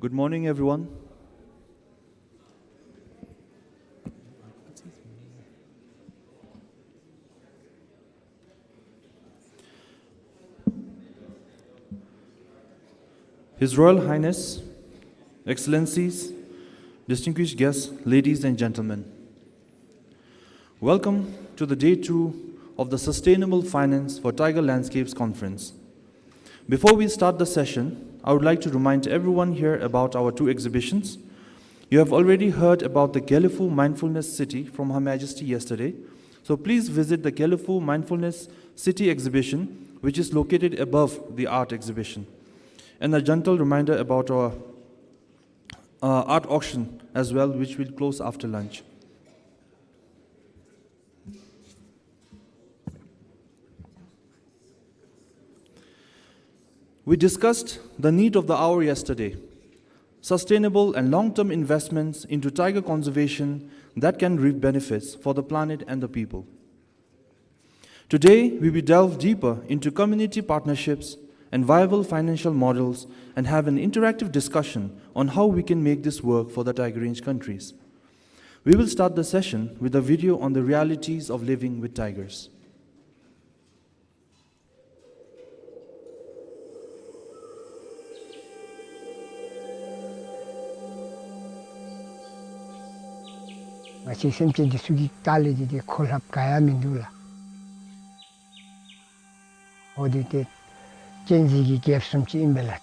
Good morning, everyone. His Royal Highness, Excellencies, distinguished guests, ladies and gentlemen, welcome to the Day 2 of the Sustainable Finance for Tiger Landscapes Conference. Before we start the session, I would like to remind everyone here about our 2 exhibitions. You have already heard about the 𝐓𝐢𝐿 Mindfulness City from Her Majesty yesterday, so please visit the 𝐓𝐿 Mindfulness City exhibition, which is located above the art exhibition. And a gentle reminder about our art auction as well, which will close after lunch. We discussed the need of the hour yesterday, sustainable and long-term investments into tiger conservation that can reap benefits for the planet and the people. Today, we will delve deeper into community partnerships and viable financial models and have an interactive discussion on how we can make this work for the Tiger Range countries. We will start the session with a video on the realities of living with tigers. Masih sempat disugi tali di kolab kaya mindula. Odi te 𝐶𝐿𝐴 sempat imbelat.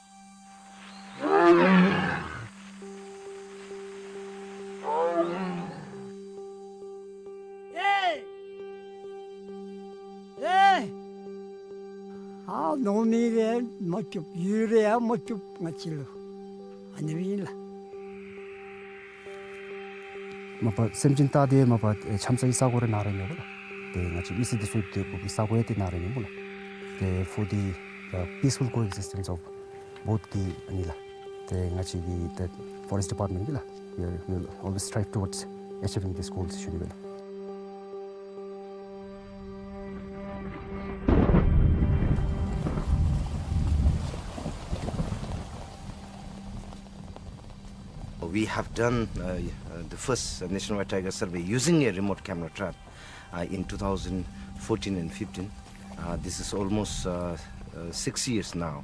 Noni macam yuria macam ngacil, anjinglah. Mapa semcinta dia mapa chamsa isago래 나르냐 보라. 대 같이 이스디 수입도 고 isago에 대 나르냐 보라. 대 for the peaceful coexistence of both the anila. 대 같이 the forest department gila. We will always strive towards achieving these goals should be. We have done the first nationwide tiger survey using a remote camera trap in 2014 and 15. This is almost 6 years now.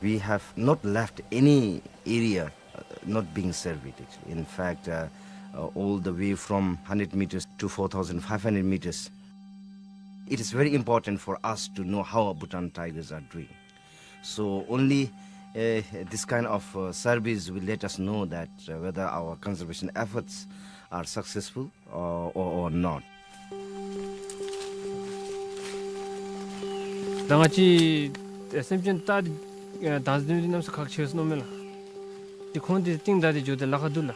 We have not left any area not being surveyed actually. In fact, all the way from 100 meters to 4,500 meters. It is very important for us to know how our Bhutan tigers are doing. So only this kind of surveys will let us know that whether our conservation efforts are successful or not. 당아치 SM진 따 다즈드미나서 각치에서 놓으면 이 콘디 띵다디 조데 라가둘라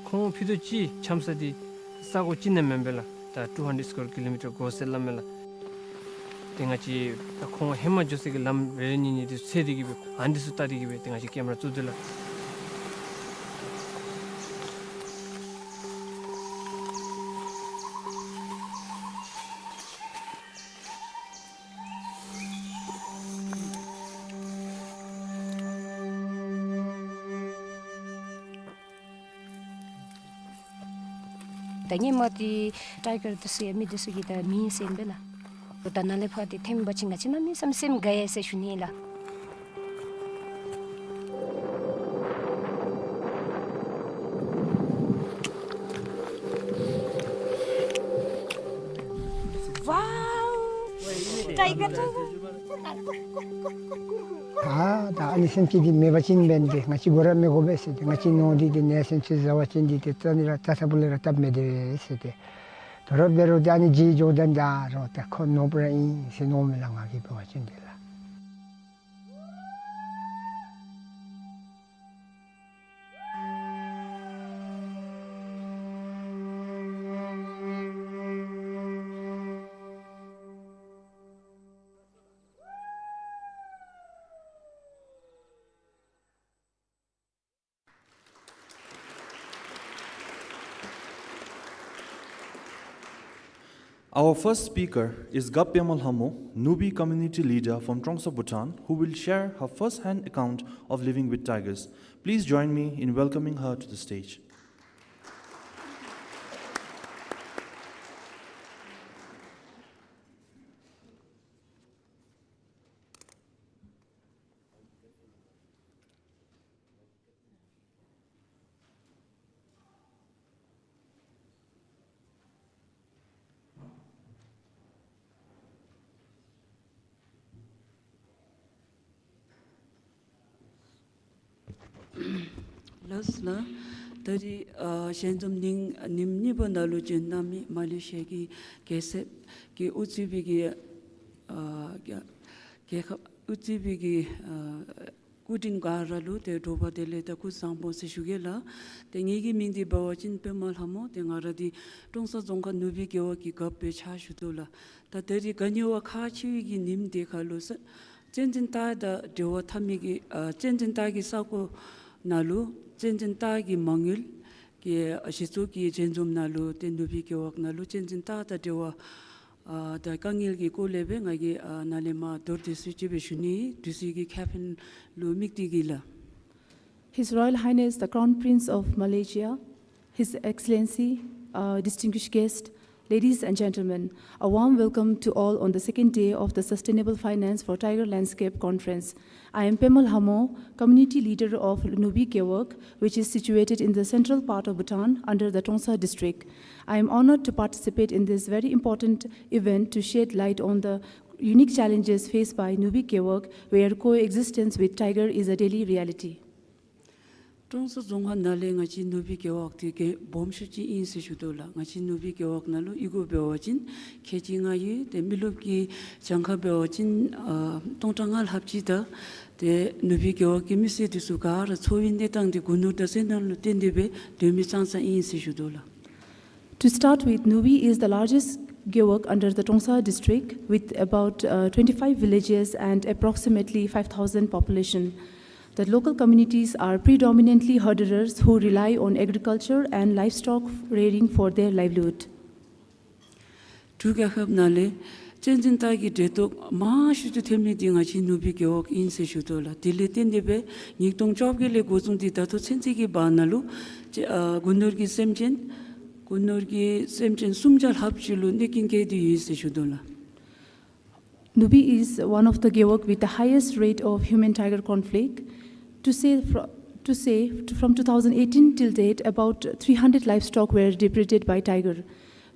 콘 피도지 참사디 싸고 찐는 멤벨라 다 200 square kilometer 고셀라멜라 땡아치 콘 해마 조세기 람 레니니 세디기 안디스 따디기 땡아치 카메라 뚜들라 Tanya mati tiger tu sih mi desu kita mi sen bela. Kita nale pati tem bacing aja nami sam gaya se shuni la. Wow, tiger tu. 다 아니 sempat di mebacin bende, ngaci gora megobe sete, ngaci nodi di nesen se zawacin di tetanira tasabulera tab mede sete. Terus baru dia ni jijo dan jaro, tak kon nobra ini se nomelang lagi bawacin dia lah. Our first speaker is 𝐓𝐢𝐿 𝐻𝐻𝐻, Nubi community leader from Trongsa, Bhutan, who will share her first-hand account of living with tigers. Please join me in welcoming her to the stage. Lasla tadi shendom ning nimni bandalu jendami Malaysia ki kese ki utsibi ki kudin garalu te doba dele ta ku sambo se shugela te ngigi mingdi bawachin pe malhamo te ngaradi tongsa zongka nubi gewa ki gappe cha shudula ta tadi ganyewa kha chiwi ki nim de khalu sa jenjin ta da dewa thamigi jenjin ta ki sako nalu jenjin ta ki mangil ki ashisu ki jenjum nalu te nubi gewa nalu jenjin ta da dewa da kangil ki ko lebe ngagi nalema dor disu chibe shuni disu ki captain lu mikti gila. His Royal Highness the Crown Prince of Malaysia, His Excellency, distinguished guests, ladies and gentlemen, a warm welcome to all on the second day of the Sustainable Finance for Tiger Landscape Conference. I am 𝐓𝐢𝐿 𝐻𝐻𝐻, community leader of Nubi 𝐶𝐞, which is situated in the central part of Bhutan under the Trongsa district. I am honored to participate in this very important event to shed light on the unique challenges faced by Nubi 𝐶𝐞, where coexistence with tiger is a daily reality. Trongsa zongha nale ngachi nubi 𝐶𝐞 ti ke bomshu chi in se shudola ngachi nubi 𝐶𝐞 nalu igu bewajin keji ngayi te milup ki jangkha bewajin tongtangal hapji da te nubi 𝐶𝐞 ki misi di sukar chowin de tang di gunur da senal lu tendebe demi changsa in se shudola. To start with, Nubi is the largest 𝐶𝐞 under the Trongsa district with about 25 villages and approximately 5,000 population. The local communities are predominantly herders who rely on agriculture and livestock rearing for their livelihood. Tuga khab nale jenjin ta gi deto ma shu tu themni di ngachi nubi 𝐶𝐞 in se shudola dile tendebe ngikdong job ge le gozung di da to chenji gi ba nalu gunur gi semjen sumjal hapjilu nekin ke di se shudola. Nubi is one of the 𝐶𝐞 with the highest rate of human-tiger conflict. To say from 2018 till date, about 300 livestock were depreded by tiger,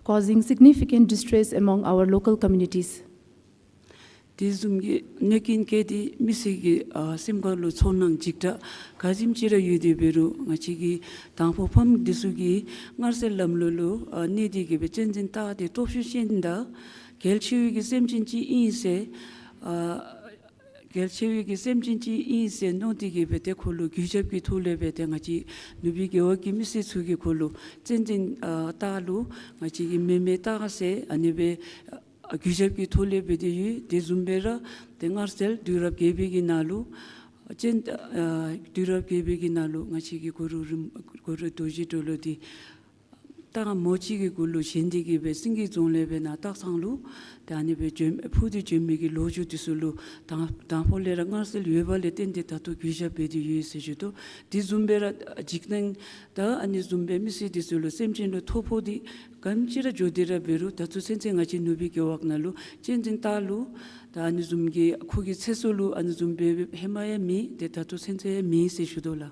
causing significant distress among our local communities. Dizumgi nekin ke di misigi simgalu chonang jikta kazim chira yudi beru ngachigi tangpo pham disugi ngarsel lamlulu nedi gi benjin ta de topshu shinda gelchiwi gi semjinji inse gelchiwi semjinji inse nodigi bete kholu gyujeb gi thule bete ngachi nubi 𝐶𝐞 ki misi chugi kholu chenjin talu ngachi gi meme ta se anibe gyujeb gi thule bete yu de zumbera de ngarsel durab gebi gi nalu chen durab gebi gi nalu ngachi gi guru doji dolodi taga mochi gi gulu shendi gi be singi zongle be na tak sanglu dani be jem phudi jemi gi loju disulu ta pole ra ngarsel yebale tende tatu gyuja be di yese judo di zumbera jikneng da ani zumbe misi disulu semjin lo thopodi gamchira jodira beru tatu sense ngachi nubi 𝐶𝐞 nalu chenjin talu da ani zumgi khogi chesulu ani zumbe hemaya mi de tatu sense mi se shudola.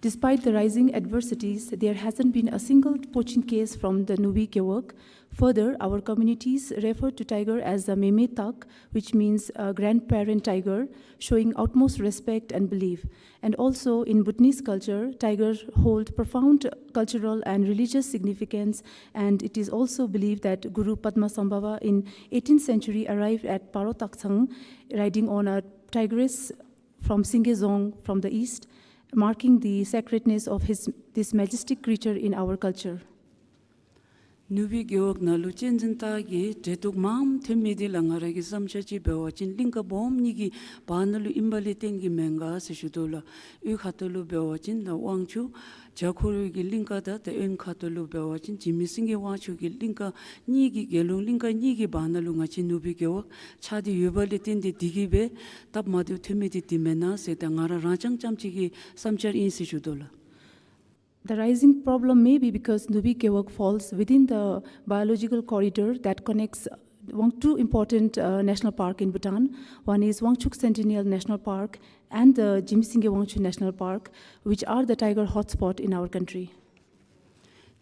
Despite the rising adversities, there hasn't been a single poaching case from the Nubi 𝐶𝐞. Further, our communities refer to tiger as the meme tak, which means a grandparent tiger, showing utmost respect and belief. And also, in Bhutanese culture, tigers hold profound cultural and religious significance, and it is also believed that Guru Padmasambhava in 18th century arrived at Parotaksang, riding on a tigress from Singezong from the east, marking the sacredness of this majestic creature in our culture. 누비 교육 나루 찐진타기 제tuk 마음 템미디 랑아라기 삼차지 배워진 링가 보험니기 바늘로 임발리 땡기 맹가 세슈돌라 이 카톨로 배워진 나 왕추 자코르기 링가다 대응 카톨로 배워진 지미싱기 왕추기 링가 니기 gelung 링가 니기 바늘로 같이 누비 교육 차디 유발리 땡디 디기베 답마디 템미디 디메나 세당아라 라장짬치기 삼차 인시슈돌라. The rising problem may be because 𝐸𝐴 falls within the biological corridor that connects two important national parks in Bhutan. One is 𝐓𝐡𝐞 Centennial National Park and the 𝐺𝐵𝐶𝐞 National Park, which are the tiger hotspot in our country.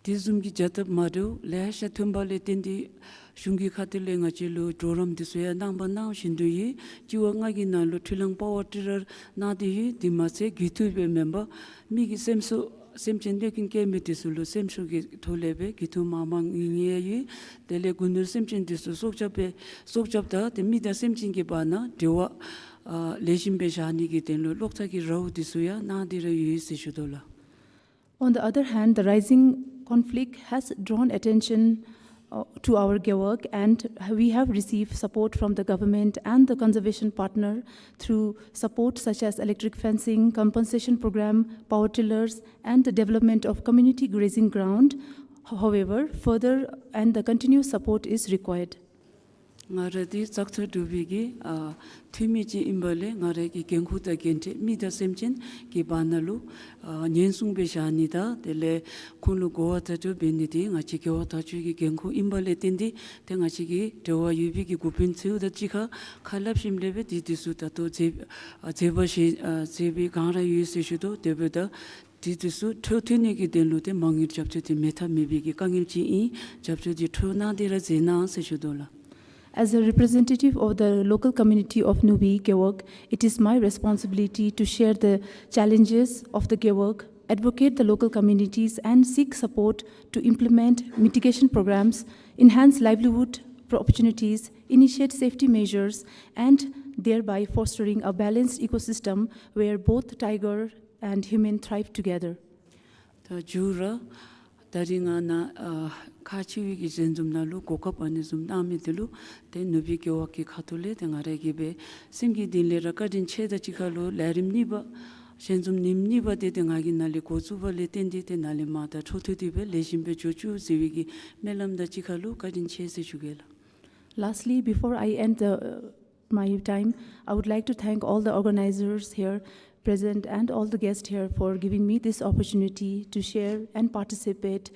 Tizumgi jatab madu leha thumbale tindi shungi khatile ngachilu doram disuya namba naw shinduyi jiwa ngagi nalu thilang power tirar nadihi dimase gitu member migi semso 𝐓𝐡𝐞 𝐒𝐿𝐴 𝐶𝐚 톨레베 기토 마망 잉예이 델레 군들 𝐓𝐡𝐿 속잡에 속잡다 데미다 𝐓𝐡𝐞 바나 데와 레심베샤니기 덴로 록타기 라우디수야 나디르 유이시슈돌라. On the other hand, the rising conflict has drawn attention to our work, and we have received support from the government and the conservation partner through support such as electric fencing, compensation program, power tillers, and the development of community grazing ground. However, further and the continuous support is required. ngare디 sakta dubigi thimiji imbale ngaregi genkuta gente mida semchen ki banalu nyensung beshanida dele kunu goata to benidi ngachi goata chugi genku imbale tindi te ngachi gi dewa yubigi gupin chu da chika khalap shimlebe didisu ta to jeba shi jebi gara yuse shudo debeda 디디수 토티니기 델루데 망일 잡초디 메타 미비기 강일지 이 잡초디 토나데라 제나 세슈돌라. As a representative of the local community of 𝐸𝐴, it is my responsibility to share the challenges of the 𝐴, advocate the local communities, and seek support to implement mitigation programs, enhance livelihood opportunities, initiate safety measures, and thereby fostering a balanced ecosystem where both tiger and human thrive together. The jura 다링아나 카치위기 젠좀나루 고컵안에 좀 남이들로 대 𝐸𝐴 카톨레 등아래기베 심기딜레라 까진 체다 지칼로 레림니바 젠좀 님니바 대등하긴 날리 고수벌레 텐디테 날리마다 초토디베 레심베 조주 지위기 멜람다 지칼로 까진 체세 주게라. Lastly, before I end my time, I would like to thank all the organizers here present and all the guests here for giving me this opportunity to share and participate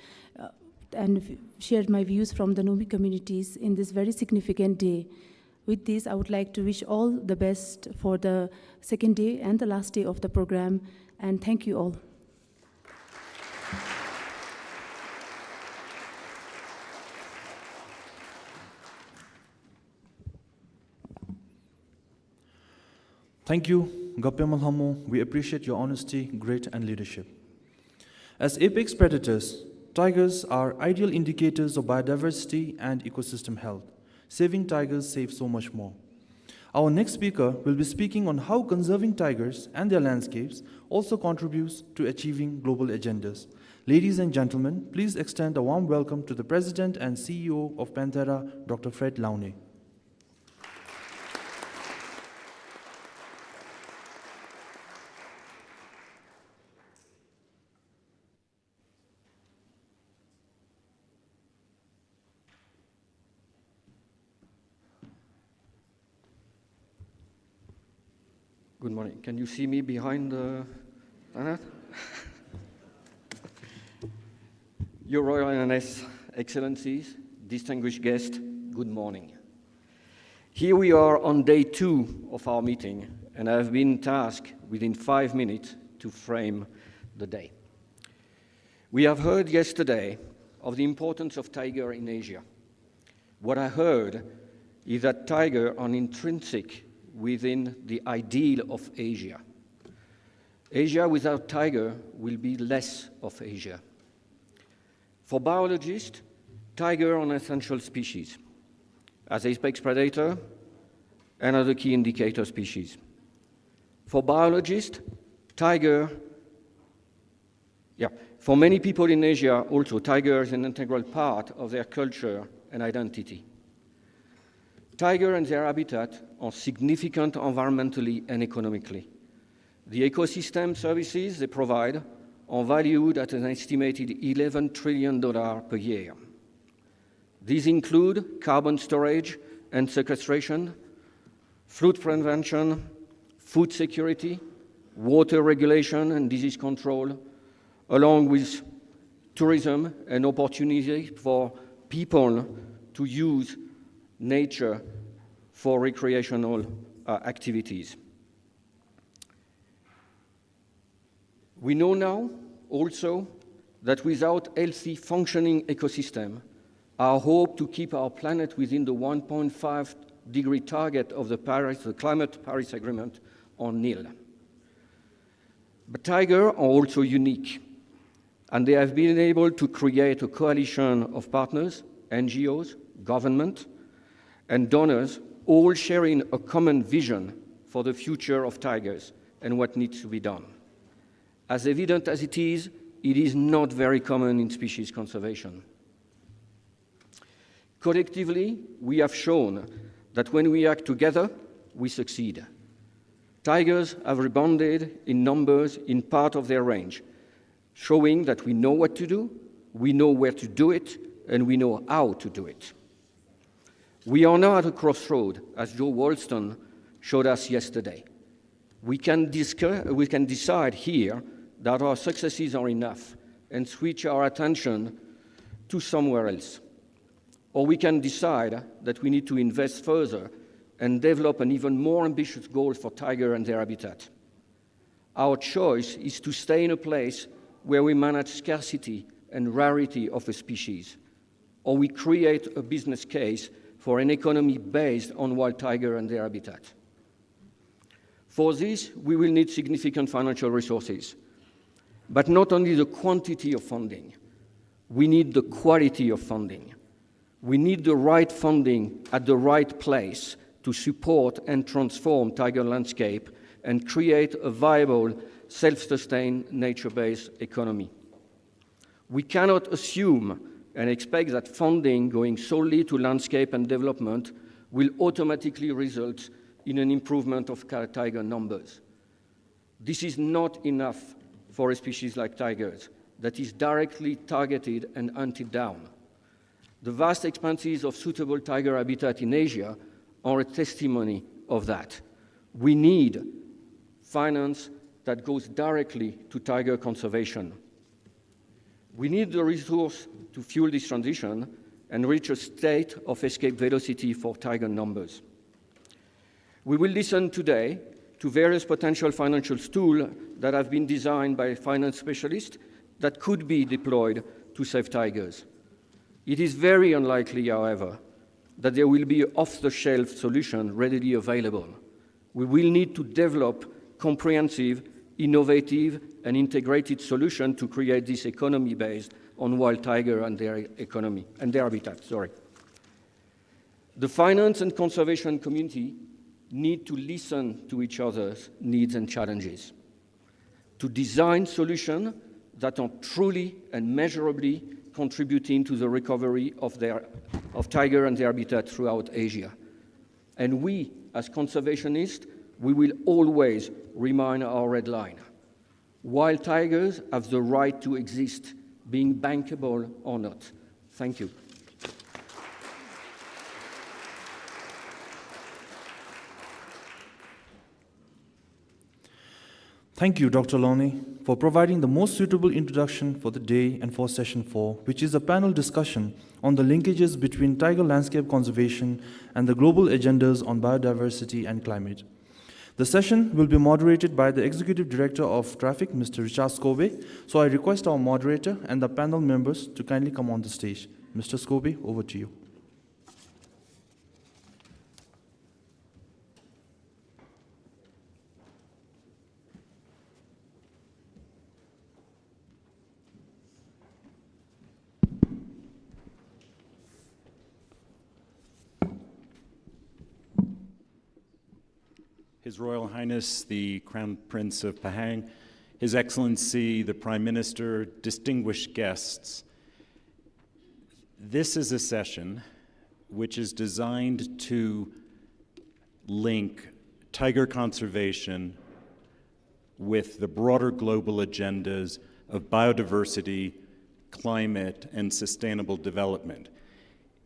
and share my views from the 𝐸𝐴 communities in this very significant day. With this, I would like to wish all the best for the second day and the last day of the program, and thank you all. Thank you, 𝐓𝐻𝐻. We appreciate your honesty, grit, and leadership. As apex predators, tigers are ideal indicators of biodiversity and ecosystem health. Saving tigers saves so much more. Our next speaker will be speaking on how conserving tigers and their landscapes also contributes to achieving global agendas. Ladies and gentlemen, please extend a warm welcome to the President and CEO of Panthera, Dr. Fred Lowney. Good morning. Can you see me behind that? Your Royal Highness, Excellencies, distinguished guests, good morning. Here we are on day 2 of our meeting, and I have been tasked within 5 minutes to frame the day. We have heard yesterday of the importance of tiger in Asia. What I heard is that tigers are intrinsic within the ideal of Asia. Asia without tiger will be less of Asia. For biologists, tiger are an essential species. As apex predator, another key indicator species. For biologists, tiger For many people in Asia, also, tiger is an integral part of their culture and identity. Tiger and their habitat are significant environmentally and economically. The ecosystem services they provide are valued at an estimated $11 trillion per year. These include carbon storage and sequestration, flood prevention, food security, water regulation and disease control, along with tourism and opportunity for people to use nature for recreational activities. We know now also that without healthy functioning ecosystem, our hope to keep our planet within the 1.5-degree target of the Climate Paris Agreement are nil. But tigers are also unique, and they have been able to create a coalition of partners, NGOs, government, and donors, all sharing a common vision for the future of tigers and what needs to be done. As evident as it is not very common in species conservation. Collectively, we have shown that when we act together, we succeed. Tigers have rebounded in numbers in part of their range, showing that we know what to do, we know where to do it, and we know how to do it. We are now at a crossroad, as Joe Walston showed us yesterday. We can decide here that our successes are enough and switch our attention to somewhere else. Or we can decide that we need to invest further and develop an even more ambitious goal for tiger and their habitat. Our choice is to stay in a place where we manage scarcity and rarity of a species, or we create a business case for an economy based on wild tiger and their habitat. For this, we will need significant financial resources, but not only the quantity of funding, we need the quality of funding. We need the right funding at the right place to support and transform tiger landscape and create a viable, self-sustained, nature-based economy. We cannot assume and expect that funding going solely to landscape and development will automatically result in an improvement of tiger numbers. This is not enough for a species like tigers that is directly targeted and hunted down. The vast expanses of suitable tiger habitat in Asia are a testimony of that. We need finance that goes directly to tiger conservation. We need the resource to fuel this transition and reach a state of escape velocity for tiger numbers. We will listen today to various potential financial tools that have been designed by finance specialists that could be deployed to save tigers. It is very unlikely, however, that there will be an off-the-shelf solution readily available. We will need to develop comprehensive, innovative, and integrated solutions to create this economy based on wild tiger and their economy and their habitat. The finance and conservation community need to listen to each other's needs and challenges, to design solutions that are truly and measurably contributing to the recovery of tiger and their habitat throughout Asia. And we, as conservationists, we will always remind our red line. Wild tigers have the right to exist, being bankable or not. Thank you. Thank you, Dr. Loney, for providing the most suitable introduction for the day and for Session 4, which is a panel discussion on the linkages between tiger landscape conservation and the global agendas on biodiversity and climate. The session will be moderated by the Executive Director of Traffic, Mr. 𝐓𝐢𝐠𝐞 𝐒𝐻. So I request our moderator and the panel members to kindly come on the stage. Mr. 𝐒𝐻, over to you. His Royal Highness, the Crown Prince of Pahang, His Excellency, the Prime Minister, distinguished guests, this is a session which is designed to link tiger conservation with the broader global agendas of biodiversity, climate, and sustainable development.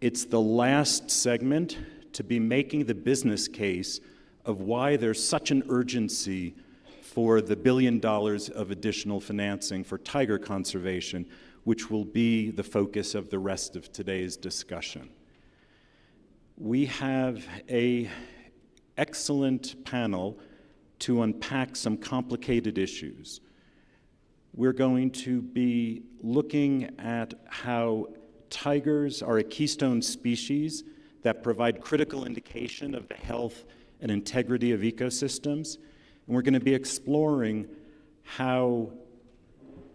It's the last segment to be making the business case of why there's such an urgency for the $1 billion of additional financing for tiger conservation, which will be the focus of the rest of today's discussion. We have an excellent panel to unpack some complicated issues. We're going to be looking at how tigers are a keystone species that provide critical indication of the health and integrity of ecosystems. And we're going to be exploring how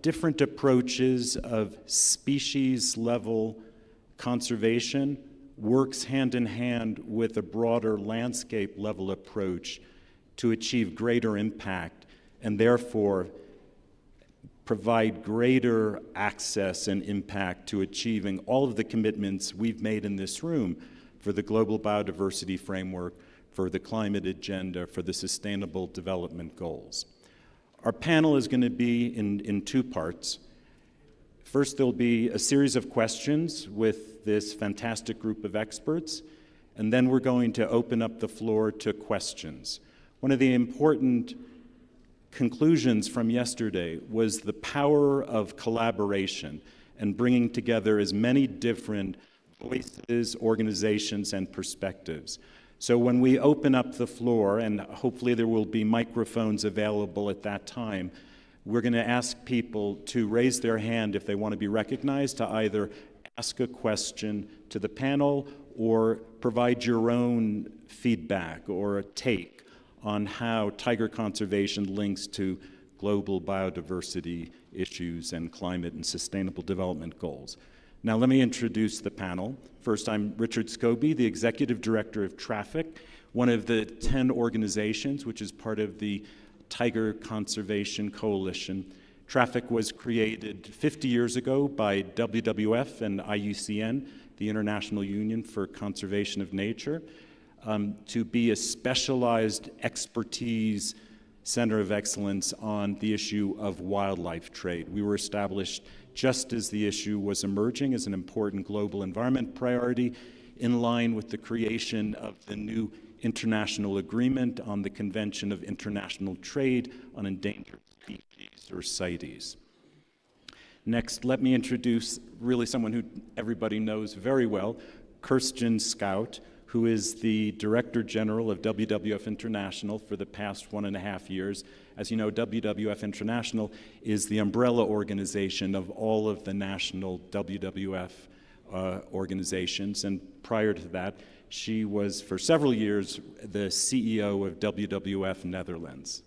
different approaches of species-level conservation works hand in hand with a broader landscape-level approach to achieve greater impact and therefore provide greater access and impact to achieving all of the commitments we've made in this room for the Global Biodiversity Framework, for the climate agenda, for the Sustainable Development Goals. Our panel is going to be in two parts. First, there'll be a series of questions with this fantastic group of experts, and then we're going to open up the floor to questions. One of the important conclusions from yesterday was the power of collaboration and bringing together as many different voices, organizations, and perspectives. So when we open up the floor, and hopefully there will be microphones available at that time, we're going to ask people to raise their hand if they want to be recognized, to either ask a question to the panel or provide your own feedback or a take on how tiger conservation links to global biodiversity issues and climate and sustainable development goals. Now let me introduce the panel. First, I'm Richard Scobie, the Executive Director of Traffic, one of the 10 organizations which is part of the Tiger Conservation Coalition. Traffic was created 50 years ago by WWF and IUCN, the International Union for Conservation of Nature, to be a specialized expertise center of excellence on the issue of wildlife trade. We were established just as the issue was emerging as an important global environment priority, in line with the creation of the new international agreement on the Convention of International Trade on Endangered Species, or CITES. Next, let me introduce really someone who everybody knows very well, 𝐓𝐡𝐞 𝐒𝐿, who is the Director General of WWF International for the past 1.5 years. As you know, WWF International is the umbrella organization of all of the national WWF organizations, and prior to that, she was for several years the CEO of WWF Netherlands.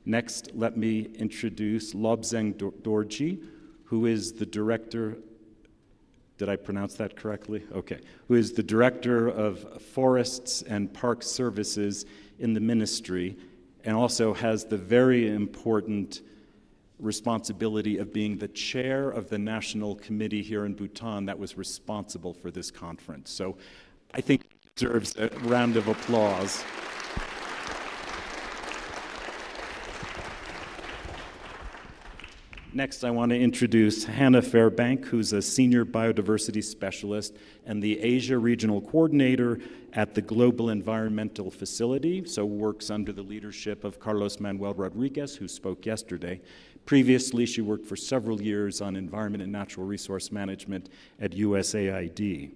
Next, let me introduce Lobsang Dorji, who is the Director, did I pronounce that correctly? Okay. Who is the Director of Forests and Park Services in the ministry, and also has the very important responsibility of being the chair of the national committee here in Bhutan that was responsible for this conference. So I think it deserves a round of applause. Next, I want to introduce Hannah Fairbank, who's a senior biodiversity specialist and the Asia Regional Coordinator at the Global Environmental Facility, so works under the leadership of Carlos Manuel Rodriguez, who spoke yesterday. Previously, she worked for several years on environment and natural resource management at USAID.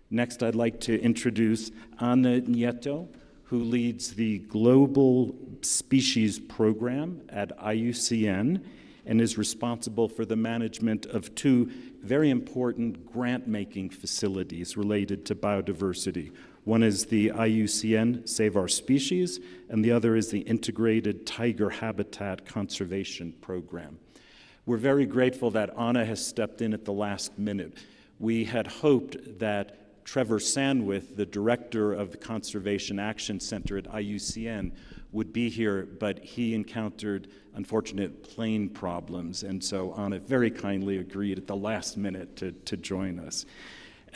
Next, I'd like to introduce Ana Nieto, who leads the Global Species Program at IUCN, and is responsible for the management of two very important grant-making facilities related to biodiversity. One is the IUCN Save Our Species, and the other is the Integrated Tiger Habitat Conservation Program. We're very grateful that Anna has stepped in at the last minute. We had hoped that Trevor Sandwith, the director of the Conservation Action Center at IUCN, would be here, but he encountered unfortunate plane problems, and so Anna very kindly agreed at the last minute to join us.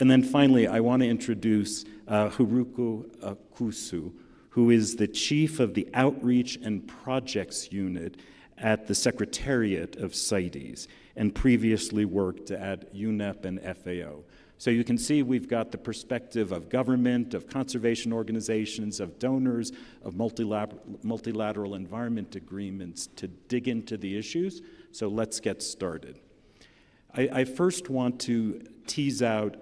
And then finally, I want to introduce 𝐓𝐢𝐠𝐞 𝐒𝐻, who is the chief of the Outreach and Projects Unit at the Secretariat of CITES, and previously worked at UNEP and FAO. So you can see we've got the perspective of government, of conservation organizations, of donors, of multilateral environment agreements to dig into the issues. So let's get started. I first want to tease out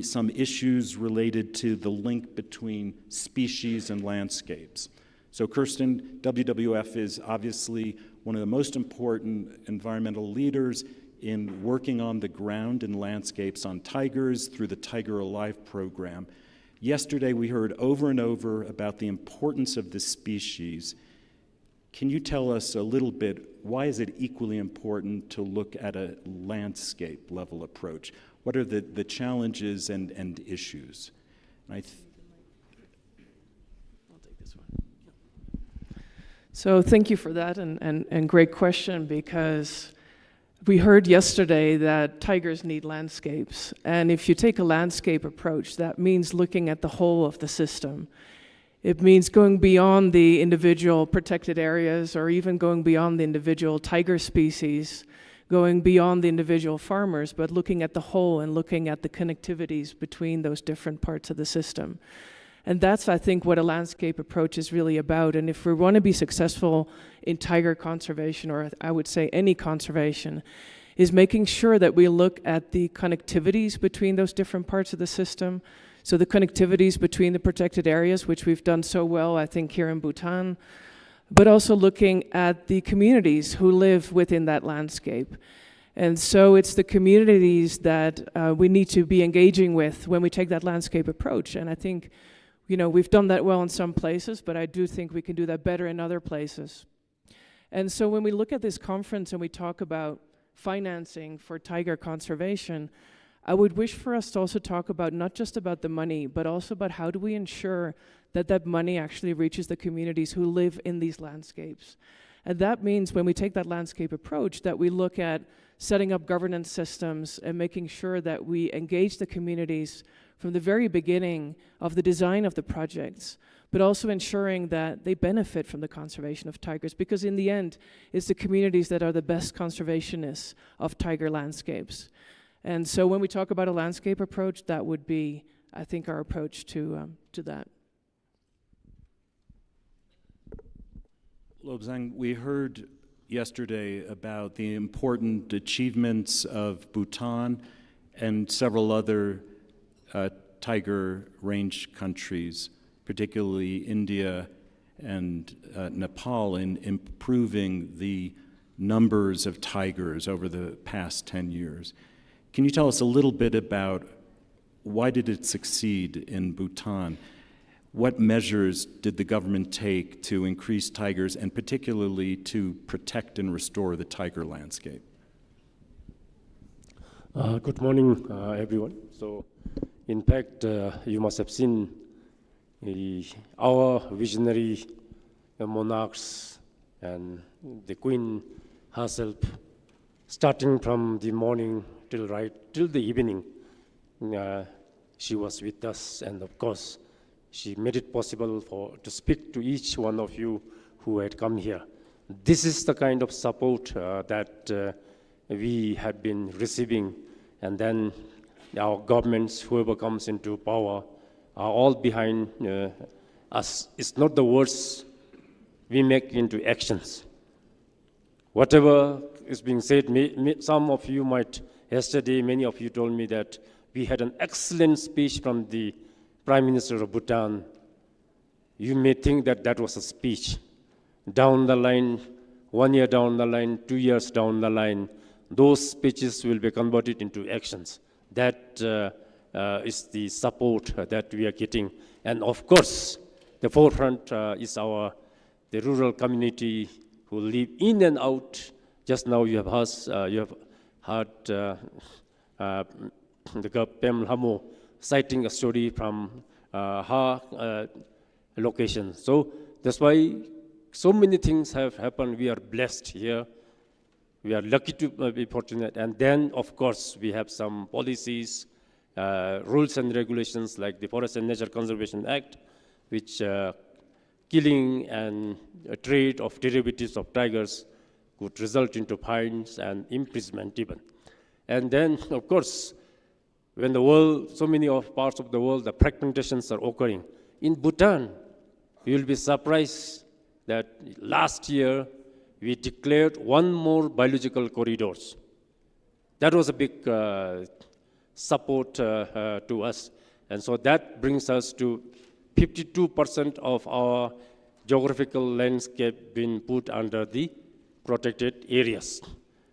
some issues related to the link between species and landscapes. So Kirsten, WWF is obviously one of the most important environmental leaders in working on the ground in landscapes on tigers through the Tiger Alive program. Yesterday we heard over and over about the importance of this species. Can you tell us a little bit, why is it equally important to look at a landscape level approach? What are the challenges and issues? I'll take this one. So thank you for that, and great question, because we heard yesterday that tigers need landscapes, and if you take a landscape approach, that means looking at the whole of the system. It means going beyond the individual protected areas, or even going beyond the individual tiger species, going beyond the individual farmers, but looking at the whole and looking at the connectivities between those different parts of the system. And that's, I think, what a landscape approach is really about. And if we want to be successful in tiger conservation, or I would say any conservation, is making sure that we look at the connectivities between those different parts of the system. So the connectivities between the protected areas, which we've done so well, I think, here in Bhutan, but also looking at the communities who live within that landscape. And so it's the communities that we need to be engaging with when we take that landscape approach. And I think, we've done that well in some places, but I do think we can do that better in other places. And so when we look at this conference and we talk about financing for tiger conservation, I would wish for us to also talk about not just about the money, but also about how do we ensure that that money actually reaches the communities who live in these landscapes. And that means when we take that landscape approach, that we look at setting up governance systems and making sure that we engage the communities from the very beginning of the design of the projects, but also ensuring that they benefit from the conservation of tigers, because in the end, it's the communities that are the best conservationists of tiger landscapes. And so when we talk about a landscape approach, that would be, I think, our approach to that. Lobsang, we heard yesterday about the important achievements of Bhutan and several other tiger range countries, particularly India and Nepal, in improving the numbers of tigers over the past 10 years. Can you tell us a little bit about why did it succeed in Bhutan? What measures did the government take to increase tigers, and particularly to protect and restore the tiger landscape? Good morning, everyone. So, in fact, you must have seen our visionary monarchs and the Queen herself, starting from the morning till the evening. She was with us, and of course, she made it possible to speak to each one of you who had come here. This is the kind of support that we have been receiving, and then our governments, whoever comes into power, are all behind us. It's not the words we make into actions. Whatever is being said, some of you might, yesterday, many of you told me that we had an excellent speech from the Prime Minister of Bhutan. You may think that that was a speech. Down the line, 1 year down the line, 2 years down the line, those speeches will be converted into actions. That is the support that we are getting. And of course, the forefront is the rural community who live in and out. Just now you have heard the girl Pem citing a story from her location. So that's why so many things have happened. We are blessed here. We are lucky to be fortunate. And then, of course, we have some policies, rules and regulations like the Forest and Nature Conservation Act, which killing and trade of derivatives of tigers could result into fines and imprisonment even. And then, of course, when the world, so many of parts of the world, the fragmentations are occurring. In Bhutan, you will be surprised that last year we declared one more biological corridors. That was a big support to us. And so that brings us to 52% of our geographical landscape being put under the protected areas.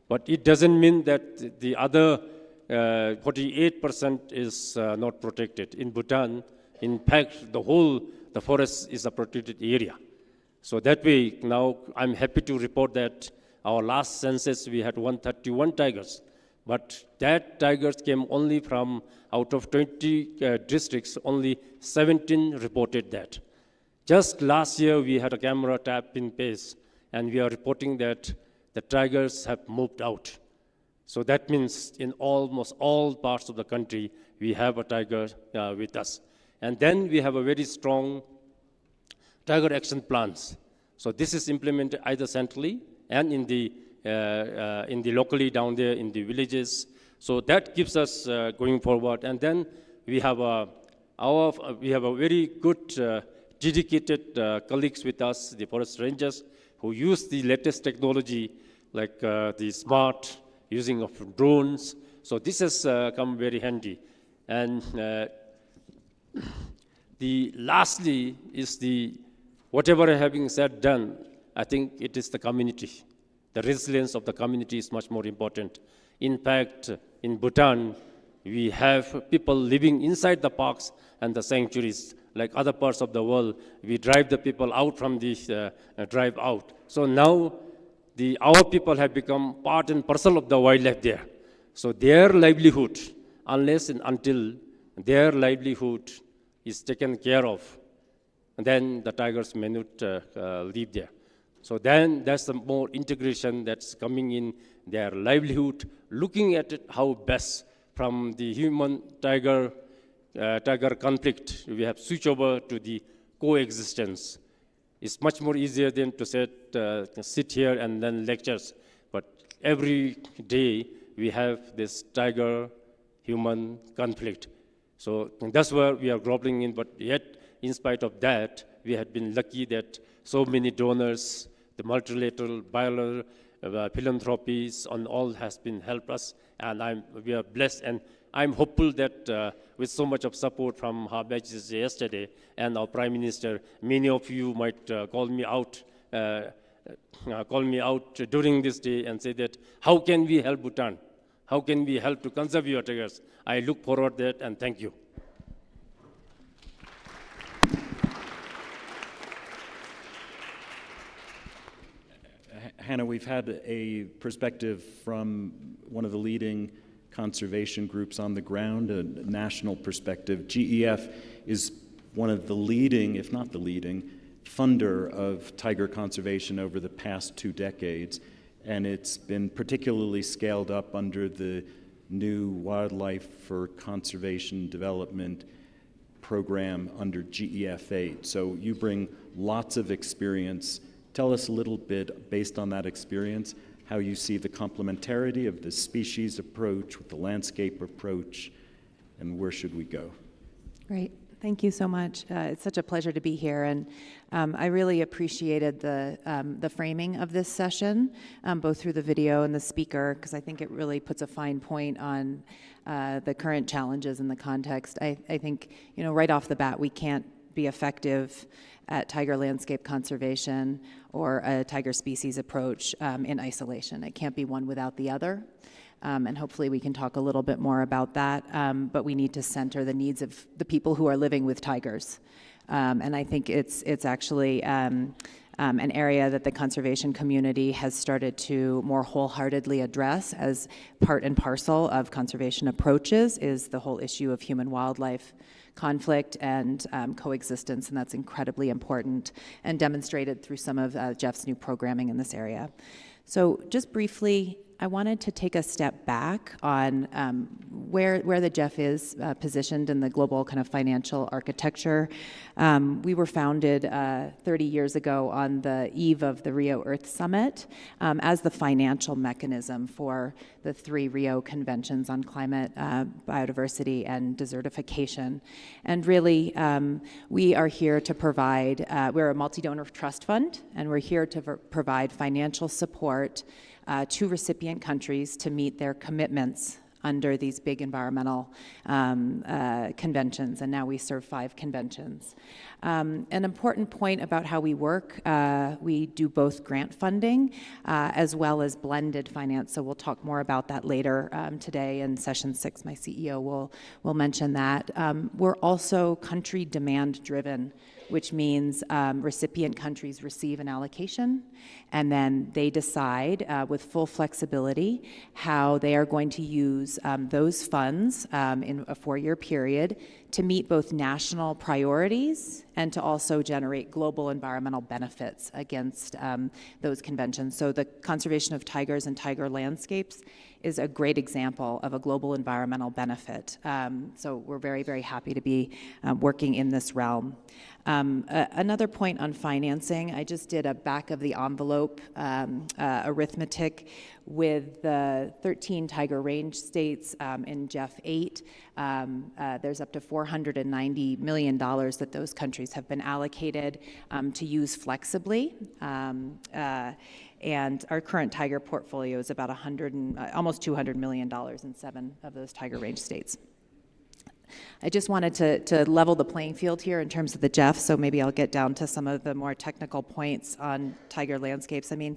But it doesn't mean that the other 48% is not protected. In Bhutan, in fact, the forest is a protected area. So that way, now I'm happy to report that our last census, we had 131 tigers. But that tigers came only from out of 20 districts, only 17 reported that. Just last year, we had a camera tap in place, and we are reporting that the tigers have moved out. So that means in almost all parts of the country, we have a tiger with us. And then we have a very strong tiger action plans. So this is implemented either centrally and in the locally down there in the villages. So that keeps us going forward. And then we have a very good dedicated colleagues with us, the forest rangers, who use the latest technology like the smart using of drones. So this has come very handy. And lastly is whatever having said done, I think it is the community. The resilience of the community is much more important. In fact, in Bhutan, we have people living inside the parks and the sanctuaries. Like other parts of the world, we drive the people out from the drive out. So now our people have become part and parcel of the wildlife there. So their livelihood, unless and until their livelihood is taken care of, then the tigers may not live there. So then that's the more integration that's coming in their livelihood, looking at it how best from the human-tiger conflict, we have switched over to the coexistence. It's much more easier than to sit here and then lectures. But every day we have this tiger-human conflict. So that's where we are grappling in, but yet in spite of that, we had been lucky that so many donors, the multilateral, bilateral, philanthropies, on all has been helped us, and we are blessed, and I'm hopeful that with so much of support from Her Majesty yesterday and our Prime Minister, many of you might call me out during this day and say that, how can we help Bhutan? How can we help to conserve your tigers? I look forward to that, and thank you. Hannah, we've had a perspective from one of the leading conservation groups on the ground, a national perspective. GEF is one of the leading, if not the leading, funder of tiger conservation over the past 2 decades, and it's been particularly scaled up under the new Wildlife for Conservation Development program under GEF-8. So you bring lots of experience. Tell us a little bit, based on that experience, how you see the complementarity of the species approach with the landscape approach, and where should we go? Great. Thank you so much. It's such a pleasure to be here, and I really appreciated the framing of this session, both through the video and the speaker, because I think it really puts a fine point on the current challenges in the context. I think, right off the bat, we can't be effective at tiger landscape conservation or a tiger species approach in isolation. It can't be one without the other. And hopefully we can talk a little bit more about that, but we need to center the needs of the people who are living with tigers. And I think it's actually an area that the conservation community has started to more wholeheartedly address as part and parcel of conservation approaches is the whole issue of human-wildlife conflict and coexistence, and that's incredibly important and demonstrated through some of Jeff's new programming in this area. So just briefly, I wanted to take a step back on where the Jeff is positioned in the global kind of financial architecture. We were founded 30 years ago on the eve of the Rio Earth Summit as the financial mechanism for the 3 Rio conventions on climate, biodiversity, and desertification. And really, we are here to provide, we're a multi-donor trust fund, and we're here to provide financial support to recipient countries to meet their commitments under these big environmental conventions, and now we serve 5 conventions. An important point about how we work, we do both grant funding as well as blended finance, so we'll talk more about that later today in session 6. My CEO will mention that. We're also country demand driven, which means recipient countries receive an allocation, and then they decide with full flexibility how they are going to use those funds in a 4-year period to meet both national priorities and to also generate global environmental benefits against those conventions. So the conservation of tigers and tiger landscapes is a great example of a global environmental benefit. So we're very, very happy to be working in this realm. Another point on financing, I just did a back of the envelope arithmetic with the 13 tiger range states in 𝐓-8. There's up to $490 million that those countries have been allocated to use flexibly. And our current tiger portfolio is about almost $200 million in 7 of those tiger range states. I just wanted to level the playing field here in terms of the 𝐓, so maybe I'll get down to some of the more technical points on tiger landscapes. I mean,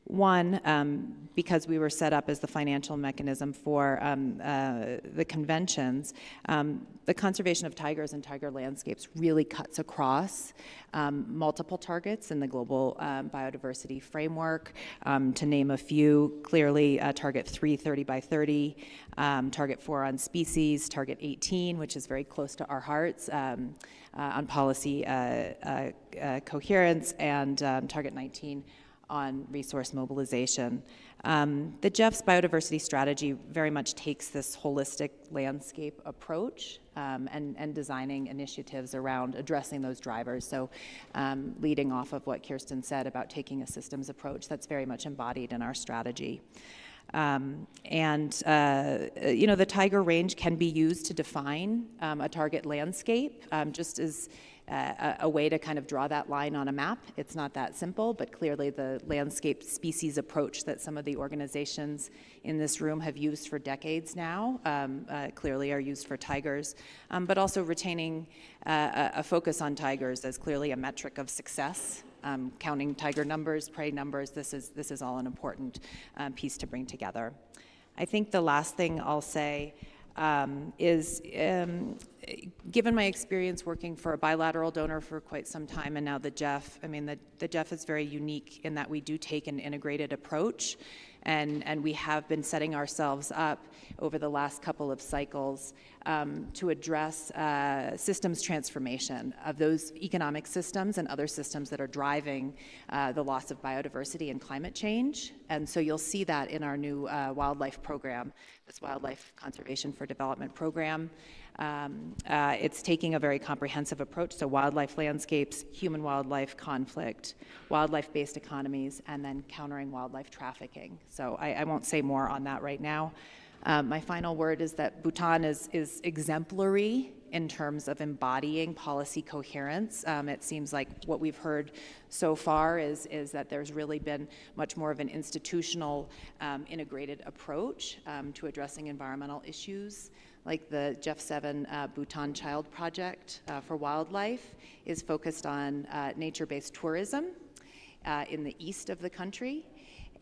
one, because we were set up as the financial mechanism for the conventions, the conservation of tigers and tiger landscapes really cuts across multiple targets in the global biodiversity framework. To name a few, clearly Target 3, 30 by 30, Target 4 on species, Target 18, which is very close to our hearts, on policy coherence, and Target 19 on resource mobilization. The 𝐓's biodiversity strategy very much takes this holistic landscape approach and designing initiatives around addressing those drivers. So leading off of what Kirsten said about taking a systems approach, that's very much embodied in our strategy. You know, the tiger range can be used to define a target landscape, just as a way to kind of draw that line on a map. It's not that simple, but clearly the landscape species approach that some of the organizations in this room have used for decades now clearly are used for tigers, but also retaining a focus on tigers as clearly a metric of success. Counting tiger numbers, prey numbers, this is all an important piece to bring together. I think the last thing I'll say is, given my experience working for a bilateral donor for quite some time, and now the 𝐓, I mean, the 𝐓 is very unique in that we do take an integrated approach, and we have been setting ourselves up over the last couple of cycles to address systems transformation of those economic systems and other systems that are driving the loss of biodiversity and climate change. And so you'll see that in our new wildlife program, this Wildlife Conservation for Development program. It's taking a very comprehensive approach, so wildlife landscapes, human-wildlife conflict, wildlife-based economies, and then countering wildlife trafficking. So I won't say more on that right now. My final word is that Bhutan is exemplary in terms of embodying policy coherence. It seems like what we've heard so far is that there's really been much more of an institutional integrated approach to addressing environmental issues. Like the 𝐓-7 Bhutan Child Project for Wildlife is focused on nature-based tourism in the east of the country,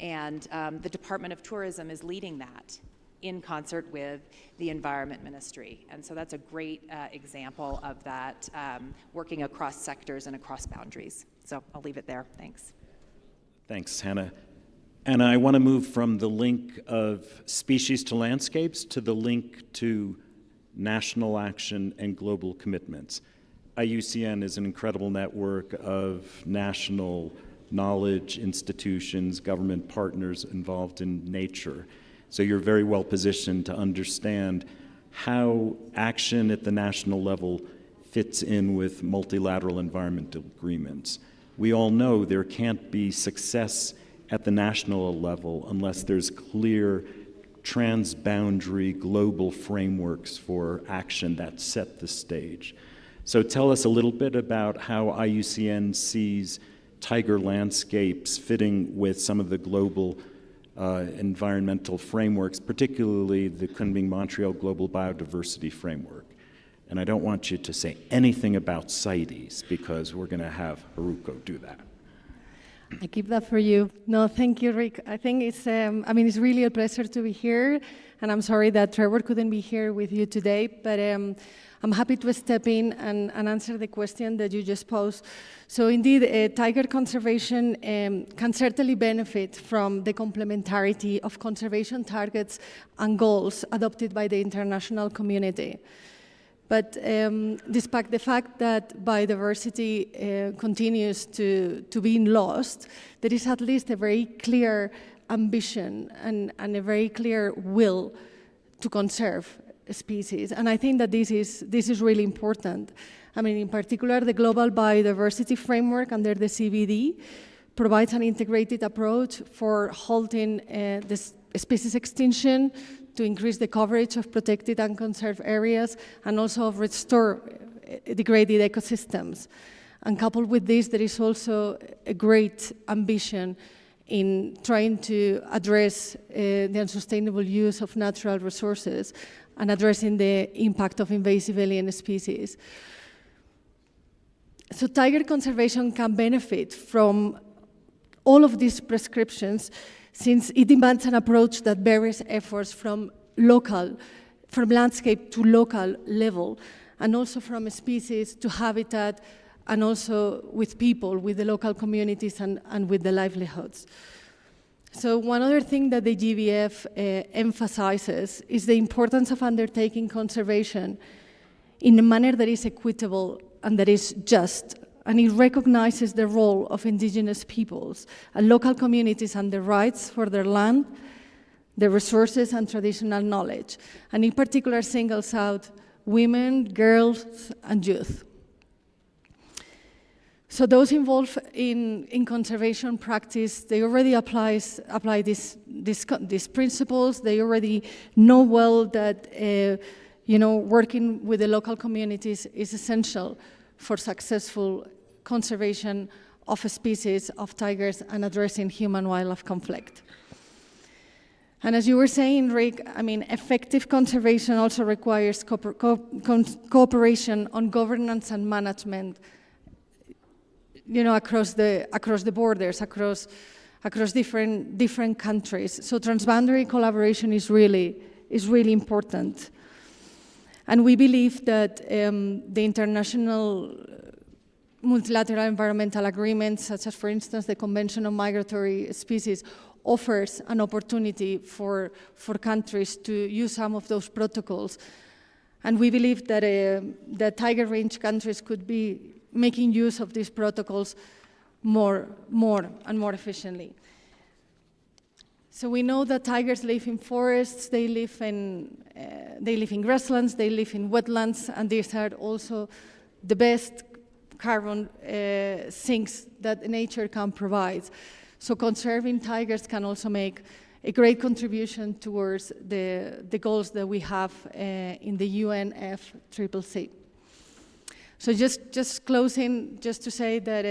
and the Department of Tourism is leading that. in concert with the Environment Ministry. And so that's a great example of that, working across sectors and across boundaries. So I'll leave it there. Thanks. Thanks, Hannah. And I want to move from the link of species to landscapes to the link to national action and global commitments. IUCN is an incredible network of national knowledge institutions, government partners involved in nature. So you're very well positioned to understand how action at the national level fits in with multilateral environmental agreements. We all know there can't be success at the national level unless there's clear transboundary global frameworks for action that set the stage. So tell us a little bit about how IUCN sees tiger landscapes fitting with some of the global environmental frameworks, particularly the Kunming-Montreal Global Biodiversity Framework. And I don't want you to say anything about CITES because we're going to have Haruko do that. I keep that for you. No, thank you, Rick. I think it's really a pleasure to be here, and I'm sorry that Trevor couldn't be here with you today, but I'm happy to step in and answer the question that you just posed. So indeed, tiger conservation can certainly benefit from the complementarity of conservation targets and goals adopted by the international community. But despite the fact that biodiversity continues to be lost, there is at least a very clear ambition and a very clear will to conserve species. And I think that this is really important. I mean, in particular, the Global Biodiversity Framework under the CBD provides an integrated approach for halting this species extinction, to increase the coverage of protected and conserved areas, and also restore degraded ecosystems. And coupled with this, there is also a great ambition in trying to address the unsustainable use of natural resources and addressing the impact of invasive alien species. So tiger conservation can benefit from all of these prescriptions, since it demands an approach that varies efforts from landscape to local level, and also from species to habitat, and also with people, with the local communities and with the livelihoods. So one other thing that the GBF emphasizes is the importance of undertaking conservation in a manner that is equitable and that is just. And it recognizes the role of indigenous peoples and local communities and their rights for their land, their resources and traditional knowledge. And in particular singles out women, girls, and youth. So those involved in conservation practice, they already apply these principles. They already know well that working with the local communities is essential for successful conservation of species of tigers and addressing human-wildlife conflict. And as you were saying, Rick, I mean, effective conservation also requires cooperation on governance and management, across the borders, across different countries. So transboundary collaboration is really important. And we believe that the international multilateral environmental agreements, such as, for instance, the Convention on Migratory Species, offers an opportunity for countries to use some of those protocols. And we believe that the tiger range countries could be making use of these protocols more and more efficiently. So we know that tigers live in forests, they live in grasslands, they live in wetlands, and these are also the best carbon sinks that nature can provide. So conserving tigers can also make a great contribution towards the goals that we have in the UNFCCC. So just closing, just to say that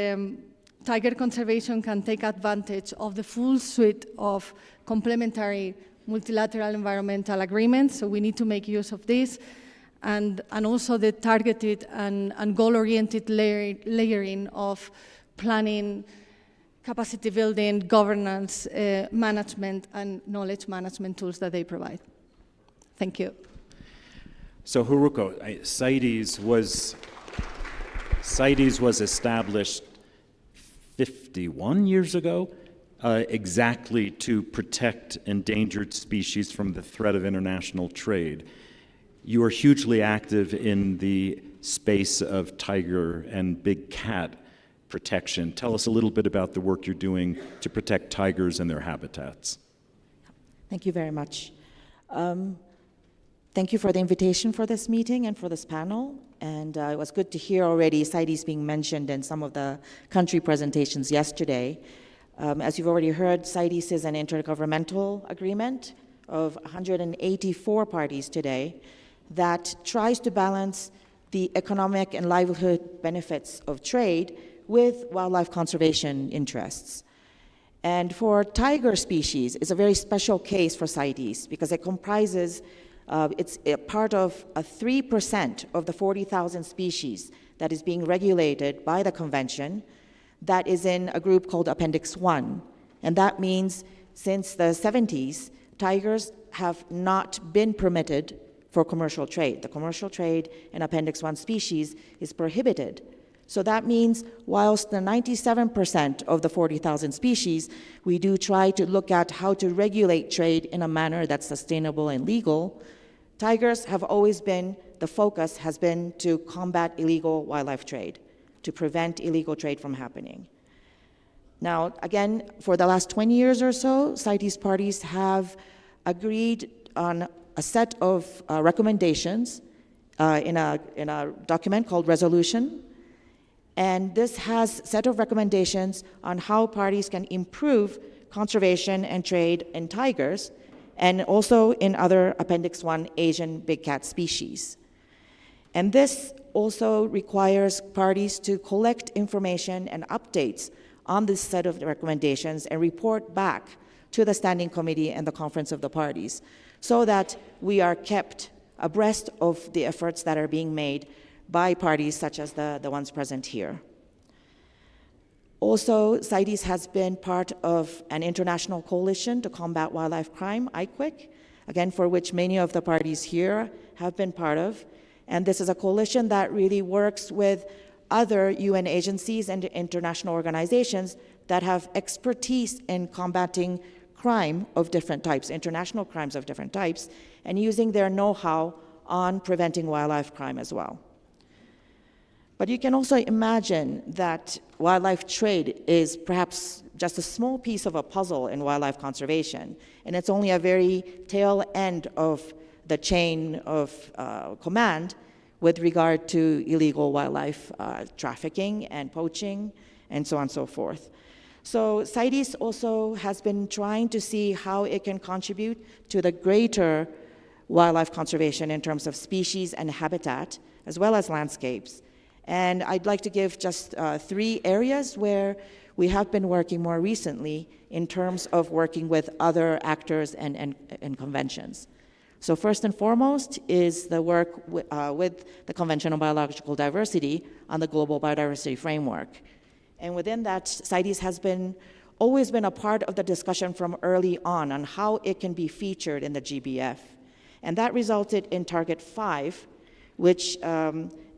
tiger conservation can take advantage of the full suite of complementary multilateral environmental agreements, so we need to make use of this, and also the targeted and goal-oriented layering of planning, capacity building, governance, management, and knowledge management tools that they provide. Thank you. So Haruko, CITES was established 51 years ago, exactly to protect endangered species from the threat of international trade. You are hugely active in the space of tiger and big cat protection. Tell us a little bit about the work you're doing to protect tigers and their habitats. Thank you very much. Thank you for the invitation for this meeting and for this panel. And it was good to hear already CITES being mentioned in some of the country presentations yesterday. As you've already heard, CITES is an intergovernmental agreement of 184 parties today that tries to balance the economic and livelihood benefits of trade with wildlife conservation interests. And for tiger species, it's a very special case for CITES because it comprises, it's a part of 3% of the 40,000 species that is being regulated by the convention that is in a group called Appendix 1. And that means since the 70s, tigers have not been permitted for commercial trade. The commercial trade in Appendix 1 species is prohibited. So that means whilst the 97% of the 40,000 species, we do try to look at how to regulate trade in a manner that's sustainable and legal, tigers have always been, the focus has been to combat illegal wildlife trade, to prevent illegal trade from happening. Now, again, for the last 20 years or so, CITES parties have agreed on a set of recommendations in a document called Resolution. And this has a set of recommendations on how parties can improve conservation and trade in tigers, and also in other Appendix 1 Asian big cat species. And this also requires parties to collect information and updates on this set of recommendations and report back to the Standing Committee and the Conference of the Parties so that we are kept abreast of the efforts that are being made by parties such as the ones present here. Also, CITES has been part of an international coalition to combat wildlife crime, 𝐓𝐡𝐞, again, for which many of the parties here have been part of. And this is a coalition that really works with other UN agencies and international organizations that have expertise in combating crime of different types, international crimes of different types, and using their know-how on preventing wildlife crime as well. But you can also imagine that wildlife trade is perhaps just a small piece of a puzzle in wildlife conservation, and it's only a very tail end of the chain of command with regard to illegal wildlife trafficking and poaching and so on and so forth. So CITES also has been trying to see how it can contribute to the greater wildlife conservation in terms of species and habitat, as well as landscapes. And I'd like to give just 3 areas where we have been working more recently in terms of working with other actors and conventions. So first and foremost is the work with the Convention on Biological Diversity on the Global Biodiversity Framework. And within that, CITES has always been a part of the discussion from early on how it can be featured in the GBF. And that resulted in Target 5, which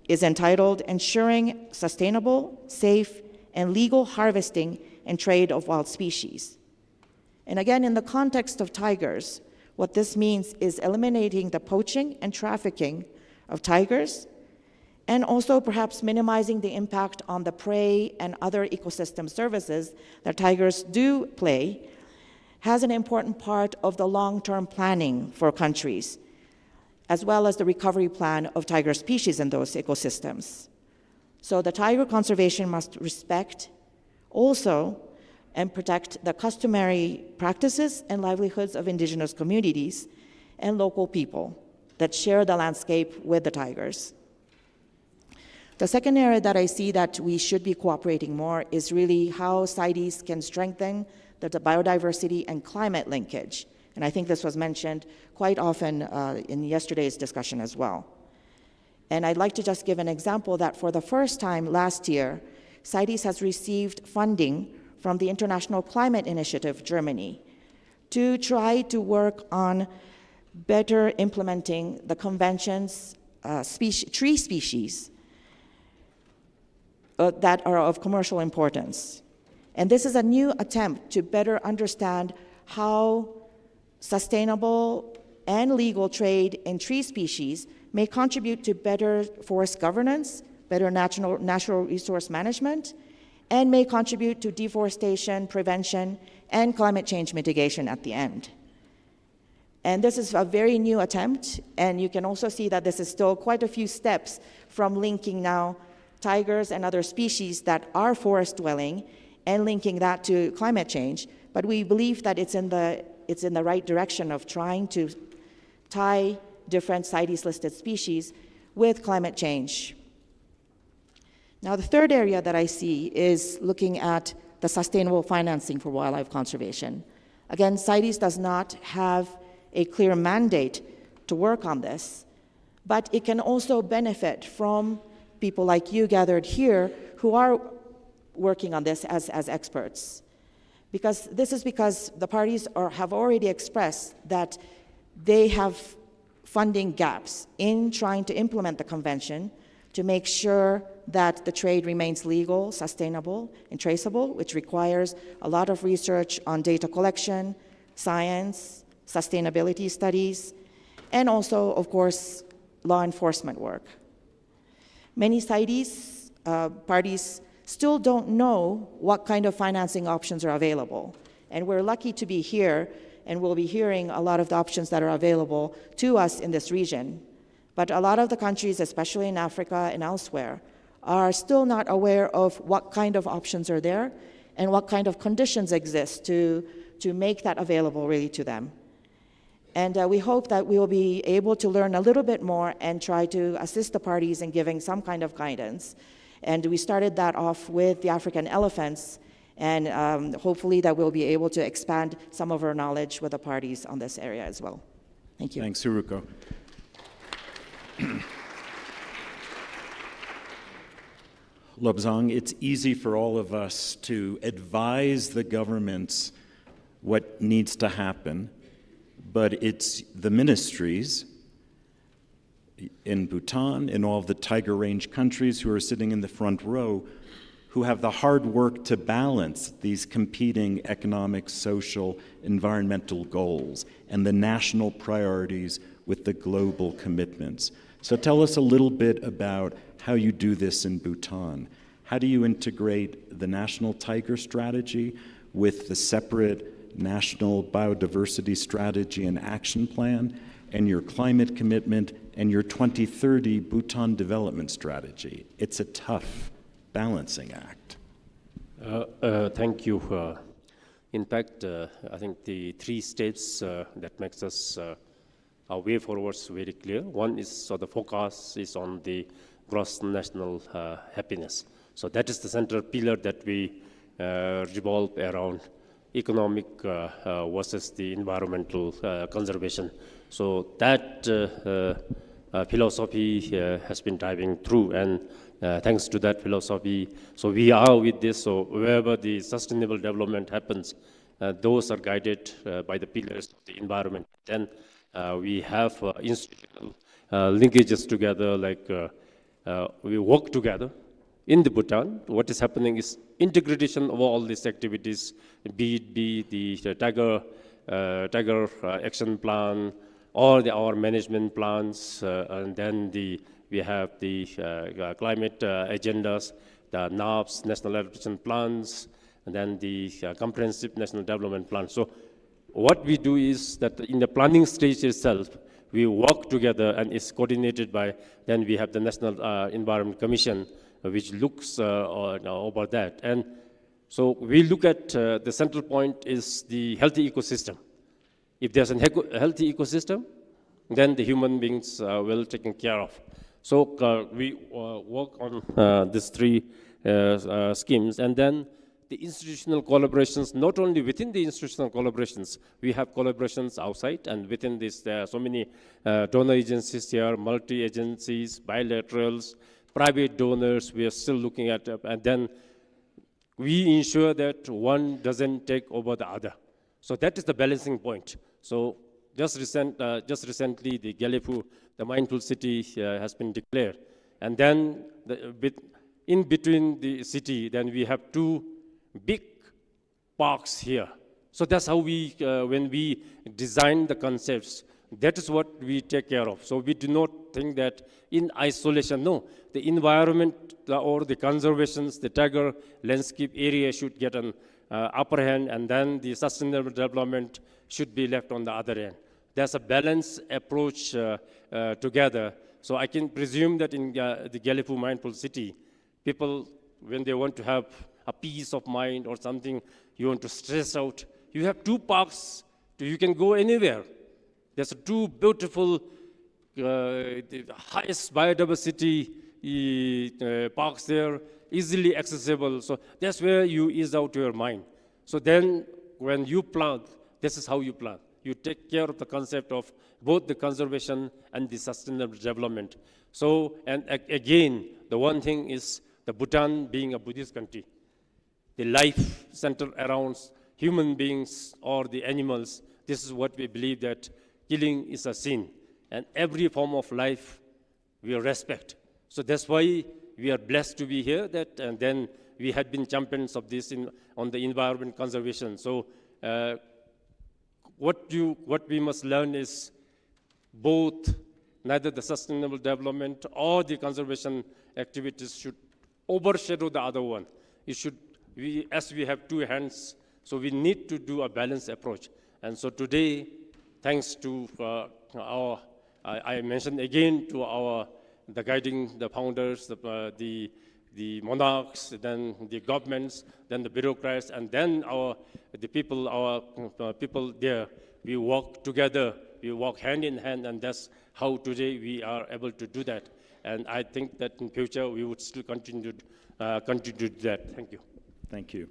is entitled Ensuring Sustainable, Safe, and Legal Harvesting and Trade of Wild Species. And again, in the context of tigers, what this means is eliminating the poaching and trafficking of tigers, and also perhaps minimizing the impact on the prey and other ecosystem services that tigers do play, has an important part of the long-term planning for countries, as well as the recovery plan of tiger species in those ecosystems. So the tiger conservation must respect also and protect the customary practices and livelihoods of indigenous communities and local people that share the landscape with the tigers. The second area that I see that we should be cooperating more is really how CITES can strengthen the biodiversity and climate linkage. And I think this was mentioned quite often in yesterday's discussion as well. And I'd like to just give an example that for the first time last year, CITES has received funding from the International Climate Initiative, Germany, to try to work on better implementing the convention's tree species that are of commercial importance. And this is a new attempt to better understand how sustainable and legal trade in tree species may contribute to better forest governance, better natural resource management, and may contribute to deforestation prevention and climate change mitigation at the end. And this is a very new attempt, and you can also see that this is still quite a few steps from linking now tigers and other species that are forest dwelling and linking that to climate change. But we believe that it's in the right direction of trying to tie different CITES listed species with climate change. Now, the third area that I see is looking at the sustainable financing for wildlife conservation. Again, CITES does not have a clear mandate to work on this, but it can also benefit from people like you gathered here who are working on this as experts. Because the parties have already expressed that they have funding gaps in trying to implement the convention to make sure that the trade remains legal, sustainable, and traceable, which requires a lot of research on data collection, science, sustainability studies, and also, of course, law enforcement work. Many CITES parties still don't know what kind of financing options are available. And we're lucky to be here, and we'll be hearing a lot of the options that are available to us in this region. But a lot of the countries, especially in Africa and elsewhere, are still not aware of what kind of options are there and what kind of conditions exist to make that available really to them. And we hope that we will be able to learn a little bit more and try to assist the parties in giving some kind of guidance. And we started that off with the African elephants, and hopefully that we'll be able to expand some of our knowledge with the parties on this area as well. Thank you. Thanks, Haruko. Lobsang, it's easy for all of us to advise the governments what needs to happen, but it's the ministries in Bhutan, in all of the Tiger Range countries who are sitting in the front row, who have the hard work to balance these competing economic, social, environmental goals and the national priorities with the global commitments. So tell us a little bit about how you do this in Bhutan. How do you integrate the national tiger strategy with the separate national biodiversity strategy and action plan, and your climate commitment, and your 2030 Bhutan development strategy? It's a tough balancing act. Thank you. In fact, I think the three steps that makes us our way forward is very clear. One is, so the focus is on the gross national happiness. So that is the central pillar that we revolve around economic versus the environmental conservation. So that philosophy has been driving through, and thanks to that philosophy, so we are with this. So wherever the sustainable development happens, those are guided by the pillars of the environment. Then we have institutional linkages together, like we work together. In the Bhutan, what is happening is integration of all these activities, be it the Tiger Action Plan, or our management plans, and then we have the climate agendas, the NAPs, National Adaptation Plans, and then the Comprehensive National Development Plan. So what we do is that in the planning stage itself, we work together and is coordinated by, then we have the National Environment Commission, which looks over that. And so we look at the central point is the healthy ecosystem. If there's a healthy ecosystem, then the human beings will taken care of. So we work on these three schemes, and then the institutional collaborations, not only within the institutional collaborations, we have collaborations outside, and within this there are so many donor agencies here, multi-agencies, bilaterals, private donors we are still looking at, and then we ensure that one doesn't take over the other. So that is the balancing point. So just recently, the Galefu, the mindful city, has been declared. And then in between the city, then we have two big parks here. So that's how we, when we design the concepts, that is what we take care of. So we do not think that in isolation, no. The environment or the conservations, the tiger landscape area should get an upper hand, and then the sustainable development should be left on the other end. There's a balanced approach together. So I can presume that in the Galefu Mindful City, people, when they want to have a peace of mind or something, you want to stress out, you have two parks, you can go anywhere. There's two beautiful, the highest biodiversity parks there, easily accessible. So that's where you ease out your mind. So then when you plant, this is how you plant. You take care of the concept of both the conservation and the sustainable development. So, and again, the one thing is the Bhutan being a Buddhist country, the life centered around human beings or the animals, this is what we believe, that killing is a sin. And every form of life we respect. So that's why we are blessed to be here, and then we had been champions of this on the environment conservation. So what we must learn is both, neither the sustainable development or the conservation activities should overshadow the other one. As we have two hands, so we need to do a balanced approach. And so today, thanks to I mentioned again to the guiding, the founders, the monarchs, then the governments, then the bureaucrats, and then the people there. We work together, we work hand in hand, and that's how today we are able to do that. And I think that in future we would still continue to do that. Thank you. Thank you.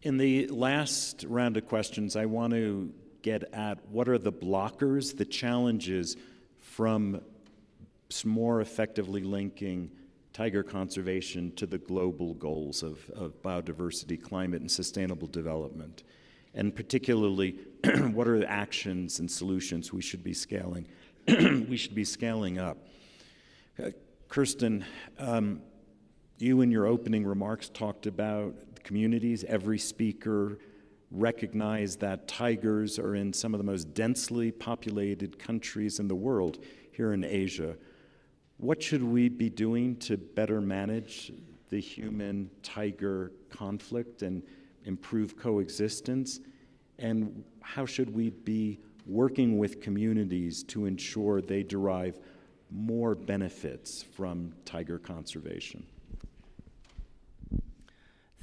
In the last round of questions, I want to get at what are the blockers, the challenges from more effectively linking tiger conservation to the global goals of biodiversity, climate, and sustainable development. And particularly, what are the actions and solutions we should be scaling up? Kirsten, you in your opening remarks talked about communities. Every speaker recognized that tigers are in some of the most densely populated countries in the world, here in Asia. What should we be doing to better manage the human-tiger conflict and improve coexistence? And how should we be working with communities to ensure they derive more benefits from tiger conservation?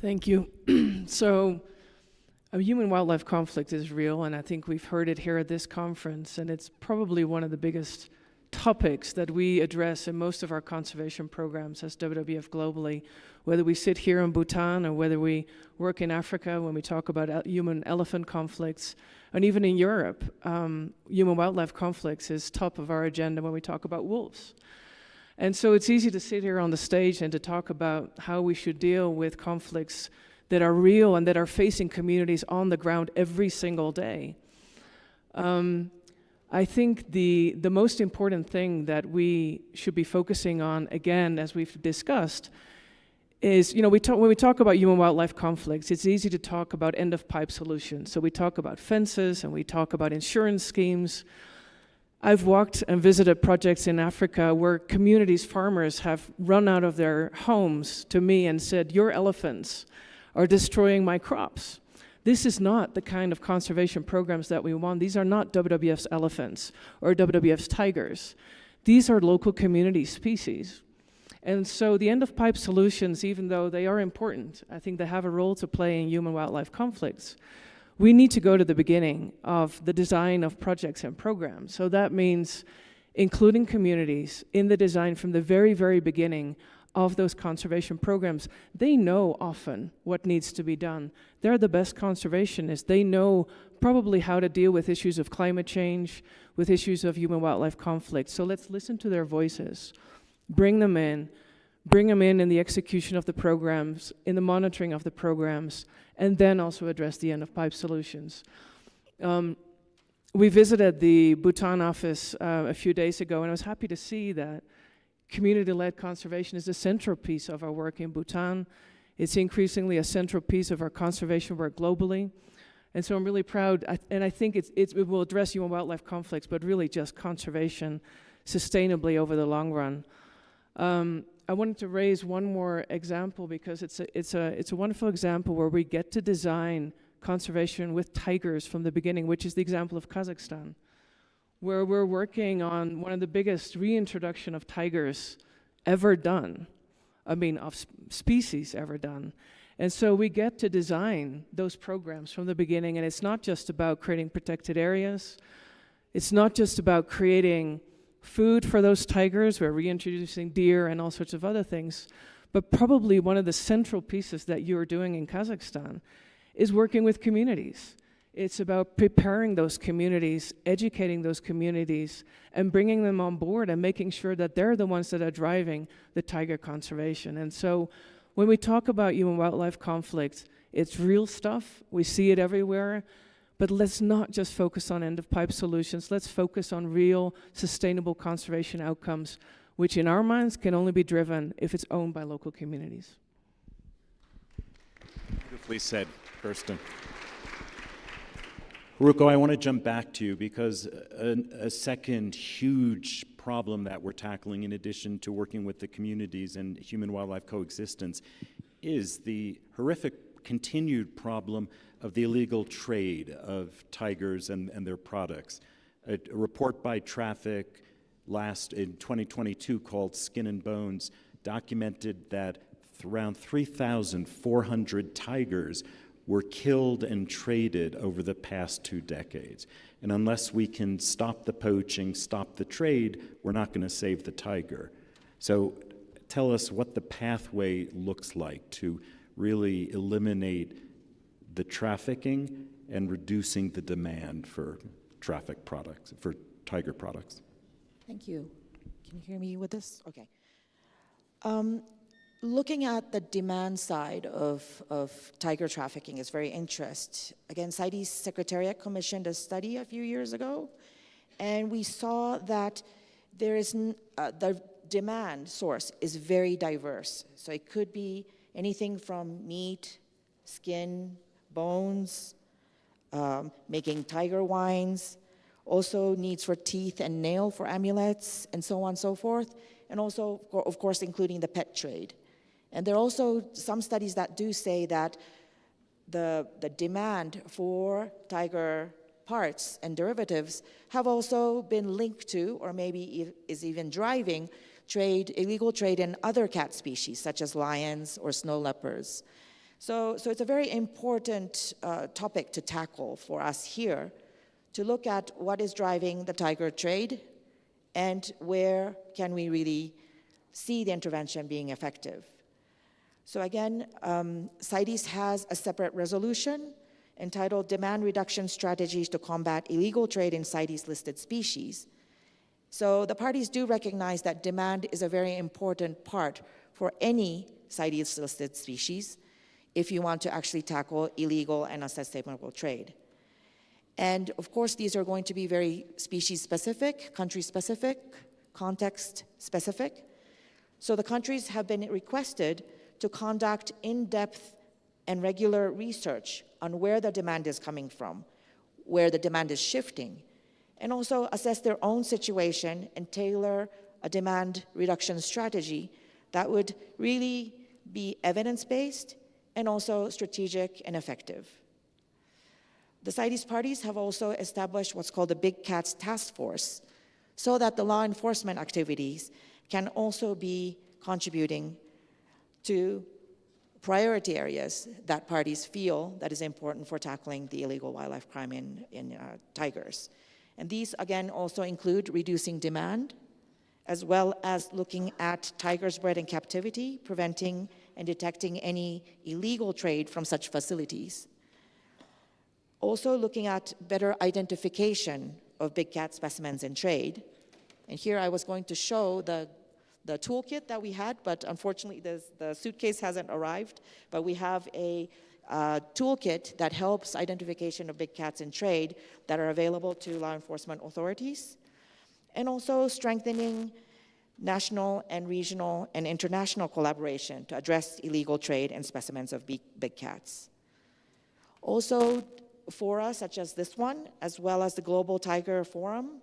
Thank you. So, a human-wildlife conflict is real, and I think we've heard it here at this conference, and it's probably one of the biggest topics that we address in most of our conservation programs as WWF globally, whether we sit here in Bhutan or whether we work in Africa when we talk about human-elephant conflicts, and even in Europe, human-wildlife conflicts is top of our agenda when we talk about wolves. And so it's easy to sit here on the stage and to talk about how we should deal with conflicts that are real and that are facing communities on the ground every single day. I think the most important thing that we should be focusing on, again, as we've discussed, is, when we talk about human-wildlife conflicts, it's easy to talk about end-of-pipe solutions. So we talk about fences and we talk about insurance schemes. I've walked and visited projects in Africa where communities, farmers have run out of their homes to me and said, "Your elephants are destroying my crops." This is not the kind of conservation programs that we want. These are not WWF's elephants or WWF's tigers. These are local community species. And so the end-of-pipe solutions, even though they are important, I think they have a role to play in human-wildlife conflicts. We need to go to the beginning of the design of projects and programs. So that means including communities in the design from the very, very beginning of those conservation programs. They know often what needs to be done. They're the best conservationists. They know probably how to deal with issues of climate change, with issues of human-wildlife conflict. So let's listen to their voices, bring them in the execution of the programs, in the monitoring of the programs, and then also address the end-of-pipe solutions. we visited the Bhutan office a few days ago, and I was happy to see that community-led conservation is a central piece of our work in Bhutan. It's increasingly a central piece of our conservation work globally. And so I'm really proud, and I think it will address human wildlife conflicts, but really just conservation sustainably over the long run. I wanted to raise one more example because it's a wonderful example where we get to design conservation with tigers from the beginning, which is the example of Kazakhstan, where we're working on one of the biggest reintroduction of tigers ever done, of species ever done. And so we get to design those programs from the beginning, and it's not just about creating protected areas. It's not just about creating food for those tigers. We're reintroducing deer and all sorts of other things. But probably one of the central pieces that you're doing in Kazakhstan is working with communities. It's about preparing those communities, educating those communities, and bringing them on board and making sure that they're the ones that are driving the tiger conservation. And so when we talk about human-wildlife conflict, it's real stuff. We see it everywhere. But let's not just focus on end-of-pipe solutions. Let's focus on real, sustainable conservation outcomes, which in our minds can only be driven if it's owned by local communities. Beautifully said, Kirsten. Haruko, I want to jump back to you because a second huge problem that we're tackling, in addition to working with the communities and human-wildlife coexistence, is the horrific continued problem of the illegal trade of tigers and their products. A report by Traffic in 2022 called Skin and Bones documented that around 3,400 tigers were killed and traded over the past 2 decades. And unless we can stop the poaching, stop the trade, we're not going to save the tiger. So tell us what the pathway looks like to really eliminate the trafficking and reducing the demand for traffic products, for tiger products. Thank you. Can you hear me with this? Okay. Looking at the demand side of tiger trafficking is very interesting. Again, CITES Secretariat commissioned a study a few years ago, and we saw that there is the demand source is very diverse. So it could be anything from meat, skin, bones, making tiger wines, also needs for teeth and nail for amulets, and so on and so forth, and also, of course, including the pet trade. And there are also some studies that do say that the demand for tiger parts and derivatives have also been linked to, or maybe is even driving, illegal trade in other cat species, such as lions or snow leopards. So it's a very important topic to tackle for us here, to look at what is driving the tiger trade and where can we really see the intervention being effective. So again, CITES has a separate resolution entitled Demand Reduction Strategies to Combat Illegal Trade in CITES-listed Species. So the parties do recognize that demand is a very important part for any CITES-listed species if you want to actually tackle illegal and unsustainable trade. And of course, these are going to be very species-specific, country-specific, context-specific. So the countries have been requested to conduct in-depth and regular research on where the demand is coming from, where the demand is shifting, and also assess their own situation and tailor a demand reduction strategy that would really be evidence-based and also strategic and effective. The CITES parties have also established what's called the Big Cats Task Force so that the law enforcement activities can also be contributing to priority areas that parties feel that is important for tackling the illegal wildlife crime in tigers. And these, again, also include reducing demand, as well as looking at tigers bred in captivity, preventing and detecting any illegal trade from such facilities. Also looking at better identification of big cat specimens in trade. And here I was going to show the the toolkit that we had, but unfortunately the suitcase hasn't arrived. But we have a toolkit that helps identification of big cats in trade that are available to law enforcement authorities, and also strengthening national and regional and international collaboration to address illegal trade and specimens of big cats. Also, fora such as this one, as well as the Global Tiger Forum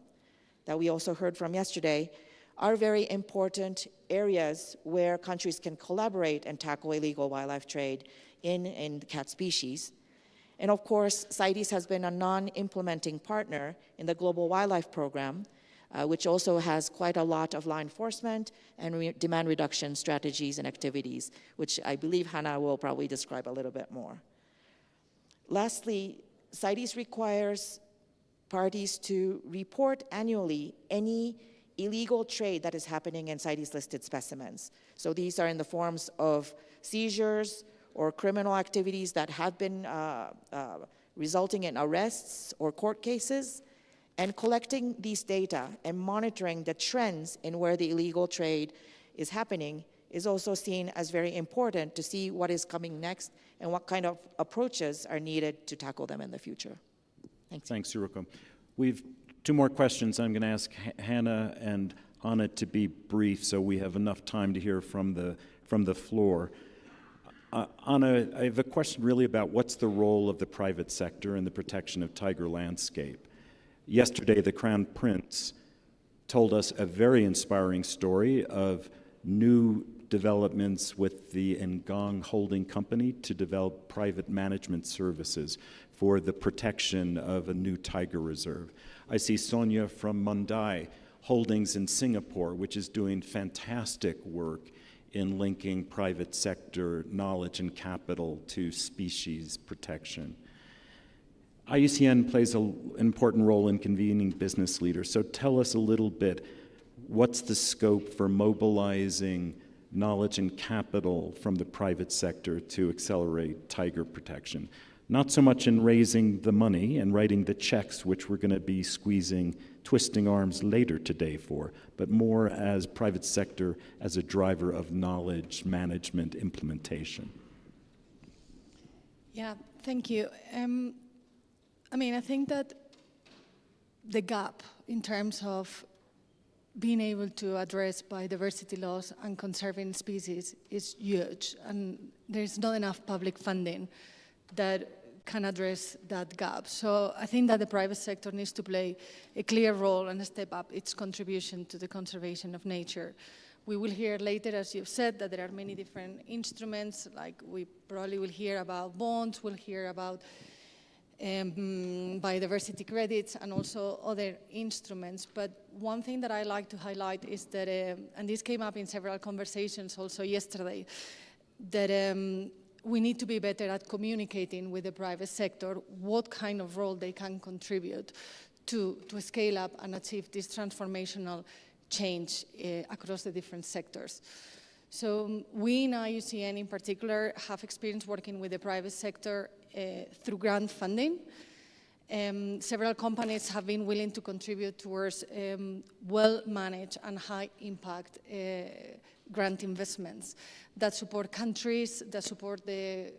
that we also heard from yesterday, are very important areas where countries can collaborate and tackle illegal wildlife trade in cat species. And of course, CITES has been a non-implementing partner in the Global Wildlife Program, which also has quite a lot of law enforcement and demand reduction strategies and activities, which I believe Hannah will probably describe a little bit more. Lastly, CITES requires parties to report annually any illegal trade that is happening in CITES-listed specimens. So these are in the forms of seizures or criminal activities that have been resulting in arrests or court cases. And collecting these data and monitoring the trends in where the illegal trade is happening is also seen as very important to see what is coming next and what kind of approaches are needed to tackle them in the future. Thanks. Thanks, Yuriko. We've 2 more questions. I'm going to ask Hannah and Anna to be brief so we have enough time to hear from the floor. Anna, I have a question really about what's the role of the private sector in the protection of tiger landscape. Yesterday, the Crown Prince told us a very inspiring story of new developments with the Ngong Holding Company to develop private management services for the protection of a new tiger reserve. I see Sonia from Mandai Holdings in Singapore, which is doing fantastic work in linking private sector knowledge and capital to species protection. IUCN plays an important role in convening business leaders, so tell us a little bit, what's the scope for mobilizing knowledge and capital from the private sector to accelerate tiger protection? Not so much in raising the money and writing the checks, which we're going to be twisting arms later today for, but more as private sector as a driver of knowledge management implementation. Yeah, thank you. I think that the gap in terms of being able to address biodiversity loss and conserving species is huge, and there's not enough public funding that can address that gap. So I think that the private sector needs to play a clear role and step up its contribution to the conservation of nature. We will hear later, as you've said, that there are many different instruments, like we probably will hear about bonds, we'll hear about biodiversity credits and also other instruments. But one thing that I like to highlight is that, and this came up in several conversations also yesterday, that we need to be better at communicating with the private sector what kind of role they can contribute to scale up and achieve this transformational change across the different sectors. So we in IUCN in particular have experience working with the private sector through grant funding. Several companies have been willing to contribute towards well-managed and high-impact grant investments that support countries, that support the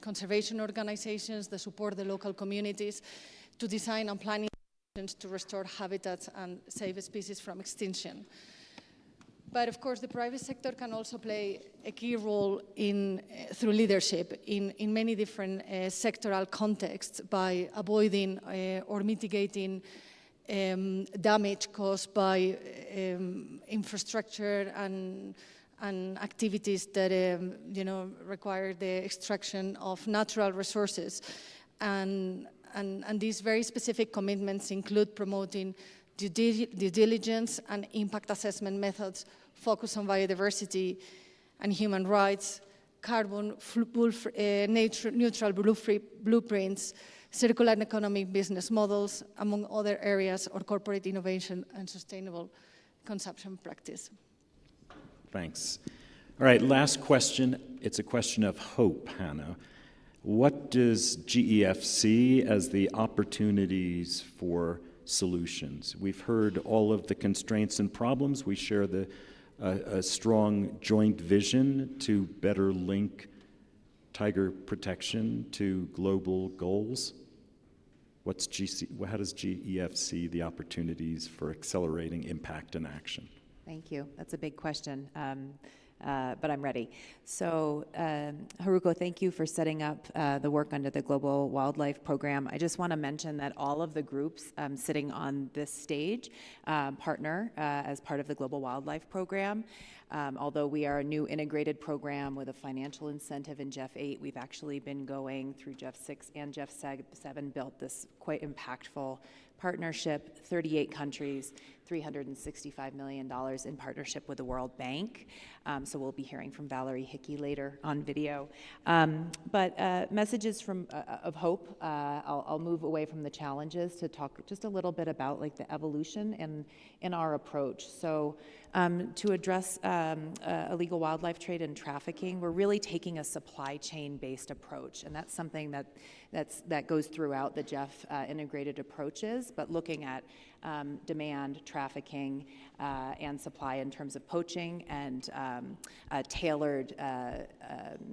conservation organizations, that support the local communities to design and plan to restore habitats and save species from extinction. But of course, the private sector can also play a key role through leadership in many different sectoral contexts by avoiding or mitigating damage caused by infrastructure and activities that require the extraction of natural resources. And these very specific commitments include promoting due diligence and impact assessment methods focused on biodiversity and human rights, carbon neutral blueprints, circular and economic business models, among other areas, or corporate innovation and sustainable consumption practice. Thanks. All right, last question. It's a question of hope, Hannah. What does GEF see as the opportunities for solutions? We've heard all of the constraints and problems. We share the a strong joint vision to better link tiger protection to global goals? How does GEF see the opportunities for accelerating impact and action? Thank you. That's a big question, but I'm ready. So, Haruko, thank you for setting up the work under the Global Wildlife Program. I just want to mention that all of the groups sitting on this stage partner as part of the Global Wildlife Program. Although we are a new integrated program with a financial incentive in 𝐓-8, we've actually been going through 𝐓-6 and 𝐓-7, built this quite impactful partnership, 38 countries, $365 million in partnership with the World Bank. So we'll be hearing from Valerie Hickey later on video. But messages of hope. I'll move away from the challenges to talk just a little bit about like the evolution in our approach. So to address illegal wildlife trade and trafficking, we're really taking a supply chain-based approach, and that's something that goes throughout the 𝐓 integrated approaches, but looking at demand, trafficking, and supply in terms of poaching and tailored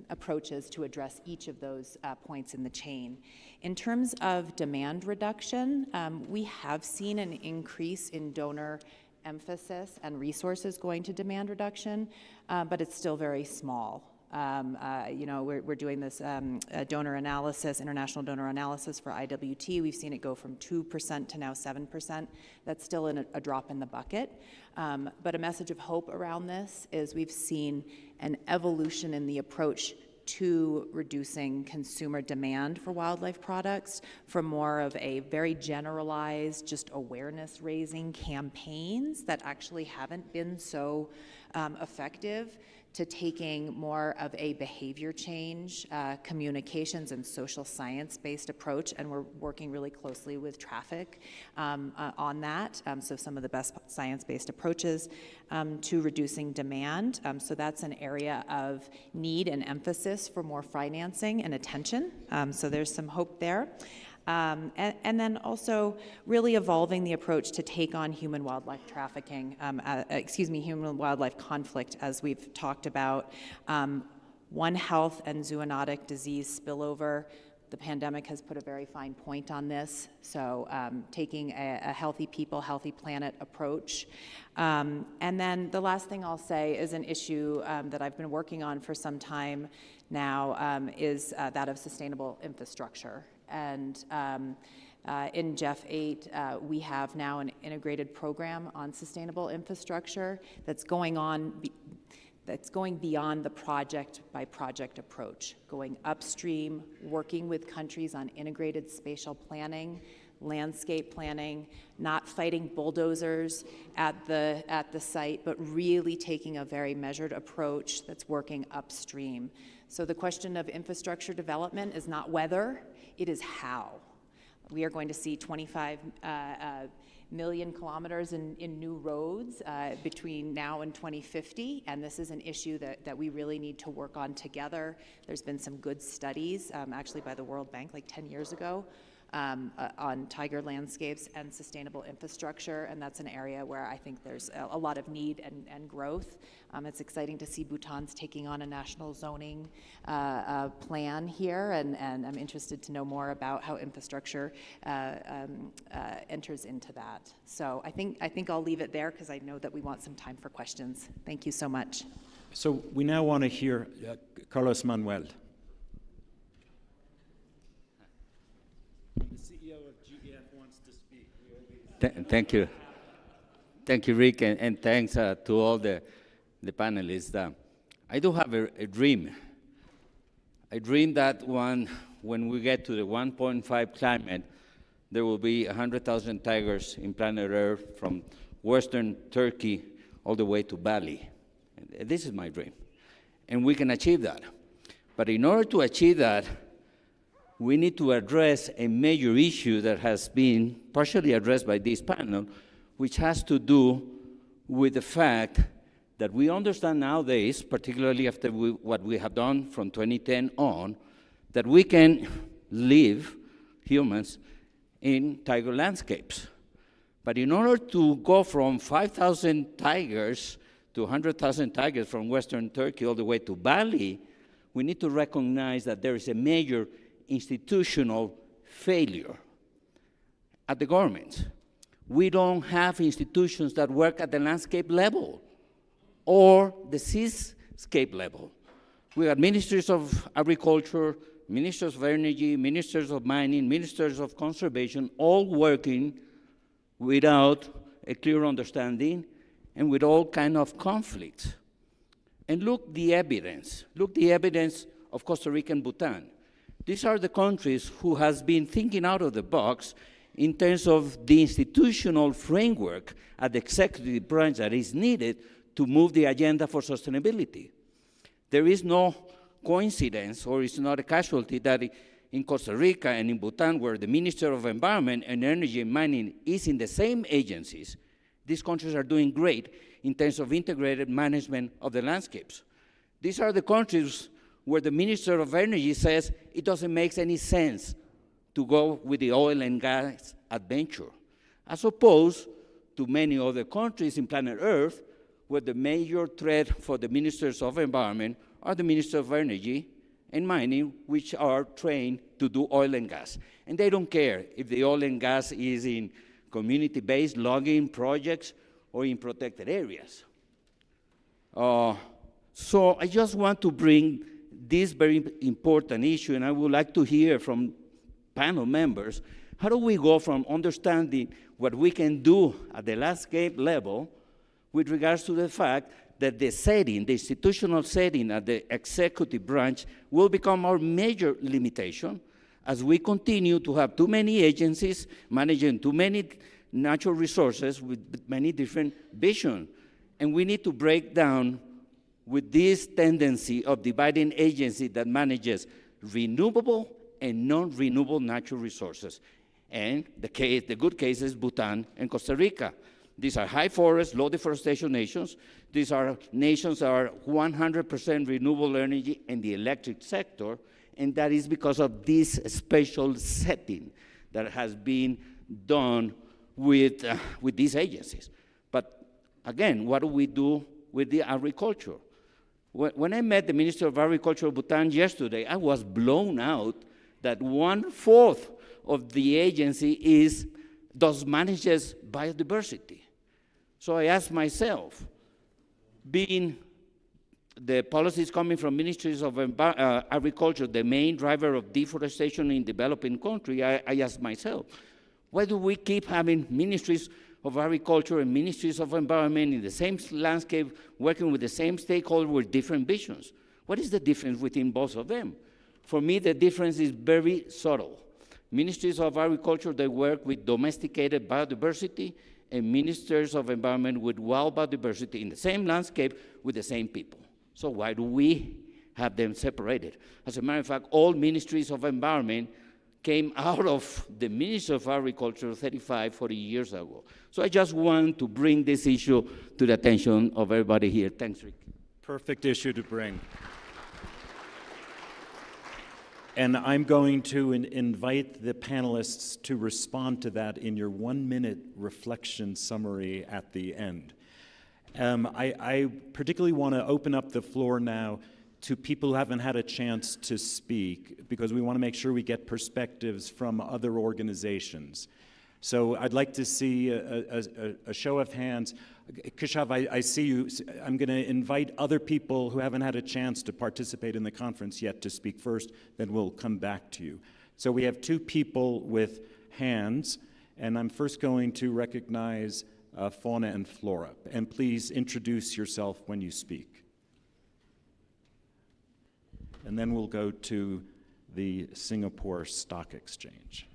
approaches to address each of those points in the chain. In terms of demand reduction, we have seen an increase in donor emphasis and resources going to demand reduction, but it's still very small. You know, we're doing this donor analysis, international donor analysis for IWT. We've seen it go from 2% to now 7%. That's still a drop in the bucket. But a message of hope around this is we've seen an evolution in the approach to reducing consumer demand for wildlife products from more of a very generalized, just awareness-raising campaigns that actually haven't been so effective to taking more of a behavior change, communications and social science-based approach, and we're working really closely with traffic on that. So some of the best science-based approaches to reducing demand. So that's an area of need and emphasis for more financing and attention. So there's some hope there. And then also really evolving the approach to take on human-wildlife trafficking, human-wildlife conflict, as we've talked about. One health and zoonotic disease spillover. The pandemic has put a very fine point on this. So taking a healthy people, healthy planet approach. And then the last thing I'll say is an issue that I've been working on for some time now is that of sustainable infrastructure. And in 𝐓-8, we have now an integrated program on sustainable infrastructure that's going beyond the project-by-project approach, going upstream, working with countries on integrated spatial planning, landscape planning, not fighting bulldozers at the site, but really taking a very measured approach that's working upstream. So the question of infrastructure development is not whether, it is how. We are going to see 25 million kilometers in new roads between now and 2050, and this is an issue that we really need to work on together. There's been some good studies, actually by the World Bank like 10 years ago, on tiger landscapes and sustainable infrastructure, and that's an area where I think there's a lot of need and growth. It's exciting to see Bhutan's taking on a national zoning plan here, and I'm interested to know more about how infrastructure enters into that. So I think I'll leave it there because I know that we want some time for questions. Thank you so much. So we now want to hear Carlos Manuel. Thank you. Thank you, Rick, and thanks to all the panelists. I do have a dream. I dream that when we get to the 1.5 climate, there will be 100,000 tigers in planet Earth from western Turkey all the way to Bali. This is my dream. And we can achieve that. But in order to achieve that, we need to address a major issue that has been partially addressed by this panel, which has to do with the fact that we understand nowadays, particularly after what we have done from 2010 on, that we can live, humans, in tiger landscapes. But in order to go from 5,000 tigers to 100,000 tigers from Western Turkey all the way to Bali, we need to recognize that there is a major institutional failure at the government. We don't have institutions that work at the landscape level or the seascape level. We have ministries of agriculture, ministers of energy, ministers of mining, ministers of conservation, all working without a clear understanding and with all kind of conflict. And look the evidence. Look the evidence of Costa Rica and Bhutan. These are the countries who has been thinking out of the box in terms of the institutional framework at the executive branch that is needed to move the agenda for sustainability. There is no coincidence, or it's not a casualty, that in Costa Rica and in Bhutan, where the Minister of Environment and Energy and Mining is in the same agencies, these countries are doing great in terms of integrated management of the landscapes. These are the countries where the Minister of Energy says it doesn't make any sense to go with the oil and gas adventure, as opposed to many other countries in planet Earth where the major threat for the ministers of environment are the ministers of energy and mining, which are trained to do oil and gas. And they don't care if the oil and gas is in community-based logging projects or in protected areas. So I just want to bring this very important issue, and I would like to hear from panel members, how do we go from understanding what we can do at the landscape level with regards to the fact that the setting, the institutional setting at the executive branch will become our major limitation as we continue to have too many agencies managing too many natural resources with many different visions. And we need to break down with this tendency of dividing agency that manages renewable and non-renewable natural resources. And the good case is Bhutan and Costa Rica. These are high forest, low deforestation nations. These are nations that are 100% renewable energy in the electric sector, and that is because of this special setting that has been done with these agencies. But again, what do we do with the agriculture? When I met the Minister of Agriculture of Bhutan yesterday, I was blown out that 1/4 of the agency manages biodiversity. So I asked myself, being the policies coming from ministries of agriculture, the main driver of deforestation in developing country, I asked myself, why do we keep having ministries of agriculture and ministries of environment in the same landscape, working with the same stakeholders with different visions? What is the difference within both of them? For me, the difference is very subtle. Ministries of agriculture, they work with domesticated biodiversity, and ministers of environment with wild biodiversity in the same landscape with the same people. So why do we have them separated? As a matter of fact, all ministries of environment came out of the Ministry of Agriculture 35, 40 years ago. So I just want to bring this issue to the attention of everybody here. Thanks, Rick. Perfect issue to bring. And I'm going to invite the panelists to respond to that in your 1-minute reflection summary at the end. I particularly want to open up the floor now to people who haven't had a chance to speak, because we want to make sure we get perspectives from other organizations. So I'd like to see a show of hands. Keshav, I see you. I'm going to invite other people who haven't had a chance to participate in the conference yet to speak first, then we'll come back to you. So we have 2 people with hands, and I'm first going to recognize Fauna and Flora. And please introduce yourself when you speak. And then we'll go to the Singapore Stock Exchange.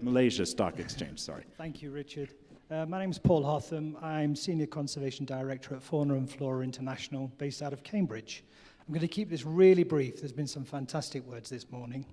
Malaysia Stock Exchange, sorry. Thank you, Richard. My name is Paul Hotham. I'm Senior Conservation Director at Fauna and Flora International, based out of Cambridge. I'm going to keep this really brief. There's been some fantastic words this morning.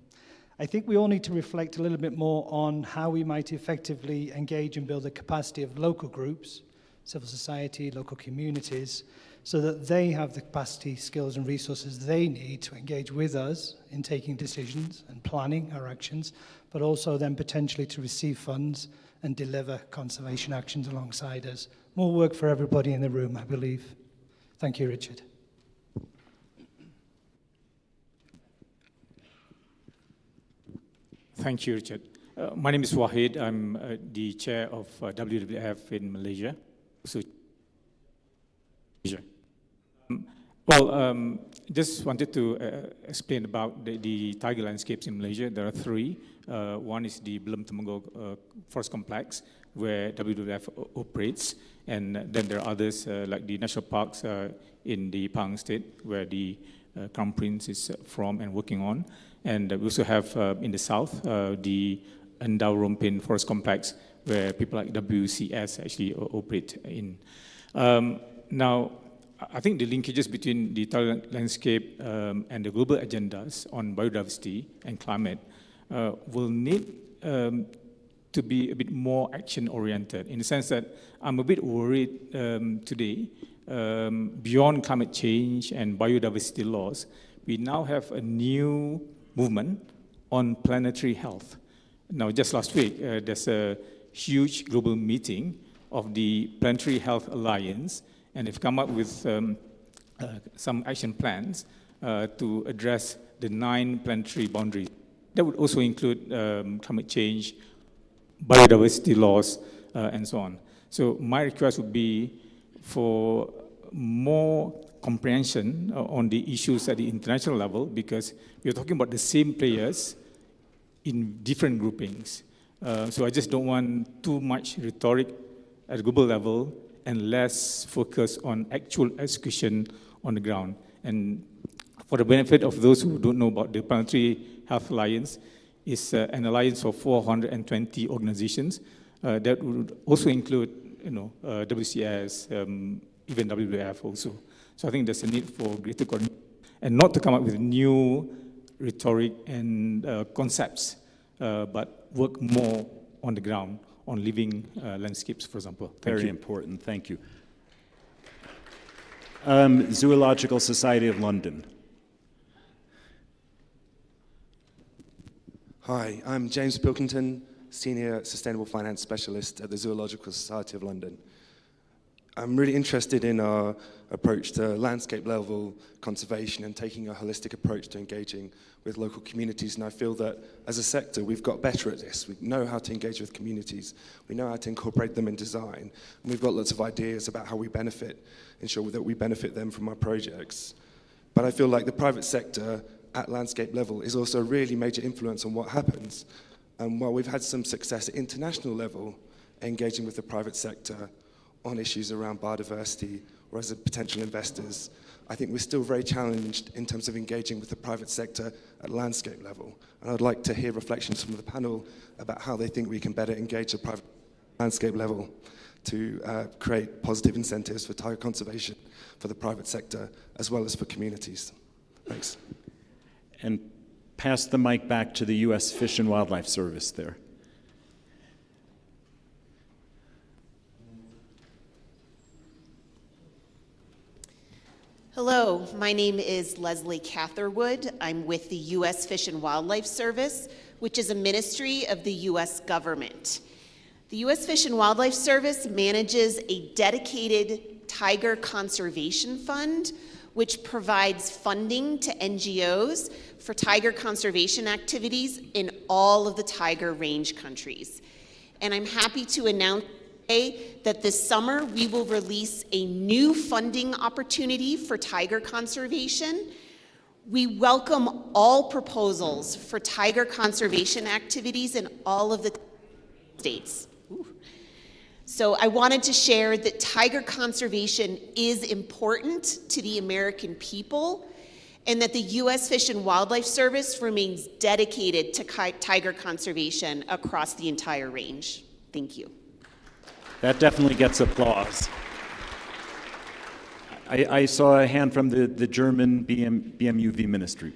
I think we all need to reflect a little bit more on how we might effectively engage and build the capacity of local groups, civil society, local communities, so that they have the capacity, skills, and resources they need to engage with us in taking decisions and planning our actions, but also then potentially to receive funds and deliver conservation actions alongside us. More work for everybody in the room, I believe. Thank you, Richard. Thank you, Richard. My name is Wahid. I'm the chair of WWF in Malaysia. Just wanted to explain about the tiger landscapes in Malaysia. There are three. One is the Belum Temenggong Forest Complex, where WWF operates. And then there are others like the national parks in the Pahang State, where the Crown Prince is from and working on. And we also have in the south, the Endau Rompin Forest Complex, where people like WCS actually operate in. Now, I think the linkages between the tiger landscape and the global agendas on biodiversity and climate will need to be a bit more action-oriented, in the sense that I'm a bit worried today, beyond climate change and biodiversity laws, we now have a new movement on planetary health. Now, just last week, there's a huge global meeting of the Planetary Health Alliance, and they've come up with some action plans to address the 9 planetary boundaries. That would also include climate change, biodiversity laws, and so on. So my request would be for more comprehension on the issues at the international level, because we're talking about the same players in different groupings. So I just don't want too much rhetoric at a global level and less focus on actual execution on the ground. And for the benefit of those who don't know about the Planetary Health Alliance, it's an alliance of 420 organizations that would also include, WCS, even WWF also. So I think there's a need for greater coordination and not to come up with new rhetoric and concepts, but work more on the ground on living landscapes, for example. Very important, thank you. Zoological Society of London. Hi, I'm James Pilkington, Senior Sustainable Finance Specialist at the Zoological Society of London. I'm really interested in our approach to landscape level conservation and taking a holistic approach to engaging with local communities, and I feel that as a sector we've got better at this. We know how to engage with communities, we know how to incorporate them in design, and we've got lots of ideas about how we ensure that we benefit them from our projects. But I feel like the private sector at landscape level is also a really major influence on what happens. And while we've had some success at international level engaging with the private sector on issues around biodiversity or as potential investors, I think we're still very challenged in terms of engaging with the private sector at landscape level. And I'd like to hear reflections from the panel about how they think we can better engage the private landscape level to create positive incentives for tiger conservation for the private sector as well as for communities. Thanks. And pass the mic back to the U.S. Fish and Wildlife Service there. Hello, my name is Leslie Catherwood. I'm with the U.S. Fish and Wildlife Service, which is a ministry of the U.S. government. The U.S. Fish and Wildlife Service manages a dedicated tiger conservation fund, which provides funding to NGOs for tiger conservation activities in all of the tiger range countries. And I'm happy to announce that this summer we will release a new funding opportunity for tiger conservation. We welcome all proposals for tiger conservation activities in all of the states. So I wanted to share that tiger conservation is important to the American people and that the U.S. Fish and Wildlife Service remains dedicated to tiger conservation across the entire range. Thank you. That definitely gets applause. I saw a hand from the German BMUV ministry.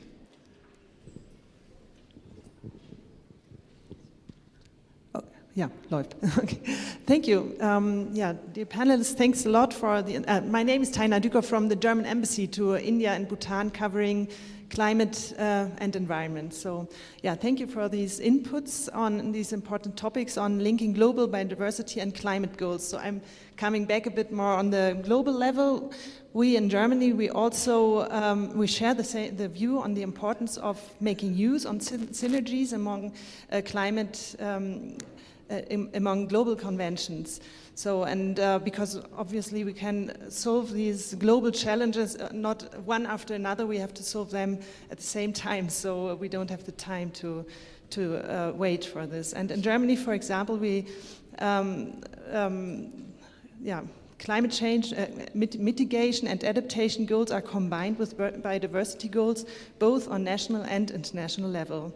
Yeah, läuft. Okay. Thank you. Dear panelists, thanks a lot for the. My name is Taina Düker from the German Embassy to India and Bhutan, covering climate and environment. So yeah, thank you for these inputs on these important topics on linking global biodiversity and climate goals. So I'm coming back a bit more on the global level. We in Germany, we also we share the view on the importance of making use on synergies among climate among global conventions. So, and because obviously we can solve these global challenges not one after another, we have to solve them at the same time, so we don't have the time to wait for this. And in Germany, for example, we, climate change mitigation and adaptation goals are combined with biodiversity goals, both on national and international level.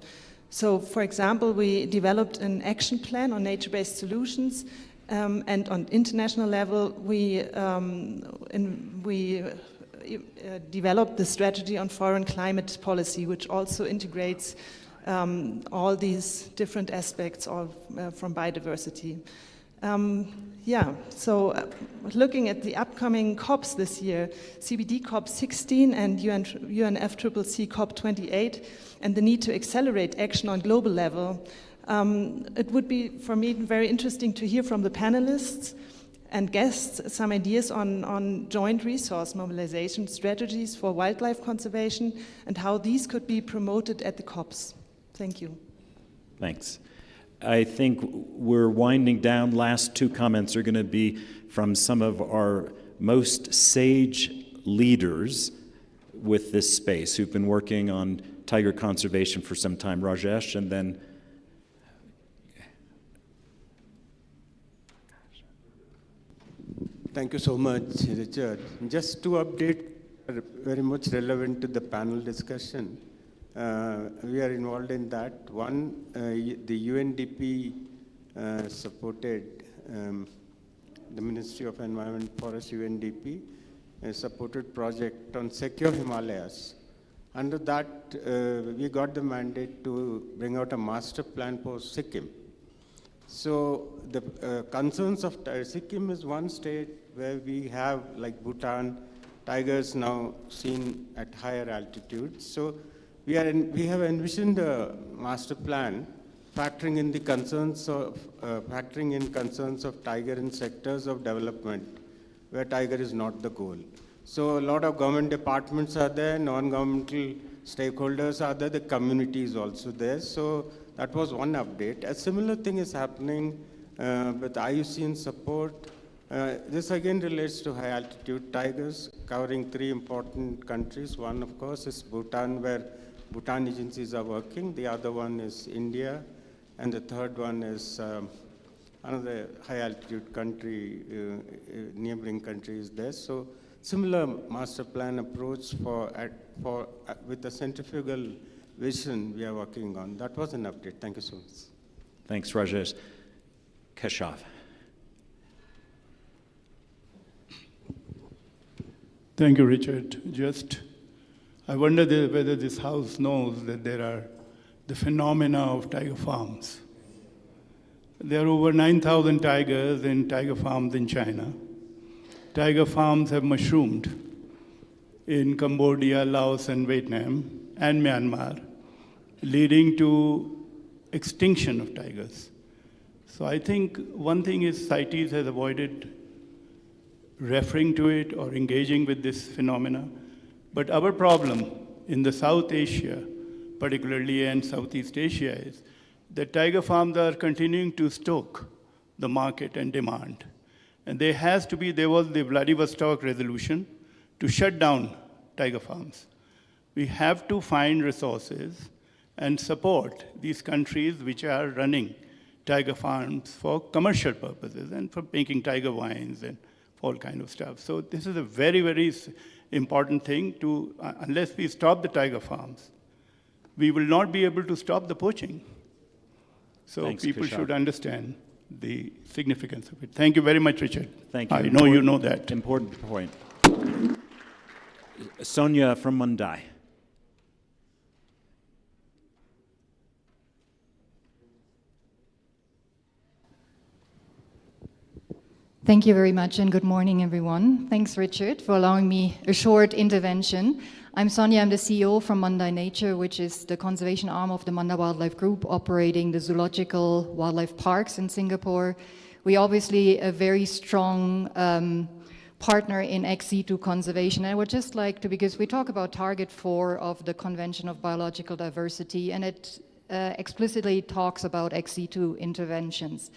So, for example, we developed an action plan on nature-based solutions, and on international level, we developed the strategy on foreign climate policy, which also integrates all these different aspects of, from biodiversity. Looking at the upcoming COPs this year, CBD COP 16 and UNFCCC COP 28, and the need to accelerate action on global level, it would be, for me, very interesting to hear from the panelists and guests some ideas on joint resource mobilization strategies for wildlife conservation and how these could be promoted at the COPs. Thank you. Thanks. I think we're winding down. Last two comments are going to be from some of our most sage leaders with this space who've been working on tiger conservation for some time. Rajesh, and then thank you so much, Richard. Just to update, very much relevant to the panel discussion. We are involved in that. One, the UNDP supported, the Ministry of Environment and Forest, UNDP, supported project on secure Himalayas. Under that, we got the mandate to bring out a master plan for Sikkim. So the concerns of Sikkim is one state where we have, like Bhutan, tigers now seen at higher altitudes. So we have envisioned a master plan factoring in the concerns of tiger in sectors of development where tiger is not the goal. So a lot of government departments are there, non-governmental stakeholders are there, the community is also there. So that was one update. A similar thing is happening with IUCN support. This again relates to high altitude tigers, covering 3 important countries. One, of course, is Bhutan, where Bhutan agencies are working. The other one is India. And the third one is another high altitude country, neighboring country is there. So similar master plan approach with a centrifugal vision we are working on. That was an update. Thank you so much. Thanks, Rajesh. Keshav. Thank you, Richard. I wonder whether this House knows that there are the phenomena of tiger farms. There are over 9,000 tigers in tiger farms in China. Tiger farms have mushroomed in Cambodia, Laos, and Vietnam, and Myanmar, leading to extinction of tigers. So I think one thing is CITES has avoided referring to it or engaging with this phenomena. But our problem in the South Asia, particularly in Southeast Asia, is that tiger farms are continuing to stoke the market and demand. And there was the Vladivostok resolution to shut down tiger farms. We have to find resources and support these countries which are running tiger farms for commercial purposes and for making tiger wines and all kind of stuff. So this is a very, very important thing to, unless we stop the tiger farms, we will not be able to stop the poaching. So Thanks, people Kushal. should understand the significance of it. Thank you very much, Richard. Thank you. I know you know that. Important point. Sonia from Mundai. Thank you very much, and good morning, everyone. Thanks, Richard, for allowing me a short intervention. I'm Sonia, I'm the CEO from Mandai Nature, which is the conservation arm of the Mandai Wildlife Group operating the zoological wildlife parks in Singapore. We obviously a very strong partner in 𝐓𝐡𝐞 conservation. And I would just like to, because we talk about Target 4 of the Convention of Biological Diversity, and it explicitly talks about 𝐓𝐡𝐞 interventions.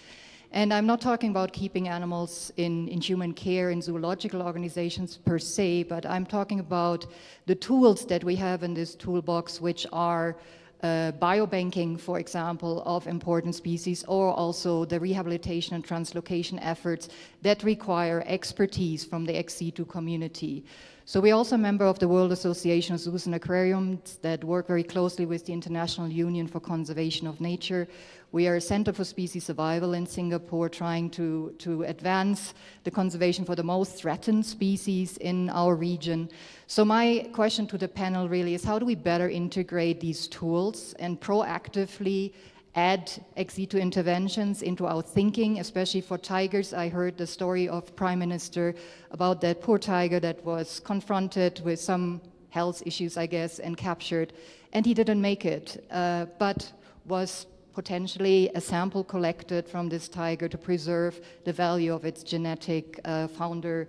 And I'm not talking about keeping animals in human care in zoological organizations per se, but I'm talking about the tools that we have in this toolbox, which are biobanking, for example, of important species, or also the rehabilitation and translocation efforts that require expertise from the 𝐓𝐡𝐞 community. So we're also a member of the World Association of Zoos and Aquariums that work very closely with the International Union for Conservation of Nature. We are a Center for Species Survival in Singapore, trying to advance the conservation for the most threatened species in our region. So my question to the panel really is, how do we better integrate these tools and proactively add 𝐓𝐡𝐞 interventions into our thinking, especially for tigers? I heard the story of Prime Minister about that poor tiger that was confronted with some health issues, I guess, and captured, and he didn't make it, but was potentially a sample collected from this tiger to preserve the value of its genetic founder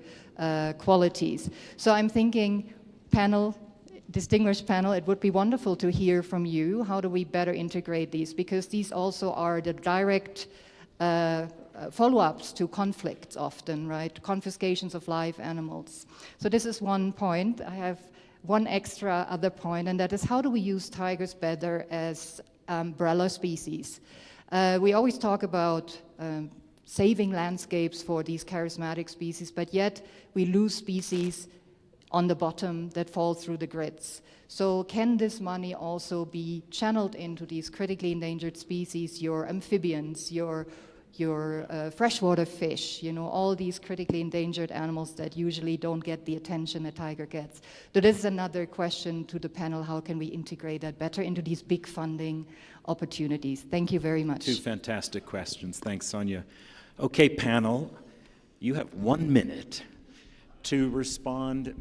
qualities. So I'm thinking, panel, distinguished panel, it would be wonderful to hear from you. How do we better integrate these? Because these also are the direct follow-ups to conflicts often, right? Confiscations of live animals. So this is one point. I have one extra other point, and that is, how do we use tigers better as umbrella species? We always talk about saving landscapes for these charismatic species, but yet we lose species on the bottom that fall through the grids. So can this money also be channeled into these critically endangered species, your amphibians, your freshwater fish, you know, all these critically endangered animals that usually don't get the attention a tiger gets? So this is another question to the panel. How can we integrate that better into these big funding opportunities? Thank you very much. Two fantastic questions. Thanks, Sonia. Okay, panel, you have 1 minute to respond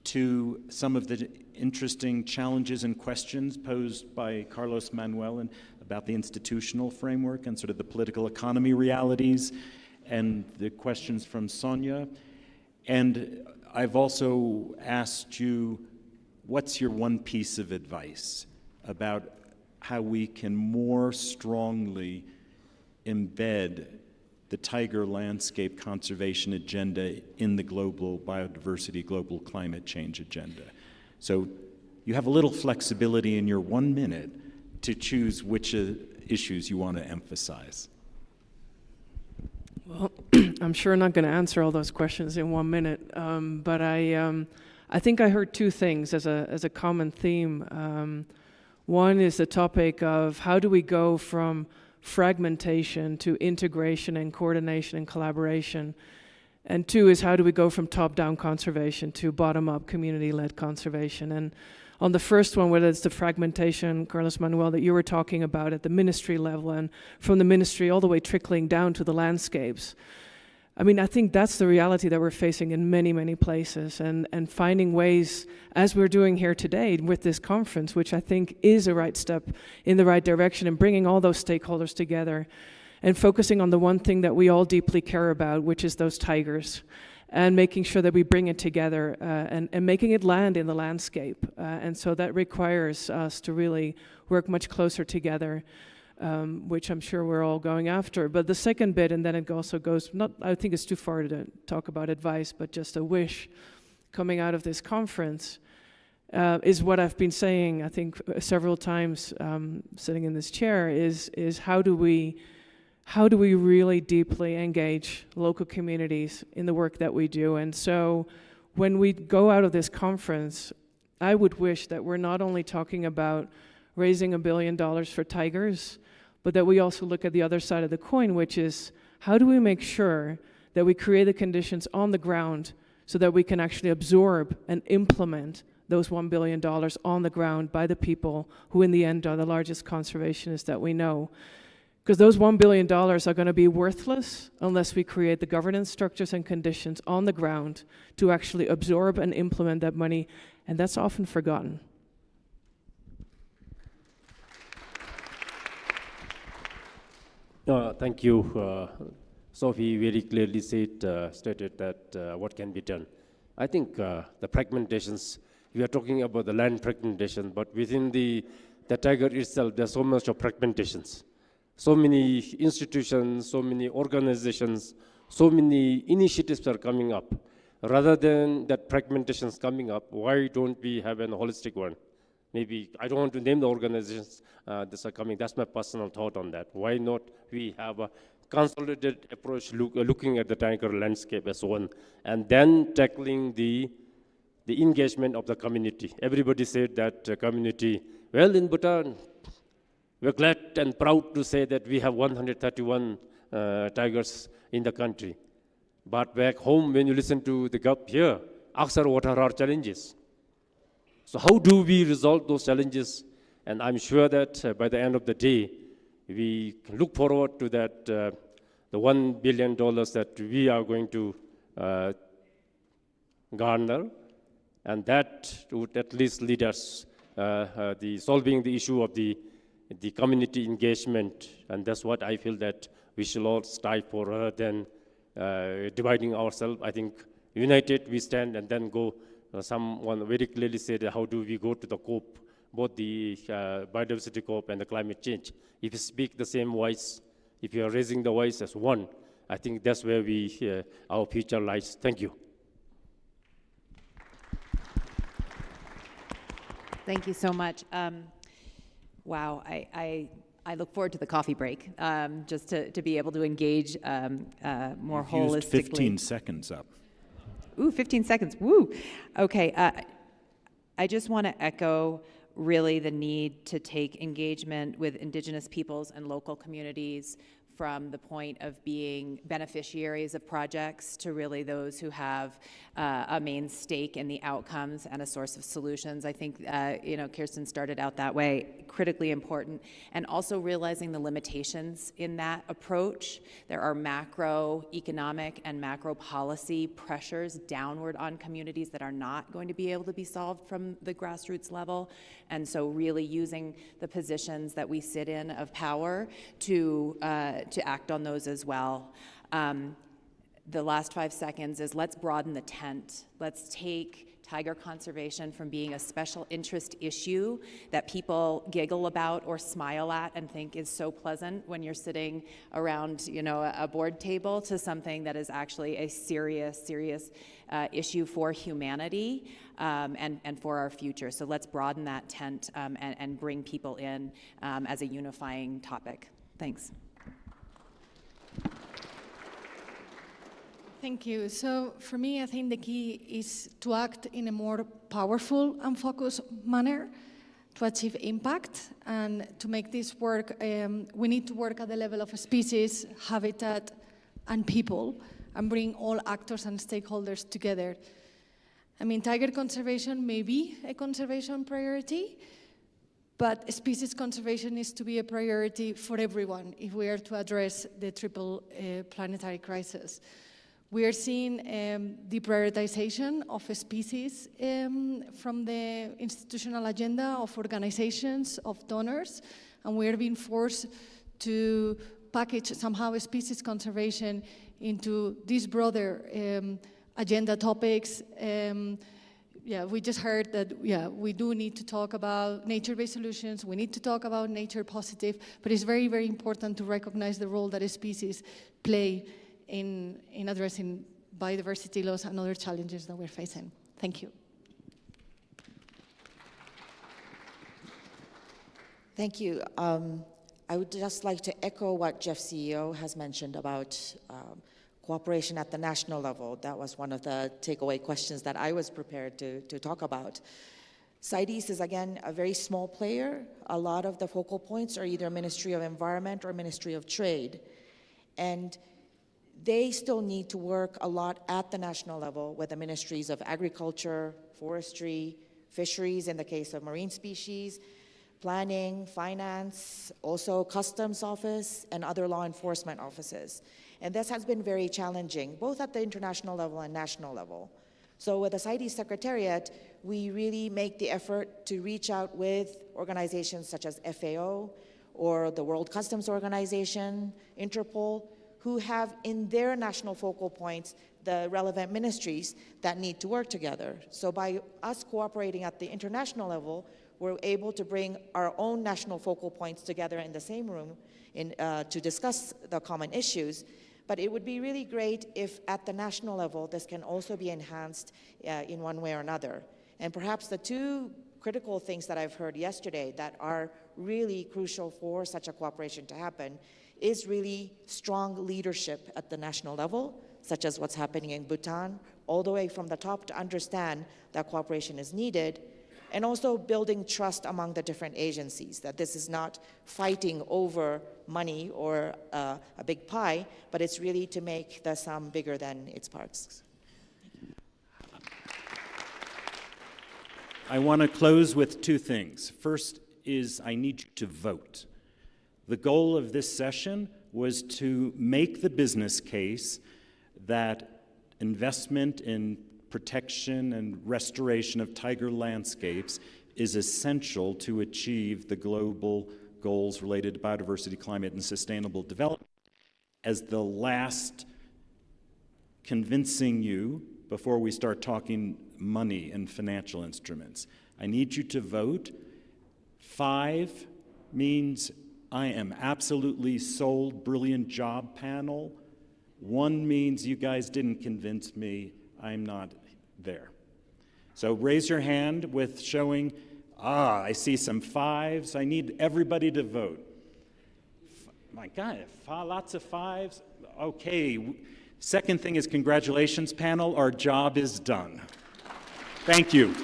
to some of the interesting challenges and questions posed by Carlos Manuel and about the institutional framework and sort of the political economy realities, and the questions from Sonia. And I've also asked you, what's your one piece of advice about how we can more strongly embed the tiger landscape conservation agenda in the global biodiversity, global climate change agenda? So you have a little flexibility in your 1 minute to choose which issues you want to emphasize. Well, I'm sure not going to answer all those questions in 1 minute, but I think I heard two things as a common theme. One is the topic of how do we go from fragmentation to integration and coordination and collaboration. And two is, how do we go from top-down conservation to bottom-up community-led conservation? And on the first one, whether it's the fragmentation, Carlos Manuel, that you were talking about at the ministry level, and from the ministry all the way trickling down to the landscapes, I mean, I think that's the reality that we're facing in many, many places, and finding ways, as we're doing here today with this conference, which I think is a right step in the right direction, and bringing all those stakeholders together and focusing on the one thing that we all deeply care about, which is those tigers, and making sure that we bring it together and making it land in the landscape. And so that requires us to really work much closer together, which I'm sure we're all going after. But the second bit, and then it also goes, I think it's too far to talk about advice, but just a wish coming out of this conference, is what I've been saying, I think, several times sitting in this chair, is how do we really deeply engage local communities in the work that we do? And so when we go out of this conference, I would wish that we're not only talking about raising $1 billion for tigers, but that we also look at the other side of the coin, which is, how do we make sure that we create the conditions on the ground so that we can actually absorb and implement those $1 billion on the ground by the people who in the end are the largest conservationists that we know? Because those $1 billion are going to be worthless unless we create the governance structures and conditions on the ground to actually absorb and implement that money And that's often forgotten. Thank you. Sophie very clearly stated that what can be done. I think the fragmentations, we are talking about the land fragmentation, but within the tiger itself, there's so much of fragmentations. So many institutions, so many organizations, so many initiatives are coming up. Rather than that fragmentations coming up, why don't we have a holistic one? Maybe, I don't want to name the organizations that are coming. That's my personal thought on that. Why not we have a consolidated approach looking at the tiger landscape as one, and then tackling the engagement of the community. Everybody said that community, well, in Bhutan, we're glad and proud to say that we have 131 tigers in the country. But back home, when you listen to the GUP here, Aksar, what are our challenges? So how do we resolve those challenges? And I'm sure that by the end of the day, we can look forward to that, the $1 billion that we are going to garner, and that would at least lead us solving the issue of the community engagement. And that's what I feel that we should all strive for, rather than dividing ourselves. I think united we stand, and then go. Someone very clearly said, how do we go to the COP, both the biodiversity COP and the climate change? If you speak the same voice, if you are raising the voice as one, I think that's where our future lies. Thank you. Thank you so much. Wow, I look forward to the coffee break, just to be able to engage more holistically. Used 15 seconds up. Ooh, 15 seconds, woo. Okay, I just want to echo really the need to take engagement with Indigenous peoples and local communities from the point of being beneficiaries of projects to really those who have a main stake in the outcomes and a source of solutions. I think, Kirsten started out that way, critically important, and also realizing the limitations in that approach. There are macroeconomic and macro policy pressures downward on communities that are not going to be able to be solved from the grassroots level. And so really using the positions that we sit in of power to act on those as well. The last 5 seconds is, let's broaden the tent. Let's take tiger conservation from being a special interest issue that people giggle about or smile at and think is so pleasant when you're sitting around, a board table, to something that is actually a serious issue for humanity and for our future. So let's broaden that tent and bring people in as a unifying topic. Thanks. Thank you. So for me, I think the key is to act in a more powerful and focused manner to achieve impact. And to make this work, we need to work at the level of species, habitat, and people, and bring all actors and stakeholders together. I mean, tiger conservation may be a conservation priority, but species conservation needs to be a priority for everyone if we are to address the triple planetary crisis. We are seeing deprioritization of species from the institutional agenda of organizations, of donors, and we are being forced to package somehow species conservation into these broader agenda topics. We just heard that, we do need to talk about nature-based solutions, we need to talk about nature positive, but it's very, very important to recognize the role that species play in addressing biodiversity loss and other challenges that we're facing. Thank you. Thank you. I would just like to echo what Jeff CEO has mentioned about cooperation at the national level. That was one of the takeaway questions that I was prepared to talk about. CITES is, again, a very small player. A lot of the focal points are either Ministry of Environment or Ministry of Trade. And they still need to work a lot at the national level with the ministries of agriculture, forestry, fisheries in the case of marine species, planning, finance, also customs office, and other law enforcement offices. And this has been very challenging, both at the international level and national level. So with the CITES Secretariat, we really make the effort to reach out with organizations such as FAO or the World Customs Organization, Interpol, who have in their national focal points the relevant ministries that need to work together. So by us cooperating at the international level, we're able to bring our own national focal points together in the same room to discuss the common issues. But it would be really great if at the national level, this can also be enhanced in one way or another. And perhaps the two critical things that I've heard yesterday that are really crucial for such a cooperation to happen is really strong leadership at the national level, such as what's happening in Bhutan, all the way from the top to understand that cooperation is needed, and also building trust among the different agencies, that this is not fighting over money or a big pie, but it's really to make the sum bigger than its parts. I want to close with two things. First is I need you to vote. The goal of this session was to make the business case that investment in protection and restoration of tiger landscapes is essential to achieve the global goals related to biodiversity, climate, and sustainable development. As the last convincing you before we start talking money and financial instruments, I need you to vote. 5 means I am absolutely sold, brilliant job, panel. 1 means you guys didn't convince me, I'm not there. So raise your hand with showing, I see some 5s. I need everybody to vote. My God, lots of 5s. Okay, second thing is congratulations, panel. Our job is done. Thank you.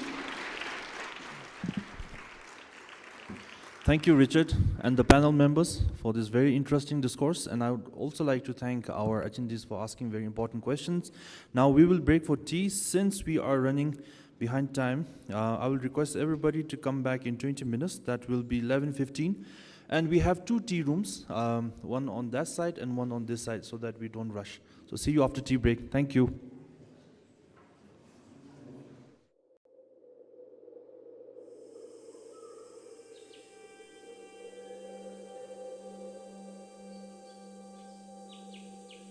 Thank you, Richard, and the panel members for this very interesting discourse. And I would also like to thank our attendees for asking very important questions. Now we will break for tea. Since we are running behind time, I will request everybody to come back in 20 minutes. That will be 11:15. And we have 2 tea rooms, one on that side and one on this side, so that we don't rush. So see you after tea break. Thank you.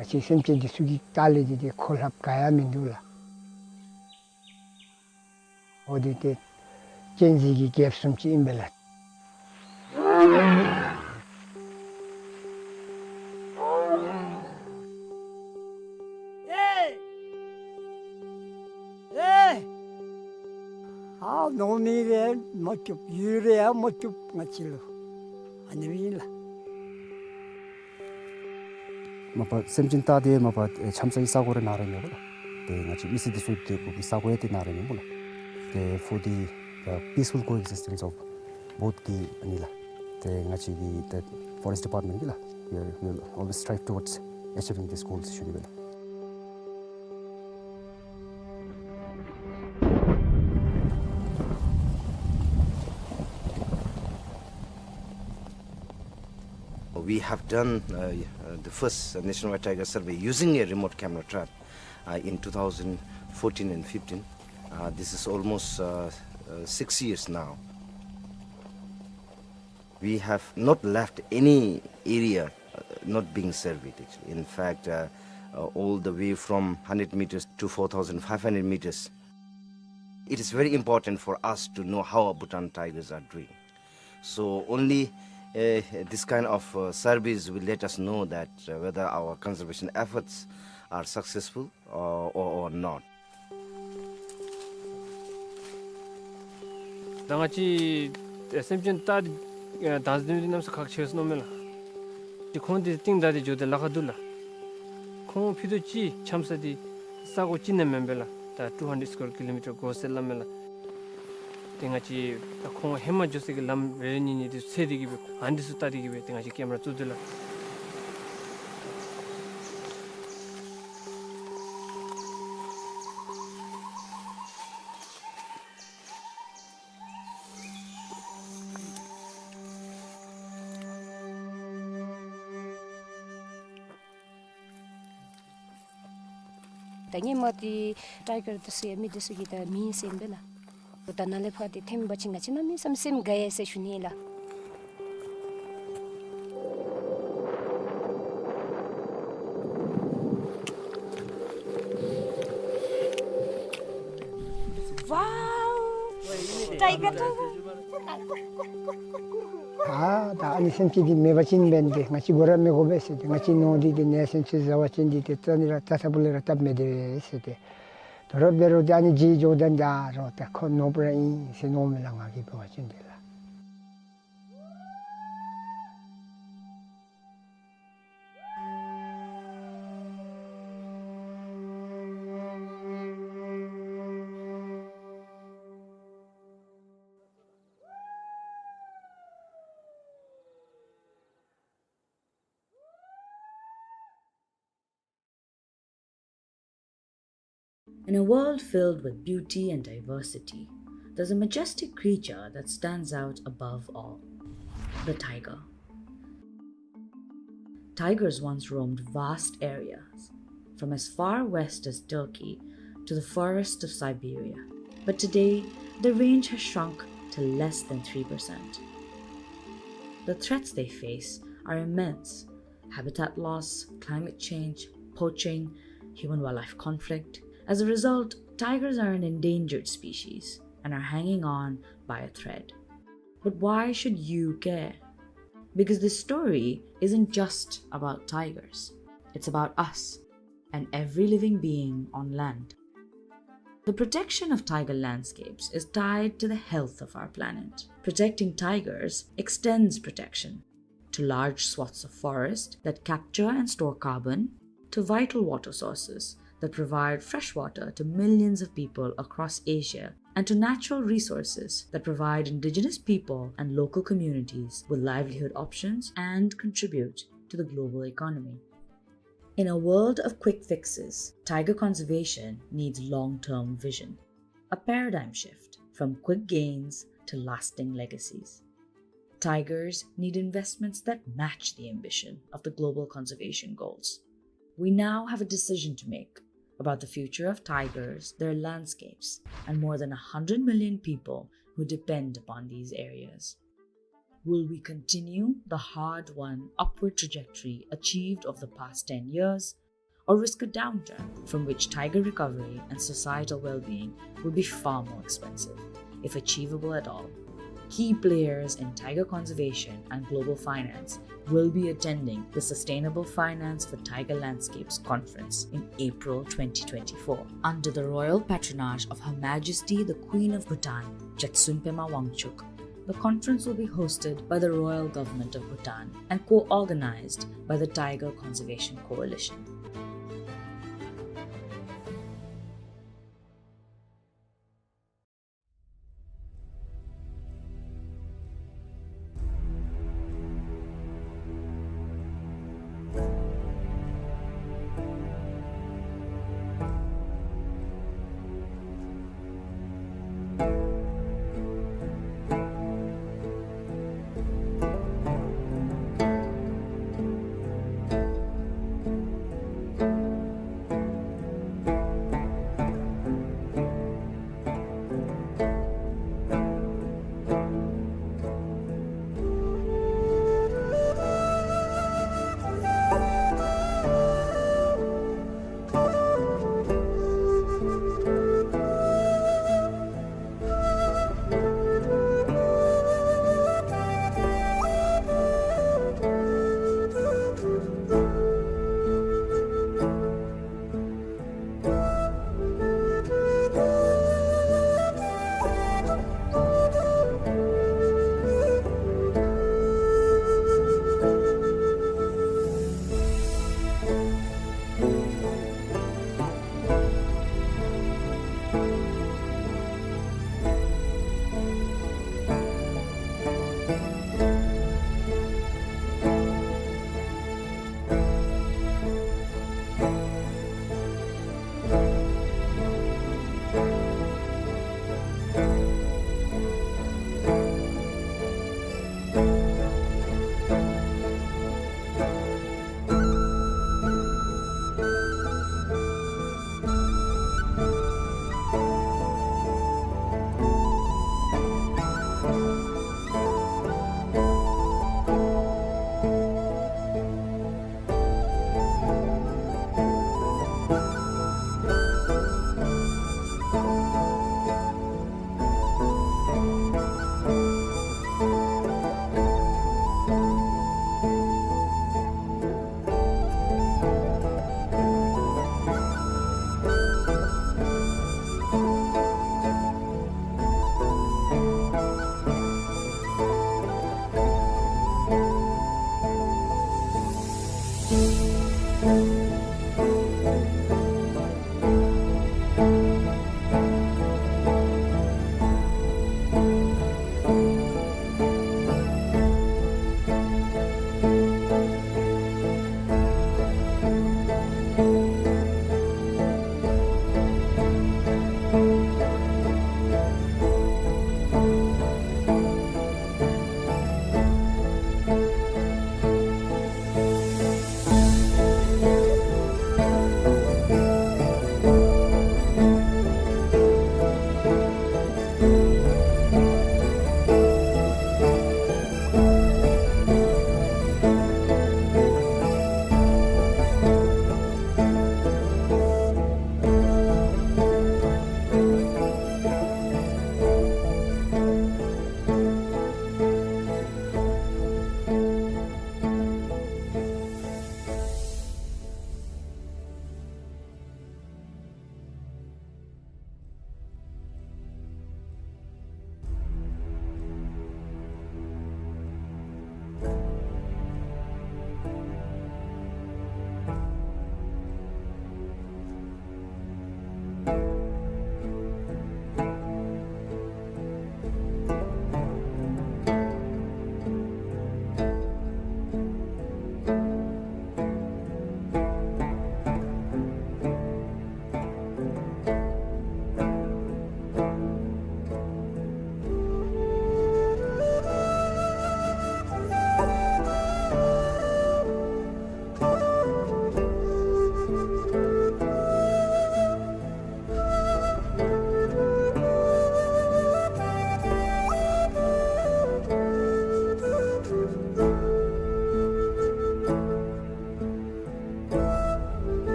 Masih sempat disugi tali di kolab kaya mindula. Odi te cenzi gap sempat imbelat. Nomi re macup yure macup ngacilo. Anywila. 마파 샘진타데 마파 참사 이사고를 나르면 몰라. 데 같이 미스디 수트 그 이사고에 때 나르면 몰라. 데 for the peaceful coexistence of both the anila. 데 같이 the forest department gila. We'll always strive towards achieving these goals should be. We have done the first nationwide tiger survey using a remote camera trap in 2014 and 15. This is almost 6 years now. We have not left any area not being surveyed actually. In fact, all the way from 100 meters to 4,500 meters. It is very important for us to know how our Bhutan tigers are doing. So only this kind of surveys will let us know that whether our conservation efforts are successful or not. 당아치 샘진 따 다즈드미 남서 각치에서 놓으면 이 콘디 띵다디 조데 라가둘라 콘 피도지 참사디 싸고 찐는 멤벨라 다 200 square kilometer 고셀라멜라 땡아치 콘 해마 조세기 람 레니니 세디기 안디스 따디기 땡아치 캐메라 뚜들라 Tanya mati tiger tu saya mi desu kita mi sembela. Utanale phati them bachinga china mi sim gaye se shunila. Wow! Tiger to. 다 아니 생기디 메바친 벤데 같이 고라메 고베세 같이 노디디 내센치 자와친디 때니라 타사불레라 탑메데 세데 더럽베로 다니 지조단다 로타 코노브레인 세노멜랑하기 보아친데라 In a world filled with beauty and diversity, there's a majestic creature that stands out above all: the tiger. Tigers once roamed vast areas, from as far west as Turkey to the forests of Siberia. But today, the range has shrunk to less than 3%. The threats they face are immense: habitat loss, climate change, poaching, human-wildlife conflict. As a result, tigers are an endangered species and are hanging on by a thread. But why should you care? Because this story isn't just about tigers. It's about us and every living being on land. The protection of tiger landscapes is tied to the health of our planet. Protecting tigers extends protection to large swaths of forest that capture and store carbon, to vital water sources that provide fresh water to millions of people across Asia, and to natural resources that provide indigenous people and local communities with livelihood options and contribute to the global economy. In a world of quick fixes, tiger conservation needs long-term vision, a paradigm shift from quick gains to lasting legacies. Tigers need investments that match the ambition of the global conservation goals. We now have a decision to make about the future of tigers, their landscapes, and more than 100 million people who depend upon these areas. Will we continue the hard-won upward trajectory achieved over the past 10 years, or risk a downturn from which tiger recovery and societal well-being will be far more expensive, if achievable at all? Key players in tiger conservation and global finance will be attending the Sustainable Finance for Tiger Landscapes Conference in April 2024 under the royal patronage of Her Majesty the Queen of Bhutan, 𝐓𝐡𝐞 𝐒𝐿𝐴. The conference will be hosted by the Royal Government of Bhutan and co-organized by the Tiger Conservation Coalition.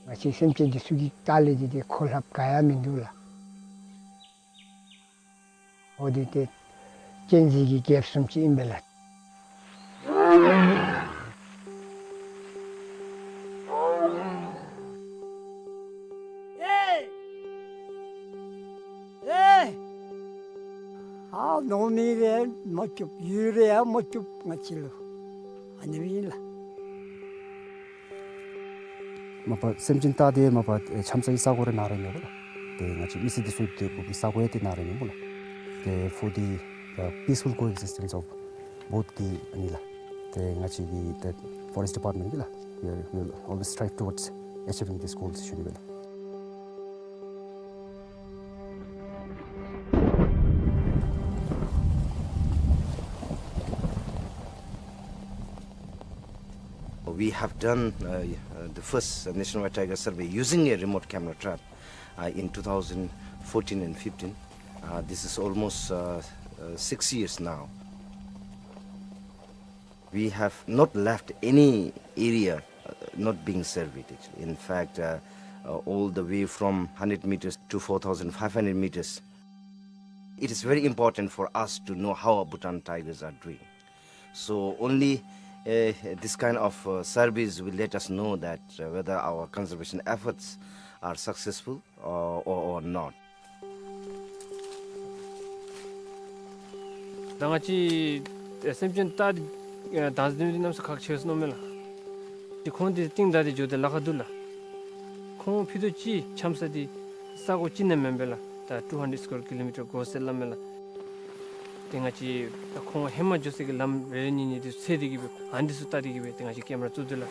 같이 샘진지 수기 딸리지 콜합 가야 민둘라 어디 때 젠지기 갭숨치 임벨라 노미래 뭐쭉 유래야 뭐쭉 맞질로 아니밀라 mapa semjin ta de mapa chamsa isa gore na re bola te ngachi misi de sut de ko isa go te na re bola te for the peaceful coexistence of both the anila te ngachi the forest department gila we will always strive towards achieving these goals shuni bela. We have done the first nationwide tiger survey using a remote camera trap in 2014 and 15. This is almost 6 years now. We have not left any area not being surveyed actually. In fact, all the way from 100 meters to 4,500 meters. It is very important for us to know how our Bhutan tigers are doing. So only this kind of surveys will let us know that whether our conservation efforts are successful or not. 당아치 SFTL 다 다즈님이 남서 각 채서 놓으면 이 콘디 띵다디 조데 라가둘라 콘 피도치 참사디 싸고 찐는 멤벨라 다 200 square kilometer 고셀라멜라 땡아치 콩 해마 조세기 람 레니니 세디기 안디스 따디기 땡아치 카메라 뚜들라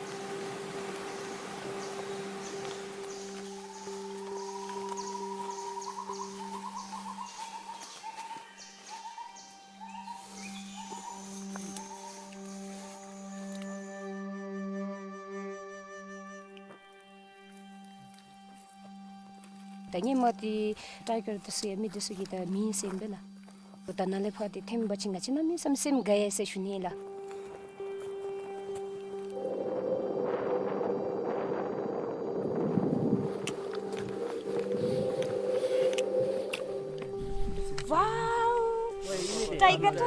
Tanya mati tiger tu sih mi tu sih kita mi sembela. Utana le phati them bachinga china mi samsim gaye se shunila. Wow! Tiger tu.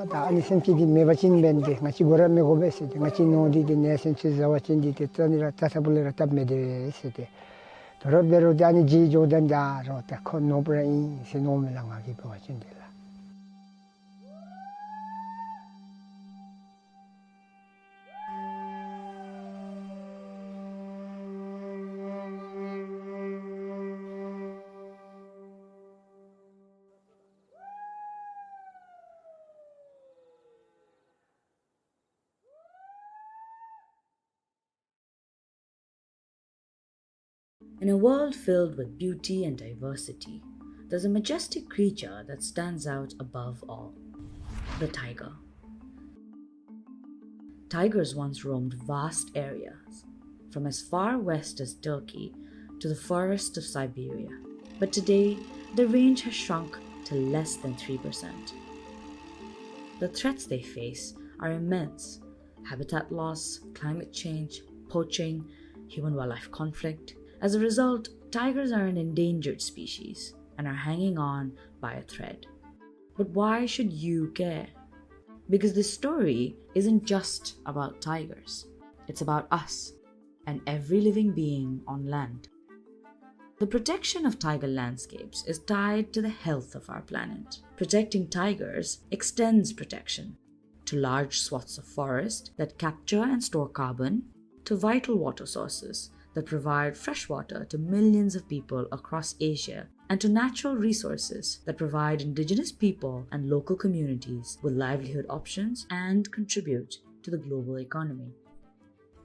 다 아니 샘치디 메바친 벤데 같이 고라 메고베스 같이 노디디 네센치 자와친디 때니라 타사불레라 탑메데 세데 더럽베로 다니 지조단다 로타 콘노브레인 세노멜랑하기 버친데라 In a world filled with beauty and diversity, there's a majestic creature that stands out above all: the tiger. Tigers once roamed vast areas, from as far west as Turkey to the forest of Siberia. But today, the range has shrunk to less than 3%. The threats they face are immense: habitat loss, climate change, poaching, human-wildlife conflict. As a result, tigers are an endangered species and are hanging on by a thread. But why should you care? Because this story isn't just about tigers. It's about us and every living being on land. The protection of tiger landscapes is tied to the health of our planet. Protecting tigers extends protection to large swaths of forest that capture and store carbon, to vital water sources that provide fresh water to millions of people across Asia, and to natural resources that provide indigenous people and local communities with livelihood options and contribute to the global economy.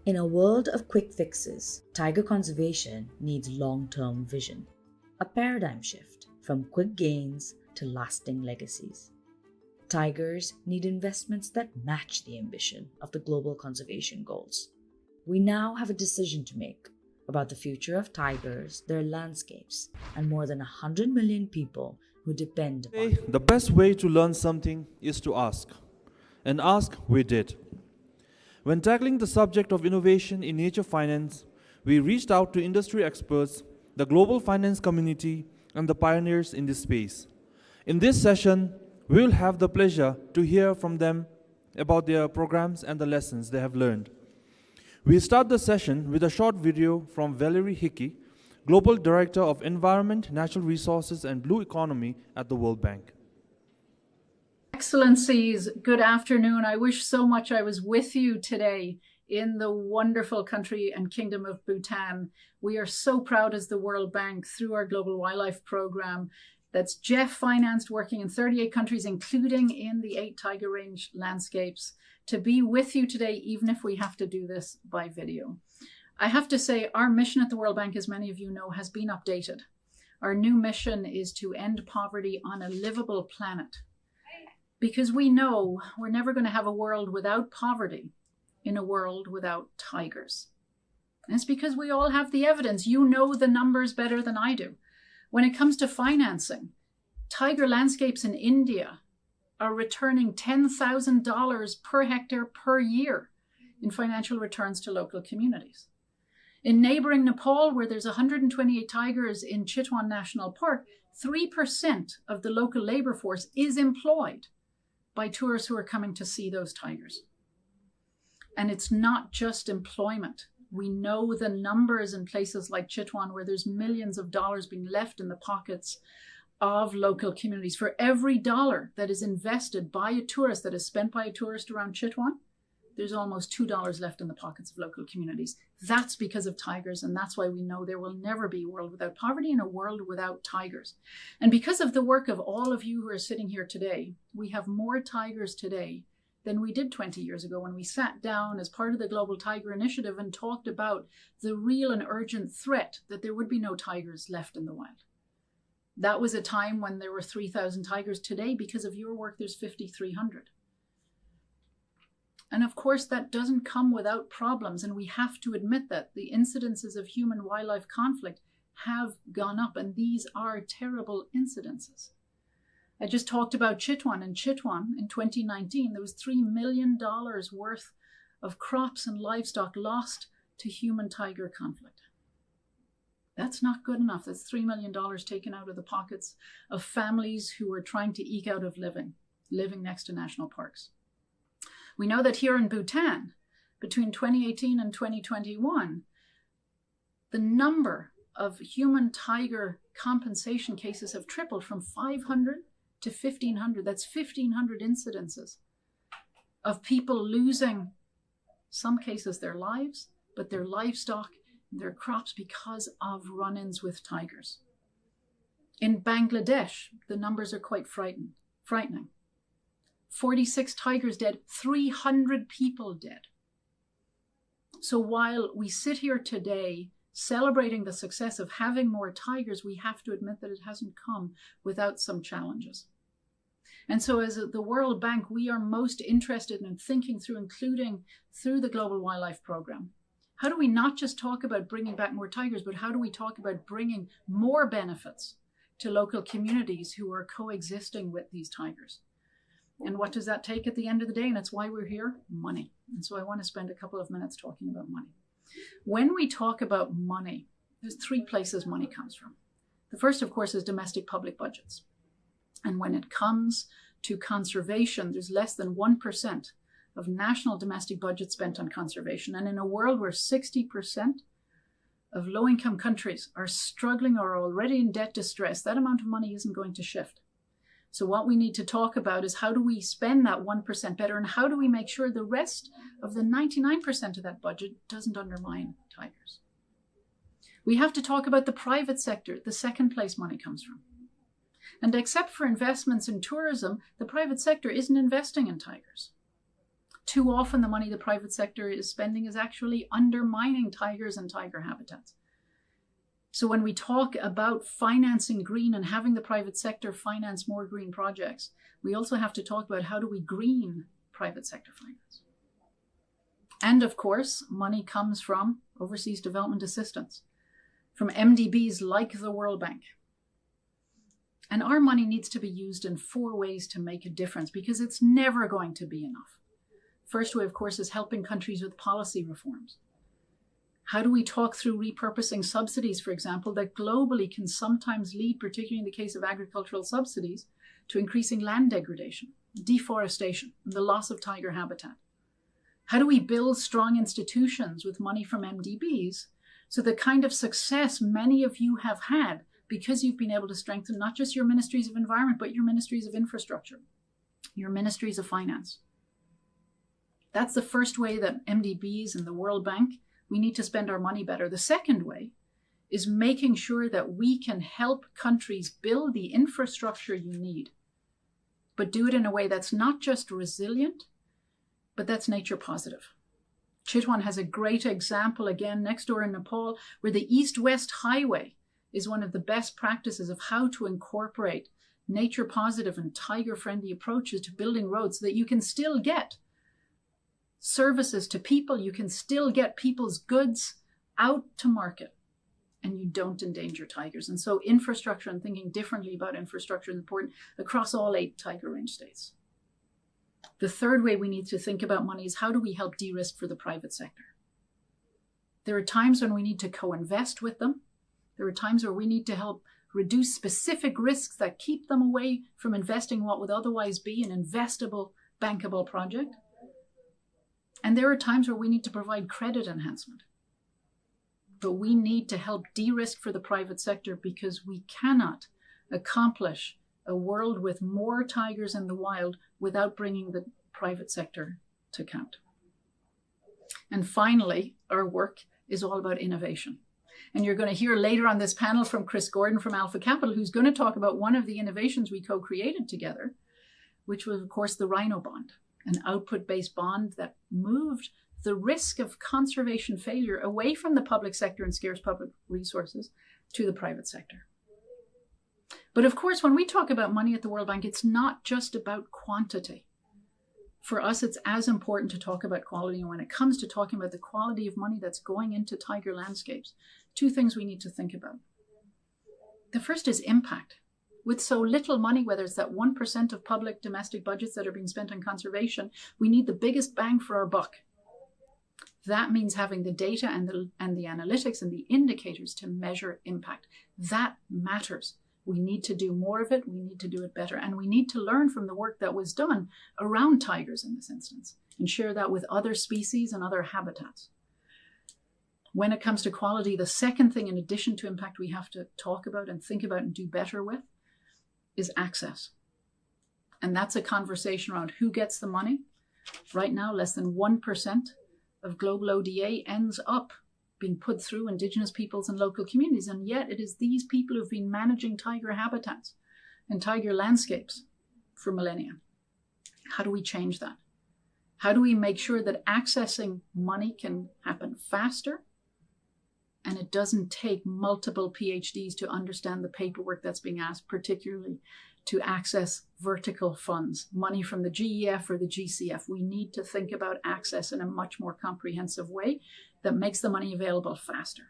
In a world of quick fixes, tiger conservation needs long-term vision, a paradigm shift from quick gains to lasting legacies. Tigers need investments that match the ambition of the global conservation goals. We now have a decision to make about the future of tigers, their landscapes, and more than 100 million people who depend upon them. The best way to learn something is to ask. And ask we did. When tackling the subject of innovation in nature finance, we reached out to industry experts, the global finance community, and the pioneers in this space. In this session, we will have the pleasure to hear from them about their programs and the lessons they have learned. We start the session with a short video from Valerie Hickey, Global Director of Environment, Natural Resources, and Blue Economy at the World Bank. Excellencies, good afternoon. I wish so much I was with you today in the wonderful country and kingdom of Bhutan. We are so proud as the World Bank, through our Global Wildlife Program, that's Jeff financed, working in 38 countries, including in the 8 tiger range landscapes, to be with you today, even if we have to do this by video. I have to say, our mission at the World Bank, as many of you know, has been updated. Our new mission is to end poverty on a livable planet, because we know we're never going to have a world without poverty in a world without tigers. And it's because we all have the evidence. You know the numbers better than I do. When it comes to financing, tiger landscapes in India are returning $10,000 per hectare per year in financial returns to local communities. In neighboring Nepal, where there's 128 tigers in Chitwan National Park, 3% of the local labor force is employed by tourists who are coming to see those tigers. And it's not just employment. We know the numbers in places like Chitwan, where there's millions of dollars being left in the pockets of local communities. For every dollar that is invested by a tourist, that is spent by a tourist around Chitwan, there's almost $2 left in the pockets of local communities. That's because of tigers, and that's why we know there will never be a world without poverty and a world without tigers. And because of the work of all of you who are sitting here today, we have more tigers today than we did 20 years ago when we sat down as part of the Global Tiger Initiative and talked about the real and urgent threat that there would be no tigers left in the wild. That was a time when there were 3,000 tigers. Today, because of your work, there's 5,300. And of course, that doesn't come without problems, and we have to admit that the incidences of human-wildlife conflict have gone up, and these are terrible incidences. I just talked about Chitwan. In Chitwan, in 2019, there was $3 million worth of crops and livestock lost to human-tiger conflict. That's not good enough. That's $3 million taken out of the pockets of families who are trying to eke out of living next to national parks. We know that here in Bhutan, between 2018 and 2021, the number of human-tiger compensation cases have tripled from 500 to 1,500. That's 1,500 incidences of people losing, some cases, their lives, but their livestock, their crops, because of run-ins with tigers. In Bangladesh, the numbers are quite frightening. 46 tigers dead, 300 people dead. So while we sit here today celebrating the success of having more tigers, we have to admit that it hasn't come without some challenges. And so as the World Bank, we are most interested in thinking through, including through the Global Wildlife Program, how do we not just talk about bringing back more tigers, but how do we talk about bringing more benefits to local communities who are coexisting with these tigers? And what does that take at the end of the day? And that's why we're here, money. And so I want to spend a couple of minutes talking about money. When we talk about money, there's 3 places money comes from. The first, of course, is domestic public budgets. And when it comes to conservation, there's less than 1% of national domestic budget spent on conservation. And in a world where 60% of low-income countries are struggling or are already in debt distress, that amount of money isn't going to shift. So what we need to talk about is how do we spend that 1% better, and how do we make sure the rest of the 99% of that budget doesn't undermine tigers. We have to talk about the private sector, the second place money comes from. And except for investments in tourism, the private sector isn't investing in tigers. Too often the money the private sector is spending is actually undermining tigers and tiger habitats. So when we talk about financing green and having the private sector finance more green projects, we also have to talk about how do we green private sector finance. And of course, money comes from overseas development assistance, from MDBs like the World Bank. And our money needs to be used in 4 ways to make a difference, because it's never going to be enough. First way, of course, is helping countries with policy reforms. How do we talk through repurposing subsidies, for example, that globally can sometimes lead, particularly in the case of agricultural subsidies, to increasing land degradation, deforestation, and the loss of tiger habitat? How do we build strong institutions with money from MDBs so the kind of success many of you have had because you've been able to strengthen not just your ministries of environment, but your ministries of infrastructure, your ministries of finance? That's the first way that MDBs and the World Bank, we need to spend our money better. The second way is making sure that we can help countries build the infrastructure you need, but do it in a way that's not just resilient, but that's nature positive. Chitwan has a great example, again, next door in Nepal, where the East-West Highway is one of the best practices of how to incorporate nature positive and tiger-friendly approaches to building roads so that you can still get services to people, you can still get people's goods out to market, and you don't endanger tigers. And so infrastructure and thinking differently about infrastructure is important across all 8 tiger range states. The third way we need to think about money is how do we help de-risk for the private sector? There are times when we need to co-invest with them. There are times where we need to help reduce specific risks that keep them away from investing what would otherwise be an investable, bankable project. And there are times where we need to provide credit enhancement. But we need to help de-risk for the private sector because we cannot accomplish a world with more tigers in the wild without bringing the private sector to account. And finally, our work is all about innovation. And you're going to hear later on this panel from Chris Gordon from Alpha Capital, who's going to talk about one of the innovations we co-created together, which was, of course, the Rhino Bond, an output-based bond that moved the risk of conservation failure away from the public sector and scarce public resources to the private sector. But of course, when we talk about money at the World Bank, it's not just about quantity. For us, it's as important to talk about quality. And when it comes to talking about the quality of money that's going into tiger landscapes, 2 things we need to think about. The first is impact. With so little money, whether it's that 1% of public domestic budgets that are being spent on conservation, we need the biggest bang for our buck. That means having the data and the analytics and the indicators to measure impact. That matters. We need to do more of it. We need to do it better. And we need to learn from the work that was done around tigers in this instance and share that with other species and other habitats. When it comes to quality, the second thing in addition to impact we have to talk about and think about and do better with is access. And that's a conversation around who gets the money. Right now, less than 1% of global ODA ends up being put through Indigenous peoples and local communities. And yet it is these people who've been managing tiger habitats and tiger landscapes for millennia. How do we change that? How do we make sure that accessing money can happen faster and it doesn't take multiple PhDs to understand the paperwork that's being asked, particularly to access vertical funds, money from the GEF or the GCF? We need to think about access in a much more comprehensive way that makes the money available faster.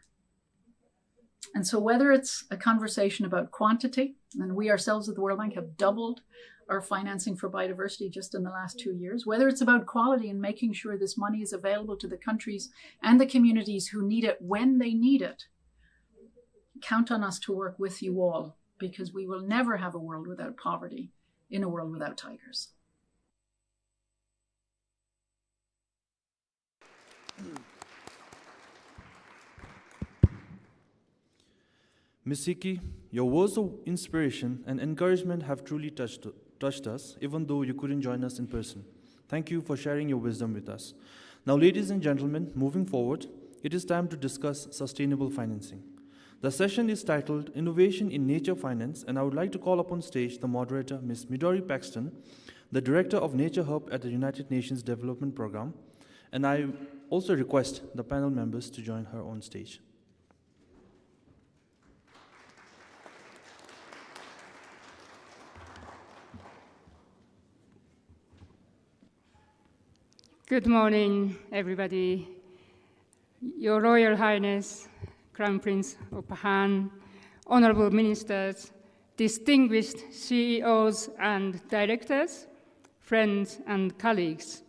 And so whether it's a conversation about quantity, and we ourselves at the World Bank have doubled our financing for biodiversity just in the last 2 years, whether it's about quality and making sure this money is available to the countries and the communities who need it when they need it, count on us to work with you all, because we will never have a world without poverty in a world without tigers. Ms. 𝐶𝐞, your words of inspiration and encouragement have truly touched us, even though you couldn't join us in person. Thank you for sharing your wisdom with us. Now, ladies and gentlemen, moving forward, it is time to discuss sustainable financing. The session is titled Innovation in Nature Finance, and I would like to call upon stage the moderator, Ms. Midori Paxton, the Director of Nature Hub at the United Nations Development Programme, and I also request the panel members to join her on stage. Good morning, everybody. Your Royal Highness, Crown Prince of Pahang, honorable ministers, distinguished CEOs and directors, friends and colleagues.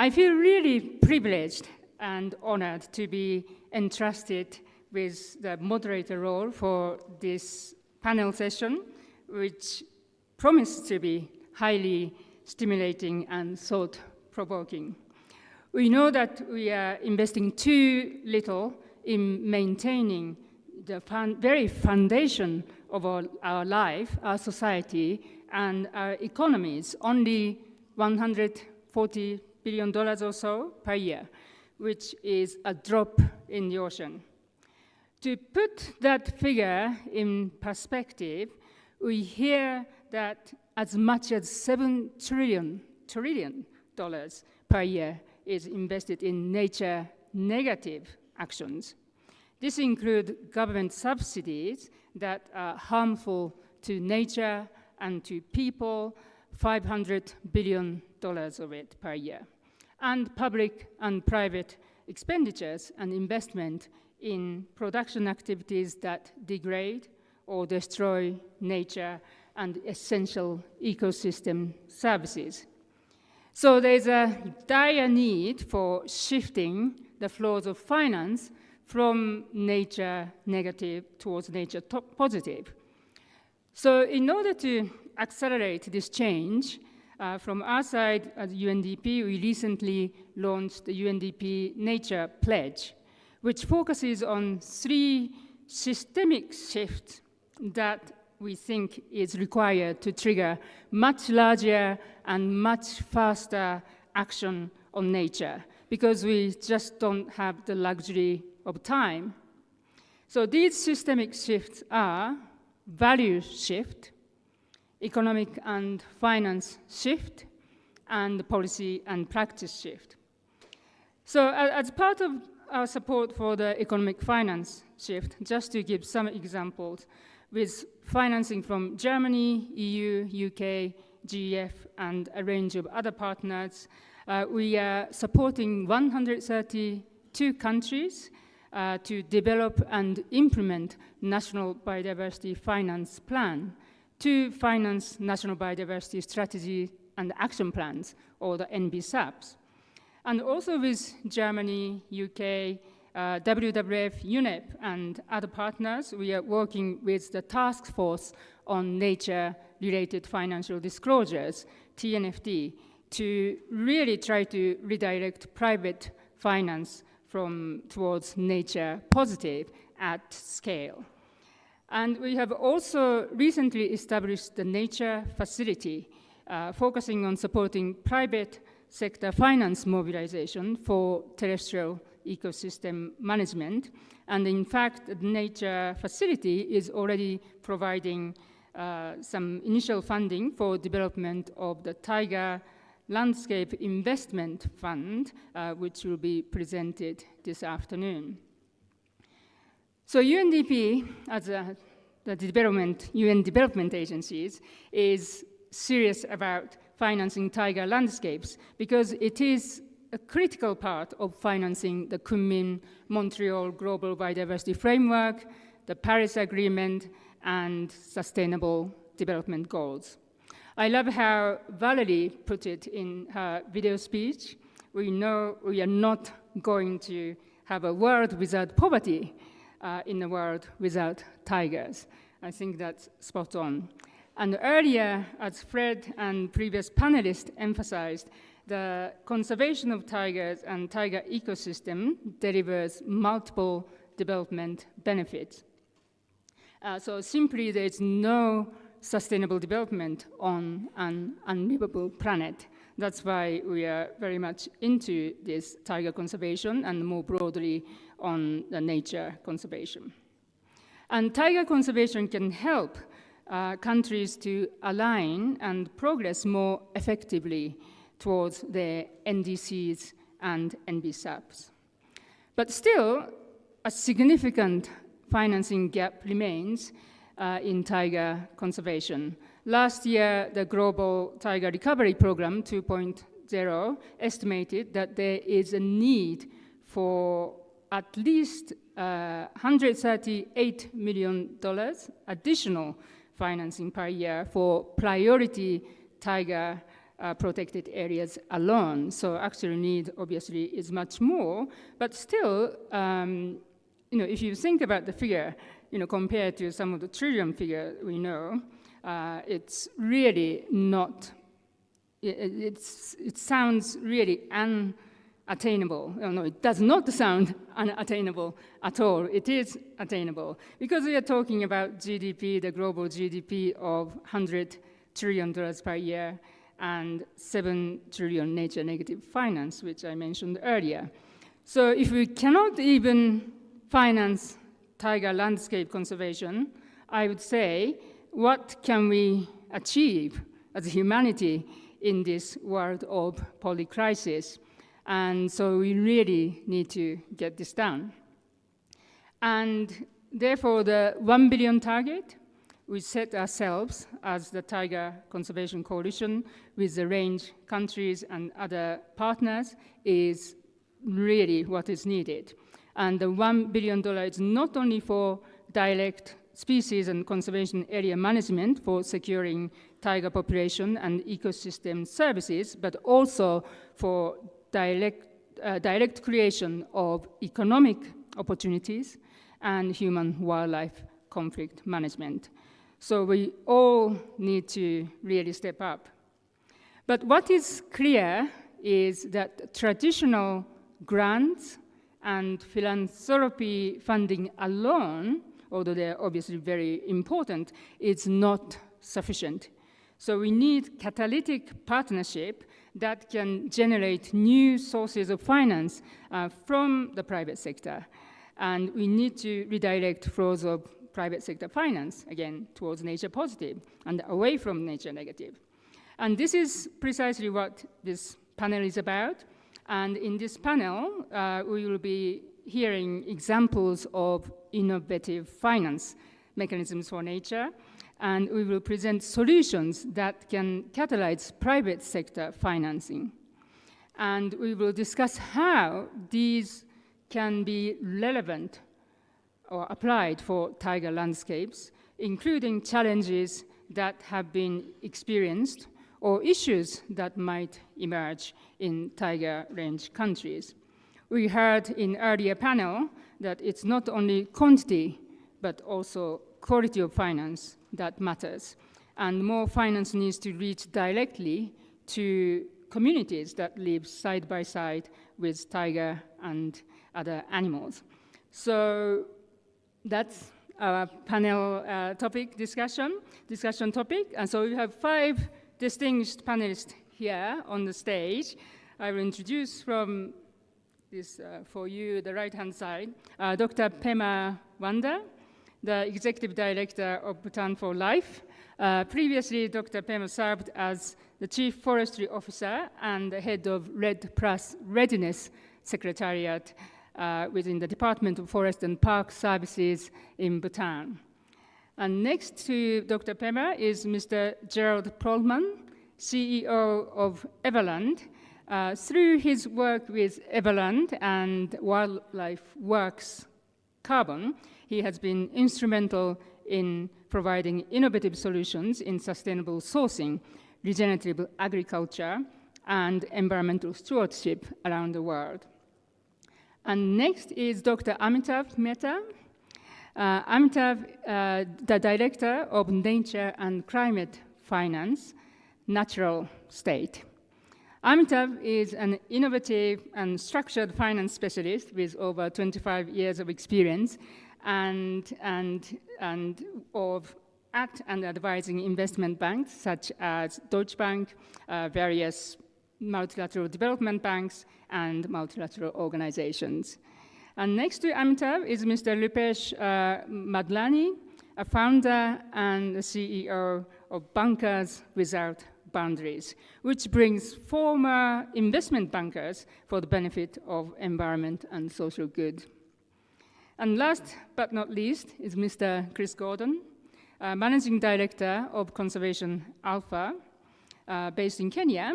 I feel really privileged and honored to be entrusted with the moderator role for this panel session, which promised to be highly stimulating and thought-provoking. We know that we are investing too little in maintaining the very foundation of our life, our society, and our economies, only $140 billion or so per year, which is a drop in the ocean. To put that figure in perspective, we hear that as much as $7 trillion per year is invested in nature-negative actions. This includes government subsidies that are harmful to nature and to people, $500 billion of it per year, and public and private expenditures and investment in production activities that degrade or destroy nature and essential ecosystem services. So there's a dire need for shifting the flows of finance from nature negative towards nature positive. So in order to accelerate this change, from our side at UNDP, we recently launched the UNDP Nature Pledge, which focuses on 3 systemic shifts that we think is required to trigger much larger and much faster action on nature, because we just don't have the luxury of time. So these systemic shifts are value shift, economic and finance shift, and policy and practice shift. So as part of our support for the economic finance shift, just to give some examples, with financing from Germany, EU, UK, GEF, and a range of other partners, we are supporting 132 countries to develop and implement National Biodiversity Finance Plan to finance National Biodiversity Strategy and Action Plans, or the NBSAPs. And also with Germany, UK, WWF, UNEP, and other partners, we are working with the Task Force on Nature-Related Financial Disclosures, TNFD, to really try to redirect private finance towards nature positive at scale. And we have also recently established the Nature Facility, focusing on supporting private sector finance mobilization for terrestrial ecosystem management. And in fact, the Nature Facility is already providing some initial funding for development of the Tiger Landscape Investment Fund, which will be presented this afternoon. So UNDP, as the UN development agencies, is serious about financing tiger landscapes because it is a critical part of financing the Kunming-Montreal Global Biodiversity Framework, the Paris Agreement, and Sustainable Development Goals. I love how Valerie put it in her video speech. We know we are not going to have a world without poverty in a world without tigers. I think that's spot on. And earlier, as Fred and previous panelists emphasized, the conservation of tigers and tiger ecosystem delivers multiple development benefits. So simply, there's no sustainable development on an unlivable planet. That's why we are very much into this tiger conservation and more broadly on the nature conservation. And tiger conservation can help countries to align and progress more effectively towards their NDCs and NBSAPs. But still, a significant financing gap remains in tiger conservation. Last year, the Global Tiger Recovery Program 2.0 estimated that there is a need for at least $138 million additional financing per year for priority tiger protected areas alone. So actual need obviously is much more, but still, if you think about the figure, compared to some of the trillion figure we know, it's really not, it sounds really unattainable. No, it does not sound unattainable at all. It is attainable because we are talking about GDP, the global GDP of $100 trillion per year and 7 trillion nature negative finance, which I mentioned earlier. So if we cannot even finance tiger landscape conservation, I would say, what can we achieve as humanity in this world of polycrisis? And so we really need to get this done. And therefore, the 1 billion target we set ourselves as the Tiger Conservation Coalition with the range countries and other partners is really what is needed. And the $1 billion is not only for direct species and conservation area management for securing tiger population and ecosystem services, but also for direct creation of economic opportunities and human-wildlife conflict management. So we all need to really step up. But what is clear is that traditional grants and philanthropy funding alone, although they're obviously very important, is not sufficient. So we need catalytic partnership that can generate new sources of finance from the private sector. And we need to redirect flows of private sector finance, again, towards nature positive and away from nature negative. And this is precisely what this panel is about. And in this panel, we will be hearing examples of innovative finance mechanisms for nature, and we will present solutions that can catalyze private sector financing. And we will discuss how these can be relevant or applied for tiger landscapes, including challenges that have been experienced or issues that might emerge in tiger range countries. We heard in earlier panel that it's not only quantity, but also quality of finance that matters. And more finance needs to reach directly to communities that live side by side with tiger and other animals. So that's our panel discussion topic. And so we have 5 distinguished panelists here on the stage. I will introduce from this, for you, the right-hand side, Dr. Pema Wanda, the Executive Director of Bhutan for Life. Previously, Dr. Pema served as the Chief Forestry Officer and the Head of RED+ Readiness Secretariat within the Department of Forest and Park Services in Bhutan. And next to Dr. Pema is Mr. Gerald Perlman, CEO of Everland. Through his work with Everland and Wildlife Works Carbon, he has been instrumental in providing innovative solutions in sustainable sourcing, regenerative agriculture, and environmental stewardship around the world. And next is Dr. Amitav Mehta. Amitav, the Director of Nature and Climate Finance, Natural State. Amitav is an innovative and structured finance specialist with over 25 years of experience and at and advising investment banks such as Deutsche Bank, various multilateral development banks, and multilateral organizations. And next to Amitav is Mr. Rupesh Madlani, a founder and the CEO of Bankers Without Boundaries, which brings former investment bankers for the benefit of environment and social good. And last but not least is Mr. Chris Gordon, Managing Director of Conservation Alpha, based in Kenya.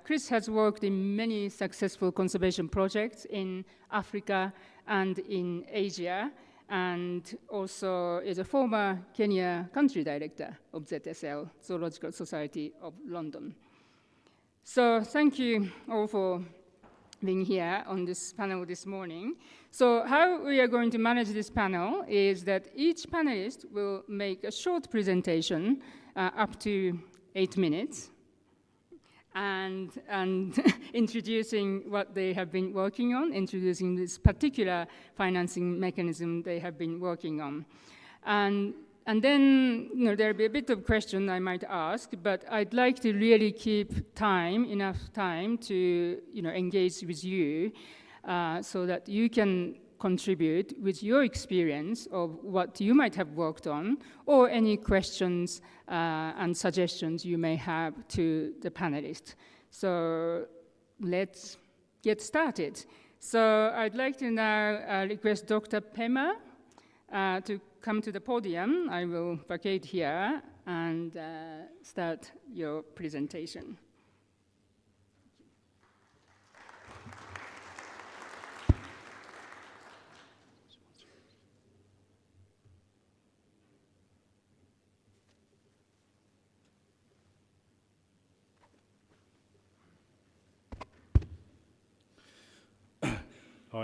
Chris has worked in many successful conservation projects in Africa and in Asia, and also is a former Kenya country director of ZSL, Zoological Society of London. So thank you all for being here on this panel this morning. So how we are going to manage this panel is that each panelist will make a short presentation, up to 8 minutes, and introducing what they have been working on, introducing this particular financing mechanism they have been working on. And then there'll be a bit of question I might ask, but I'd like to really keep enough time to engage with you so that you can contribute with your experience of what you might have worked on or any questions and suggestions you may have to the panelists. So let's get started. So I'd like to now request Dr. Pema to come to the podium. I will vacate here and start your presentation.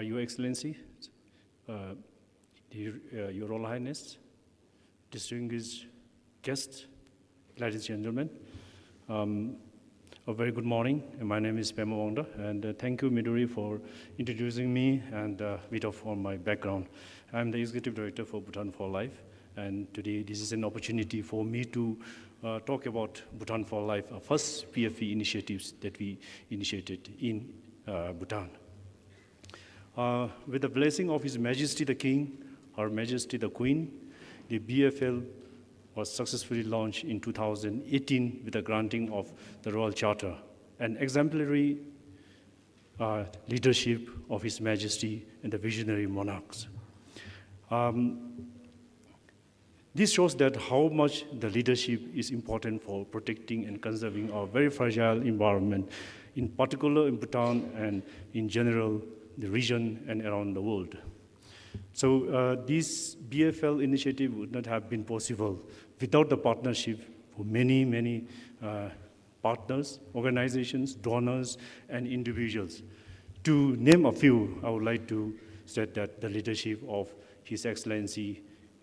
Your Excellency, Your Royal Highness, distinguished guests, ladies and gentlemen, a very good morning. My name is Pema Wongda, and thank you, Midori, for introducing me and a bit of my background. I'm the Executive Director for Bhutan for Life, and today this is an opportunity for me to talk about Bhutan for Life, our first PFP initiatives that we initiated in Bhutan. With the blessing of His Majesty the King, Her Majesty the Queen, the BFL was successfully launched in 2018 with the granting of the Royal Charter, an exemplary leadership of His Majesty and the visionary monarchs. This shows that how much the leadership is important for protecting and conserving our very fragile environment, in particular in Bhutan and in general the region and around the world. So this BFL initiative would not have been possible without the partnership of many, many partners, organizations, donors, and individuals. To name a few, I would like to state that the leadership of His Excellency,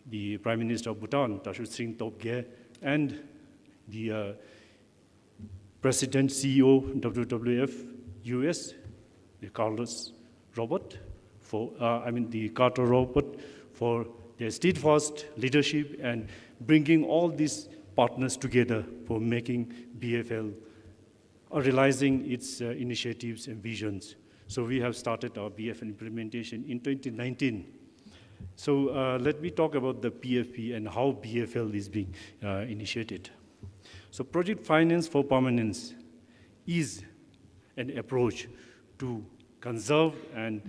the Prime Minister of Bhutan, Tashut Singh Topge, and the President CEO WWF US, the Carlos Robert, the Carter Robert, for their steadfast leadership and bringing all these partners together for making BFL, realizing its initiatives and visions. So we have started our BFL implementation in 2019. So let me talk about the PFP and how BFL is being initiated. So project finance for permanence is an approach to conserve and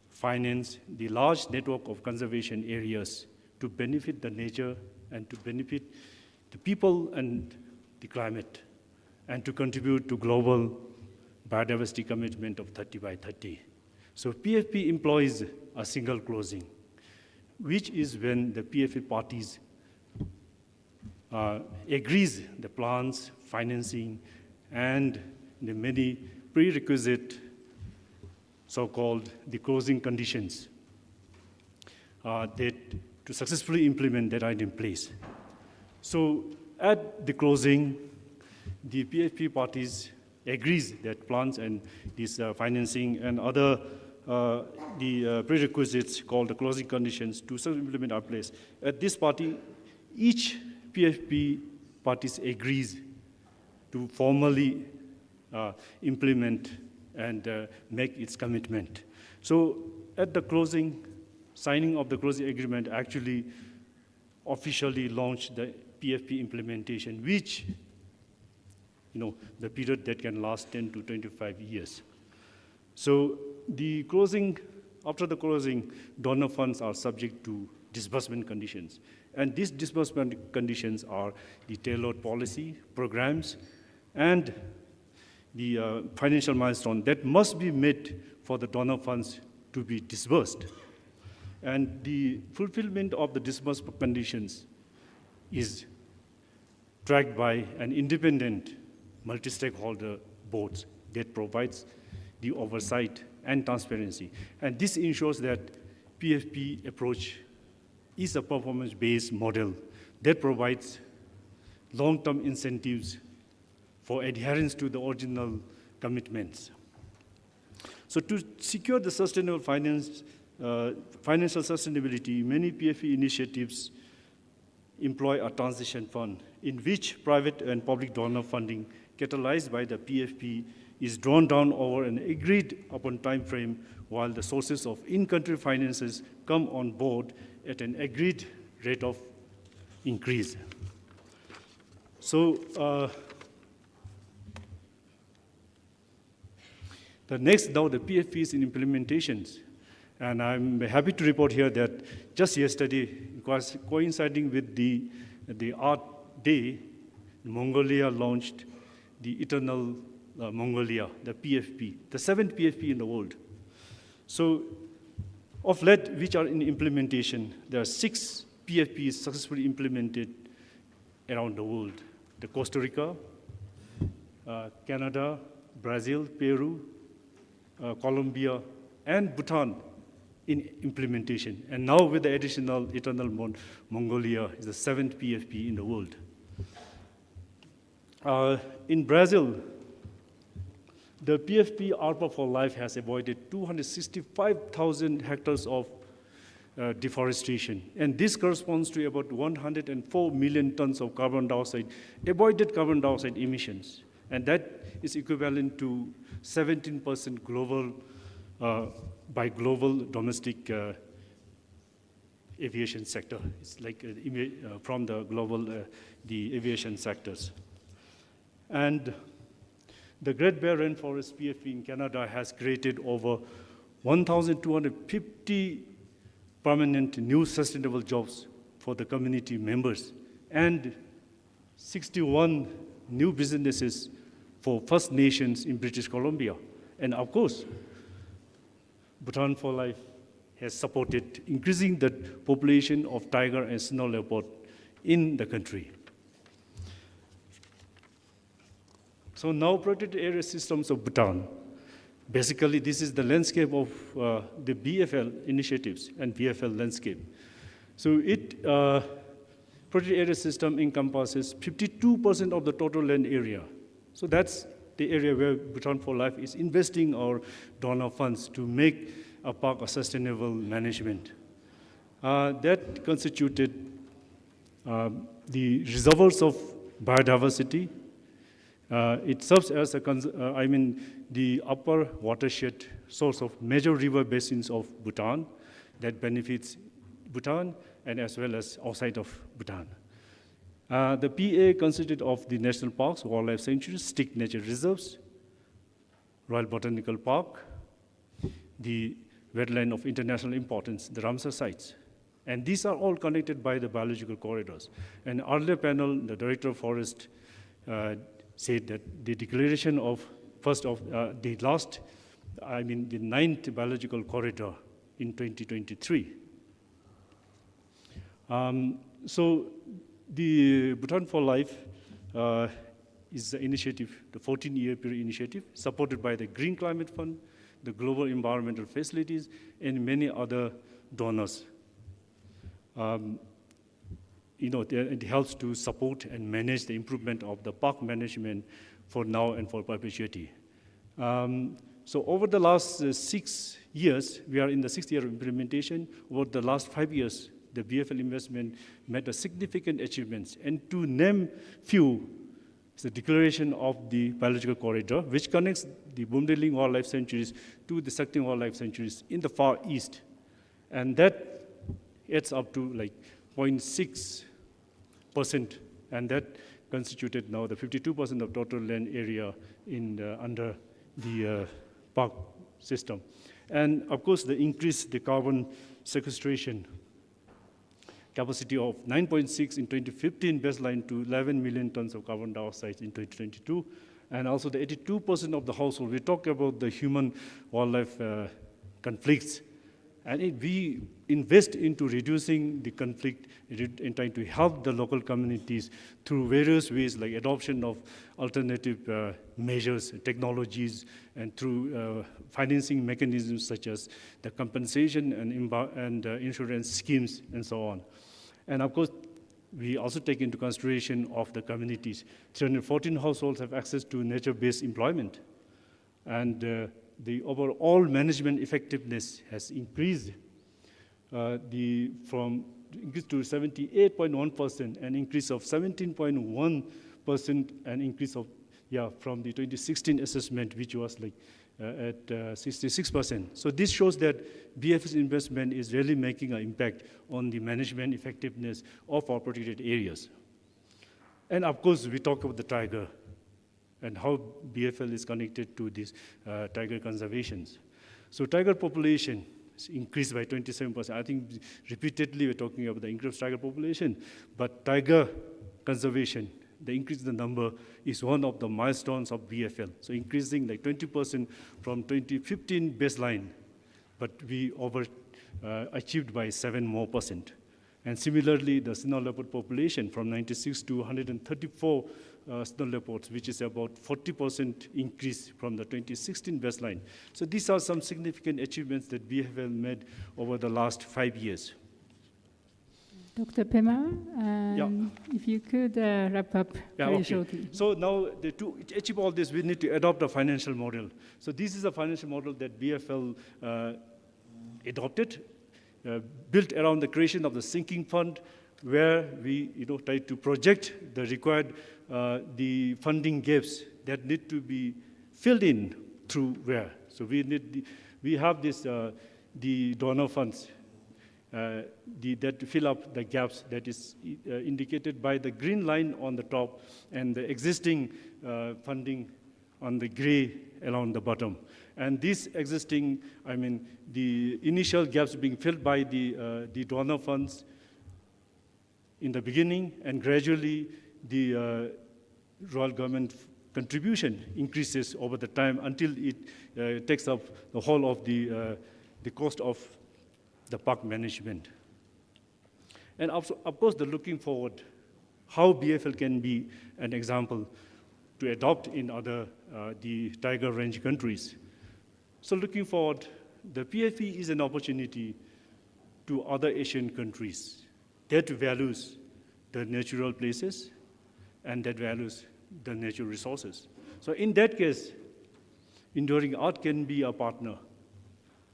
finance the large network of conservation areas to benefit the nature and to benefit the people and the climate, and to contribute to global biodiversity commitment of 30 by 30. So PFP employs a single closing, which is when the PFP parties agrees the plans, financing, and the many prerequisite so-called the closing conditions that to successfully implement that are in place. So at the closing, the PFP parties agrees that plans and this financing and other the prerequisites called the closing conditions to implement are placed. At this party, each PFP parties agrees to formally implement and make its commitment. So at the closing, signing of the closing agreement actually officially launched the PFP implementation, which, the period that can last 10 to 25 years. So the closing, after the closing, donor funds are subject to disbursement conditions. And these disbursement conditions are the tailored policy, programs, and the financial milestone that must be met for the donor funds to be disbursed. And the fulfillment of the disbursement conditions is tracked by an independent multi-stakeholder boards that provides the oversight and transparency. And this ensures that PFP approach is a performance-based model that provides long-term incentives for adherence to the original commitments. So to secure the sustainable financial sustainability, many PFP initiatives employ a transition fund in which private and public donor funding catalyzed by the PFP is drawn down over an agreed upon time frame, while the sources of in-country finances come on board at an agreed rate of increase. So the PFP is in implementations. And I'm happy to report here that just yesterday, coinciding with the Art Day, Mongolia launched the Eternal Mongolia, the PFP, the 7th PFP in the world. So of late, which are in implementation, there are 6 PFPs successfully implemented around the world. The Costa Rica, Canada, Brazil, Peru, Colombia, and Bhutan in implementation. And now with the additional Eternal Mongolia is the 7th PFP in the world. In Brazil, the PFP ARPA for Life has avoided 265,000 hectares of deforestation. And this corresponds to about 104 million tons of avoided carbon dioxide emissions. And that is equivalent to 17% global, by global domestic aviation sector. It's like from the global, the aviation sectors. And the Great Bear Rainforest PFP in Canada has created over 1,250 permanent new sustainable jobs for the community members and 61 new businesses for First Nations in British Columbia. And of course, Bhutan for Life has supported increasing the population of tiger and snow leopard in the country. So now protected area systems of Bhutan. Basically, this is the landscape of the BFL initiatives and BFL landscape. So protected area system encompasses 52% of the total land area. So that's the area where Bhutan for Life is investing our donor funds to make a park a sustainable management. That constituted the reservoirs of biodiversity. It serves as the upper watershed source of major river basins of Bhutan that benefits Bhutan and as well as outside of Bhutan. The PA consisted of the national parks, wildlife sanctuaries, strict nature reserves, Royal Botanical Park, the wetland of international importance, the Ramsar sites. And these are all connected by the biological corridors. And earlier panel, the Director of Forest said that the declaration of the 9th biological corridor in 2023. So the Bhutan for Life is the initiative, the 14-year period initiative, supported by the Green Climate Fund, the Global Environmental Facilities, and many other donors. It helps to support and manage the improvement of the park management for now and for perpetuity. So over the last 6 years, we are in the 6th year of implementation. Over the last 5 years, the BFL investment made a significant achievements. And to name few, it's the declaration of the biological corridor, which connects the Bumdeling Wildlife Sanctuaries to the Sakting Wildlife Sanctuaries in the far east. And that adds up to like 0.6%, and that constituted now the 52% of total land area under the park system. And of course, the carbon sequestration capacity of 9.6 in 2015 baseline to 11 million tons of carbon dioxide in 2022. And also the 82% of the household, we talk about the human-wildlife conflicts. And we invest into reducing the conflict and trying to help the local communities through various ways like adoption of alternative measures, technologies, and through financing mechanisms such as the compensation and insurance schemes and so on. And of course, we also take into consideration of the communities. 314 households have access to nature-based employment. And the overall management effectiveness has increased increase to 78.1%, an increase of 17.1%, an increase of, from the 2016 assessment, which was like at 66%. So this shows that BFL's investment is really making an impact on the management effectiveness of our protected areas. And of course, we talk about the tiger and how BFL is connected to these tiger conservations. So tiger population is increased by 27%. I think repeatedly we're talking about the increased tiger population, but tiger conservation, the increase in the number is one of the milestones of BFL. So increasing like 20% from 2015 baseline, but we achieved by 7% more. And similarly, the snow leopard population from 96 to 134 snow leopards, which is about 40% increase from the 2016 baseline. So these are some significant achievements that BFL made over the last 5 years. Dr. Pema, if you could wrap up very shortly. So now, to achieve all this, we need to adopt a financial model. So this is a financial model that BFL adopted, built around the creation of the sinking fund, where we try to project the required the funding gaps that need to be filled in through where. So we have this the donor funds that fill up the gaps that is indicated by the green line on the top and the existing funding on the gray along the bottom. And this existing, the initial gaps being filled by the donor funds in the beginning, and gradually the royal government contribution increases over the time until it takes up the whole of the cost of the park management. And also, of course, looking forward, how BFL can be an example to adopt in other the tiger range countries. So looking forward, the PFE is an opportunity to other Asian countries that values the natural places and that values the natural resources. So in that case, Enduring Art can be a partner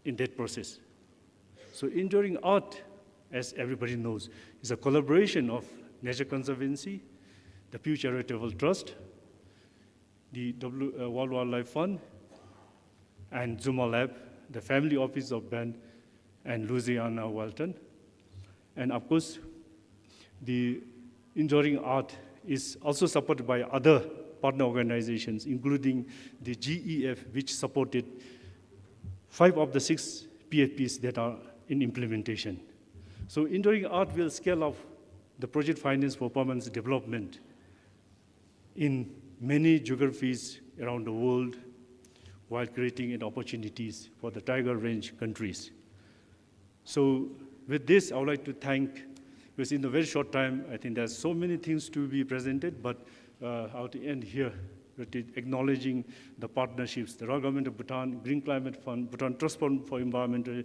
in that process. So Enduring Art, as everybody knows, is a collaboration of Nature Conservancy, the Pew Charitable Trust, the World Wildlife Fund, and Zuma Lab, the family office of Ben and Louisiana Walton. And of course, the Enduring Art is also supported by other partner organizations, including the GEF, which supported 5 of the 6 PFPs that are in implementation. So Enduring Art will scale up the project finance for permanent development in many geographies around the world, while creating opportunities for the tiger range countries. So with this, I would like to thank, because in a very short time, I think there's so many things to be presented, but I'll end here with acknowledging the partnerships, the Royal Government of Bhutan, Green Climate Fund, Bhutan Trust Fund for Environmental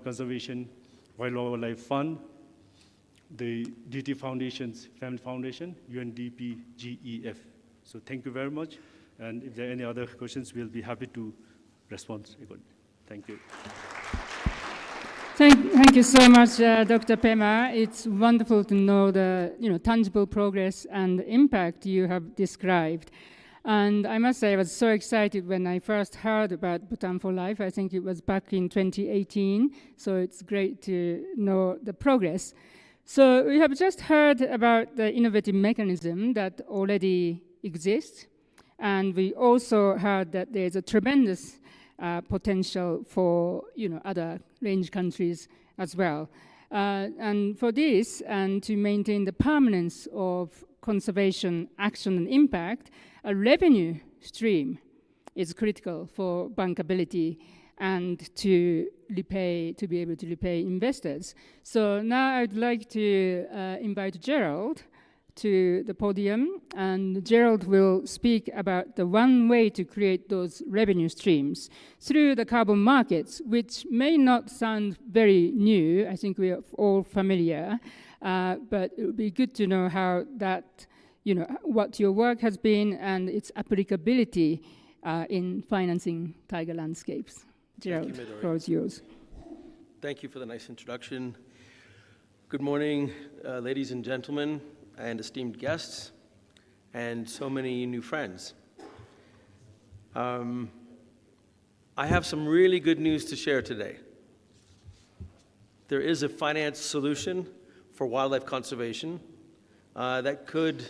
Conservation, Wildlife Fund, the DT Foundations, Family Foundation, UNDP, GEF. So thank you very much. And if there are any other questions, we'll be happy to respond. Thank you. Thank you so much, Dr. Pema. It's wonderful to know the tangible progress and impact you have described. And I must say I was so excited when I first heard about Bhutan for Life. I think it was back in 2018. So it's great to know the progress. So we have just heard about the innovative mechanism that already exists. And we also heard that there's a tremendous potential for other range countries as well. And for this, and to maintain the permanence of conservation action and impact, a revenue stream is critical for bankability and to be able to repay investors. So now I'd like to invite Gerald to the podium, and Gerald will speak about the one way to create those revenue streams through the carbon markets, which may not sound very new. I think we are all familiar, but it would be good to know how that, what your work has been and its applicability in financing tiger landscapes. Gerald, the floor is yours. Thank you for the nice introduction. Good morning, ladies and gentlemen, and esteemed guests, and so many new friends. I have some really good news to share today. There is a finance solution for wildlife conservation that could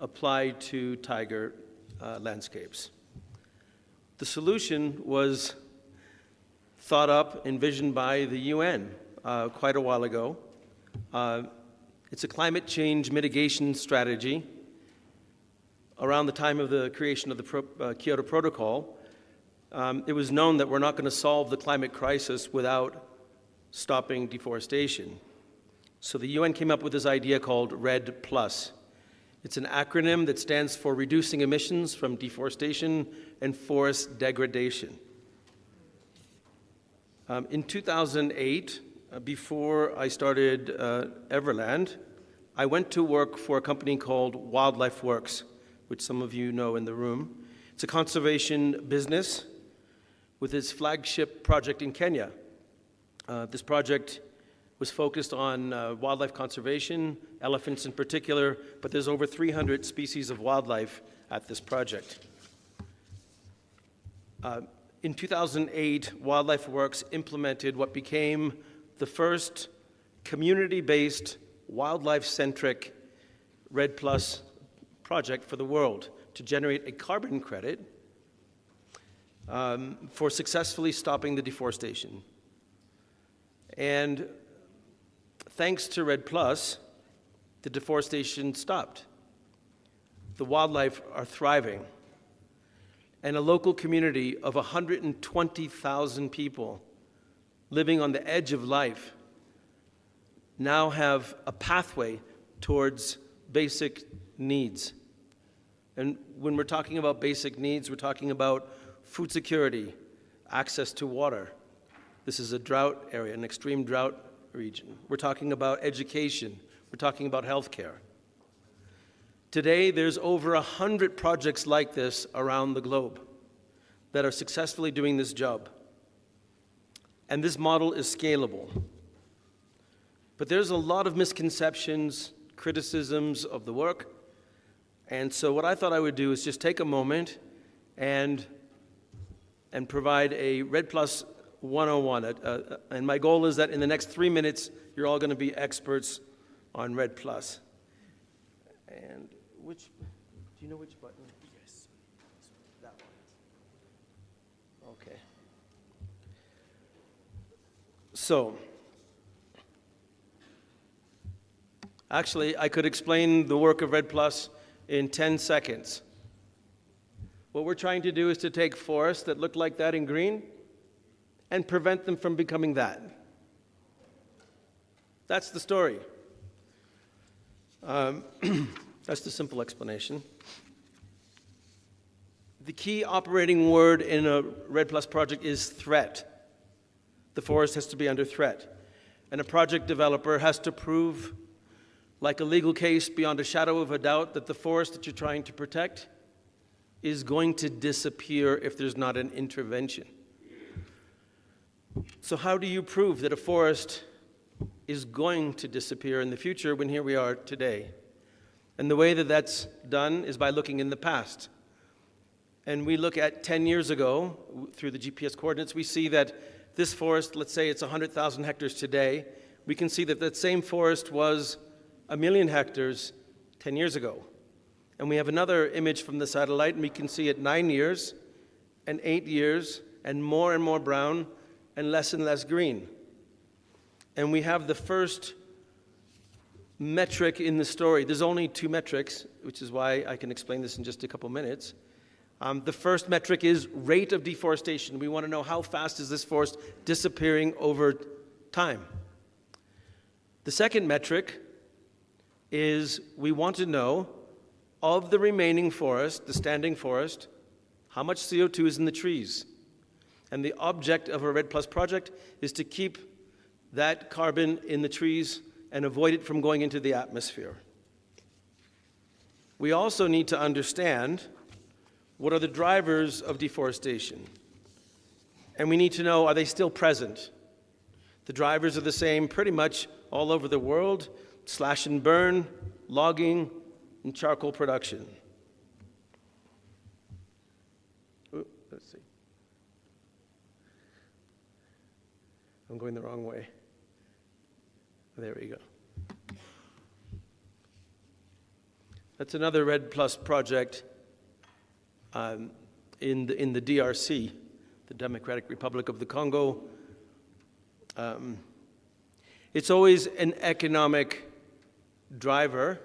apply to tiger landscapes. The solution was thought up, envisioned by the UN quite a while ago. It's a climate change mitigation strategy. Around the time of the creation of the Kyoto Protocol, it was known that we're not going to solve the climate crisis without stopping deforestation. So the UN came up with this idea called REDD+. It's an acronym that stands for Reducing Emissions from Deforestation and Forest Degradation. In 2008, before I started Everland, I went to work for a company called Wildlife Works, which some of you know in the room. It's a conservation business with its flagship project in Kenya. This project was focused on wildlife conservation, elephants in particular, but there's over 300 species of wildlife at this project. In 2008, Wildlife Works implemented what became the first community-based, wildlife-centric REDD+ project for the world to generate a carbon credit for successfully stopping the deforestation. And thanks to REDD+, the deforestation stopped. The wildlife are thriving. And a local community of 120,000 people living on the edge of life now have a pathway towards basic needs. And when we're talking about basic needs, we're talking about food security, access to water. This is a drought area, an extreme drought region. We're talking about education. We're talking about healthcare. Today, there's over 100 projects like this around the globe that are successfully doing this job. And this model is scalable. But there's a lot of misconceptions, criticisms of the work. And so what I thought I would do is just take a moment and provide a REDD+ 101. And my goal is that in the next 3 minutes, you're all going to be experts on REDD+. And do you know which button? Yes. That one. Okay. So, actually, I could explain the work of REDD+ in 10 seconds. What we're trying to do is to take forests that look like that in green and prevent them from becoming that. That's the story. That's the simple explanation. The key operating word in a REDD+ project is threat. The forest has to be under threat. And a project developer has to prove, like a legal case beyond a shadow of a doubt, that the forest that you're trying to protect is going to disappear if there's not an intervention. So how do you prove that a forest is going to disappear in the future when here we are today? And the way that that's done is by looking in the past. And we look at 10 years ago, through the GPS coordinates, we see that this forest, let's say it's 100,000 hectares today, we can see that that same forest was 1 million hectares 10 years ago. And we have another image from the satellite, and we can see it 9 years, and 8 years, and more brown, and less green. And we have the first metric in the story. There's only 2 metrics, which is why I can explain this in just a couple minutes. The first metric is rate of deforestation. We want to know how fast is this forest disappearing over time. The second metric is we want to know of the remaining forest, the standing forest, how much CO2 is in the trees. And the object of a REDD+ project is to keep that carbon in the trees and avoid it from going into the atmosphere. We also need to understand what are the drivers of deforestation. And we need to know, are they still present? The drivers are the same pretty much all over the world: slash and burn, logging, and charcoal production. Ooh, let's see. I'm going the wrong way. There we go. That's another REDD+ project in the DRC, the Democratic Republic of the Congo. It's always an economic driver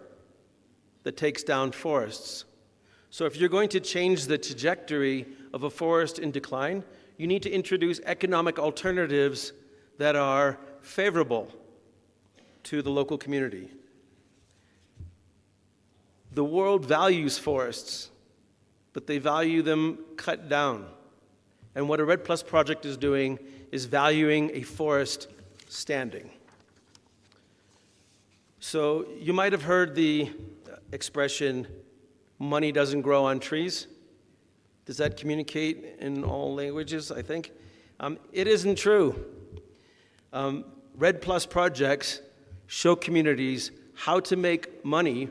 that takes down forests. So if you're going to change the trajectory of a forest in decline, you need to introduce economic alternatives that are favorable to the local community. The world values forests, but they value them cut down. And what a REDD+ project is doing is valuing a forest standing. So you might have heard the expression, money doesn't grow on trees. Does that communicate in all languages, I think? It isn't true. REDD+ projects show communities how to make money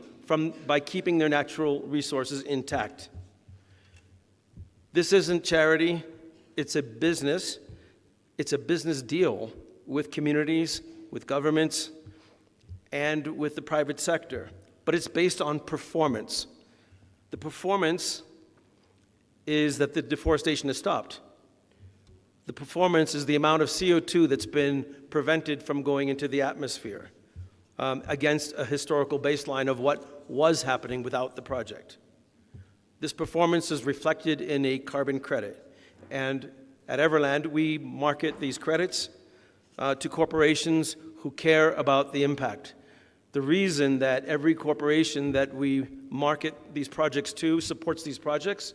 by keeping their natural resources intact. This isn't charity, it's a business. It's a business deal with communities, with governments, and with the private sector. But it's based on performance. The performance is that the deforestation has stopped. The performance is the amount of CO2 that's been prevented from going into the atmosphere against a historical baseline of what was happening without the project. This performance is reflected in a carbon credit. And at Everland, we market these credits to corporations who care about the impact. The reason that every corporation that we market these projects to supports these projects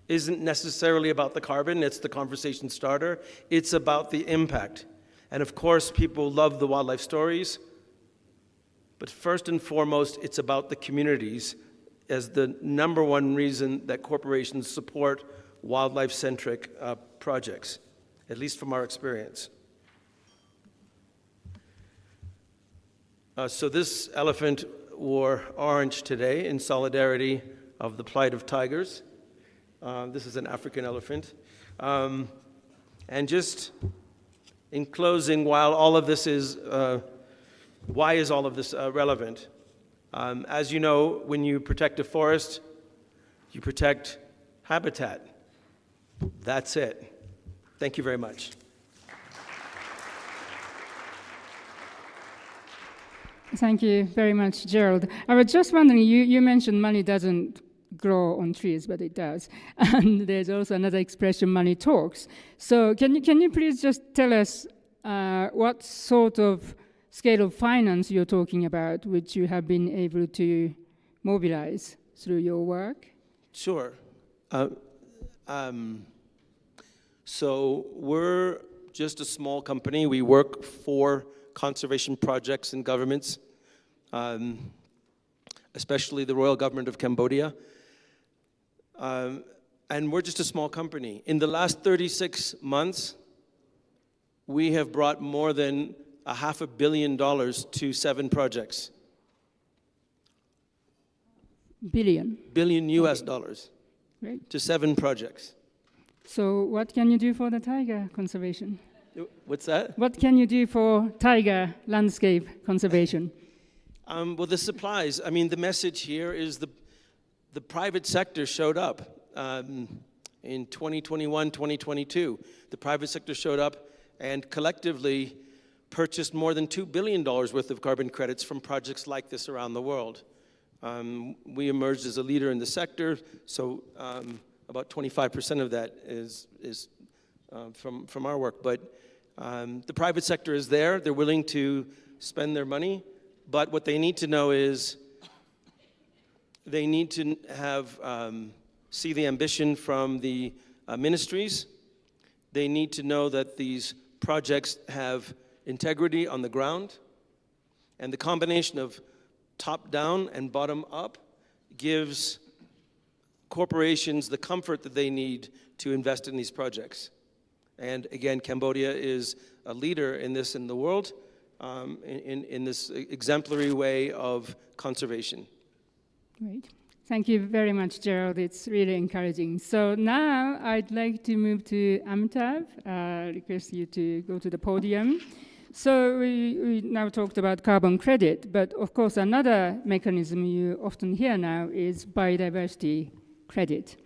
isn't necessarily about the carbon, it's the conversation starter, it's about the impact. And of course, people love the wildlife stories, but first and foremost, it's about the communities as the number one reason that corporations support wildlife-centric projects, at least from our experience. So this elephant wore orange today in solidarity of the plight of tigers. This is an African elephant. And just in closing, while all of this is, why is all of this relevant? As you know, when you protect a forest, you protect habitat. That's it. Thank you very much. Thank you very much, Gerald. I was just wondering, you mentioned money doesn't grow on trees, but it does. And there's also another expression, money talks. So can you please just tell us what sort of scale of finance you're talking about, which you have been able to mobilize through your work? Sure. So we're just a small company. We work for conservation projects and governments, especially the Royal Government of Cambodia. And we're just a small company. In the last 36 months, we have brought more than $500 million to 7 projects. Billion US dollars. Great. To 7 projects. So what can you do for the tiger conservation? What's that? What can you do for tiger landscape conservation? Well, the supplies. I mean, the message here is the private sector showed up in 2021, 2022. The private sector showed up and collectively purchased more than $2 billion worth of carbon credits from projects like this around the world. We emerged as a leader in the sector, so About 25% of that is from our work. But the private sector is there. They're willing to spend their money. But what they need to know is they need to see the ambition from the ministries. They need to know that these projects have integrity on the ground. And the combination of top-down and bottom-up gives corporations the comfort that they need to invest in these projects. And again, Cambodia is a leader in this in the world, in this exemplary way of conservation. Great. Thank you very much, Gerald. It's really encouraging. So now I'd like to move to Amitabh, request you to go to the podium. So we now talked about carbon credit, but of course another mechanism you often hear now is biodiversity credit.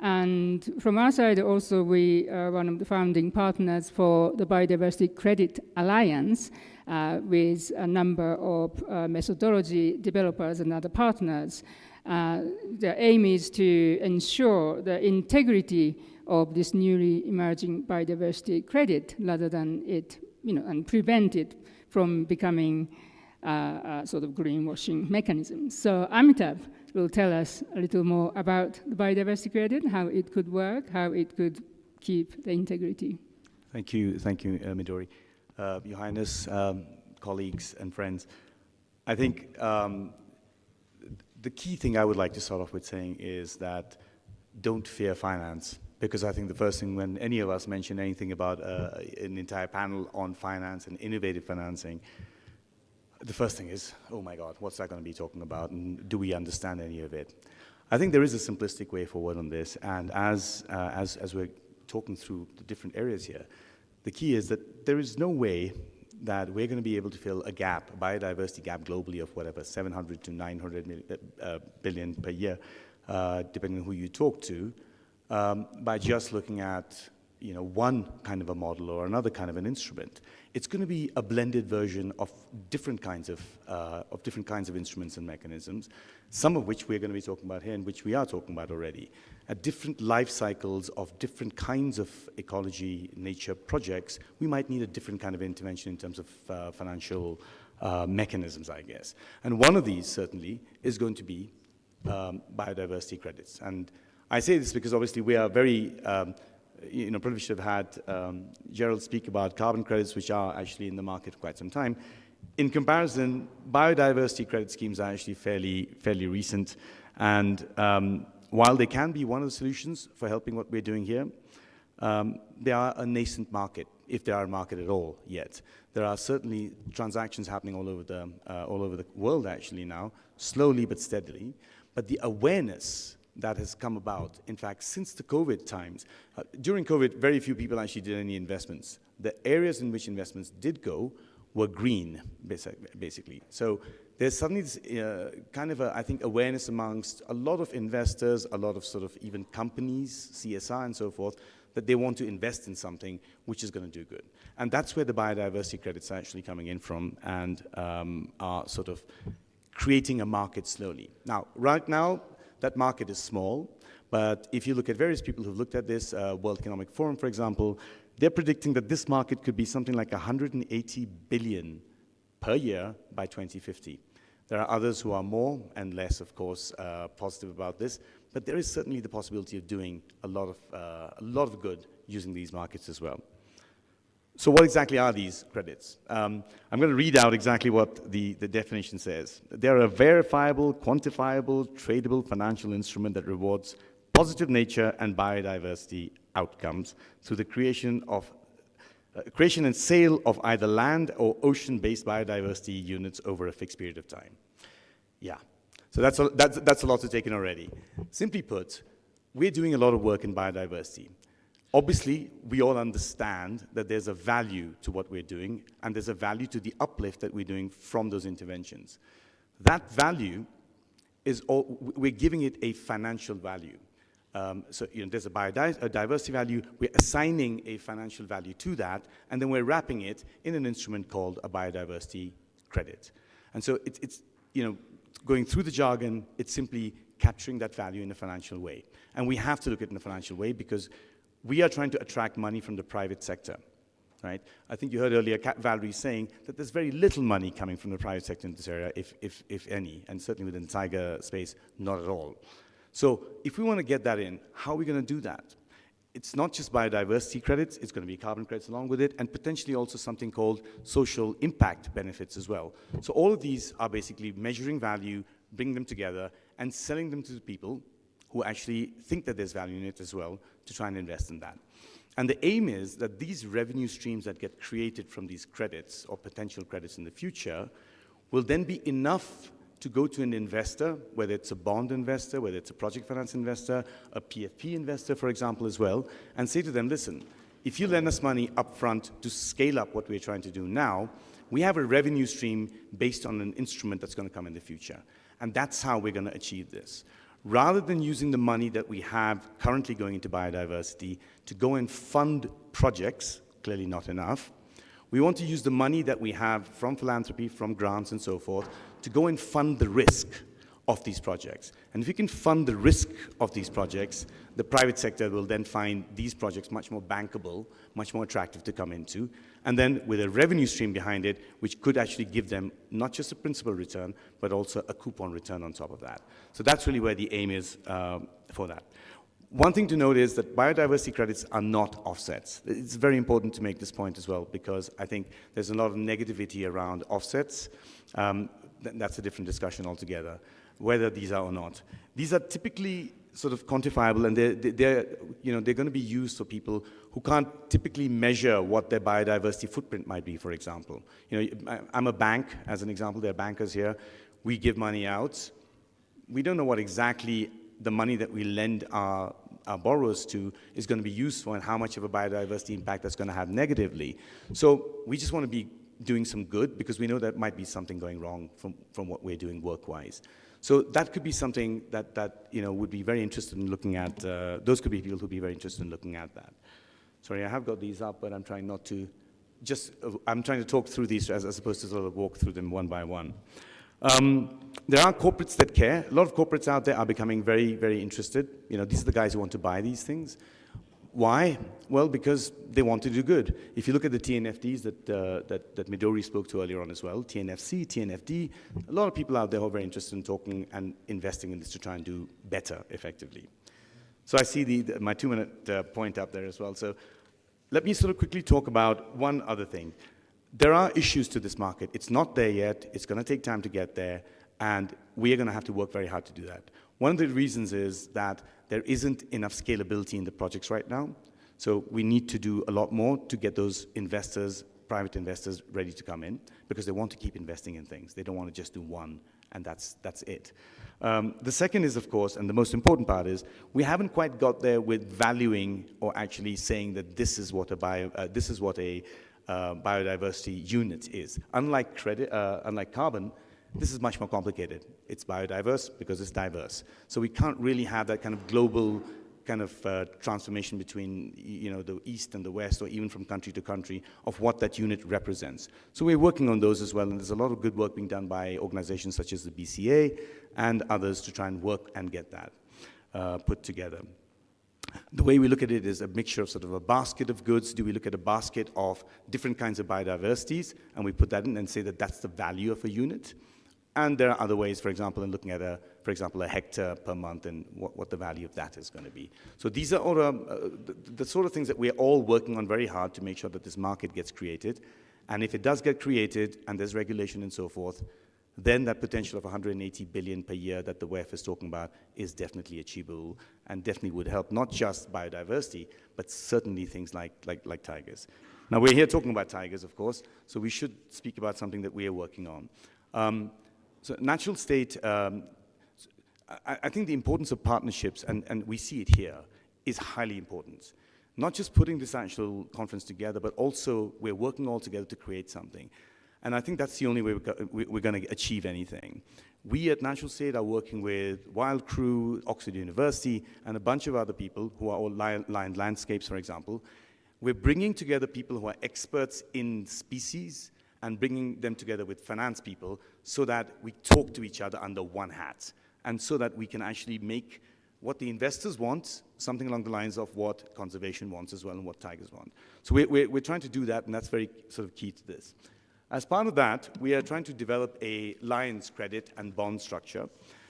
And from our side also, we are one of the founding partners for the Biodiversity Credit Alliance with a number of methodology developers and other partners. The aim is to ensure the integrity of this newly emerging biodiversity credit rather than it, and prevent it from becoming a sort of greenwashing mechanism. So Amitabh will tell us a little more about the biodiversity credit, how it could work, how it could keep the integrity. Thank you, Midori. Your Highness, colleagues and friends, I think the key thing I would like to start off with saying is that don't fear finance, because I think the first thing when any of us mention anything about an entire panel on finance and innovative financing, the first thing is, oh my God, what's that going to be talking about, and do we understand any of it? I think there is a simplistic way forward on this, and as we're talking through the different areas here, the key is that there is no way that we're going to be able to fill a gap, a biodiversity gap globally of whatever, 700 to 900 billion per year, depending on who you talk to, by just looking at one kind of a model or another kind of an instrument. It's going to be a blended version of different kinds of instruments and mechanisms, some of which we're going to be talking about here and which we are talking about already. At different life cycles of different kinds of ecology, nature projects, we might need a different kind of intervention in terms of financial mechanisms, I guess. And one of these certainly is going to be biodiversity credits. And I say this because obviously we are very privileged to have had Gerald speak about carbon credits, which are actually in the market for quite some time. In comparison, biodiversity credit schemes are actually fairly recent, and while they can be one of the solutions for helping what we're doing here, they are a nascent market, if they are a market at all yet. There are certainly transactions happening all over the world actually now, slowly but steadily, but the awareness that has come about, in fact, since the COVID times. During COVID, very few people actually did any investments. The areas in which investments did go were green, basically. So there's suddenly this kind of, I think, awareness amongst a lot of investors, a lot of sort of even companies, CSR and so forth, that they want to invest in something which is going to do good. And that's where the biodiversity credits are actually coming in from and are sort of creating a market slowly. Now, right now, that market is small, but if you look at various people who've looked at this, World Economic Forum, for example, they're predicting that this market could be something like 180 billion per year by 2050. There are others who are more and less, of course, positive about this, but there is certainly the possibility of doing a lot of good using these markets as well. So what exactly are these credits? I'm going to read out exactly what the definition says. They're a verifiable, quantifiable, tradable financial instrument that rewards positive nature and biodiversity outcomes through the creation and sale of either land or ocean-based biodiversity units over a fixed period of time. Yeah, so that's a lot to take in already. Simply put, we're doing a lot of work in biodiversity. Obviously, we all understand that there's a value to what we're doing, and there's a value to the uplift that we're doing from those interventions. That value is we're giving it a financial value. So there's a biodiversity value, we're assigning a financial value to that, and then we're wrapping it in an instrument called a biodiversity credit. And so it's going through the jargon, it's simply capturing that value in a financial way. And we have to look at it in a financial way because we are trying to attract money from the private sector, right? I think you heard earlier Valerie saying that there's very little money coming from the private sector in this area, if any, and certainly within the tiger space, not at all. So if we want to get that in, how are we going to do that? It's not just biodiversity credits, it's going to be carbon credits along with it, and potentially also something called social impact benefits as well. So all of these are basically measuring value, bringing them together, and selling them to the people who actually think that there's value in it as well to try and invest in that. And the aim is that these revenue streams that get created from these credits or potential credits in the future will then be enough to go to an investor, whether it's a bond investor, whether it's a project finance investor, a PFP investor, for example, as well, and say to them, listen, if you lend us money up front to scale up what we're trying to do now, we have a revenue stream based on an instrument that's going to come in the future. And that's how we're going to achieve this. Rather than using the money that we have currently going into biodiversity to go and fund projects, clearly not enough, we want to use the money that we have from philanthropy, from grants and so forth, to go and fund the risk of these projects. And if we can fund the risk of these projects, the private sector will then find these projects much more bankable, much more attractive to come into, and then with a revenue stream behind it, which could actually give them not just a principal return, but also a coupon return on top of that. So that's really where the aim is for that. One thing to note is that biodiversity credits are not offsets. It's very important to make this point as well, because I think there's a lot of negativity around offsets. That's a different discussion altogether, whether these are or not. These are typically sort of quantifiable, and they're going to be used for people who can't typically measure what their biodiversity footprint might be, for example. I'm a bank, as an example. There are bankers here. We give money out. We don't know what exactly the money that we lend our borrowers to is going to be used for and how much of a biodiversity impact that's going to have negatively. So we just want to be doing some good because we know there might be something going wrong from what we're doing work-wise. So that could be something that would be very interested in looking at. Those could be people who would be very interested in looking at that. Sorry, I have got these up, but I'm trying not to I'm trying to talk through these as opposed to sort of walk through them one by one. There are corporates that care. A lot of corporates out there are becoming very, very interested. These are the guys who want to buy these things. Why? Well, because they want to do good. If you look at the TNFDs that Midori spoke to earlier on as well, TNFC, TNFD, a lot of people out there who are very interested in talking and investing in this to try and do better effectively. So I see my 2-minute point up there as well. So let me sort of quickly talk about one other thing. There are issues to this market. It's not there yet. It's going to take time to get there, and we are going to have to work very hard to do that. One of the reasons is that there isn't enough scalability in the projects right now. So we need to do a lot more to get those investors, private investors, ready to come in because they want to keep investing in things. They don't want to just do one, and that's it. The second is, of course, and the most important part is, we haven't quite got there with valuing or actually saying that this is what a biodiversity unit is. Unlike carbon, this is much more complicated. It's biodiverse because it's diverse. So we can't really have that kind of global kind of transformation between the East and the West, or even from country to country, of what that unit represents. So we're working on those as well, and there's a lot of good work being done by organizations such as the BCA and others to try and work and get that put together. The way we look at it is a mixture of sort of a basket of goods. Do we look at a basket of different kinds of biodiversities, and we put that in and say that that's the value of a unit? And there are other ways, for example, in looking at a hectare per month and what the value of that is going to be. So these are all the sort of things that we're all working on very hard to make sure that this market gets created. And if it does get created and there's regulation and so forth, then that potential of 180 billion per year that the WEF is talking about is definitely achievable and definitely would help not just biodiversity, but certainly things like tigers. Now, we're here talking about tigers, of course, so we should speak about something that we are working on. So natural state, I think the importance of partnerships, and we see it here, is highly important. Not just putting this actual conference together, but also we're working all together to create something. And I think that's the only way we're going to achieve anything. We at Natural State are working with Wild Crew, Oxford University, and a bunch of other people who are all Lion Landscapes, for example. We're bringing together people who are experts in species and bringing them together with finance people so that we talk to each other under one hat. and so that we can actually make what the investors want, something along the lines of what conservation wants as well and what tigers want. So we're trying to do that, and that's very sort of key to this. As part of that, we are trying to develop a Lions credit and bond structure,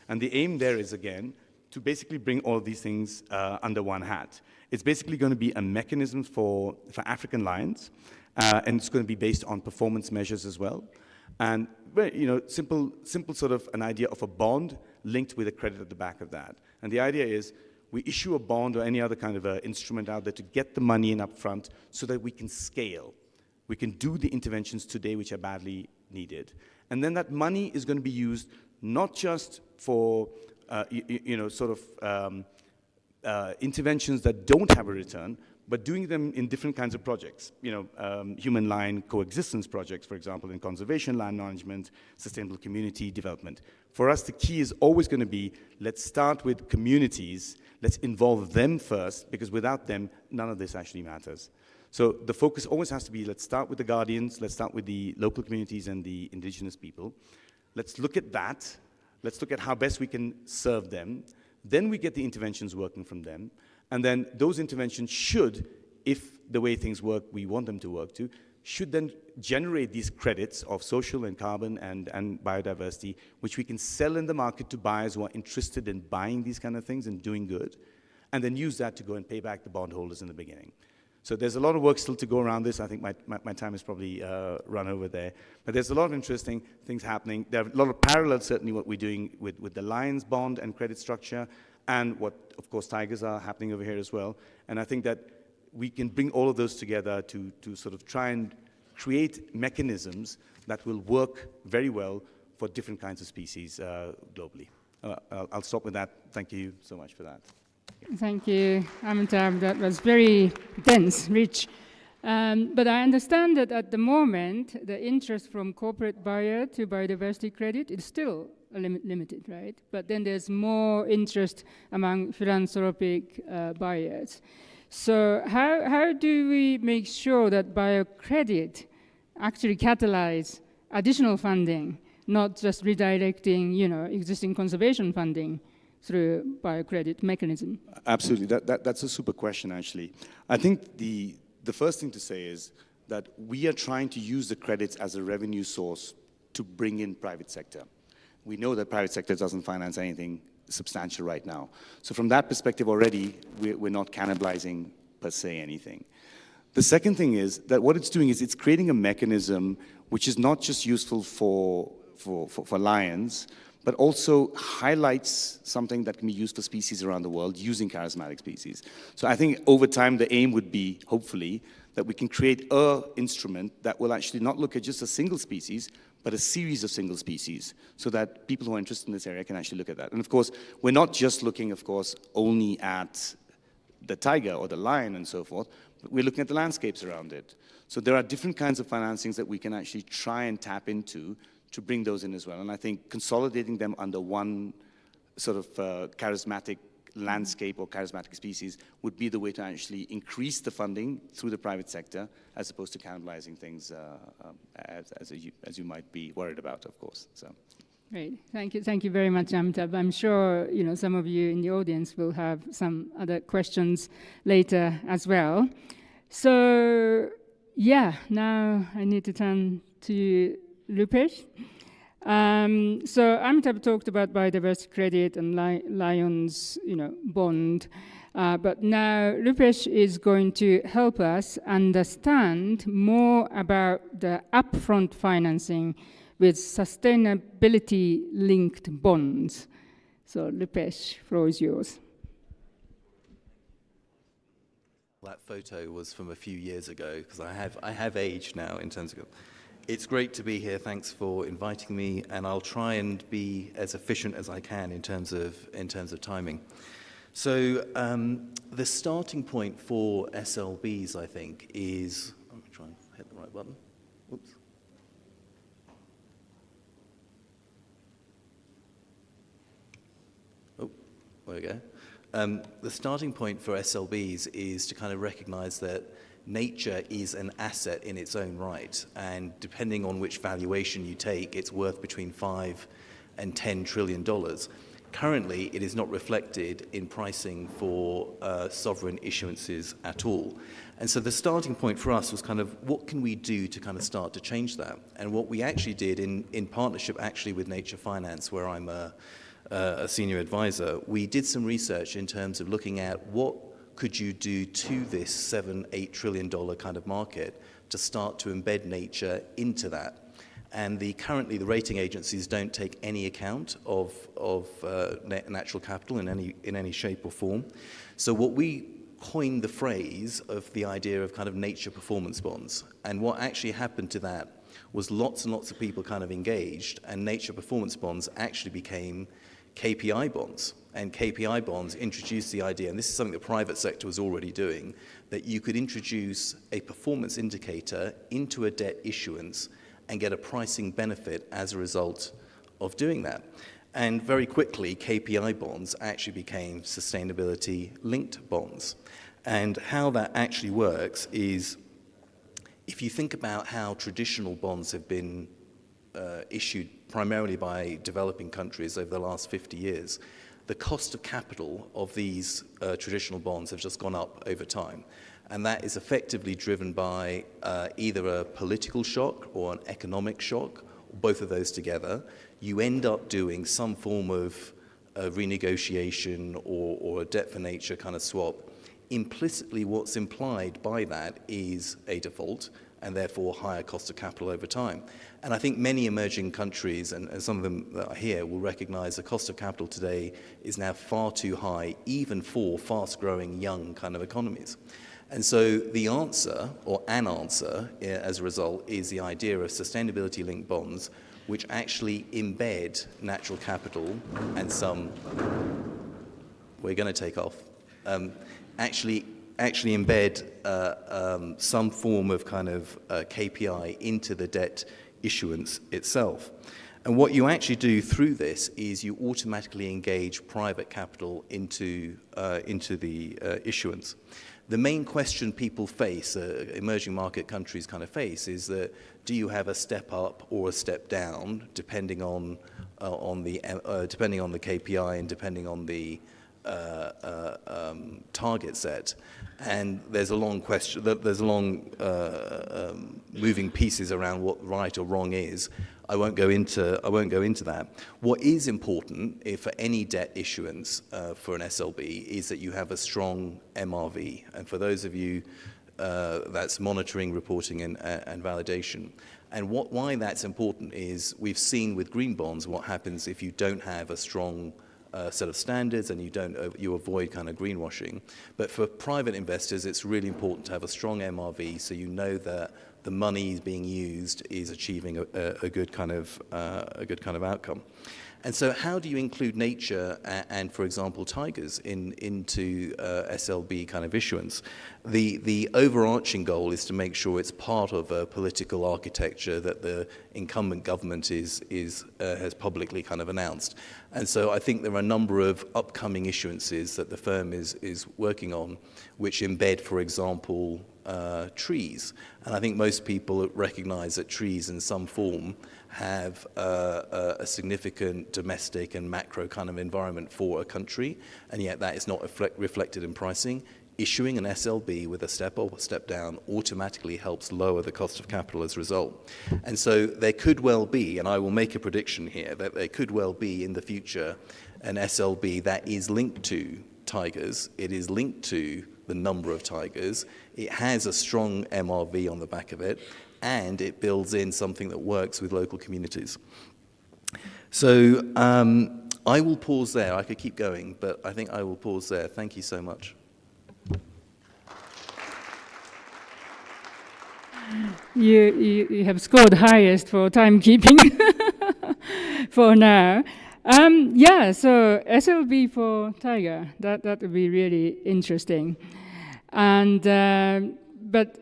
and the aim there is, again, to basically bring all of these things under one hat. It's basically going to be a mechanism for African lions, and it's going to be based on performance measures as well. And simple sort of an idea of a bond linked with a credit at the back of that. And the idea is we issue a bond or any other kind of instrument out there to get the money in up front so that we can scale. We can do the interventions today which are badly needed. And then that money is going to be used not just for interventions that don't have a return, but doing them in different kinds of projects. Human-lion coexistence projects, for example, in conservation, land management, sustainable community development. For us, the key is always going to be, let's start with communities, let's involve them first, because without them, none of this actually matters. So the focus always has to be, let's start with the guardians, let's start with the local communities and the indigenous people. Let's look at that. Let's look at how best we can serve them. Then we get the interventions working from them. And then those interventions should, if the way things work, we want them to work to, should then generate these credits of social and carbon and biodiversity, which we can sell in the market to buyers who are interested in buying these kind of things and doing good, and then use that to go and pay back the bondholders in the beginning. So there's a lot of work still to go around this. I think my time is probably run over there. But there's a lot of interesting things happening. There are a lot of parallels, certainly, what we're doing with the Lions bond and credit structure, and what, of course, tigers are happening over here as well. And I think that we can bring all of those together to sort of try and create mechanisms that will work very well for different kinds of species globally. I'll stop with that. Thank you so much for that. Thank you, Amitabh. That was very dense, rich. But I understand that at the moment, the interest from corporate buyer to biodiversity credit is still limited, right? But then there's more interest among philanthropic buyers. So how do we make sure that biocredit actually catalyze additional funding, not just redirecting, existing conservation funding through biocredit mechanism? Absolutely. That's a super question, actually. I think the first thing to say is that we are trying to use the credits as a revenue source to bring in private sector. We know that private sector doesn't finance anything substantial right now. So from that perspective already, we're not cannibalizing per se anything. The second thing is that what it's doing is it's creating a mechanism which is not just useful for lions, but also highlights something that can be used for species around the world using charismatic species. So I think over time the aim would be, hopefully, that we can create an instrument that will actually not look at just a single species, but a series of single species, so that people who are interested in this area can actually look at that. And of course, we're not just looking, of course, only at the tiger or the lion and so forth, but we're looking at the landscapes around it. So there are different kinds of financings that we can actually try and tap into to bring those in as well. And I think consolidating them under one sort of charismatic landscape or charismatic species would be the way to actually increase the funding through the private sector, as opposed to cannibalizing things as you might be worried about, of course. So. Great, thank you very much, Amitabh. I'm sure some of you in the audience will have some other questions later as well. So yeah, now I need to turn to Rupesh. So Amitabh talked about biodiversity credit and Lions, bond. But now Rupesh is going to help us understand more about the upfront financing with sustainability-linked bonds. So Rupesh, floor is yours. That photo was from a few years ago, because I have aged now in terms of. It's great to be here. Thanks for inviting me, and I'll try and be as efficient as I can in terms of timing. So the starting point for SLBs, I think, is. Let me try and hit the right button. Oops. Oh, there we go. The starting point for SLBs is to kind of recognize that nature is an asset in its own right, and depending on which valuation you take, it's worth between $5 and $10 trillion. Currently, it is not reflected in pricing for sovereign issuances at all. And so the starting point for us was kind of, what can we do to kind of start to change that? And what we actually did in partnership actually with Nature Finance, where I'm a senior advisor, we did some research in terms of looking at what could you do to this $7-8 trillion kind of market to start to embed nature into that. And currently the rating agencies don't take any account of natural capital in any shape or form. So what we coined the phrase of the idea of kind of nature performance bonds. And what actually happened to that was lots and lots of people kind of engaged, and nature performance bonds actually became KPI bonds. And KPI bonds introduced the idea, and this is something the private sector was already doing, that you could introduce a performance indicator into a debt issuance and get a pricing benefit as a result of doing that. And very quickly, KPI bonds actually became sustainability-linked bonds. And how that actually works is, if you think about how traditional bonds have been issued primarily by developing countries over the last 50 years, the cost of capital of these traditional bonds have just gone up over time. And that is effectively driven by either a political shock or an economic shock, or both of those together. You end up doing some form of renegotiation or a debt for nature kind of swap. Implicitly, what's implied by that is a default, and therefore higher cost of capital over time. And I think many emerging countries, and some of them that are here, will recognize the cost of capital today is now far too high, even for fast-growing young kind of economies. And so the answer, or an answer, as a result, is the idea of sustainability-linked bonds, which actually embed natural capital and some, we're going to take off, actually embed some form of kind of KPI into the debt issuance itself. And what you actually do through this is you automatically engage private capital into the issuance. The main question people face, emerging market countries kind of face, is that do you have a step up or a step down depending on the KPI and depending on the target set? And there's a long question. There's a long moving pieces around what right or wrong is. I won't go into that. What is important for any debt issuance for an SLB is that you have a strong MRV. And for those of you, that's monitoring, reporting, and validation. And why that's important is we've seen with green bonds what happens if you don't have a strong set of standards and you avoid kind of greenwashing. But for private investors, it's really important to have a strong MRV so you know that the money being used is achieving a good kind of outcome. And so how do you include nature and, for example, tigers into SLB kind of issuance? The overarching goal is to make sure it's part of a political architecture that the incumbent government has publicly kind of announced. And so I think there are a number of upcoming issuances that the firm is working on, which embed, for example, trees. And I think most people recognize that trees in some form have a significant domestic and macro kind of environment for a country, and yet that is not reflected in pricing. Issuing an SLB with a step up or step down automatically helps lower the cost of capital as a result. And so there could well be, and I will make a prediction here, that there could well be in the future an SLB that is linked to tigers. It is linked to the number of tigers. It has a strong MRV on the back of it, and it builds in something that works with local communities. So I will pause there. I could keep going, but I think I will pause there. Thank you so much. You have scored highest for timekeeping for now. So SLB for tiger, that would be really interesting. And but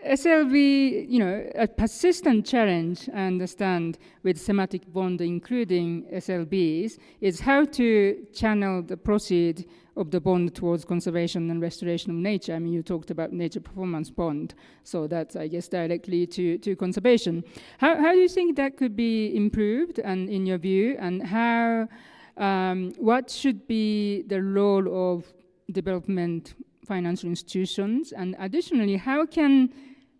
SLB, a persistent challenge, I understand, with thematic bond, including SLBs, is how to channel the proceed of the bond towards conservation and restoration of nature. I mean, you talked about nature performance bond, so that's, I guess, directly to conservation. How do you think that could be improved, and in your view, and how What should be the role of development financial institutions? And additionally, how can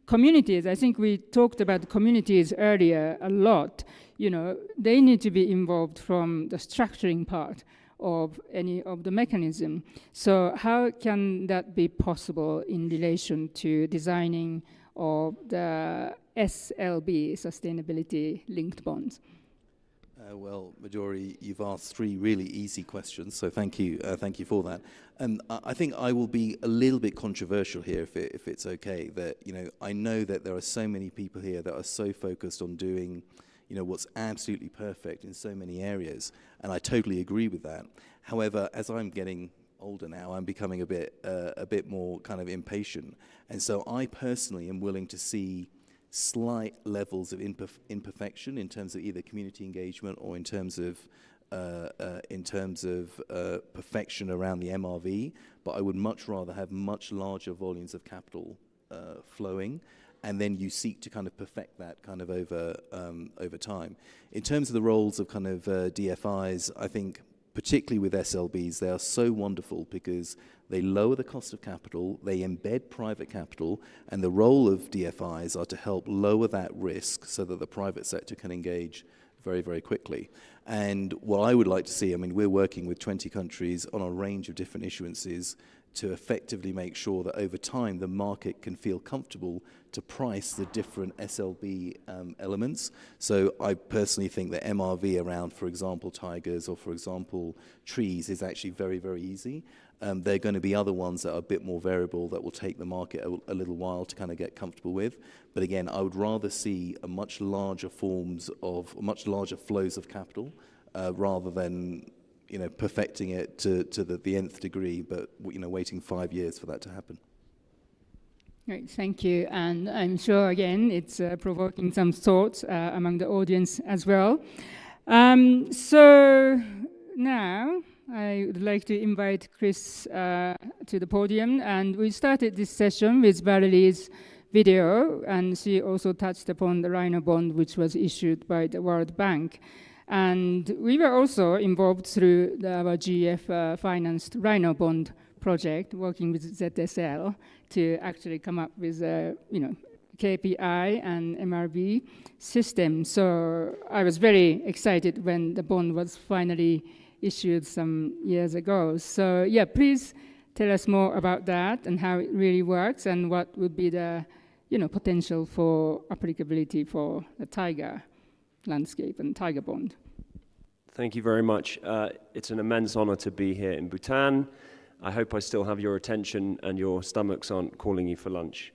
communities, I think we talked about communities earlier a lot, they need to be involved from the structuring part of any of the mechanism. So how can that be possible in relation to designing of the SLB, sustainability linked bonds? Well, Midori, you've asked three really easy questions, so thank you for that. And I think I will be a little bit controversial here, if it's okay. That I know that there are so many people here that are so focused on doing, what's absolutely perfect in so many areas, and I totally agree with that. However, as I'm getting older now, I'm becoming a bit more kind of impatient, and so I personally am willing to see slight levels of imperfection in terms of either community engagement or in terms of perfection around the MRV, but I would much rather have much larger volumes of capital flowing, and then you seek to kind of perfect that kind of over time. In terms of the roles of kind of DFIs, I think particularly with SLBs, they are so wonderful because they lower the cost of capital, they embed private capital, and the role of DFIs are to help lower that risk so that the private sector can engage very, very quickly. And what I would like to see, we're working with 20 countries on a range of different issuances to effectively make sure that over time the market can feel comfortable to price the different SLB elements. So I personally think that MRV around, for example, tigers or, for example, trees is actually very, very easy. There are going to be other ones that are a bit more variable that will take the market a little while to kind of get comfortable with. But again, I would rather see a much larger flows of capital rather than perfecting it to the nth degree, but waiting 5 years for that to happen. Great, thank you. And I'm sure, again, it's provoking some thoughts among the audience as well. So now I would like to invite Chris to the podium. And we started this session with Valerie's video, and she also touched upon the Rhino bond, which was issued by the World Bank. And we were also involved through our GF financed Rhino bond project, working with ZSL to actually come up with a KPI and MRV system. So I was very excited when the bond was finally issued some years ago. So yeah, please tell us more about that and how it really works and what would be the potential for applicability for the tiger landscape and tiger bond. Thank you very much. It's an immense honor to be here in Bhutan. I hope I still have your attention and your stomachs aren't calling you for lunch.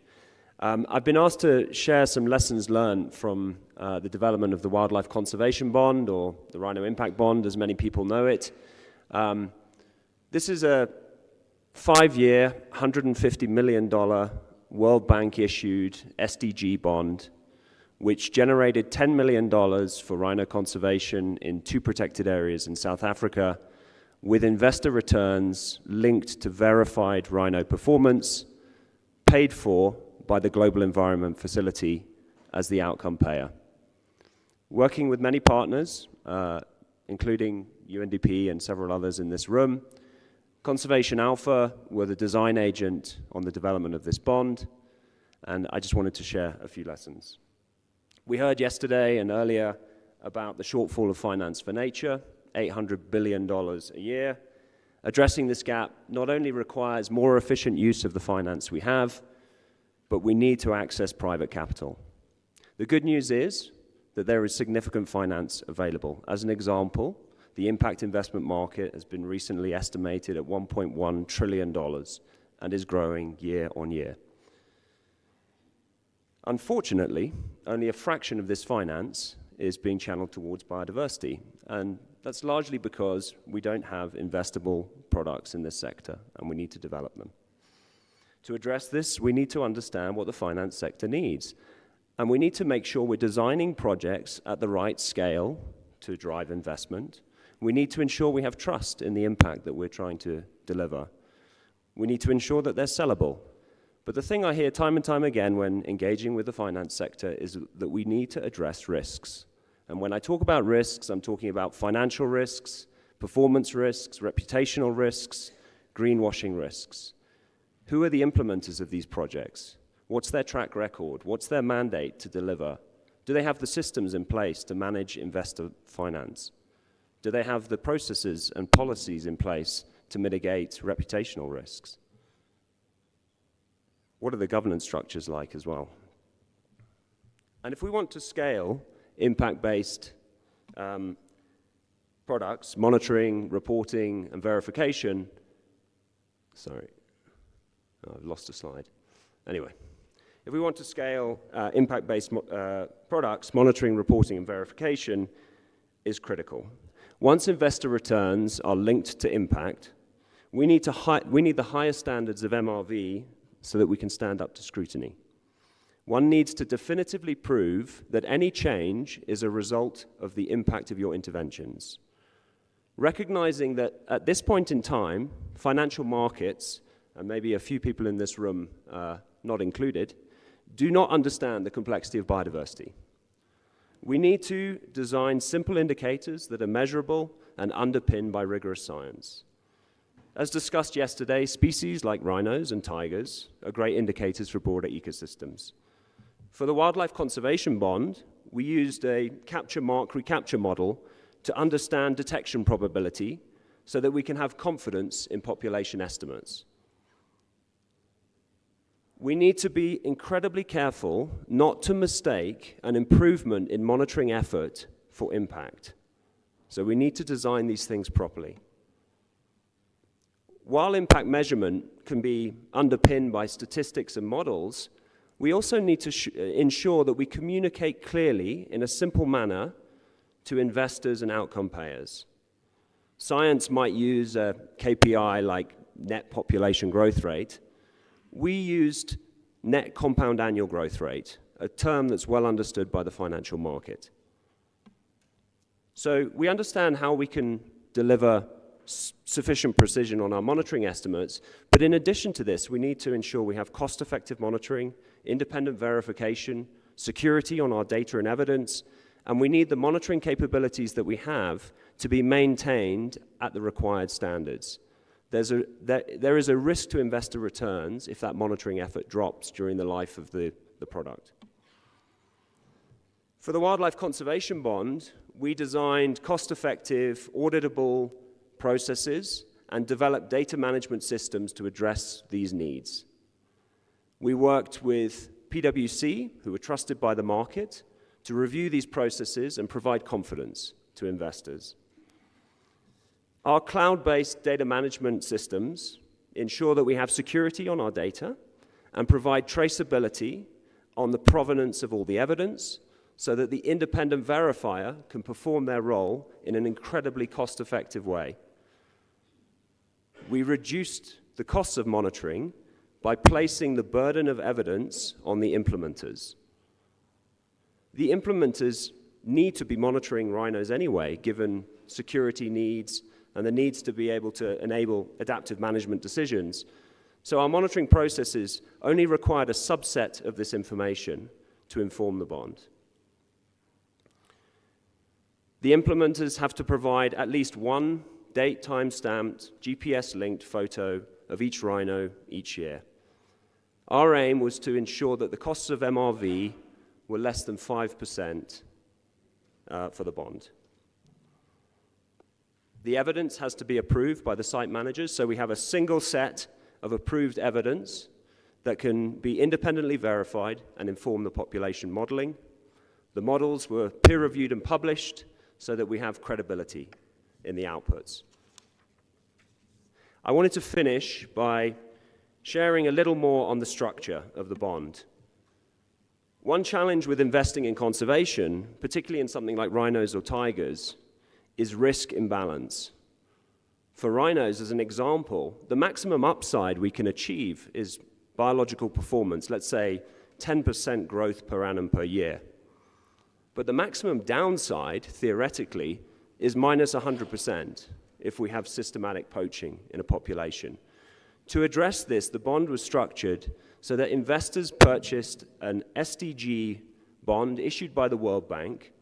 I've been asked to share some lessons learned from the development of the Wildlife Conservation Bond, or the Rhino Impact Bond, as many people know it. This is a 5-year, $150 million World Bank issued SDG bond, which generated $10 million for rhino conservation in 2 protected areas in South Africa, with investor returns linked to verified rhino performance, paid for by the Global Environment Facility as the outcome payer. Working with many partners, including UNDP and several others in this room, Conservation Alpha were the design agent on the development of this bond, and I just wanted to share a few lessons. We heard yesterday and earlier about the shortfall of finance for nature, $800 billion a year. Addressing this gap not only requires more efficient use of the finance we have, but we need to access private capital. The good news is that there is significant finance available. As an example, the impact investment market has been recently estimated at $1.1 trillion and is growing year on year. Unfortunately, only a fraction of this finance is being channeled towards biodiversity, and that's largely because we don't have investable products in this sector, and we need to develop them. To address this, we need to understand what the finance sector needs, and we need to make sure we're designing projects at the right scale to drive investment. We need to ensure we have trust in the impact that we're trying to deliver. We need to ensure that they're sellable. But the thing I hear time and time again when engaging with the finance sector is that we need to address risks. And when I talk about risks, I'm talking about financial risks, performance risks, reputational risks, greenwashing risks. Who are the implementers of these projects? What's their track record? What's their mandate to deliver? Do they have the systems in place to manage investor finance? Do they have the processes and policies in place to mitigate reputational risks? What are the governance structures like as well? And if we want to scale impact-based products, monitoring, reporting, and verification, I've lost a slide. Anyway, if we want to scale impact-based products, monitoring, reporting, and verification is critical. Once investor returns are linked to impact, we need the highest standards of MRV so that we can stand up to scrutiny. One needs to definitively prove that any change is a result of the impact of your interventions. Recognizing that at this point in time, financial markets, and maybe a few people in this room not included, do not understand the complexity of biodiversity. We need to design simple indicators that are measurable and underpinned by rigorous science. As discussed yesterday, species like rhinos and tigers are great indicators for broader ecosystems. For the Wildlife Conservation Bond, we used a capture mark recapture model to understand detection probability so that we can have confidence in population estimates. We need to be incredibly careful not to mistake an improvement in monitoring effort for impact. So we need to design these things properly. While impact measurement can be underpinned by statistics and models, we also need to ensure that we communicate clearly in a simple manner to investors and outcome payers. Science might use a KPI like net population growth rate. We used net compound annual growth rate, a term that's well understood by the financial market. So we understand how we can deliver sufficient precision on our monitoring estimates, but in addition to this, we need to ensure we have cost-effective monitoring, independent verification, security on our data and evidence, and we need the monitoring capabilities that we have to be maintained at the required standards. There is a risk to investor returns if that monitoring effort drops during the life of the product. For the Wildlife Conservation Bond, we designed cost-effective, auditable processes and developed data management systems to address these needs. We worked with PwC, who were trusted by the market, to review these processes and provide confidence to investors. Our cloud-based data management systems ensure that we have security on our data and provide traceability on the provenance of all the evidence so that the independent verifier can perform their role in an incredibly cost-effective way. We reduced the costs of monitoring by placing the burden of evidence on the implementers. The implementers need to be monitoring rhinos anyway, given security needs and the needs to be able to enable adaptive management decisions. So our monitoring processes only required a subset of this information to inform the bond. The implementers have to provide at least one date time-stamped, GPS-linked photo of each rhino each year. Our aim was to ensure that the costs of MRV were less than 5% for the bond. The evidence has to be approved by the site managers, so we have a single set of approved evidence that can be independently verified and inform the population modeling. The models were peer-reviewed and published so that we have credibility in the outputs. I wanted to finish by sharing a little more on the structure of the bond. One challenge with investing in conservation, particularly in something like rhinos or tigers, is risk imbalance. For rhinos, as an example, the maximum upside we can achieve is biological performance, let's say 10% growth per annum per year. But the maximum downside, theoretically, is minus 100% if we have systematic poaching in a population. To address this, the bond was structured so that investors purchased an SDG bond issued by the World Bank,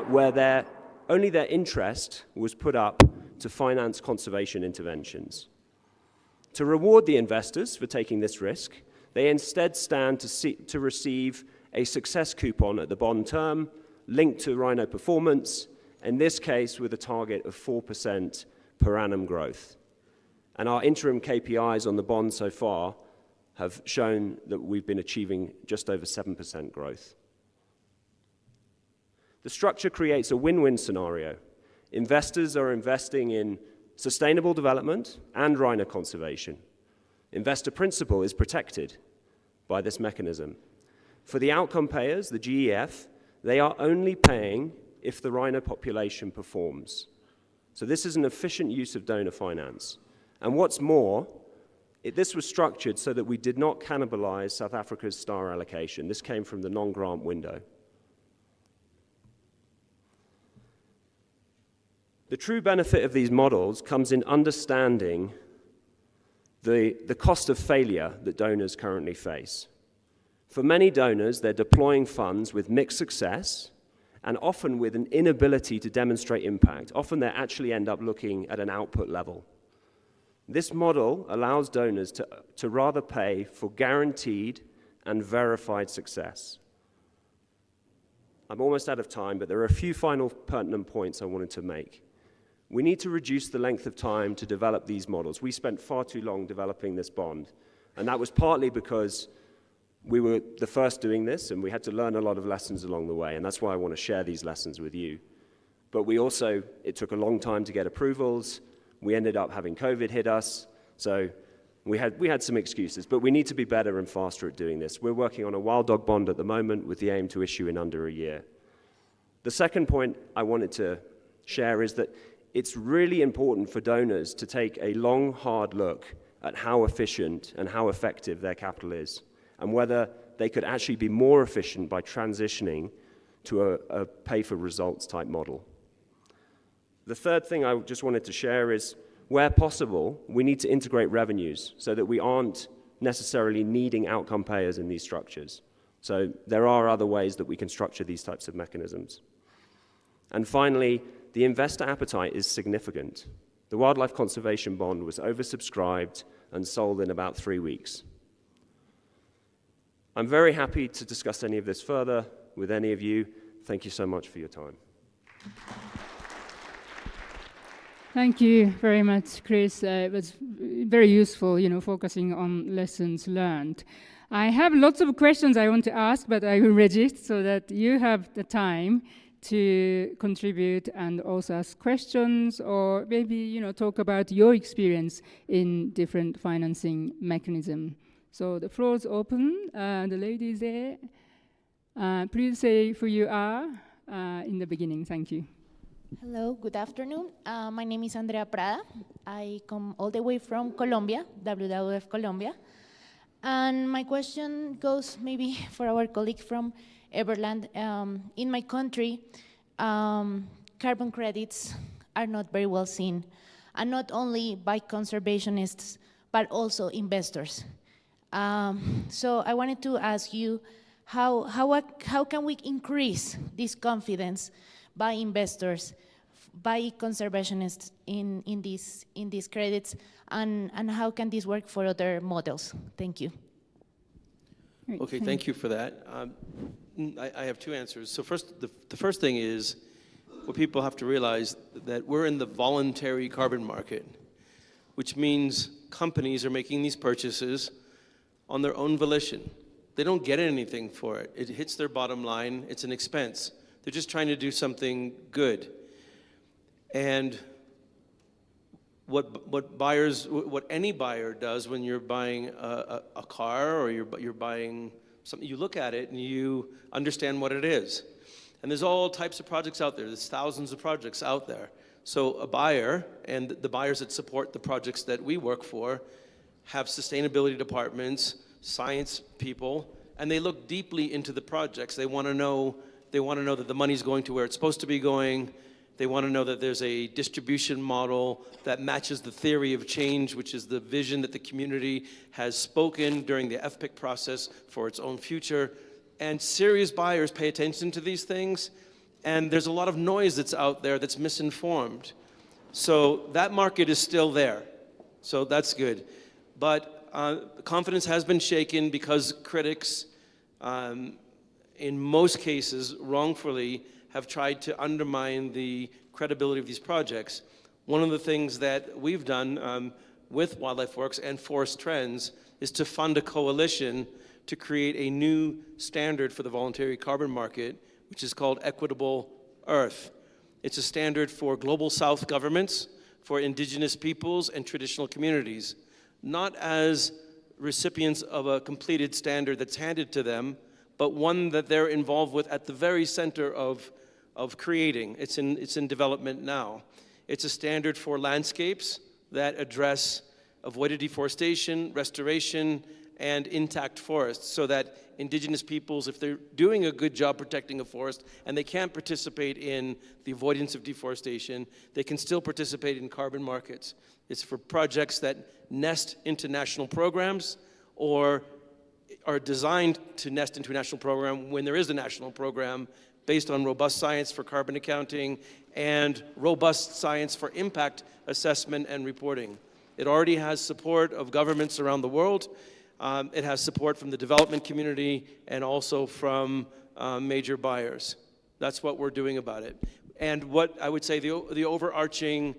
where only their interest was put up to finance conservation interventions. To reward the investors for taking this risk, they instead stand to receive a success coupon at the bond term linked to rhino performance, in this case with a target of 4% per annum growth. And our interim KPIs on the bond so far have shown that we've been achieving just over 7% growth. The structure creates a win-win scenario. Investors are investing in sustainable development and rhino conservation. Investor principal is protected by this mechanism. For the outcome payers, the GEF, they are only paying if the rhino population performs. So this is an efficient use of donor finance. And what's more, this was structured so that we did not cannibalize South Africa's star allocation. This came from the non-grant window. The true benefit of these models comes in understanding the cost of failure that donors currently face. For many donors, they're deploying funds with mixed success and often with an inability to demonstrate impact. Often they actually end up looking at an output level. This model allows donors to rather pay for guaranteed and verified success. I'm almost out of time, but there are a few final pertinent points I wanted to make. We need to reduce the length of time to develop these models. We spent far too long developing this bond, and that was partly because we were the first doing this, and we had to learn a lot of lessons along the way, and that's why I want to share these lessons with you. But it took a long time to get approvals. We ended up having COVID hit us, so we had some excuses, but we need to be better and faster at doing this. We're working on a wild dog bond at the moment with the aim to issue in under a year. The second point I wanted to share is that it's really important for donors to take a long, hard look at how efficient and how effective their capital is, and whether they could actually be more efficient by transitioning to a pay-for-results type model. The third thing I just wanted to share is, where possible, we need to integrate revenues so that we aren't necessarily needing outcome payers in these structures. So there are other ways that we can structure these types of mechanisms. And finally, the investor appetite is significant. The Wildlife Conservation Bond was oversubscribed and sold in about 3 weeks. I'm very happy to discuss any of this further with any of you. Thank you so much for your time. Thank you very much, Chris. It was very useful, focusing on lessons learned. I have lots of questions I want to ask, but I will register so that you have the time to contribute and also ask questions, or maybe talk about your experience in different financing mechanism. So the floor is open. The ladies there, please say who you are in the beginning. Thank you. Hello, good afternoon. My name is Andrea Prada. I come all the way from Colombia, WWF Colombia. And my question goes maybe for our colleague from Everland. In my country, carbon credits are not very well seen, and not only by conservationists, but also investors. So I wanted to ask you, how can we increase this confidence by investors, by conservationists in these credits, and how can this work for other models? Thank you. Okay, thank you for that. I have two answers. So first, the first thing is, what people have to realize that we're in the voluntary carbon market, which means companies are making these purchases on their own volition. They don't get anything for it. It hits their bottom line. It's an expense. They're just trying to do something good. And what any buyer does when you're buying a car, or you're buying something, you look at it and you understand what it is. And there's all types of projects out there. There's thousands of projects out there. So a buyer, and the buyers that support the projects that we work for, have sustainability departments, science people, and they look deeply into the projects. They want to know that the money's going to where it's supposed to be going. They want to know that there's a distribution model that matches the theory of change, which is the vision that the community has spoken during the 𝐓𝐡𝐞 process for its own future. And serious buyers pay attention to these things, and there's a lot of noise that's out there that's misinformed. So that market is still there. So that's good. But confidence has been shaken because critics, in most cases, wrongfully, have tried to undermine the credibility of these projects. One of the things that we've done with Wildlife Works and Forest Trends is to fund a coalition to create a new standard for the voluntary carbon market, which is called Equitable Earth. It's a standard for Global South governments, for indigenous peoples and traditional communities, not as recipients of a completed standard that's handed to them, but one that they're involved with at the very center of creating. It's in development now. It's a standard for landscapes that address avoided deforestation, restoration, and intact forests, so that indigenous peoples, if they're doing a good job protecting a forest and they can't participate in the avoidance of deforestation, they can still participate in carbon markets. It's for projects that nest into national programs or are designed to nest into a national program when there is a national program based on robust science for carbon accounting and robust science for impact assessment and reporting. It already has support of governments around the world. It has support from the development community and also from major buyers. That's what we're doing about it. And what I would say the overarching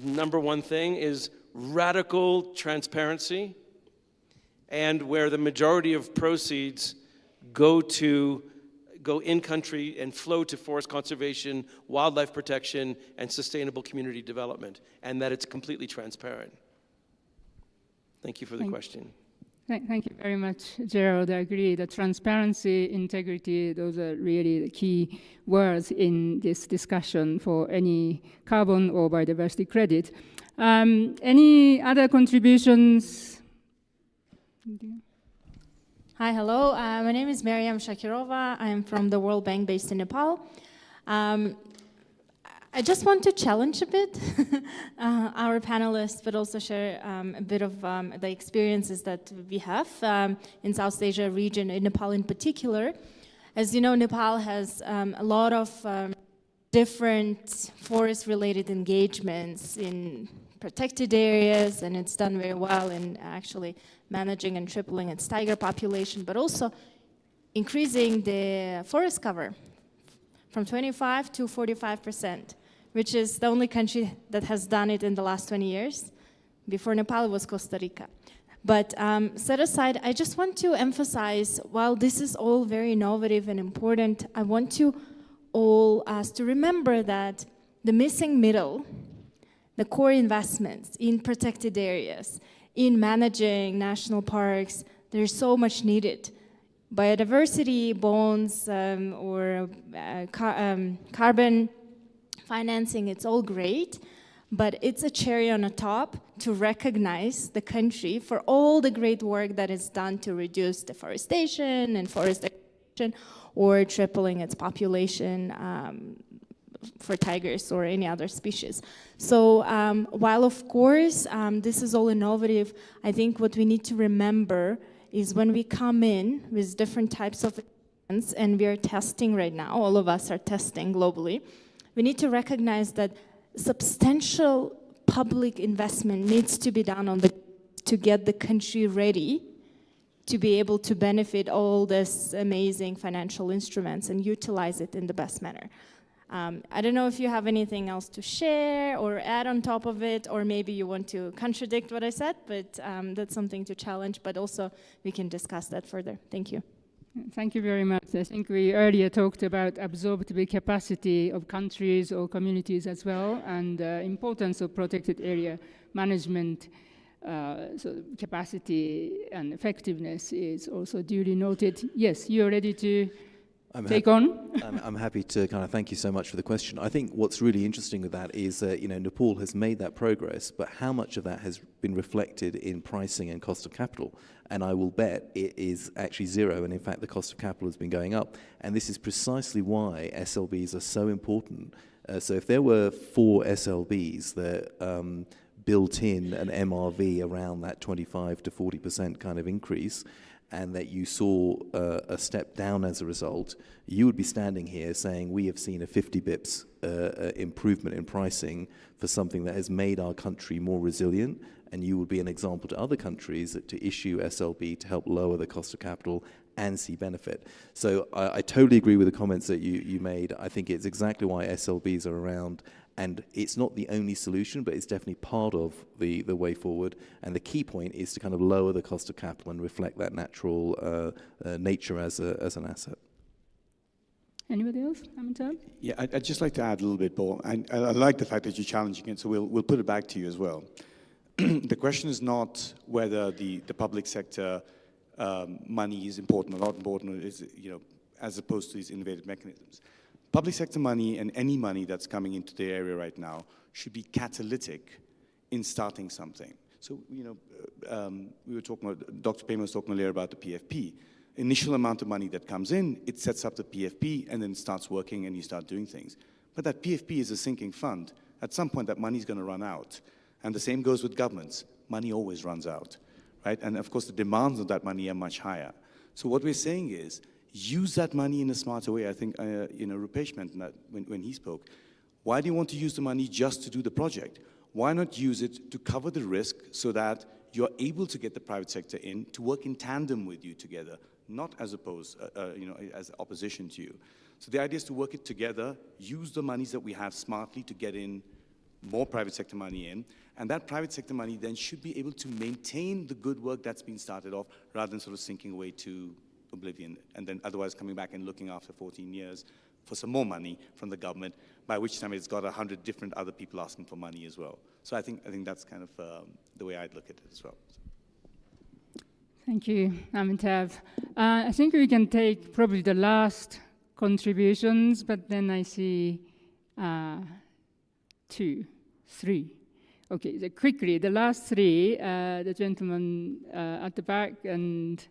number one thing is radical transparency, and where the majority of proceeds go in country and flow to forest conservation, wildlife protection, and sustainable community development, and that it's completely transparent. Thank you for the question. Thank you very much, Gerald. I agree that transparency, integrity, those are really the key words in this discussion for any carbon or biodiversity credit. Any other contributions? Hi, hello. My name is Maryam Shakirova. I'm from the World Bank based in Nepal. I just want to challenge a bit our panelists, but also share a bit of the experiences that we have in South Asia region, in Nepal in particular. As you know, Nepal has a lot of different forest-related engagements in protected areas, and it's done very well in actually managing and tripling its tiger population, but also increasing the forest cover from 25 to 45%, which is the only country that has done it in the last 20 years. Before Nepal, it was Costa Rica. But set aside, I just want to emphasize, while this is all very innovative and important, I want to all us to remember that the missing middle, the core investments in protected areas, in managing national parks, there's so much needed. Biodiversity bonds or carbon financing, it's all great, but it's a cherry on the top to recognize the country for all the great work that is done to reduce deforestation and forest degradation or tripling its population for tigers or any other species. So while of course this is all innovative, I think what we need to remember is when we come in with different types of events, and we are testing right now, all of us are testing globally, we need to recognize that substantial public investment needs to be done to get the country ready to be able to benefit all this amazing financial instruments and utilize it in the best manner. I don't know if you have anything else to share or add on top of it, or maybe you want to contradict what I said, but that's something to challenge, but also we can discuss that further. Thank you. Thank you very much. I think we earlier talked about absorptive capacity of countries or communities as well, and importance of protected area management. So capacity and effectiveness is also duly noted. Yes, you're ready to take on? I'm happy to kind of thank you so much for the question. I think what's really interesting with that is that, you know, Nepal has made that progress, but how much of that has been reflected in pricing and cost of capital? And I will bet it is actually zero, and in fact the cost of capital has been going up. And this is precisely why SLBs are so important. So if there were 4 SLBs that built in an MRV around that 25 to 40% kind of increase, and that you saw a step down as a result, you would be standing here saying we have seen a 50 bips improvement in pricing for something that has made our country more resilient, and you would be an example to other countries to issue SLB to help lower the cost of capital and see benefit. So I totally agree with the comments that you made. I think it's exactly why SLBs are around, and it's not the only solution, but it's definitely part of the way forward. And the key point is to kind of lower the cost of capital and reflect that natural nature as an asset. Anybody else? Amitabh? Yeah, I'd just like to add a little bit more. I like the fact that you're challenging it, so we'll put it back to you as well. The question is not whether the public sector money is important or not important, or is, as opposed to these innovative mechanisms. Public sector money and any money that's coming into the area right now should be catalytic in starting something. So, we were talking about, Dr. Pema was talking earlier about the PFP. Initial amount of money that comes in, it sets up the PFP and then it starts working and you start doing things. But that PFP is a sinking fund. At some point that money's going to run out. And the same goes with governments. Money always runs out, right? And of course the demands of that money are much higher. So what we're saying is, use that money in a smarter way. I think, Rupesh mentioned that when he spoke. Why do you want to use the money just to do the project? Why not use it to cover the risk so that you're able to get the private sector in to work in tandem with you together, not as opposed, as opposition to you. So the idea is to work it together, use the monies that we have smartly to get in more private sector money in, and that private sector money then should be able to maintain the good work that's been started off rather than sort of sinking away to oblivion, and then otherwise coming back and looking after 14 years for some more money from the government, by which time it's got 100 different other people asking for money as well. So I think that's kind of the way I'd look at it as well. Thank you, Amitabh. I think we can take probably the last contributions, but then I see 2, 3. Okay, so quickly, the last 3, the gentleman at the back, and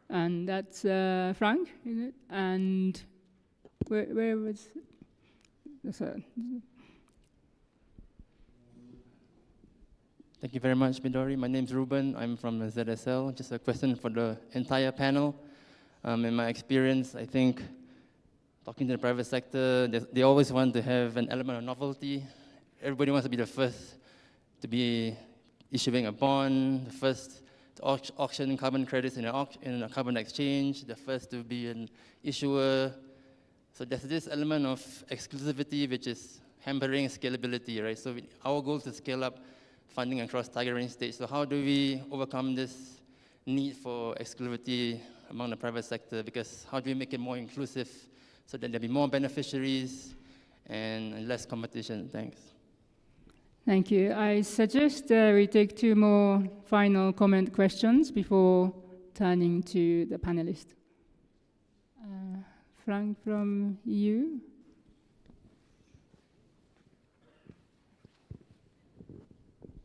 that's Frank, is it? And where was the third? Thank you very much, Midori. My name's Ruben. I'm from ZSL. Just a question for the entire panel. In my experience, I think talking to the private sector, they always want to have an element of novelty. Everybody wants to be the first to be issuing a bond, the first to auction carbon credits in a carbon exchange, the first to be an issuer. So there's this element of exclusivity which is hampering scalability, right? So our goal is to scale up funding across Tiger Range states. So how do we overcome this need for exclusivity among the private sector? Because how do we make it more inclusive so that there'll be more beneficiaries and less competition? Thanks. Thank you. I suggest we take 2 more final comment questions before turning to the panelists. Frank from EU.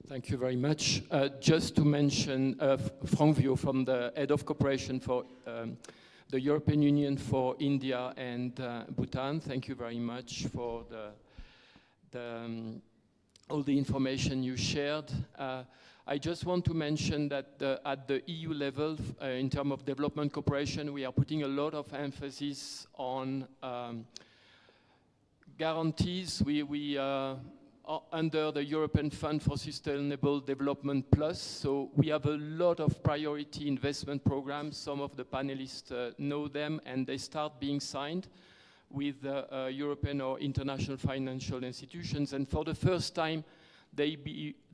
Thank you very much. Just to mention, Frank Vio from the Head of Cooperation for the European Union for India and Bhutan. Thank you very much for all the information you shared. I just want to mention that at the EU level, in terms of development cooperation, we are putting a lot of emphasis on guarantees. We are under the European Fund for Sustainable Development Plus, so we have a lot of priority investment programs. Some of the panelists know them, and they start being signed with European or international financial institutions, and for the first time, they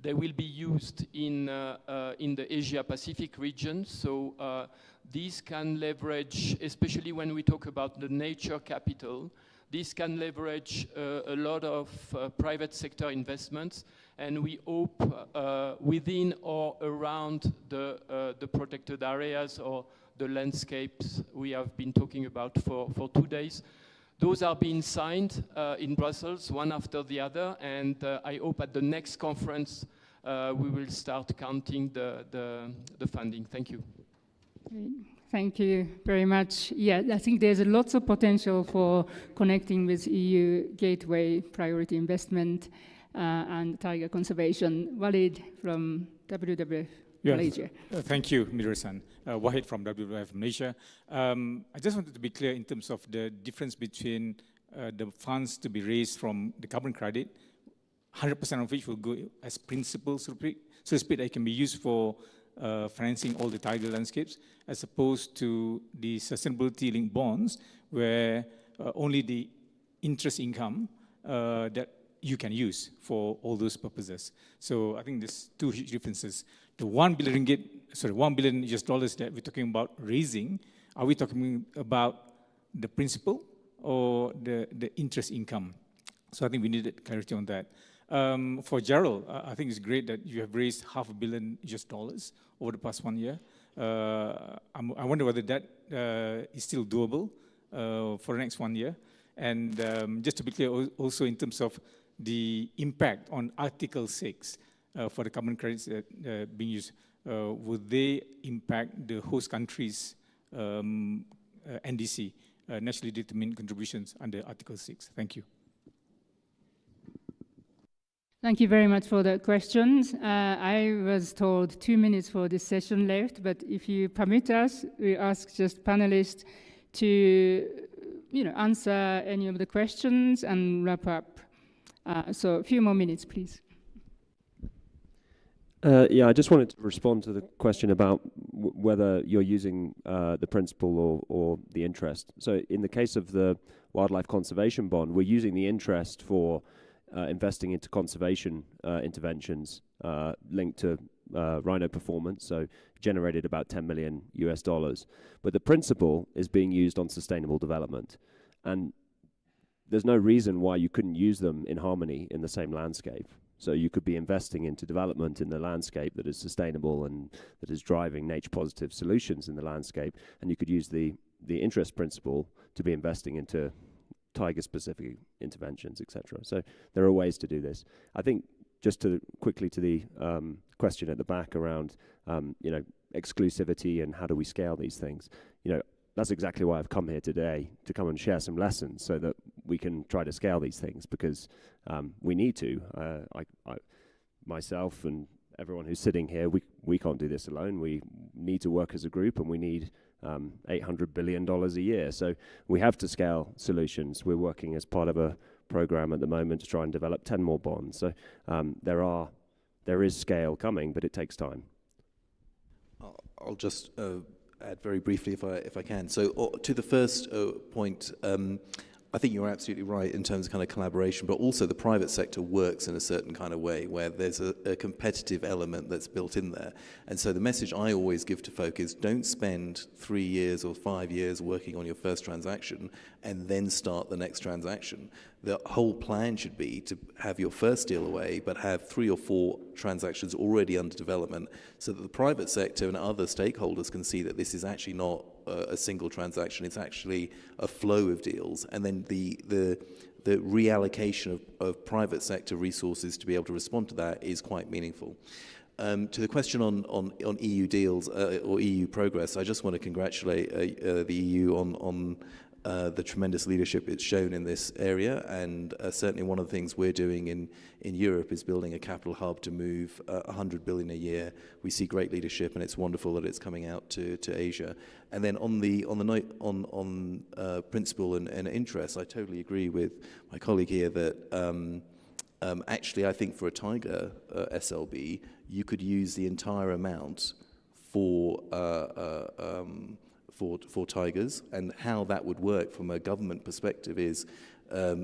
will be used in the Asia-Pacific region. So these can leverage, especially when we talk about the nature capital, this can leverage a lot of private sector investments, and we hope within or around the protected areas or the landscapes we have been talking about for 2 days. Those are being signed in Brussels, one after the other, and I hope at the next conference we will start counting the funding. Thank you. Thank you very much. Yeah, I think there's lots of potential for connecting with EU Gateway, priority investment, and tiger conservation. Walid from WWF. Malaysia. Thank you, Midori-san. Wahid from WWF Malaysia. I just wanted to be clear in terms of the difference between the funds to be raised from the carbon credit, 100% of which will go as principal, so to speak, that can be used for financing all the tiger landscapes, as opposed to the sustainability-linked bonds, where only the interest income that you can use for all those purposes. So I think there's two huge differences. The $1 billion that we're talking about raising, are we talking about the principal or the interest income? So I think we needed clarity on that. For Gerald, I think it's great that you have raised $500 million over the past 1 year. I wonder whether that is still doable for the next 1 year. And just to be clear, also in terms of the impact on Article 6 for the carbon credits that being used, would they impact the host countries' NDC, nationally determined contributions under Article 6? Thank you. Thank you very much for the questions. I was told 2 minutes for this session left, but if you permit us, we ask just panelists to answer any of the questions and wrap up. So a few more minutes, please. Yeah, I just wanted to respond to the question about whether you're using the principal or the interest. So in the case of the wildlife conservation bond, we're using the interest for investing into conservation interventions linked to rhino performance, so generated about $10 million. But the principal is being used on sustainable development. And there's no reason why you couldn't use them in harmony in the same landscape. So you could be investing into development in the landscape that is sustainable and that is driving nature-positive solutions in the landscape, and you could use the interest principle to be investing into tiger-specific interventions, etc. So there are ways to do this. I think just quickly to the question at the back around exclusivity and how do we scale these things. That's exactly why I've come here today, to come and share some lessons so that we can try to scale these things, because we need to. Myself and everyone who's sitting here, we can't do this alone. We need to work as a group, and we need $800 billion a year. So we have to scale solutions. We're working as part of a program at the moment to try and develop 10 more bonds. So there is scale coming, but it takes time. I'll just add very briefly if I can. So to the first point, I think you're absolutely right in terms of kind of collaboration, but also the private sector works in a certain kind of way where there's a competitive element that's built in there. And so the message I always give to folk is don't spend 3 years or 5 years working on your first transaction and then start the next transaction. The whole plan should be to have your first deal away, but have 3 or 4 transactions already under development so that the private sector and other stakeholders can see that this is actually not a single transaction, it's actually a flow of deals. And then the reallocation of private sector resources to be able to respond to that is quite meaningful. To the question on EU deals or EU progress, I just want to congratulate the EU on the tremendous leadership it's shown in this area, and certainly one of the things we're doing in Europe is building a capital hub to move 100 billion a year. We see great leadership, and it's wonderful that it's coming out to Asia. And then on principle and interest, I totally agree with my colleague here that actually I think for a tiger SLB, you could use the entire amount for tigers, and how that would work from a government perspective is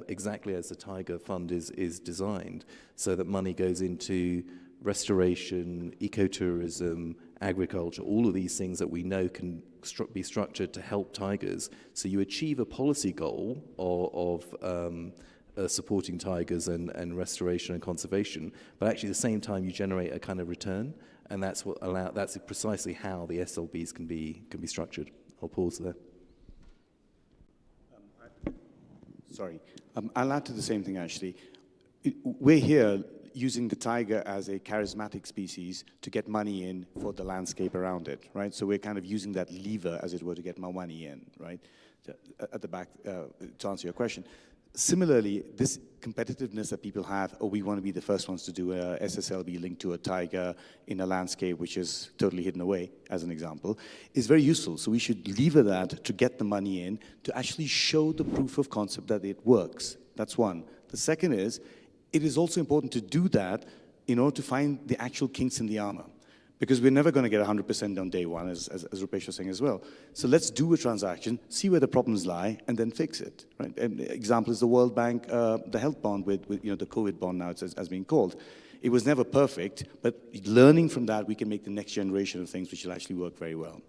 exactly as the Tiger Fund is designed, so that money goes into restoration, ecotourism, agriculture, all of these things that we know can be structured to help tigers. So you achieve a policy goal of supporting tigers and restoration and conservation, but actually at the same time you generate a kind of return, and that's precisely how the SLBs can be structured. I'll pause there. Sorry, I'll add to the same thing actually. We're here using the tiger as a charismatic species to get money in for the landscape around it, right? So we're kind of using that lever, as it were, to get more money in, right? At the back, to answer your question. Similarly, this competitiveness that people have, oh, we want to be the first ones to do a SSLB linked to a tiger in a landscape which is totally hidden away, as an example, is very useful. So we should lever that to get the money in, to actually show the proof of concept that it works. That's one. The second is, it is also important to do that in order to find the actual kinks in the armor. Because we're never going to get 100% on day one, as Rupesh was saying as well. So let's do a transaction, see where the problems lie, and then fix it. Right? And the example is the World Bank, the health bond with the COVID bond now, as being called. It was never perfect, but learning from that, we can make the next generation of things which will actually work very well.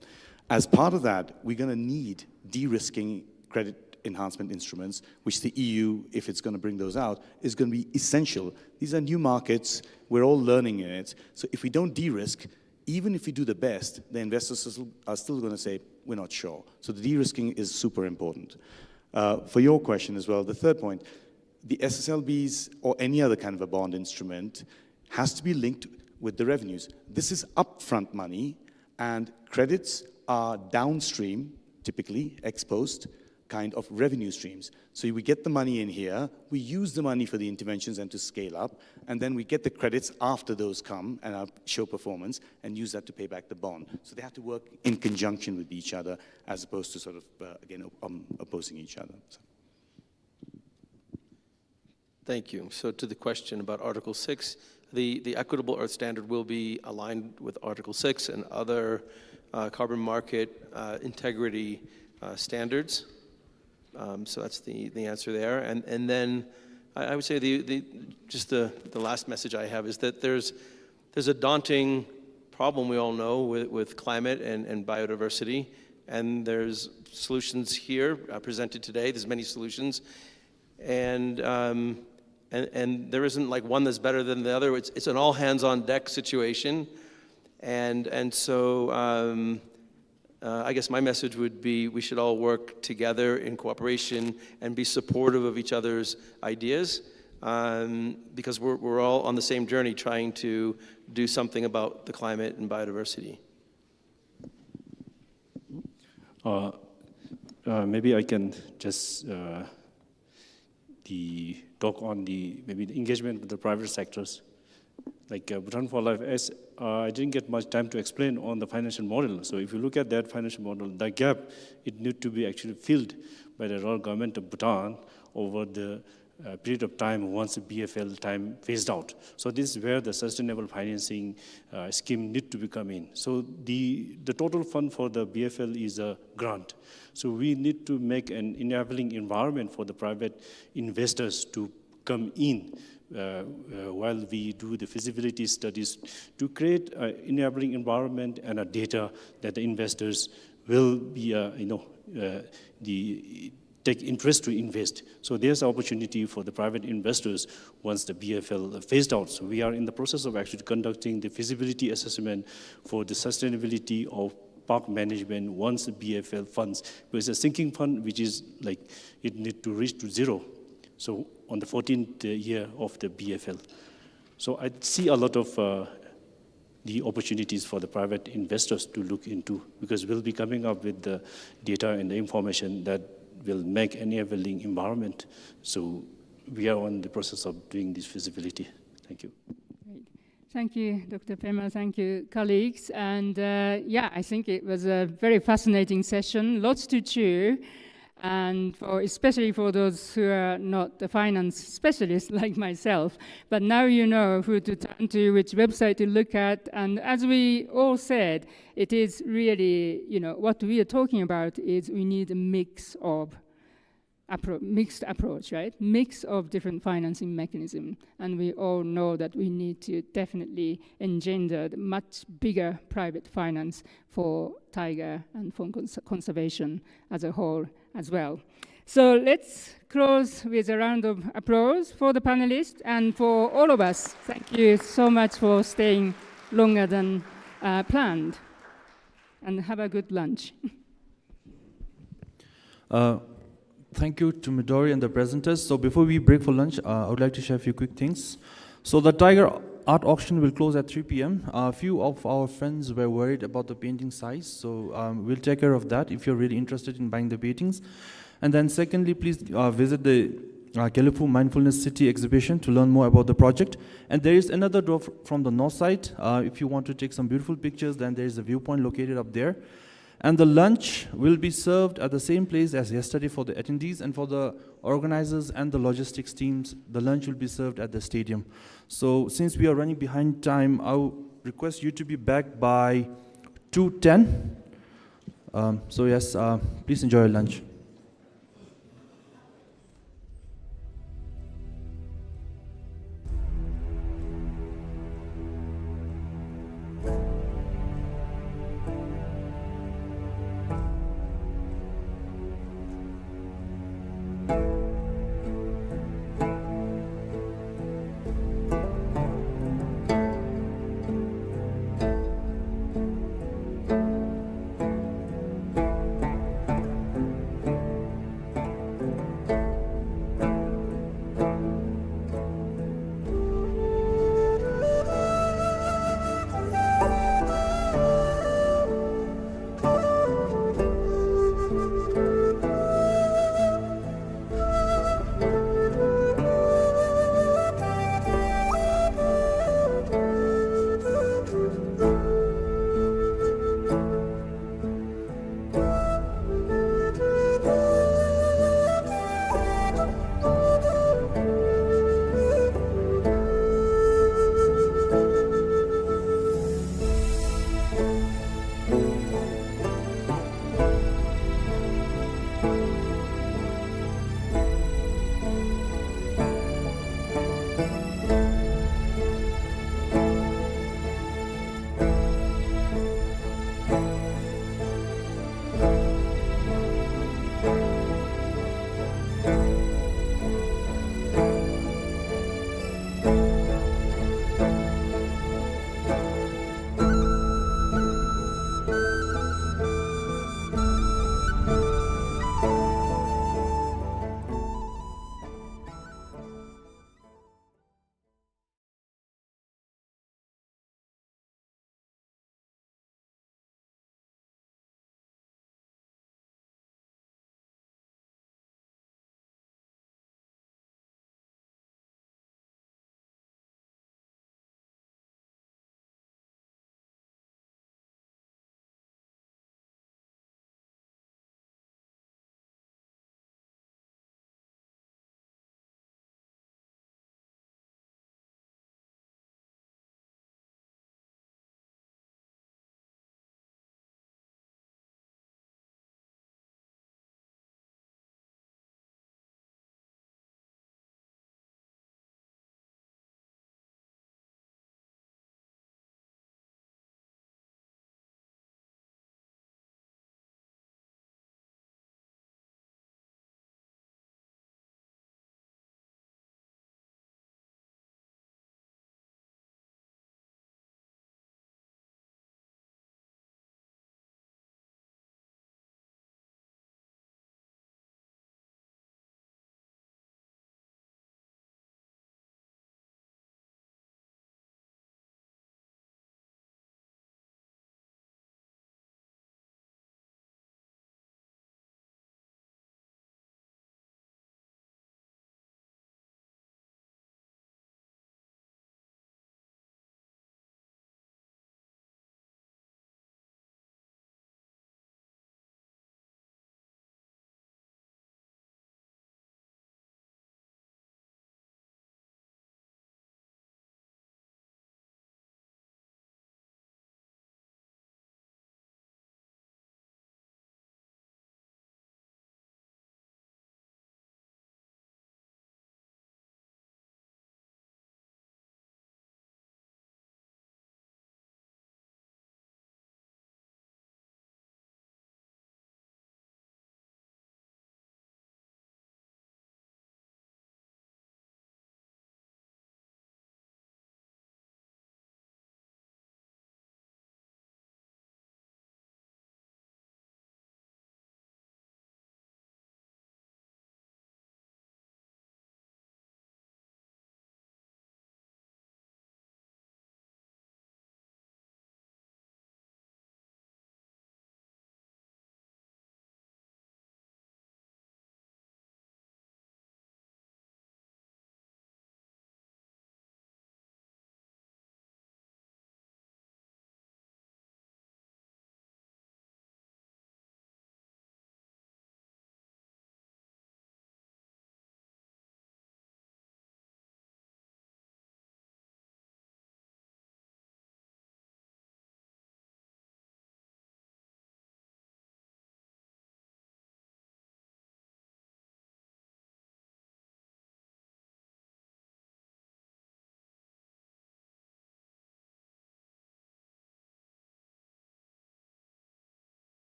As part of that, we're going to need de-risking credit enhancement instruments, which the EU, if it's going to bring those out, is going to be essential. These are new markets. We're all learning in it. So if we don't de-risk, even if we do the best, the investors are still going to say, we're not sure. So the de-risking is super important. For your question as well, the third point, the SSLBs or any other kind of a bond instrument has to be linked with the revenues. This is upfront money, and credits are downstream, typically ex post, kind of revenue streams. So we get the money in here, we use the money for the interventions and to scale up, and then we get the credits after those come and show performance and use that to pay back the bond. So they have to work in conjunction with each other as opposed to sort of, again, opposing each other. So. Thank you. So to the question about Article 6, the Equitable Earth Standard will be aligned with Article 6 and other carbon market integrity standards. So that's the answer there. And then I would say the last message I have is that there's a daunting problem we all know with climate and biodiversity, and there's solutions here presented today. There's many solutions, and there isn't like one that's better than the other. It's an all hands on deck situation, and so. I guess my message would be we should all work together in cooperation and be supportive of each other's ideas because we're all on the same journey trying to do something about the climate and biodiversity. Maybe I can just talk on maybe the engagement with the private sectors. Like Bhutan for Life, as I didn't get much time to explain on the financial model. So if you look at that financial model, the gap, it needs to be actually filled by the royal government of Bhutan over the period of time once the BFL time phased out. So this is where the sustainable financing scheme need to become in. So the total fund for the BFL is a grant. So we need to make an enabling environment for the private investors to come in while we do the feasibility studies to create an enabling environment and a data that the investors will be, take interest to invest. So there's an opportunity for the private investors once the BFL phased out. So we are in the process of actually conducting the feasibility assessment for the sustainability of park management once the BFL funds. But it's a sinking fund which is like, it need to reach to zero. So on the 14th year of the BFL. So I see a lot of the opportunities for the private investors to look into because we'll be coming up with the data and the information that will make an enabling environment. So we are on the process of doing this feasibility. Thank you. Great. Thank you, Dr. Pema. Thank you, colleagues. And yeah, I think it was a very fascinating session. Lots to chew. And especially for those who are not the finance specialists like myself. But now you know who to turn to, which website to look at. And as we all said, it is really, what we are talking about is we need a mixed approach, right? Mix of different financing mechanisms. And we all know that we need to definitely engender much bigger private finance for tiger and for conservation as a whole as well. So let's close with a round of applause for the panelists and for all of us. Thank you so much for staying longer than planned. And have a good lunch. Thank you to Midori and the presenters. So before we break for lunch, I would like to share a few quick things. So the Tiger Art auction will close at 3 p.m. A few of our friends were worried about the painting size, so we'll take care of that if you're really interested in buying the paintings. And then secondly, please visit the 𝐶 Mindfulness City exhibition to learn more about the project. And there is another door from the north side. If you want to take some beautiful pictures, then there is a viewpoint located up there. And the lunch will be served at the same place as yesterday for the attendees, and for the organizers and the logistics teams, the lunch will be served at the stadium. So since we are running behind time, I will request you to be back by 2:10. So yes, please enjoy your lunch.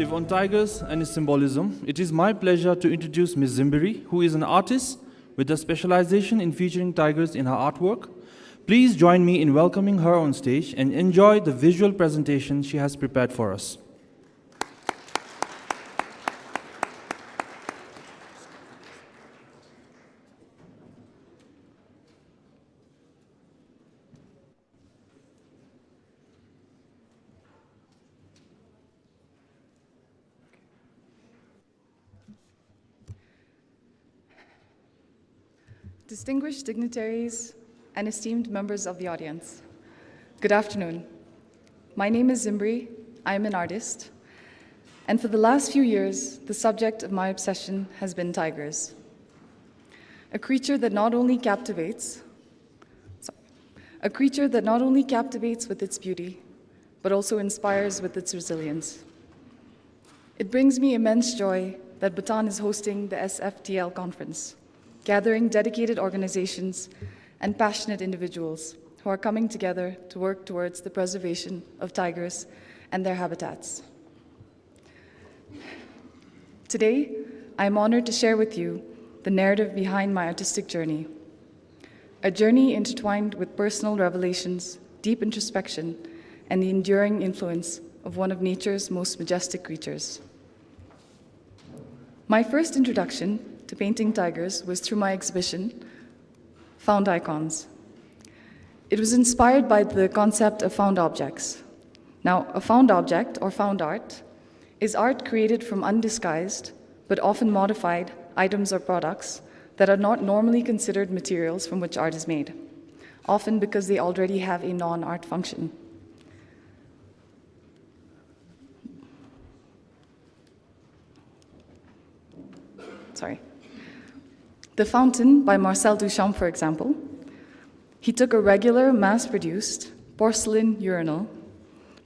perspective on tigers and its symbolism, it is my pleasure to introduce Ms. Zimbiri, who is an artist with a specialization in featuring tigers in her artwork. Please join me in welcoming her on stage and enjoy the visual presentation she has prepared for us. Distinguished dignitaries and esteemed members of the audience, good afternoon. My name is Zimbiri, I am an artist, and for the last few years, the subject of my obsession has been tigers. A creature that not only captivates with its beauty, but also inspires with its resilience. It brings me immense joy that Bhutan is hosting the SFTL conference, gathering dedicated organizations and passionate individuals who are coming together to work towards the preservation of tigers and their habitats. Today, I am honored to share with you the narrative behind my artistic journey, a journey intertwined with personal revelations, deep introspection, and the enduring influence of one of nature's most majestic creatures. My first introduction to painting tigers was through my exhibition, Found Icons. It was inspired by the concept of found objects. Now, a found object, or found art, is art created from undisguised, but often modified, items or products that are not normally considered materials from which art is made, often because they already have a non-art function. The Fountain by Marcel Duchamp, for example, he took a regular, mass-produced porcelain urinal,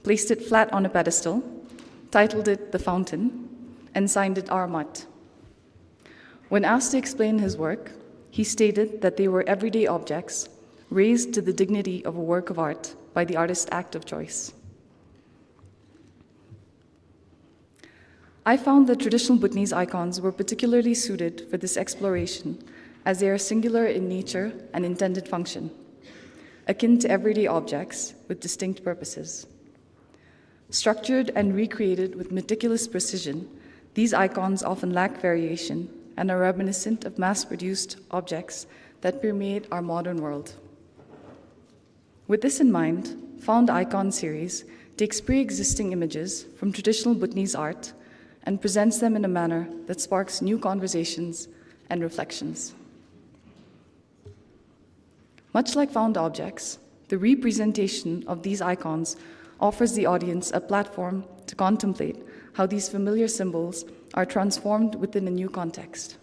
placed it flat on a pedestal, titled it The Fountain, and signed it 𝐴𝐲𝐻𝐼. When asked to explain his work, he stated that they were everyday objects raised to the dignity of a work of art by the artist's act of choice. I found that traditional Bhutanese icons were particularly suited for this exploration, as they are singular in nature and intended function, akin to everyday objects with distinct purposes. Structured and recreated with meticulous precision, these icons often lack variation and are reminiscent of mass-produced objects that permeate our modern world. With this in mind, Found Icon series takes pre-existing images from traditional Bhutanese art and presents them in a manner that sparks new conversations and reflections. Much like found objects, the representation of these icons offers the audience a platform to contemplate how these familiar symbols are transformed within a new context.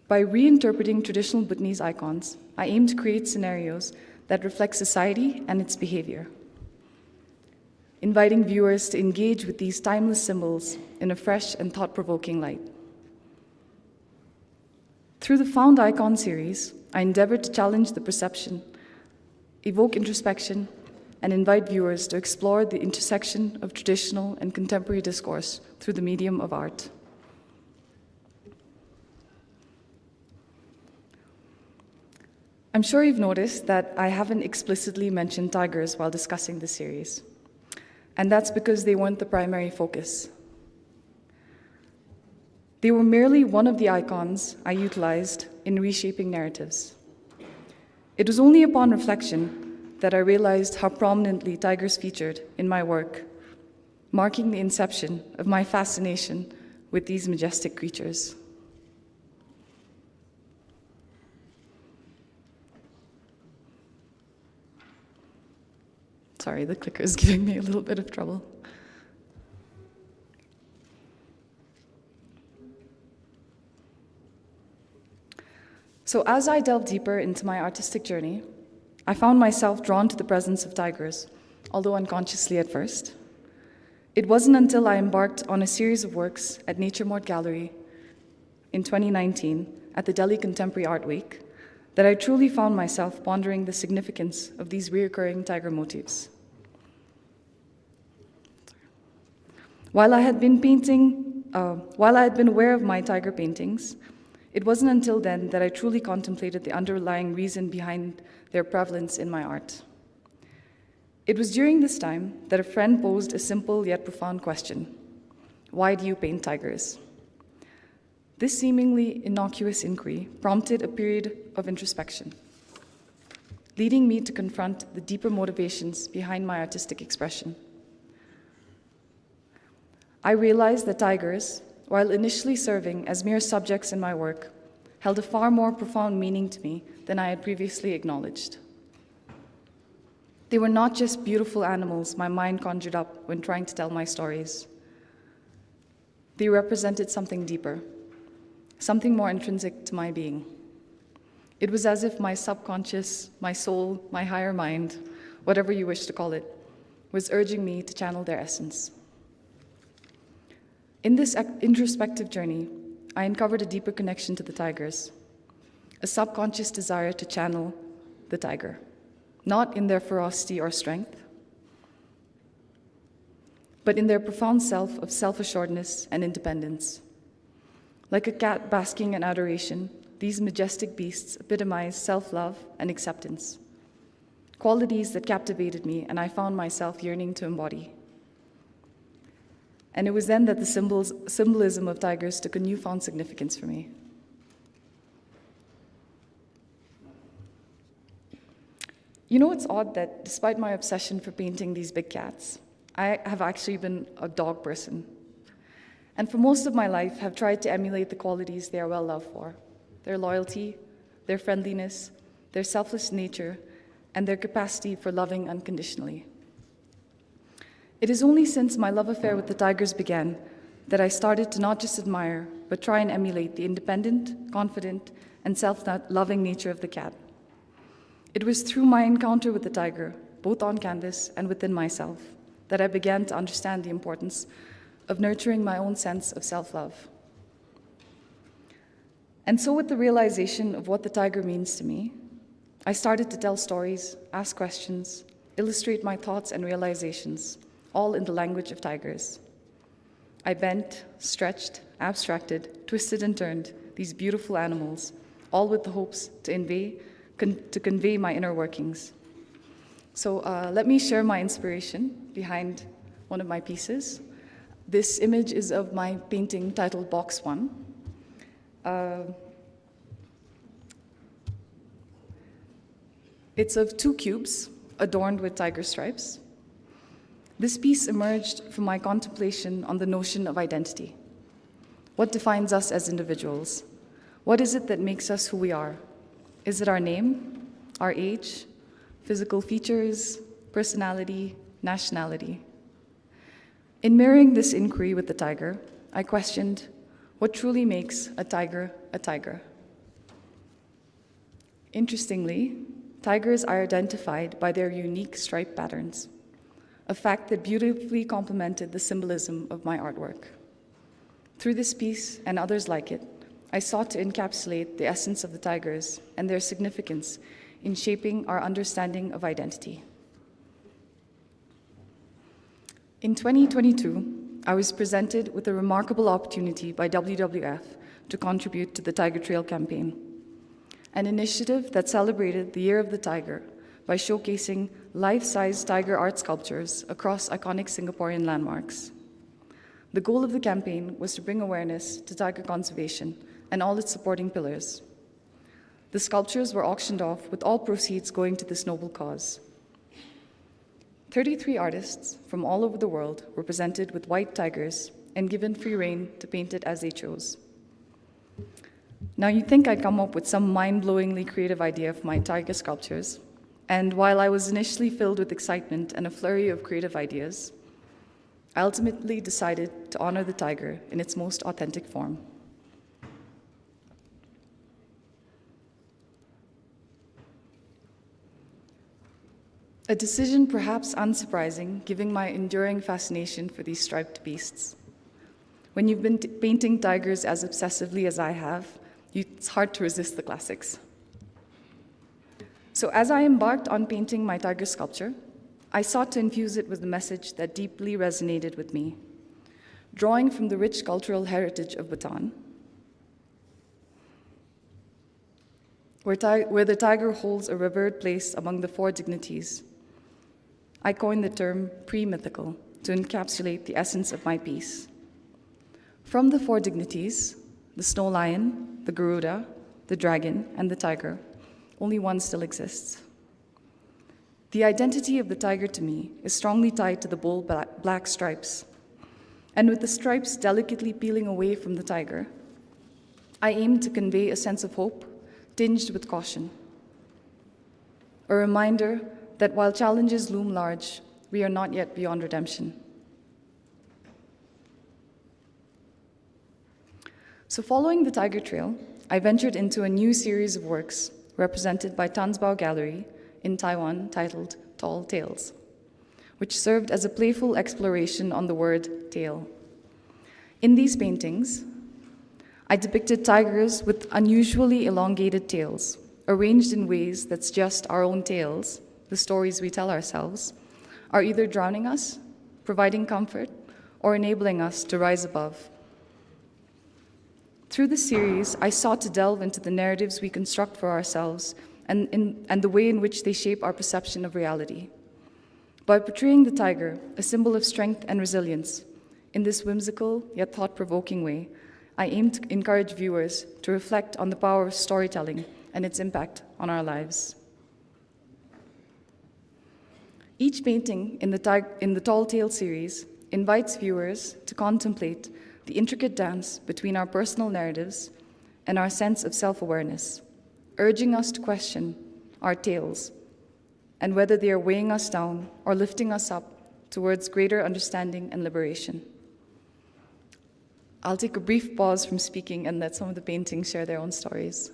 By reinterpreting traditional Bhutanese icons, I aim to create scenarios that reflect society and its behavior, inviting viewers to engage with these timeless symbols in a fresh and thought-provoking light. Through the Found Icon series, I endeavored to challenge the perception, evoke introspection, and invite viewers to explore the intersection of traditional and contemporary discourse through the medium of art. I'm sure you've noticed that I haven't explicitly mentioned tigers while discussing this series. And that's because they weren't the primary focus. They were merely one of the icons I utilized in reshaping narratives. It was only upon reflection that I realized how prominently tigers featured in my work, marking the inception of my fascination with these majestic creatures. Sorry, the clicker is giving me a little bit of trouble. So as I delved deeper into my artistic journey, I found myself drawn to the presence of tigers, although unconsciously at first. It wasn't until I embarked on a series of works at Nature Mort Gallery in 2019 at the Delhi Contemporary Art Week that I truly found myself pondering the significance of these recurring tiger motifs. While I had been aware of my tiger paintings, it wasn't until then that I truly contemplated the underlying reason behind their prevalence in my art. It was during this time that a friend posed a simple yet profound question: why do you paint tigers? This seemingly innocuous inquiry prompted a period of introspection, leading me to confront the deeper motivations behind my artistic expression. I realized that tigers, while initially serving as mere subjects in my work, held a far more profound meaning to me than I had previously acknowledged. They were not just beautiful animals my mind conjured up when trying to tell my stories. They represented something deeper, something more intrinsic to my being. It was as if my subconscious, my soul, my higher mind, whatever you wish to call it, was urging me to channel their essence. In this introspective journey, I uncovered a deeper connection to the tigers, a subconscious desire to channel the tiger, not in their ferocity or strength, but in their profound self of self-assuredness and independence. Like a cat basking in adoration, these majestic beasts epitomize self-love and acceptance, qualities that captivated me and I found myself yearning to embody. And it was then that the symbolism of tigers took a newfound significance for me. You know, it's odd that despite my obsession for painting these big cats, I have actually been a dog person. And for most of my life, have tried to emulate the qualities they are well loved for: their loyalty, their friendliness, their selfless nature, and their capacity for loving unconditionally. It is only since my love affair with the tigers began that I started to not just admire, but try and emulate the independent, confident, and self-loving nature of the cat. It was through my encounter with the tiger, both on canvas and within myself, that I began to understand the importance of nurturing my own sense of self-love. And so with the realization of what the tiger means to me, I started to tell stories, ask questions, illustrate my thoughts and realizations, all in the language of tigers. I bent, stretched, abstracted, twisted and turned these beautiful animals, all with the hopes to convey my inner workings. So let me share my inspiration behind one of my pieces. This image is of my painting titled Box 1. It's of 2 cubes adorned with tiger stripes. This piece emerged from my contemplation on the notion of identity. What defines us as individuals? What is it that makes us who we are? Is it our name, our age, physical features, personality, nationality? In mirroring this inquiry with the tiger, I questioned what truly makes a tiger a tiger. Interestingly, tigers are identified by their unique stripe patterns, a fact that beautifully complemented the symbolism of my artwork. Through this piece and others like it, I sought to encapsulate the essence of the tigers and their significance in shaping our understanding of identity. In 2022, I was presented with a remarkable opportunity by WWF to contribute to the Tiger Trail campaign, an initiative that celebrated the Year of the Tiger by showcasing life-size tiger art sculptures across iconic Singaporean landmarks. The goal of the campaign was to bring awareness to tiger conservation and all its supporting pillars. The sculptures were auctioned off, with all proceeds going to this noble cause. 33 artists from all over the world were presented with white tigers and given free rein to paint it as they chose. Now, you'd think I'd come up with some mind-blowingly creative idea for my tiger sculptures, and while I was initially filled with excitement and a flurry of creative ideas, I ultimately decided to honor the tiger in its most authentic form. A decision perhaps unsurprising, given my enduring fascination for these striped beasts. When you've been painting tigers as obsessively as I have, it's hard to resist the classics. So as I embarked on painting my tiger sculpture, I sought to infuse it with a message that deeply resonated with me. drawing from the rich cultural heritage of Bhutan, where the tiger holds a revered place among the four dignities. I coined the term pre-mythical to encapsulate the essence of my piece. From the four dignities, the snow lion, the Garuda, the dragon, and the tiger, only one still exists. The identity of the tiger to me is strongly tied to the bold black stripes. And with the stripes delicately peeling away from the tiger, I aim to convey a sense of hope tinged with caution. A reminder that while challenges loom large, we are not yet beyond redemption. So following the Tiger Trail, I ventured into a new series of works represented by Tansbao Gallery in Taiwan titled Tall Tales, which served as a playful exploration on the word tail. In these paintings, I depicted tigers with unusually elongated tails, arranged in ways that's just our own tales, the stories we tell ourselves, are either drowning us, providing comfort, or enabling us to rise above. Through this series, I sought to delve into the narratives we construct for ourselves and the way in which they shape our perception of reality. By portraying the tiger, a symbol of strength and resilience, in this whimsical yet thought-provoking way, I aim to encourage viewers to reflect on the power of storytelling and its impact on our lives. Each painting in the Tall Tale series invites viewers to contemplate the intricate dance between our personal narratives and our sense of self-awareness, urging us to question our tales and whether they are weighing us down or lifting us up towards greater understanding and liberation. I'll take a brief pause from speaking and let some of the paintings share their own stories.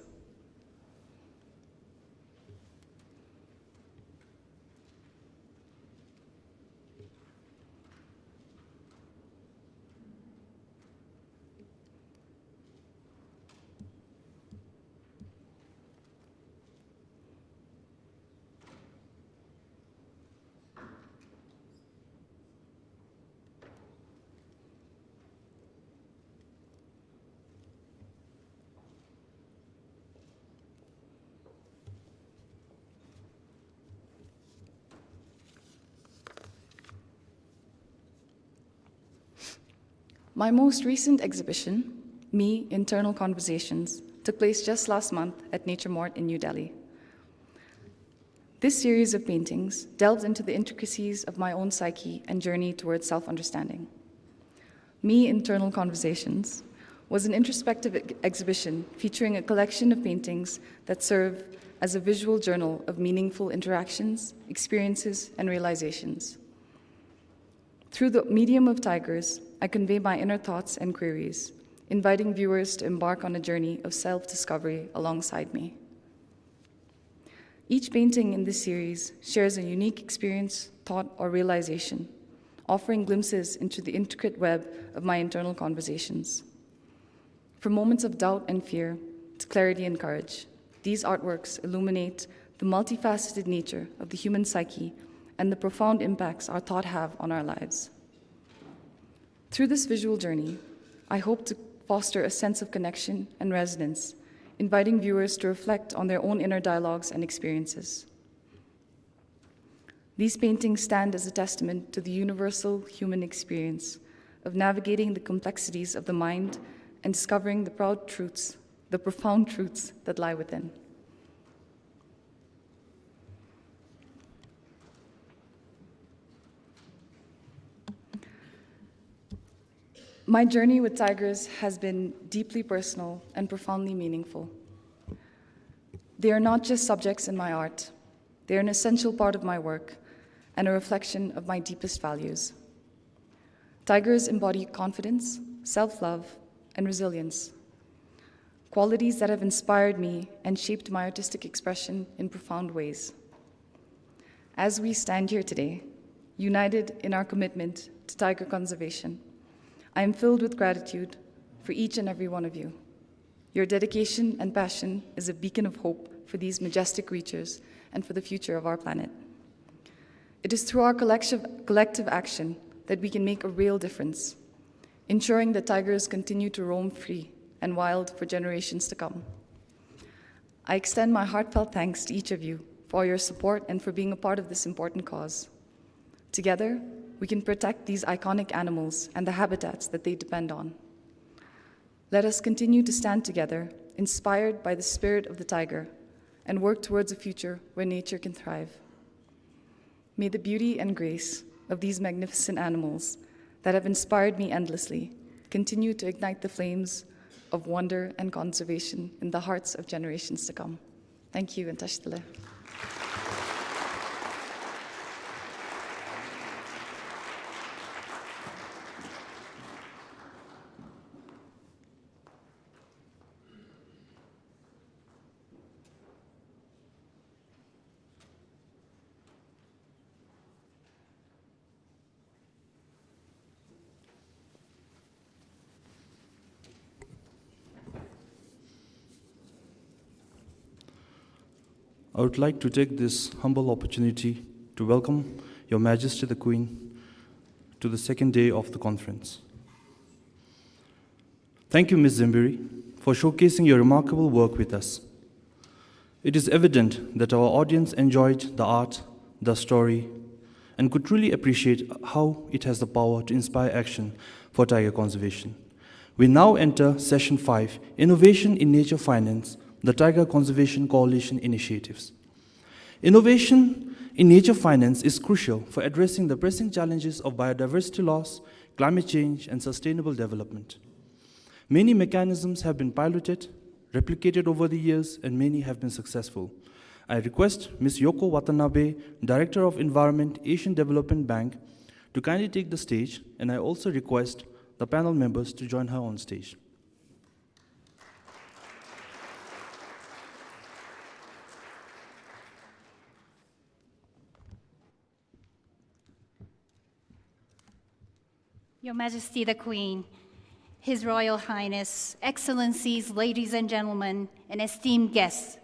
My most recent exhibition, Me, Internal Conversations, took place just last month at Nature Mort in New Delhi. This series of paintings delved into the intricacies of my own psyche and journey towards self-understanding. Me, Internal Conversations was an introspective exhibition featuring a collection of paintings that serve as a visual journal of meaningful interactions, experiences, and realizations. Through the medium of tigers, I convey my inner thoughts and queries, inviting viewers to embark on a journey of self-discovery alongside me. Each painting in this series shares a unique experience, thought, or realization, offering glimpses into the intricate web of my internal conversations. From moments of doubt and fear to clarity and courage, these artworks illuminate the multifaceted nature of the human psyche and the profound impacts our thought have on our lives. Through this visual journey, I hope to foster a sense of connection and resonance, inviting viewers to reflect on their own inner dialogues and experiences. These paintings stand as a testament to the universal human experience of navigating the complexities of the mind and discovering the profound truths that lie within. My journey with tigers has been deeply personal and profoundly meaningful. They are not just subjects in my art. They are an essential part of my work and a reflection of my deepest values. Tigers embody confidence, self-love, and resilience, qualities that have inspired me and shaped my artistic expression in profound ways. As we stand here today, united in our commitment to tiger conservation, I am filled with gratitude for each and every one of you. Your dedication and passion is a beacon of hope for these majestic creatures and for the future of our planet. It is through our collective action that we can make a real difference, ensuring that tigers continue to roam free and wild for generations to come. I extend my heartfelt thanks to each of you for your support and for being a part of this important cause. Together, we can protect these iconic animals and the habitats that they depend on. Let us continue to stand together, inspired by the spirit of the tiger, and work towards a future where nature can thrive. May the beauty and grace of these magnificent animals that have inspired me endlessly continue to ignite the flames of wonder and conservation in the hearts of generations to come. Thank you, and tashtale. I would like to take this humble opportunity to welcome Your Majesty the Queen to the second day of the conference. Thank you, Ms. Zimbiri, for showcasing your remarkable work with us. It is evident that our audience enjoyed the art, the story, and could truly appreciate how it has the power to inspire action for tiger conservation. We now enter Session 5, Innovation in Nature Finance, the Tiger Conservation Coalition Initiatives. Innovation in nature finance is crucial for addressing the pressing challenges of biodiversity loss, climate change, and sustainable development. Many mechanisms have been piloted, replicated over the years, and many have been successful. I request Ms. Yoko Watanabe, Director of Environment, Asian Development Bank, to kindly take the stage, and I also request the panel members to join her on stage. Your Majesty the Queen, His Royal Highness, Excellencies, ladies and gentlemen, and esteemed guests,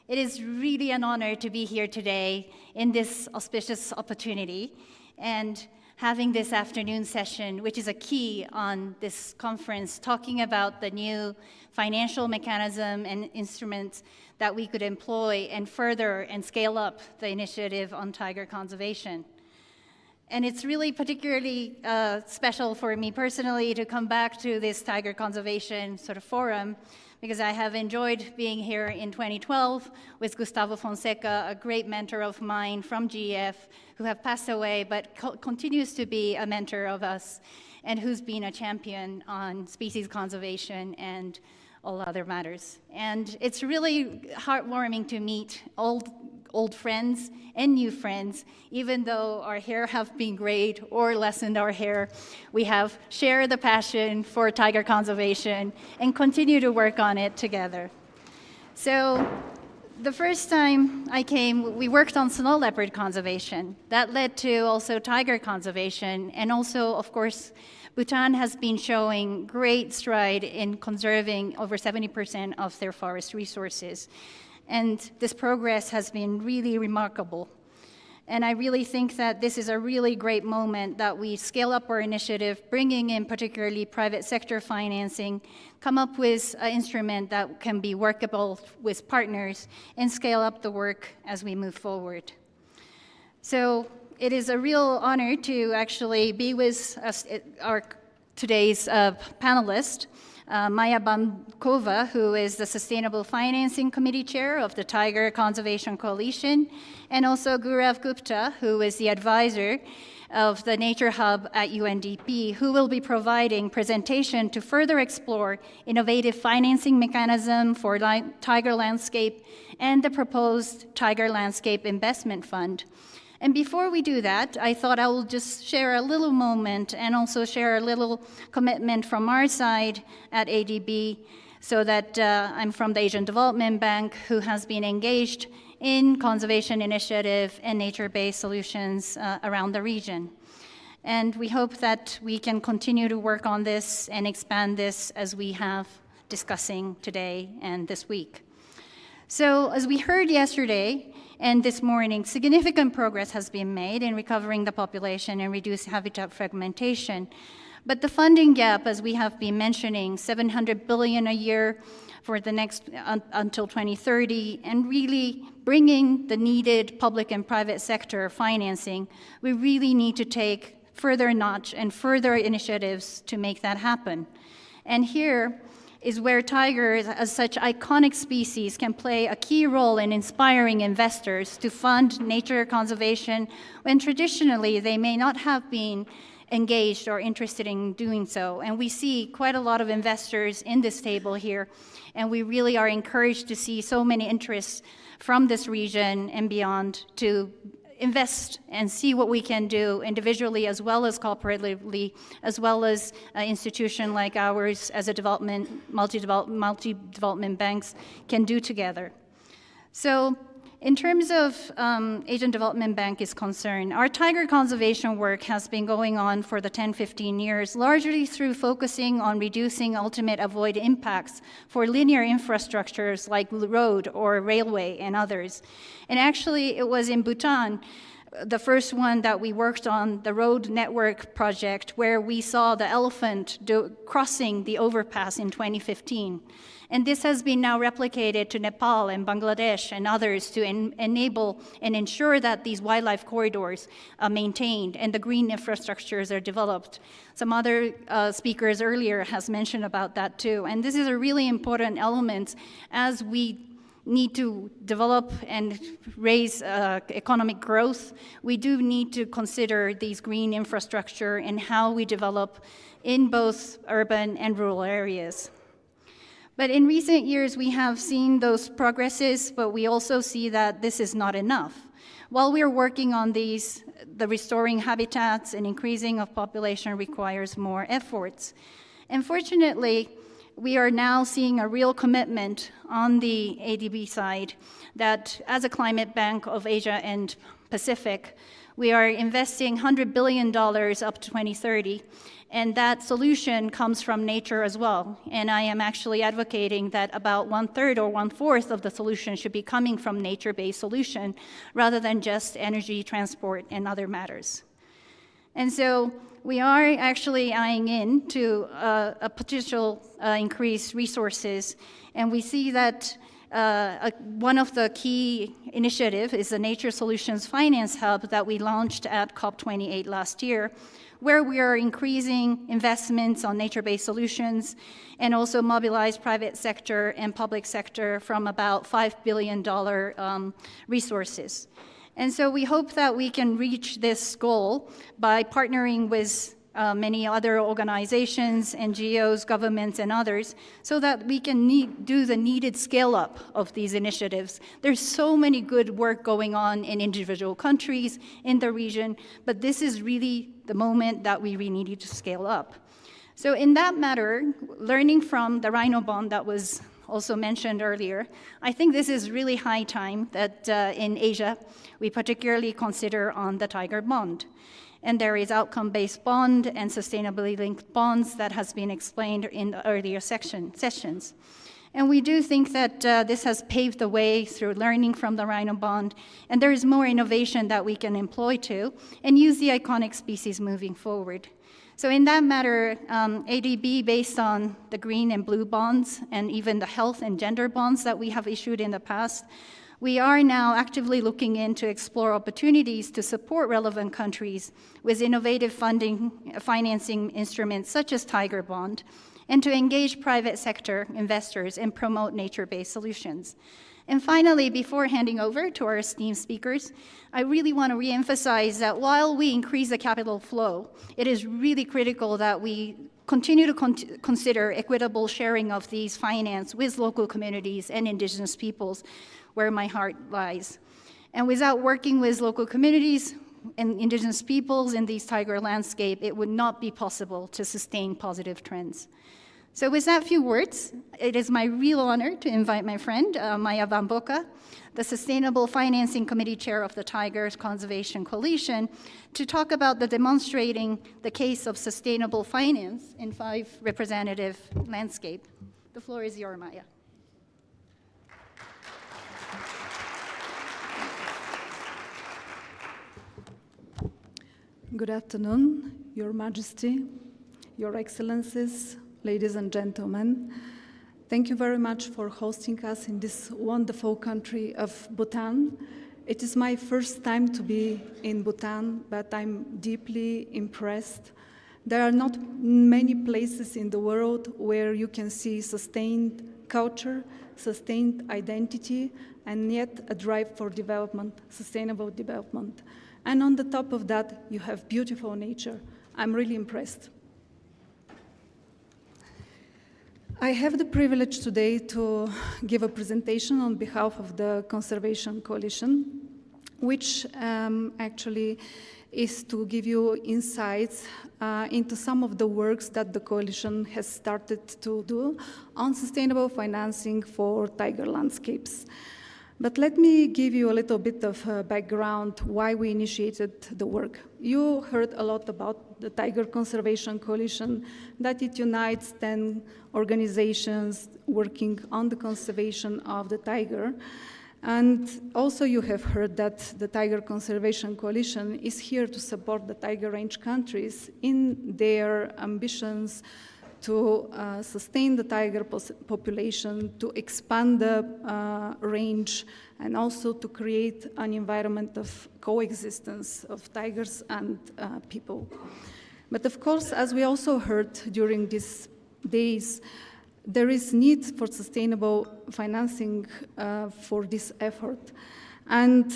it is really an honor to be here today in this auspicious opportunity and having this afternoon session, which is a key on this conference, talking about the new financial mechanism and instruments that we could employ and further and scale up the initiative on tiger conservation. And it's really particularly special for me personally to come back to this tiger conservation sort of forum, because I have enjoyed being here in 2012 with Gustavo Fonseca, a great mentor of mine from GEF, who have passed away, but continues to be a mentor of us, and who's been a champion on species conservation and all other matters. And it's really heartwarming to meet old friends and new friends. Even though our hair have been grayed or lessened our hair, we have shared the passion for tiger conservation and continue to work on it together. So the first time I came, we worked on snow leopard conservation. That led to also tiger conservation, and also, of course, Bhutan has been showing great stride in conserving over 70% of their forest resources. And this progress has been really remarkable. And I really think that this is a really great moment that we scale up our initiative, bringing in particularly private sector financing, come up with an instrument that can be workable with partners, and scale up the work as we move forward. So it is a real honor to actually be with us, our today's panelist, Maya Bankova, who is the Sustainable Financing Committee Chair of the Tiger Conservation Coalition, and also 𝐸𝐴𝐕 Gupta, who is the advisor of the Nature Hub at UNDP, who will be providing presentation to further explore innovative financing mechanism for tiger landscape and the proposed Tiger Landscape Investment Fund. And before we do that, I thought I will just share a little moment and also share a little commitment from our side at ADB, so that I'm from the Asian Development Bank, who has been engaged in conservation initiative and nature-based solutions around the region. And we hope that we can continue to work on this and expand this as we have discussing today and this week. So as we heard yesterday and this morning, significant progress has been made in recovering the population and reduce habitat fragmentation. But the funding gap, as we have been mentioning, 700 billion a year for the next until 2030, and really bringing the needed public and private sector financing, we really need to take further notch and further initiatives to make that happen. And here is where tigers, as such iconic species, can play a key role in inspiring investors to fund nature conservation when traditionally they may not have been engaged or interested in doing so. And we see quite a lot of investors in this table here, and we really are encouraged to see so many interests from this region and beyond to invest and see what we can do individually as well as cooperatively, as well as an institution like ours as a multi-development banks can do together. So in terms of Asian Development Bank is concerned, our tiger conservation work has been going on for the 10-15 years, largely through focusing on reducing ultimate avoid impacts for linear infrastructures like road or railway and others. And actually, it was in Bhutan, the first one that we worked on, the road network project, where we saw the elephant crossing the overpass in 2015. And this has been now replicated to Nepal and Bangladesh and others to enable and ensure that these wildlife corridors are maintained and the green infrastructures are developed. Some other speakers earlier has mentioned about that too. And this is a really important element as we need to develop and raise economic growth. We do need to consider these green infrastructure and how we develop in both urban and rural areas. But in recent years, we have seen those progresses, but we also see that this is not enough. While we are working on these, the restoring habitats and increasing of population requires more efforts. Unfortunately, we are now seeing a real commitment on the ADB side that as a climate bank of Asia and Pacific, we are investing $100 billion up to 2030. And that solution comes from nature as well. And I am actually advocating that about 1/3 or 1/4 of the solution should be coming from nature-based solution rather than just energy, transport, and other matters. And so we are actually eyeing into a potential increased resources. And we see that one of the key initiatives is the Nature Solutions Finance Hub that we launched at COP28 last year, where we are increasing investments on nature-based solutions and also mobilize private sector and public sector from about $5 billion resources. And so we hope that we can reach this goal by partnering with many other organizations, NGOs, governments, and others, so that we can do the needed scale-up of these initiatives. There's so many good work going on in individual countries, in the region, but this is really the moment that we really need to scale up. So in that matter, learning from the Rhino Bond that was also mentioned earlier, I think this is really high time that in Asia, we particularly consider on the Tiger Bond. And there is outcome-based bond and sustainability-linked bonds that has been explained in the earlier sessions. And we do think that this has paved the way through learning from the Rhino Bond, and there is more innovation that we can employ too, and use the iconic species moving forward. So in that matter, ADB, based on the green and blue bonds, and even the health and gender bonds that we have issued in the past, we are now actively looking in to explore opportunities to support relevant countries with innovative financing instruments such as Tiger Bond, and to engage private sector investors and promote nature-based solutions. And finally, before handing over to our esteemed speakers, I really want to reemphasize that while we increase the capital flow, it is really critical that we continue to consider equitable sharing of these finance with local communities and indigenous peoples, where my heart lies. And without working with local communities and indigenous peoples in these tiger landscape, it would not be possible to sustain positive trends. So with that few words, it is my real honor to invite my friend, Maya Vamboka, the Sustainable Financing Committee Chair of the Tiger Conservation Coalition, to talk about demonstrating the case of sustainable finance in 5 representative landscape. The floor is yours, Maya. Good afternoon, Your Majesty, Your Excellencies, ladies and gentlemen. Thank you very much for hosting us in this wonderful country of Bhutan. It is my first time to be in Bhutan, but I'm deeply impressed. There are not many places in the world where you can see sustained culture, sustained identity, and yet a drive for development, sustainable development. And on the top of that, you have beautiful nature. I'm really impressed. I have the privilege today to give a presentation on behalf of the Conservation Coalition, which actually is to give you insights into some of the works that the coalition has started to do on sustainable financing for tiger landscapes. But let me give you a little bit of background why we initiated the work. You heard a lot about the Tiger Conservation Coalition, that it unites 10 organizations working on the conservation of the tiger. And also you have heard that the Tiger Conservation Coalition is here to support the tiger range countries in their ambitions to sustain the tiger population, to expand the range, and also to create an environment of coexistence of tigers and people. But of course, as we also heard during these days, there is need for sustainable financing for this effort. And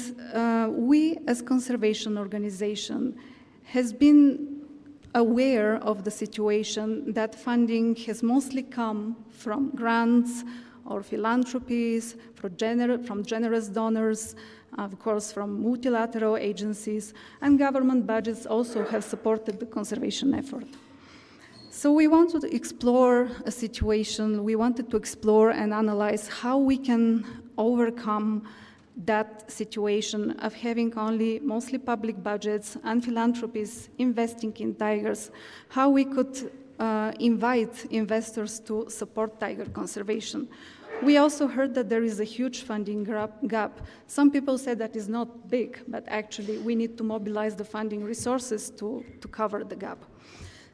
we, as conservation organization, has been aware of the situation that funding has mostly come from grants or philanthropies, from generous donors, of course from multilateral agencies, and government budgets also have supported the conservation effort. So we wanted to explore a situation, we wanted to explore and analyze how we can overcome that situation of having only mostly public budgets and philanthropies investing in tigers, how we could invite investors to support tiger conservation. We also heard that there is a huge funding gap. Some people say that is not big, but actually we need to mobilize the funding resources to cover the gap.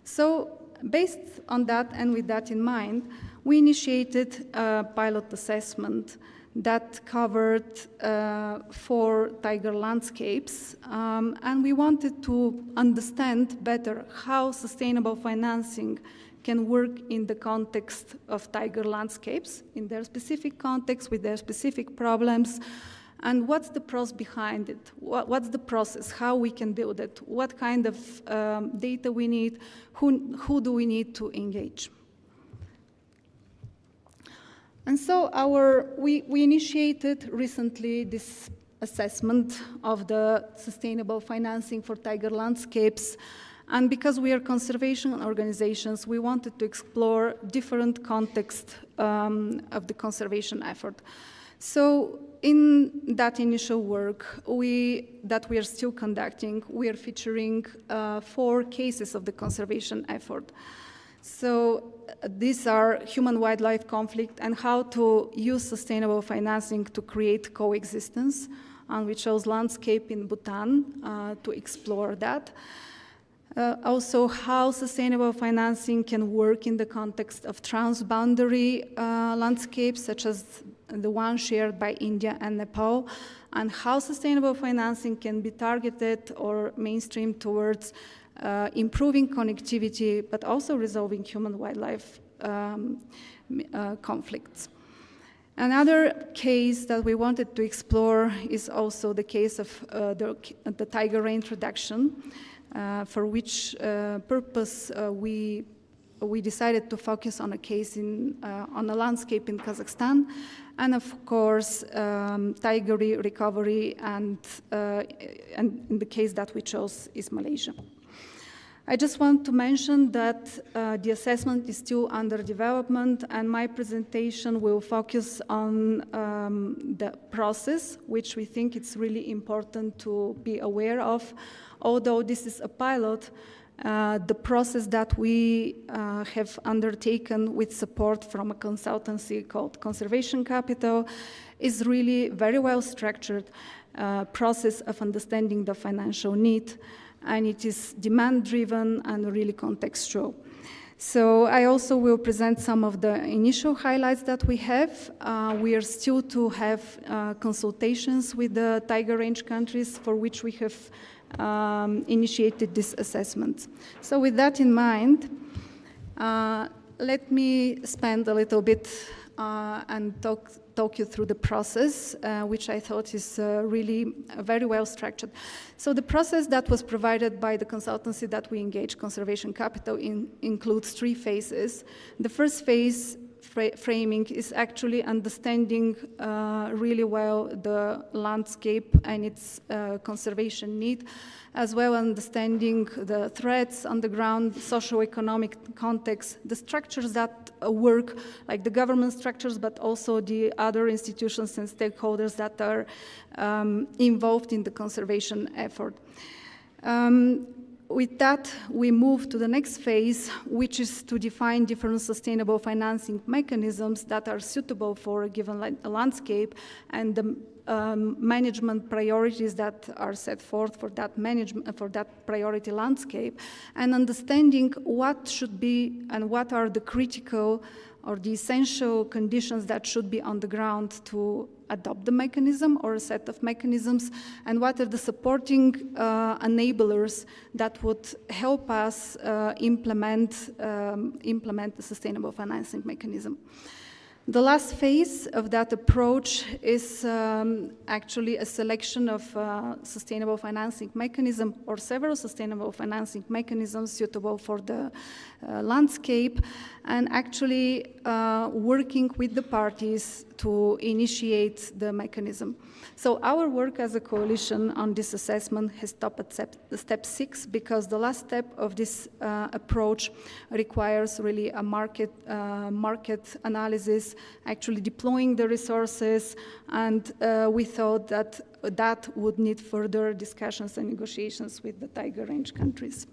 So based on that and with that in mind, we initiated a pilot assessment that covered 4 tiger landscapes, and we wanted to understand better how sustainable financing can work in the context of tiger landscapes, in their specific context, with their specific problems, and what's the process behind it, what's the process, how we can build it, what kind of data we need, who do we need to engage. And so we initiated recently this assessment of the sustainable financing for tiger landscapes. And because we are conservation organizations, we wanted to explore different contexts of the conservation effort. So in that initial work that we are still conducting, we are featuring 4 cases of the conservation effort. So these are human-wildlife conflict and how to use sustainable financing to create coexistence. And we chose landscape in Bhutan to explore that. Also, how sustainable financing can work in the context of transboundary landscapes, such as the one shared by India and Nepal, and how sustainable financing can be targeted or mainstreamed towards improving connectivity, but also resolving human-wildlife conflicts. Another case that we wanted to explore is also the case of the tiger range reduction, for which purpose we decided to focus on a case on a landscape in Kazakhstan, and of course tiger recovery, and in the case that we chose is Malaysia. I just want to mention that the assessment is still under development, and my presentation will focus on the process, which we think it's really important to be aware of. Although this is a pilot, the process that we have undertaken with support from a consultancy called Conservation Capital is really very well structured process of understanding the financial need, and it is demand-driven and really contextual. So I also will present some of the initial highlights that we have. We are still to have consultations with the Tiger Range countries for which we have initiated this assessment. So with that in mind, let me spend a little bit and talk you through the process, which I thought is really very well structured. So the process that was provided by the consultancy that we engaged, Conservation Capital, includes 3 phases. The first phase, framing, is actually understanding really well the landscape and its conservation need, as well as understanding the threats on the ground, socio-economic context, the structures that work, like the government structures, but also the other institutions and stakeholders that are involved in the conservation effort. With that, we move to the next phase, which is to define different sustainable financing mechanisms that are suitable for a given landscape and the management priorities that are set forth for that priority landscape, and understanding what should be and what are the critical or the essential conditions that should be on the ground to adopt the mechanism or a set of mechanisms, and what are the supporting enablers that would help us implement the sustainable financing mechanism. The last phase of that approach is actually a selection of sustainable financing mechanism or several sustainable financing mechanisms suitable for the landscape, and actually working with the parties to initiate the mechanism. So our work as a coalition on this assessment has stopped at step 6, because the last step of this approach requires really a market analysis, actually deploying the resources, and we thought that that would need further discussions and negotiations with the Tiger Range countries.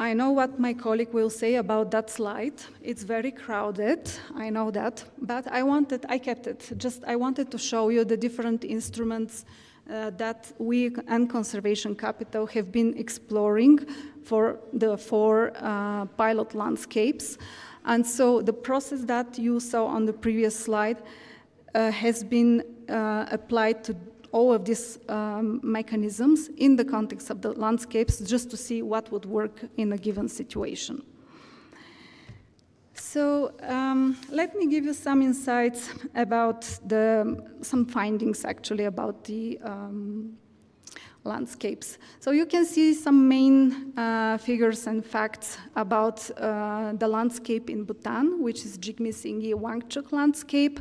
I know what my colleague will say about that slide. It's very crowded, I know that, but I kept it. I wanted to show you the different instruments that we and Conservation Capital have been exploring for the 4 pilot landscapes. And so the process that you saw on the previous slide has been applied to all of these mechanisms in the context of the landscapes, just to see what would work in a given situation. So let me give you some insights about some findings actually about the landscapes. So you can see some main figures and facts about the landscape in Bhutan, which is 𝐓𝐢𝐿 𝐒𝐿 landscape.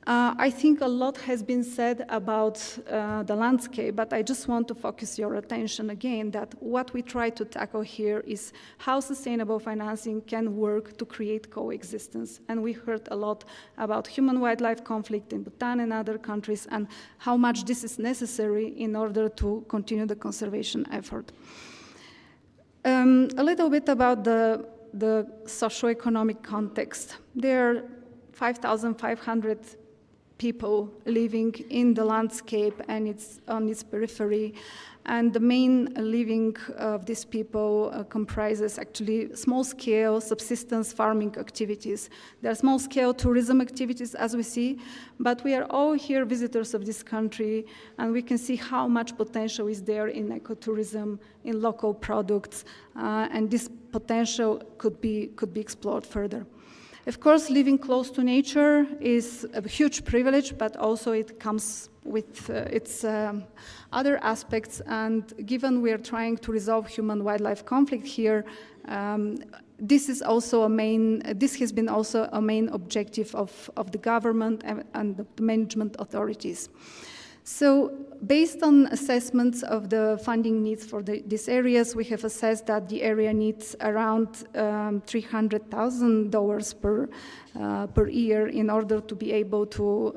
I think a lot has been said about the landscape, but I just want to focus your attention again that what we try to tackle here is how sustainable financing can work to create coexistence. And we heard a lot about human-wildlife conflict in Bhutan and other countries, and how much this is necessary in order to continue the conservation effort. A little bit about the socio-economic context. There are 5,500 people living in the landscape and it's on its periphery. And the main living of these people comprises actually small-scale subsistence farming activities. There are small-scale tourism activities, as we see, but we are all here visitors of this country, and we can see how much potential is there in ecotourism, in local products, and this potential could be explored further. Of course, living close to nature is a huge privilege, but also it comes with its other aspects. And given we are trying to resolve human-wildlife conflict here, this has been also a main objective of the government and the management authorities. So based on assessments of the funding needs for these areas, we have assessed that the area needs around $300,000 per year in order to be able to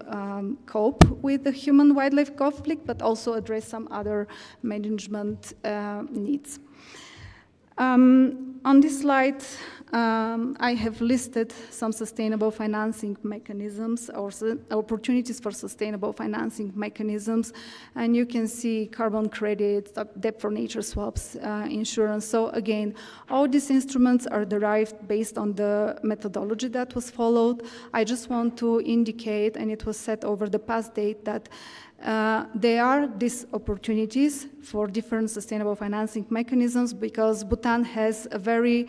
cope with the human-wildlife conflict, but also address some other management needs. On this slide, I have listed some sustainable financing mechanisms or opportunities for sustainable financing mechanisms. And you can see carbon credits, debt for nature swaps, insurance. So again, all these instruments are derived based on the methodology that was followed. I just want to indicate, and it was said over the past date, that there are these opportunities for different sustainable financing mechanisms because Bhutan has a very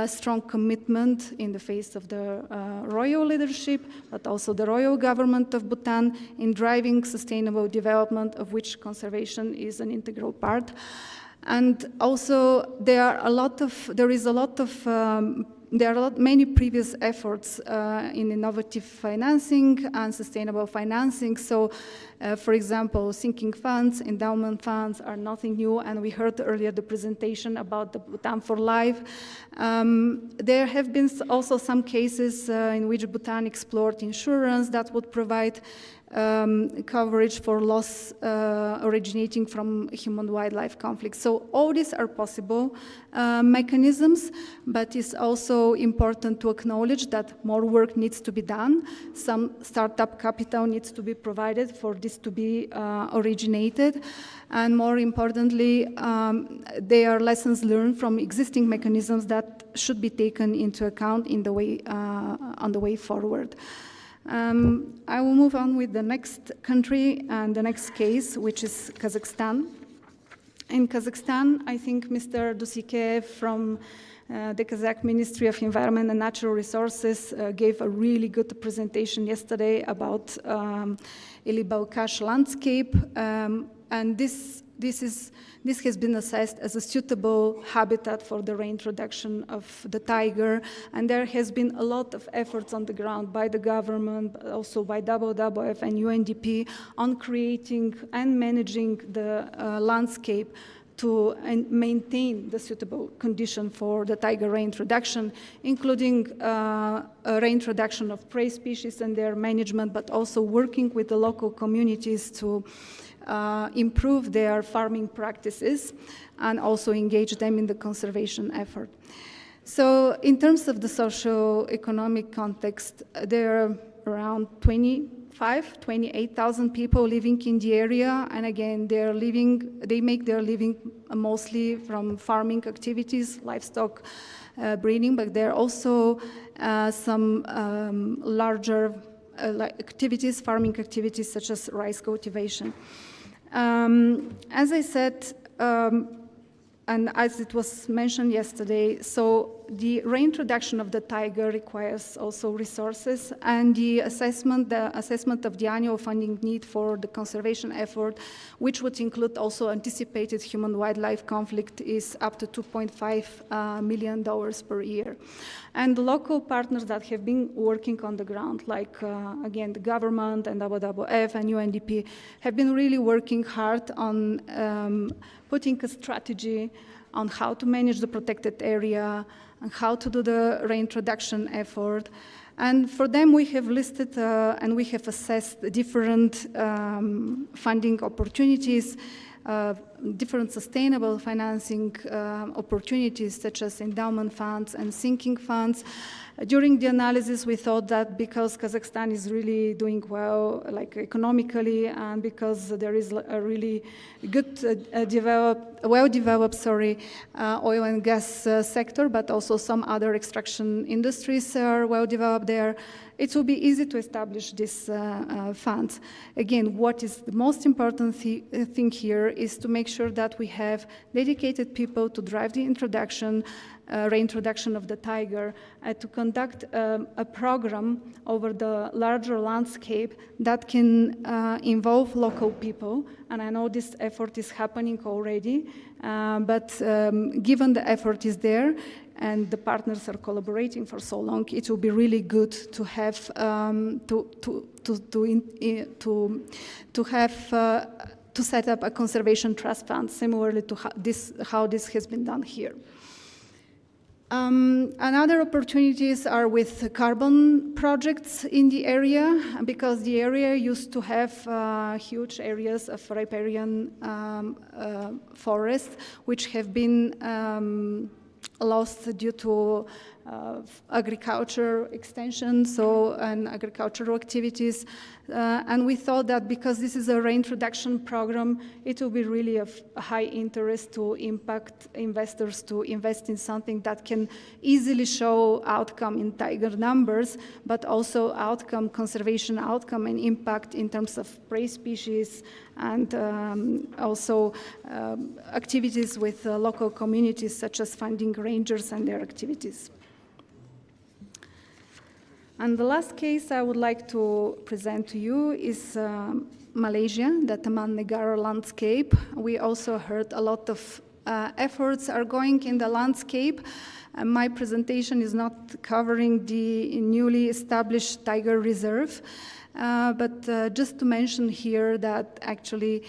strong commitment in the face of the royal leadership, but also the royal government of Bhutan in driving sustainable development, of which conservation is an integral part. And also there are many previous efforts in innovative financing and sustainable financing. So, for example, sinking funds, endowment funds are nothing new, and we heard earlier the presentation about the Bhutan for Life. There have been also some cases in which Bhutan explored insurance that would provide coverage for loss originating from human-wildlife conflicts. So all these are possible mechanisms, but it's also important to acknowledge that more work needs to be done. Some startup capital needs to be provided for this to be originated. And more importantly, there are lessons learned from existing mechanisms that should be taken into account in the way, on the way forward. I will move on with the next country and the next case, which is Kazakhstan. In Kazakhstan, I think Mr. Dusikev from the Kazakh Ministry of Environment and Natural Resources gave a really good presentation yesterday about 𝐒𝐫𝐞 landscape, and this has been assessed as a suitable habitat for the reintroduction of the tiger, and there has been a lot of efforts on the ground by the government, but also by WWF and UNDP on creating and managing the landscape to maintain the suitable condition for the tiger reintroduction, including reintroduction of prey species and their management, but also working with the local communities to improve their farming practices and also engage them in the conservation effort. So in terms of the socio-economic context, there are around 28,000 people living in the area, and again, they make their living mostly from farming activities, livestock breeding, but there are also some larger activities, farming activities such as rice cultivation. As I said, and as it was mentioned yesterday, so the reintroduction of the tiger requires also resources, and the assessment of the annual funding need for the conservation effort, which would include also anticipated human-wildlife conflict, is up to $2.5 million per year. And the local partners that have been working on the ground, like, again, the government and WWF and UNDP, have been really working hard on putting a strategy on how to manage the protected area and how to do the reintroduction effort. And for them, we have listed and we have assessed different funding opportunities, different sustainable financing opportunities, such as endowment funds and sinking funds. During the analysis, we thought that because Kazakhstan is really doing well, like economically, and because there is a really good, well-developed, oil and gas sector, but also some other extraction industries are well-developed there, it will be easy to establish these funds. Again, what is the most important thing here is to make sure that we have dedicated people to drive the reintroduction of the tiger, to conduct a program over the larger landscape that can involve local people. And I know this effort is happening already, but given the effort is there and the partners are collaborating for so long, it will be really good to have to set up a conservation trust fund, similarly to how this has been done here. Another opportunities are with carbon projects in the area, because the area used to have huge areas of riparian forests, which have been lost due to agriculture extension, and agricultural activities. And we thought that because this is a reintroduction program, it will be really of high interest to impact investors to invest in something that can easily show outcome in tiger numbers, but also outcome, conservation outcome and impact in terms of prey species, and also activities with local communities, such as funding rangers and their activities. And the last case I would like to present to you is Malaysia, the Taman Negara landscape. We also heard a lot of efforts are going in the landscape. My presentation is not covering the newly established tiger reserve, but just to mention here that actually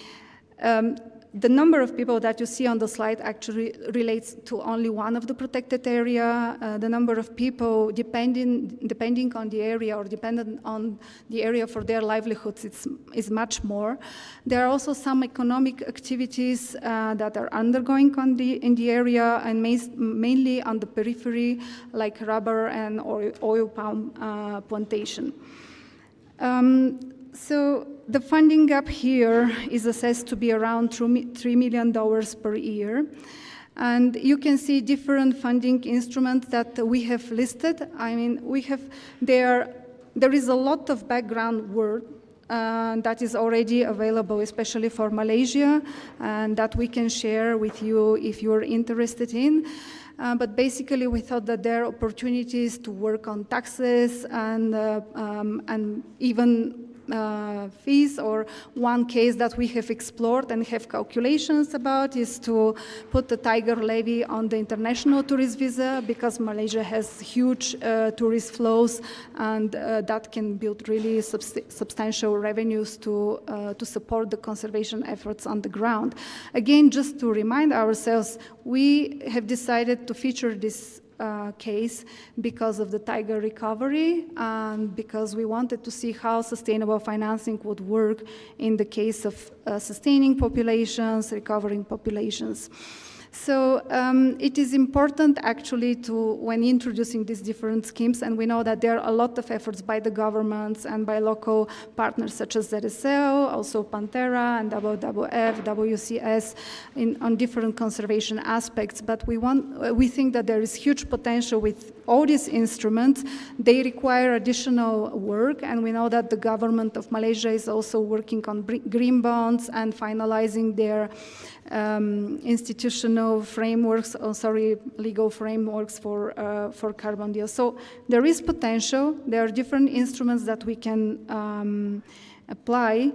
the number of people that you see on the slide actually relates to only one of the protected area. The number of people depending on the area or dependent on the area for their livelihoods is much more. There are also some economic activities that are undergoing in the area, and mainly on the periphery, like rubber and oil palm plantation. So the funding gap here is assessed to be around $3 million per year. And you can see different funding instruments that we have listed. I mean, there is a lot of background work that is already available, especially for Malaysia, and that we can share with you if you're interested in. But basically, we thought that there are opportunities to work on taxes and even fees, or one case that we have explored and have calculations about is to put the tiger levy on the international tourist visa, because Malaysia has huge tourist flows, and that can build really substantial revenues to support the conservation efforts on the ground. Again, just to remind ourselves, we have decided to feature this case because of the tiger recovery, and because we wanted to see how sustainable financing would work in the case of sustaining populations, recovering populations. So it is important actually when introducing these different schemes, and we know that there are a lot of efforts by the governments and by local partners such as ZSL, also Panthera and WWF, WCS on different conservation aspects. But we think that there is huge potential with all these instruments. They require additional work, and we know that the government of Malaysia is also working on green bonds and finalizing their institutional frameworks, legal frameworks for carbon deals. So there is potential. There are different instruments that we can apply,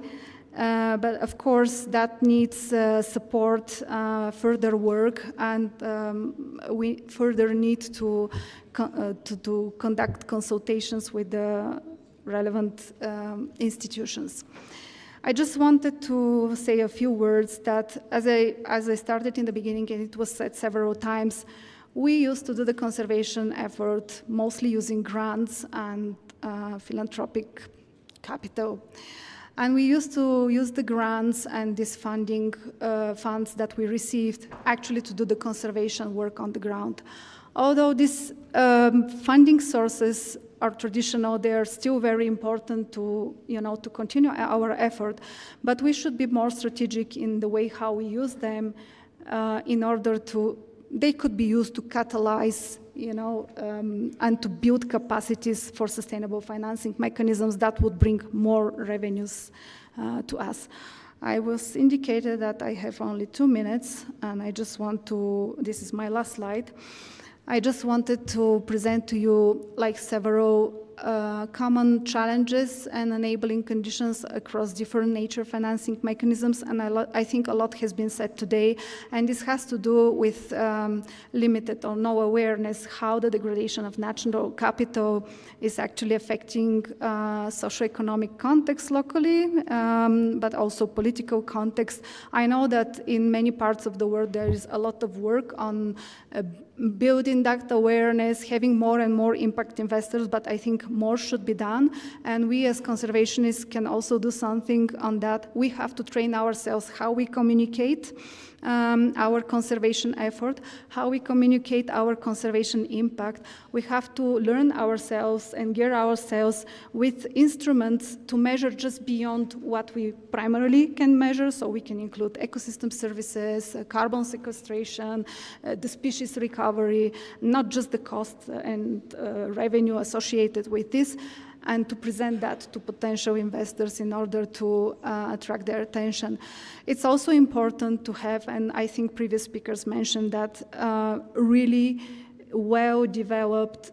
but of course that needs support, further work, and we further need to conduct consultations with the relevant institutions. I just wanted to say a few words that, as I started in the beginning, and it was said several times, we used to do the conservation effort mostly using grants and philanthropic capital. And we used to use the grants and these funding funds that we received actually to do the conservation work on the ground. Although these funding sources are traditional, they are still very important to continue our effort. But we should be more strategic in the way how we use them in order they could be used to catalyze, and to build capacities for sustainable financing mechanisms that would bring more revenues to us. I was indicated that I have only 2 minutes, and I just this is my last slide. I just wanted to present to you several common challenges and enabling conditions across different nature financing mechanisms, and I think a lot has been said today, and this has to do with limited or no awareness how the degradation of natural capital is actually affecting socioeconomic context locally, but also political context. I know that in many parts of the world there is a lot of work on building that awareness, having more and more impact investors, but I think more should be done, and we as conservationists can also do something on that. We have to train ourselves how we communicate our conservation effort, how we communicate our conservation impact. We have to learn ourselves and gear ourselves with instruments to measure just beyond what we primarily can measure. So we can include ecosystem services, carbon sequestration, the species recovery, not just the cost and revenue associated with this, and to present that to potential investors in order to attract their attention. It's also important to have, and I think previous speakers mentioned that, really well-developed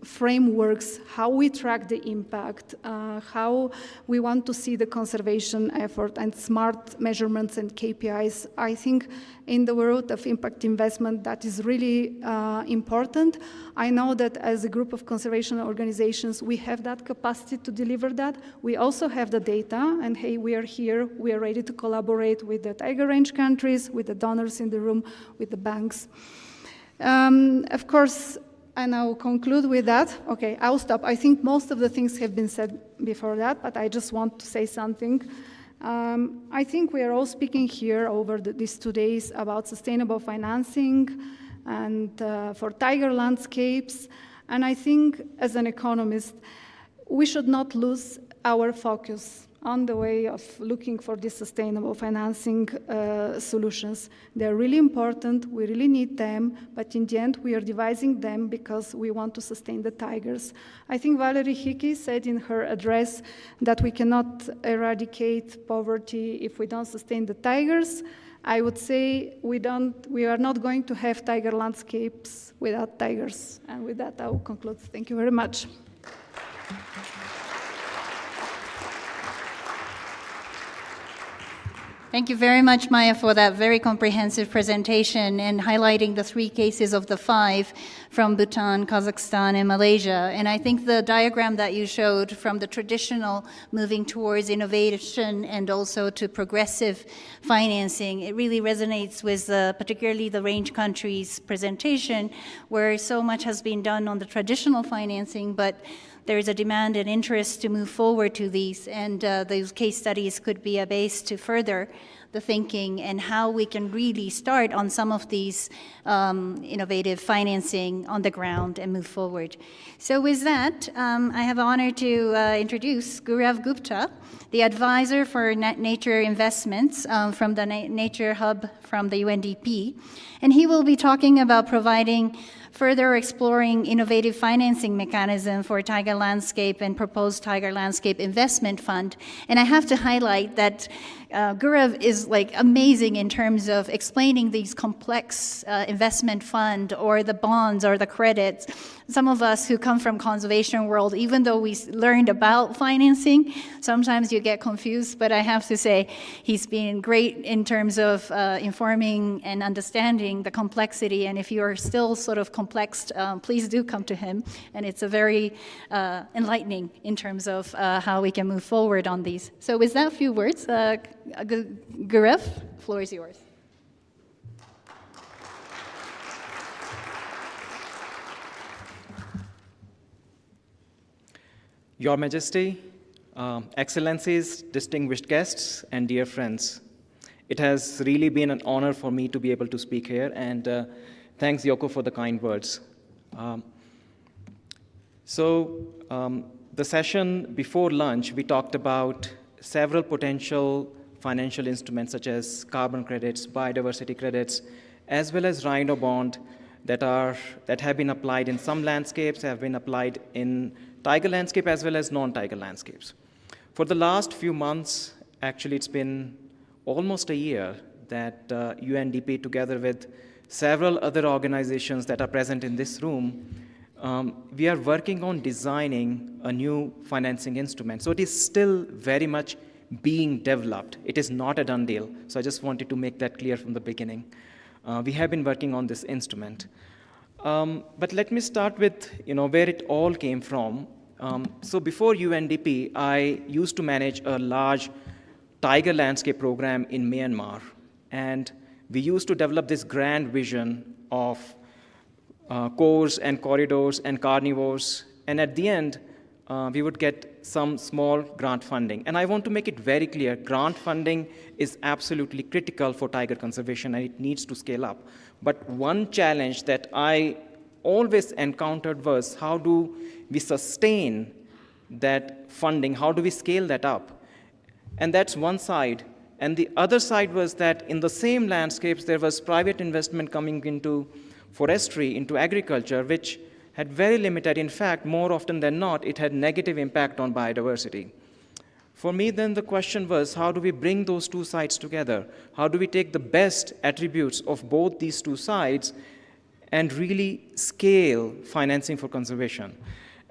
frameworks, how we track the impact, how we want to see the conservation effort, and smart measurements and KPIs. I think in the world of impact investment, that is really important. I know that as a group of conservation organizations, we have that capacity to deliver that. We also have the data, and hey, we are here, we are ready to collaborate with the Tiger Range countries, with the donors in the room, with the banks. Of course, and I'll conclude with that. Okay, I'll stop. I think most of the things have been said before that, but I just want to say something. I think we are all speaking here over these 2 days about sustainable financing and for tiger landscapes. And I think as an economist, we should not lose our focus on the way of looking for these sustainable financing solutions. They're really important, we really need them, but in the end we are devising them because we want to sustain the tigers. I think Valerie Hickey said in her address that we cannot eradicate poverty if we don't sustain the tigers. I would say we are not going to have tiger landscapes without tigers. And with that I will conclude. Thank you very much. Thank you very much, Maya, for that very comprehensive presentation and highlighting the 3 cases of the 5 from Bhutan, Kazakhstan, and Malaysia. And I think the diagram that you showed from the traditional moving towards innovation and also to progressive financing, it really resonates with particularly the range countries presentation, where so much has been done on the traditional financing, but there is a demand and interest to move forward to these, and those case studies could be a base to further the thinking and how we can really start on some of these innovative financing on the ground and move forward. So with that, I have the honor to introduce Gaurav Gupta, the advisor for nature investments from the Nature Hub from the UNDP, and he will be talking about providing further exploring innovative financing mechanism for tiger landscape and proposed tiger landscape investment fund. And I have to highlight that Gaurav is like amazing in terms of explaining these complex investment fund or the bonds or the credits. Some of us who come from conservation world, even though we learned about financing, sometimes you get confused, but I have to say he's been great in terms of informing and understanding the complexity, and if you are still sort of complex, please do come to him, and it's a very enlightening in terms of how we can move forward on these. So with that few words, Gaurav, the floor is yours. Your Majesty, Excellencies, distinguished guests, and dear friends, it has really been an honor for me to be able to speak here, and thanks, Yoko, for the kind words. The session before lunch, we talked about several potential financial instruments such as carbon credits, biodiversity credits, as well as rhino bond that have been applied in some landscapes, have been applied in tiger landscape as well as non-tiger landscapes. For the last few months, actually it's been almost a year that UNDP, together with several other organizations that are present in this room, we are working on designing a new financing instrument. So it is still very much being developed. It is not a done deal. So I just wanted to make that clear from the beginning. We have been working on this instrument. But let me start with where it all came from. So before UNDP, I used to manage a large tiger landscape program in Myanmar. And we used to develop this grand vision of cores and corridors and carnivores and at the end, we would get some small grant funding. And I want to make it very clear, grant funding is absolutely critical for tiger conservation, and it needs to scale up. But one challenge that I always encountered was, how do we sustain that funding? How do we scale that up? And that's one side. And the other side was that in the same landscapes, there was private investment coming into forestry, into agriculture, which had very limited, in fact, more often than not, it had negative impact on biodiversity. For me, then the question was, how do we bring those two sides together? How do we take the best attributes of both these two sides and really scale financing for conservation?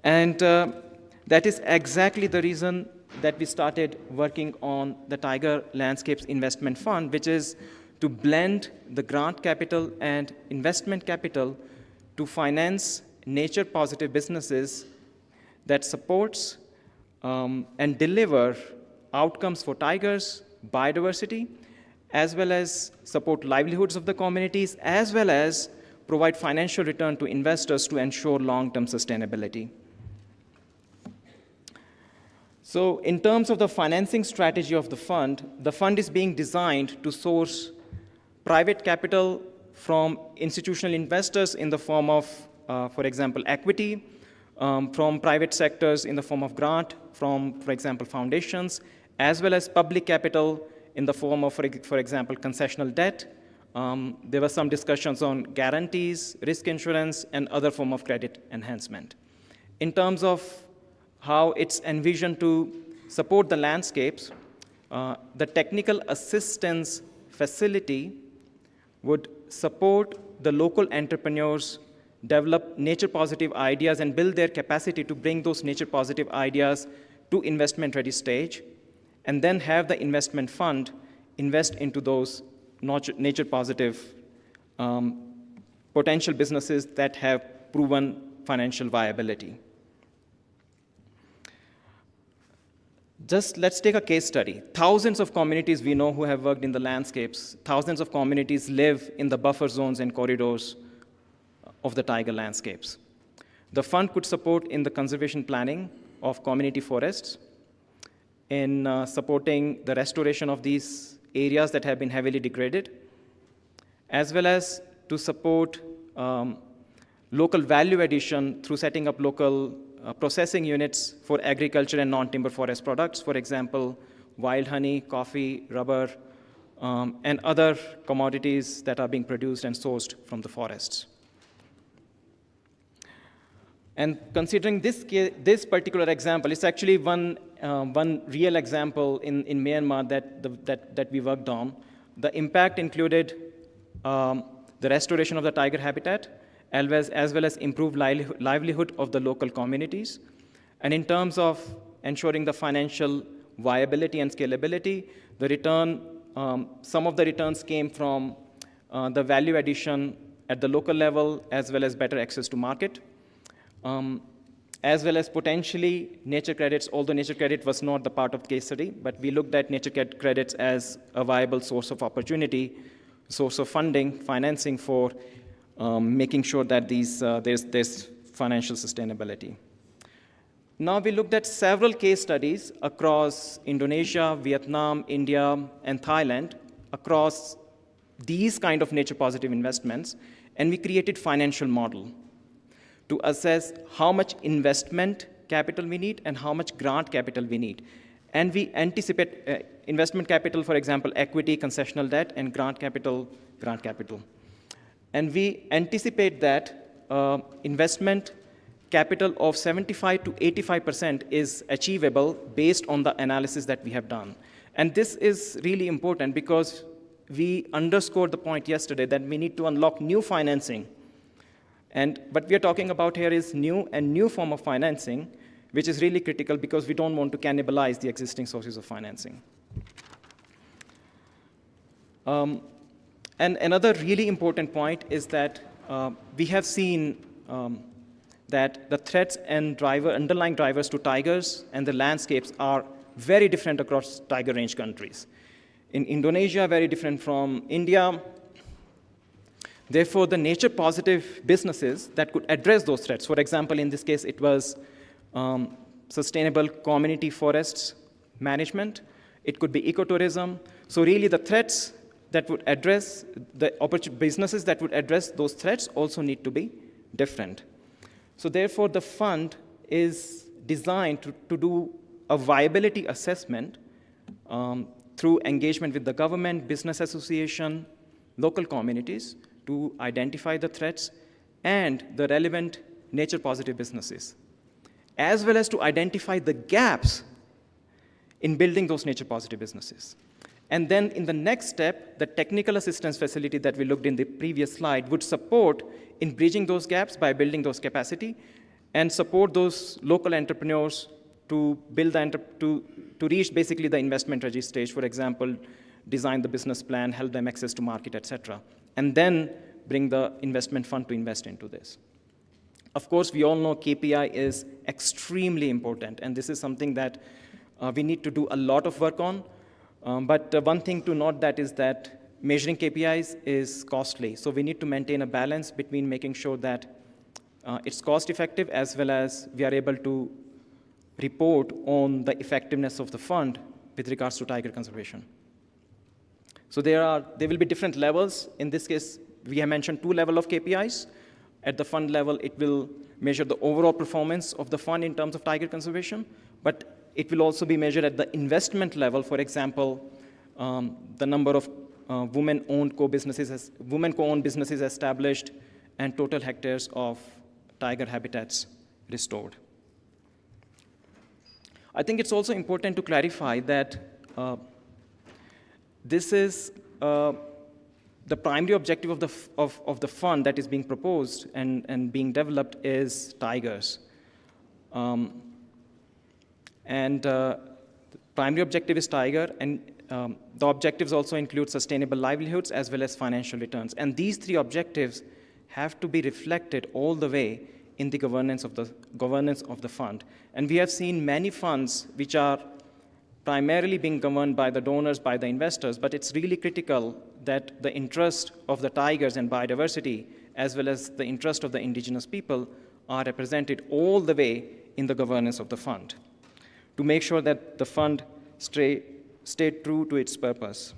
And that is exactly the reason that we started working on the Tiger Landscapes Investment Fund, which is to blend the grant capital and investment capital to finance nature-positive businesses that supports and deliver outcomes for tigers, biodiversity, as well as support livelihoods of the communities, as well as provide financial return to investors to ensure long-term sustainability. So in terms of the financing strategy of the fund is being designed to source private capital from institutional investors in the form of, for example, equity, from private sectors in the form of grant, from, for example, foundations, as well as public capital in the form of, for example, concessional debt. There were some discussions on guarantees, risk insurance, and other form of credit enhancement. In terms of how it's envisioned to support the landscapes, the technical assistance facility would support the local entrepreneurs develop nature-positive ideas and build their capacity to bring those nature-positive ideas to investment-ready stage, and then have the investment fund invest into those nature-positive potential businesses that have proven financial viability. Just let's take a case study. Thousands of communities we know who have worked in the landscapes, thousands of communities live in the buffer zones and corridors of the tiger landscapes. The fund could support in the conservation planning of community forests, in supporting the restoration of these areas that have been heavily degraded, as well as to support local value addition through setting up local processing units for agriculture and non-timber forest products, for example, wild honey, coffee, rubber, and other commodities that are being produced and sourced from the forests. And considering this particular example, it's actually one real example in Myanmar that we worked on. The impact included the restoration of the tiger habitat, as well as improved livelihood of the local communities. And in terms of ensuring the financial viability and scalability, the return, some of the returns came from the value addition at the local level, as well as better access to market, as well as potentially nature credits, although nature credit was not the part of the case study, but we looked at nature credits as a viable source of opportunity, source of funding, financing for making sure that there's financial sustainability. Now we looked at several case studies across Indonesia, Vietnam, India, and Thailand, across these kind of nature-positive investments, and we created financial model to assess how much investment capital we need and how much grant capital we need. And we anticipate investment capital, for example, equity, concessional debt, and grant capital. And we anticipate that investment capital of 75 to 85% is achievable based on the analysis that we have done. And this is really important because we underscored the point yesterday that we need to unlock new financing. And what we are talking about here is new form of financing, which is really critical because we don't want to cannibalize the existing sources of financing. And another really important point is that we have seen that the threats and underlying drivers to tigers and the landscapes are very different across tiger range countries. In Indonesia, very different from India. Therefore, the nature-positive businesses that could address those threats, for example, in this case, it was sustainable community forests management, it could be ecotourism. So really the threats that would address, the businesses that would address those threats also need to be different. So therefore, the fund is designed to do a viability assessment through engagement with the government, business association, local communities to identify the threats and the relevant nature-positive businesses, as well as to identify the gaps in building those nature-positive businesses. And then in the next step, the technical assistance facility that we looked in the previous slide would support in bridging those gaps by building those capacity and support those local entrepreneurs to build to reach basically the investment ready stage, for example, design the business plan, help them access to market, etc. And then bring the investment fund to invest into this. Of course, we all know KPI is extremely important, and this is something that we need to do a lot of work on. But one thing to note that is that measuring KPIs is costly. So we need to maintain a balance between making sure that it's cost effective as well as we are able to report on the effectiveness of the fund with regards to tiger conservation. So there will be different levels. In this case, we have mentioned 2 levels of KPIs. At the fund level, it will measure the overall performance of the fund in terms of tiger conservation, but it will also be measured at the investment level. For example, the number of women-owned co-owned businesses established and total hectares of tiger habitats restored. I think it's also important to clarify that this is the primary objective of the fund that is being proposed and being developed is tigers. The primary objective is tiger, and the objectives also include sustainable livelihoods as well as financial returns. And these 3 objectives have to be reflected all the way in the governance of the fund. And we have seen many funds which are primarily being governed by the donors, by the investors, but it's really critical that the interest of the tigers and biodiversity, as well as the interest of the indigenous people, are represented all the way in the governance of the fund, to make sure that the fund stay true to its purpose.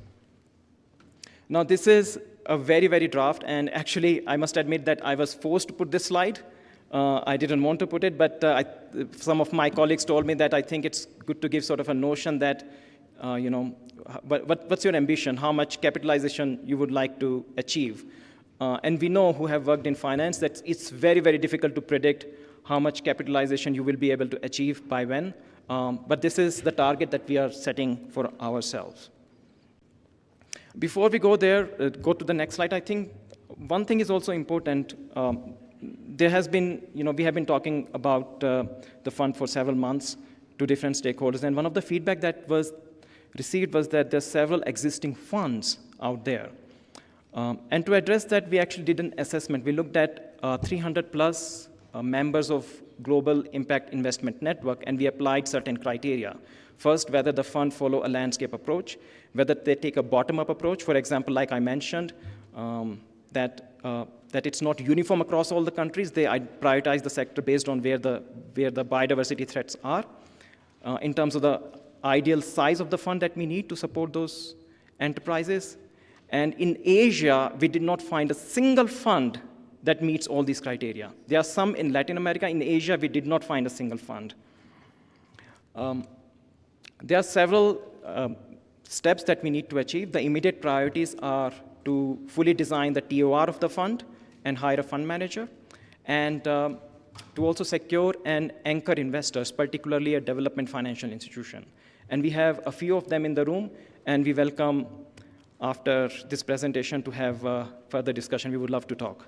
Now, this is a very, very draft, and actually, I must admit that I was forced to put this slide. I didn't want to put it, but some of my colleagues told me that I think it's good to give sort of a notion that, what's your ambition? How much capitalization you would like to achieve? And we know, who have worked in finance, that it's very, very difficult to predict how much capitalization you will be able to achieve by when. But this is the target that we are setting for ourselves. Before we go there, go to the next slide, I think one thing is also important. There has been, we have been talking about the fund for several months to different stakeholders, and one of the feedback that was received was that there's several existing funds out there. And to address that, we actually did an assessment. We looked at 300 plus members of Global Impact Investment Network, and we applied certain criteria. First, whether the fund follow a landscape approach, whether they take a bottom-up approach. For example, like I mentioned, that it's not uniform across all the countries. They prioritize the sector based on where the biodiversity threats are. In terms of the ideal size of the fund that we need to support those enterprises. And in Asia, we did not find a single fund that meets all these criteria. There are some in Latin America. In Asia, we did not find a single fund. There are several steps that we need to achieve. The immediate priorities are to fully design the TOR of the fund and hire a fund manager, and to also secure and anchor investors, particularly a development financial institution. And we have a few of them in the room, and we welcome, after this presentation, to have further discussion. We would love to talk.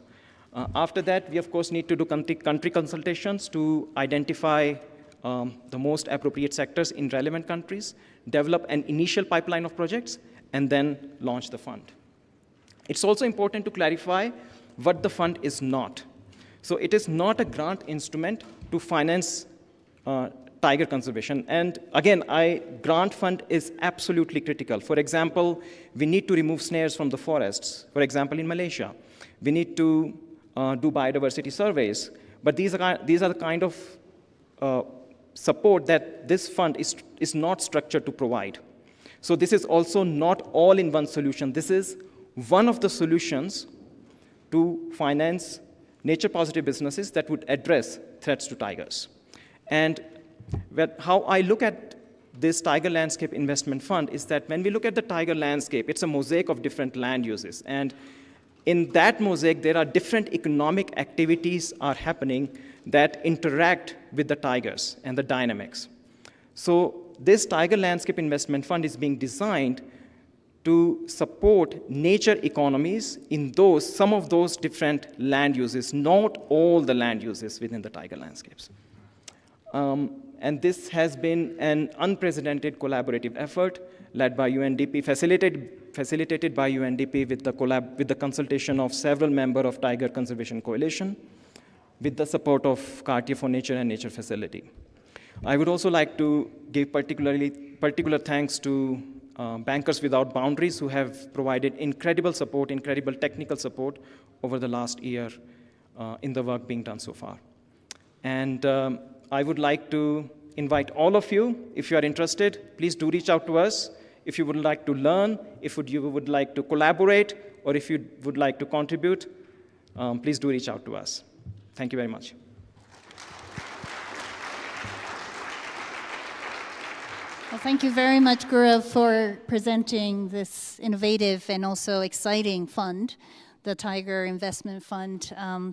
After that, we of course need to do country consultations to identify the most appropriate sectors in relevant countries, develop an initial pipeline of projects, and then launch the fund. It's also important to clarify what the fund is not. So it is not a grant instrument to finance tiger conservation. And again, grant fund is absolutely critical. For example, we need to remove snares from the forests, for example, in Malaysia. We need to do biodiversity surveys. But these are the kind of support that this fund is not structured to provide. So this is also not all-in-one solution. This is one of the solutions to finance nature-positive businesses that would address threats to tigers. And how I look at this Tiger Landscape Investment Fund is that when we look at the tiger landscape, it's a mosaic of different land uses. And in that mosaic, there are different economic activities are happening that interact with the tigers and the dynamics. So this Tiger Landscape Investment Fund is being designed to support nature economies in some of those different land uses, not all the land uses within the tiger landscapes. And this has been an unprecedented collaborative effort led by UNDP, facilitated by UNDP with the consultation of several members of Tiger Conservation Coalition, with the support of Cartier for Nature and Nature Facility. I would also like to give particular thanks to Bankers Without Boundaries, who have provided incredible support, incredible technical support over the last year in the work being done so far. And I would like to invite all of you, if you are interested, please do reach out to us. If you would like to learn, if you would like to collaborate, or if you would like to contribute, please do reach out to us. Thank you very much. Well, thank you very much, Gaurav, for presenting this innovative and also exciting fund, the Tiger Investment Fund,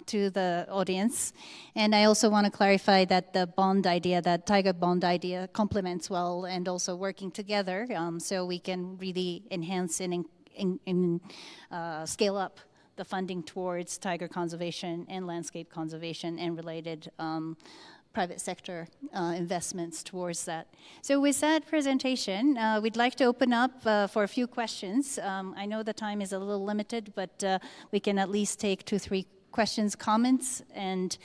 to the audience. And I also want to clarify that the bond idea, that Tiger bond idea, complements well and also working together so we can really enhance and scale up the funding towards tiger conservation and landscape conservation and related private sector investments towards that. So with that presentation, we'd like to open up for a few questions. I know the time is a little limited, but we can at least take 2-3 questions, comments, and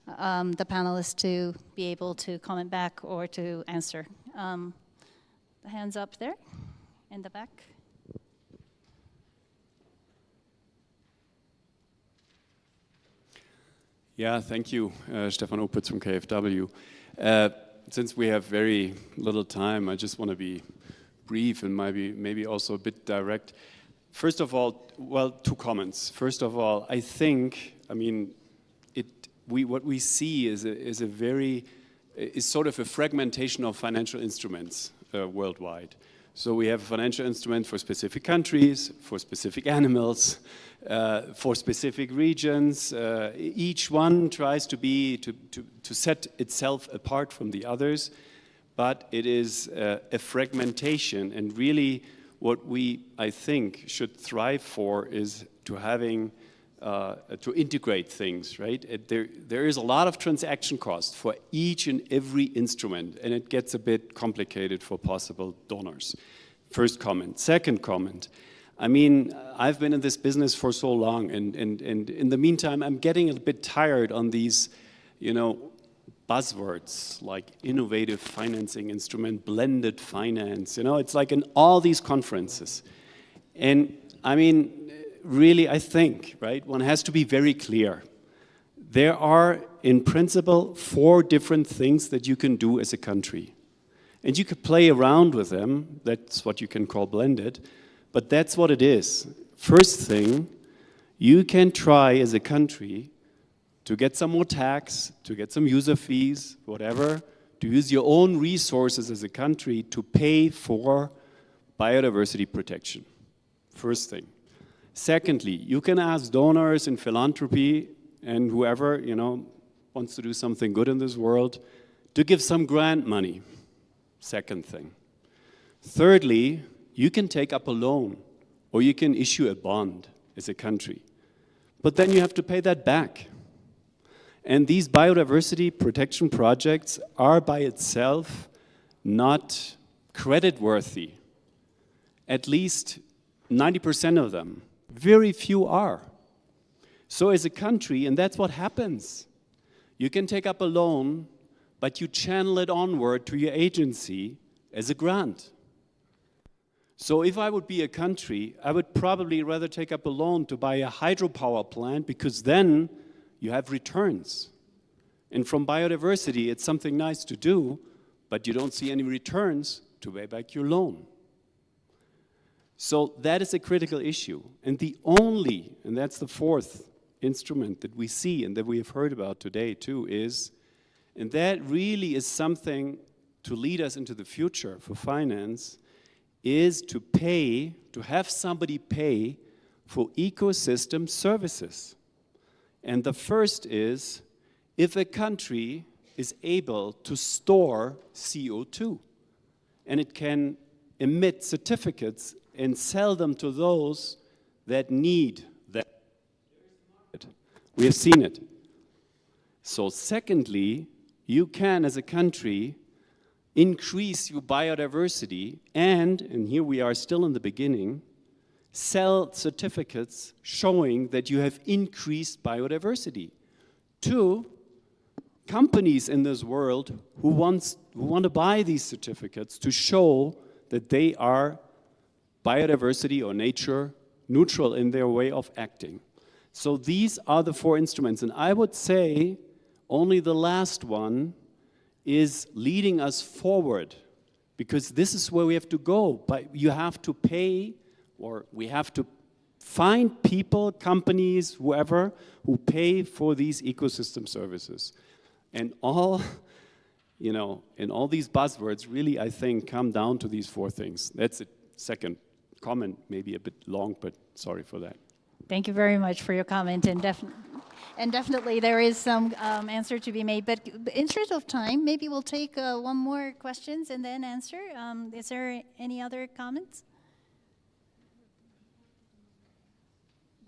the panelists to be able to comment back or to answer. The hands up there in the back. Yeah, thank you, Stefan Opitz from KfW. Since we have very little time, I just want to be brief and maybe also a bit direct. First of all, well, 2 comments. First of all, I think, I mean, what we see is sort of a fragmentation of financial instruments worldwide. So we have a financial instrument for specific countries, for specific animals, for specific regions. Each one tries to set itself apart from the others, but it is a fragmentation. And really, what I think, should thrive for is to integrate things, right? There is a lot of transaction cost for each and every instrument, and it gets a bit complicated for possible donors. First comment. Second comment. I mean, I've been in this business for so long, and in the meantime, I'm getting a bit tired on these, buzzwords like innovative financing instrument, blended finance. It's like in all these conferences. And I mean, really, I think, right, one has to be very clear. There are, in principle, 4 different things that you can do as a country. And you could play around with them. That's what you can call blended. But that's what it is. First thing, you can try as a country to get some more tax, to get some user fees, whatever, to use your own resources as a country to pay for biodiversity protection. First thing. Secondly, you can ask donors in philanthropy and whoever, wants to do something good in this world to give some grant money. Second thing. Thirdly, you can take up a loan or you can issue a bond as a country. But then you have to pay that back. And these biodiversity protection projects are by itself not creditworthy. At least 90% of them. Very few are. So as a country, and that's what happens. You can take up a loan, but you channel it onward to your agency as a grant. So if I would be a country, I would probably rather take up a loan to buy a hydropower plant, because then you have returns. And from biodiversity, it's something nice to do, but you don't see any returns to pay back your loan. So that is a critical issue. And the only, and that's the fourth instrument that we see and that we have heard about today too, is, and that really is something to lead us into the future for finance, is to pay, to have somebody pay for ecosystem services. And the first is, if a country is able to store CO2, and it can emit certificates and sell them to those that need that. We have seen it. So secondly, you can, as a country, increase your biodiversity and here we are still in the beginning, sell certificates showing that you have increased biodiversity to companies in this world who want to buy these certificates to show that they are biodiversity or nature neutral in their way of acting. So these are the four instruments, and I would say only the last one is leading us forward, because this is where we have to go. But you have to pay, or we have to find people, companies, whoever, who pay for these ecosystem services. And all, you know, and all these buzzwords really, I think, come down to these four things. That's a second comment, maybe a bit long, but sorry for that. Thank you very much for your comment, and definitely there is some answer to be made. But in interest of time, maybe we'll take one more questions and then answer. Is there any other comments?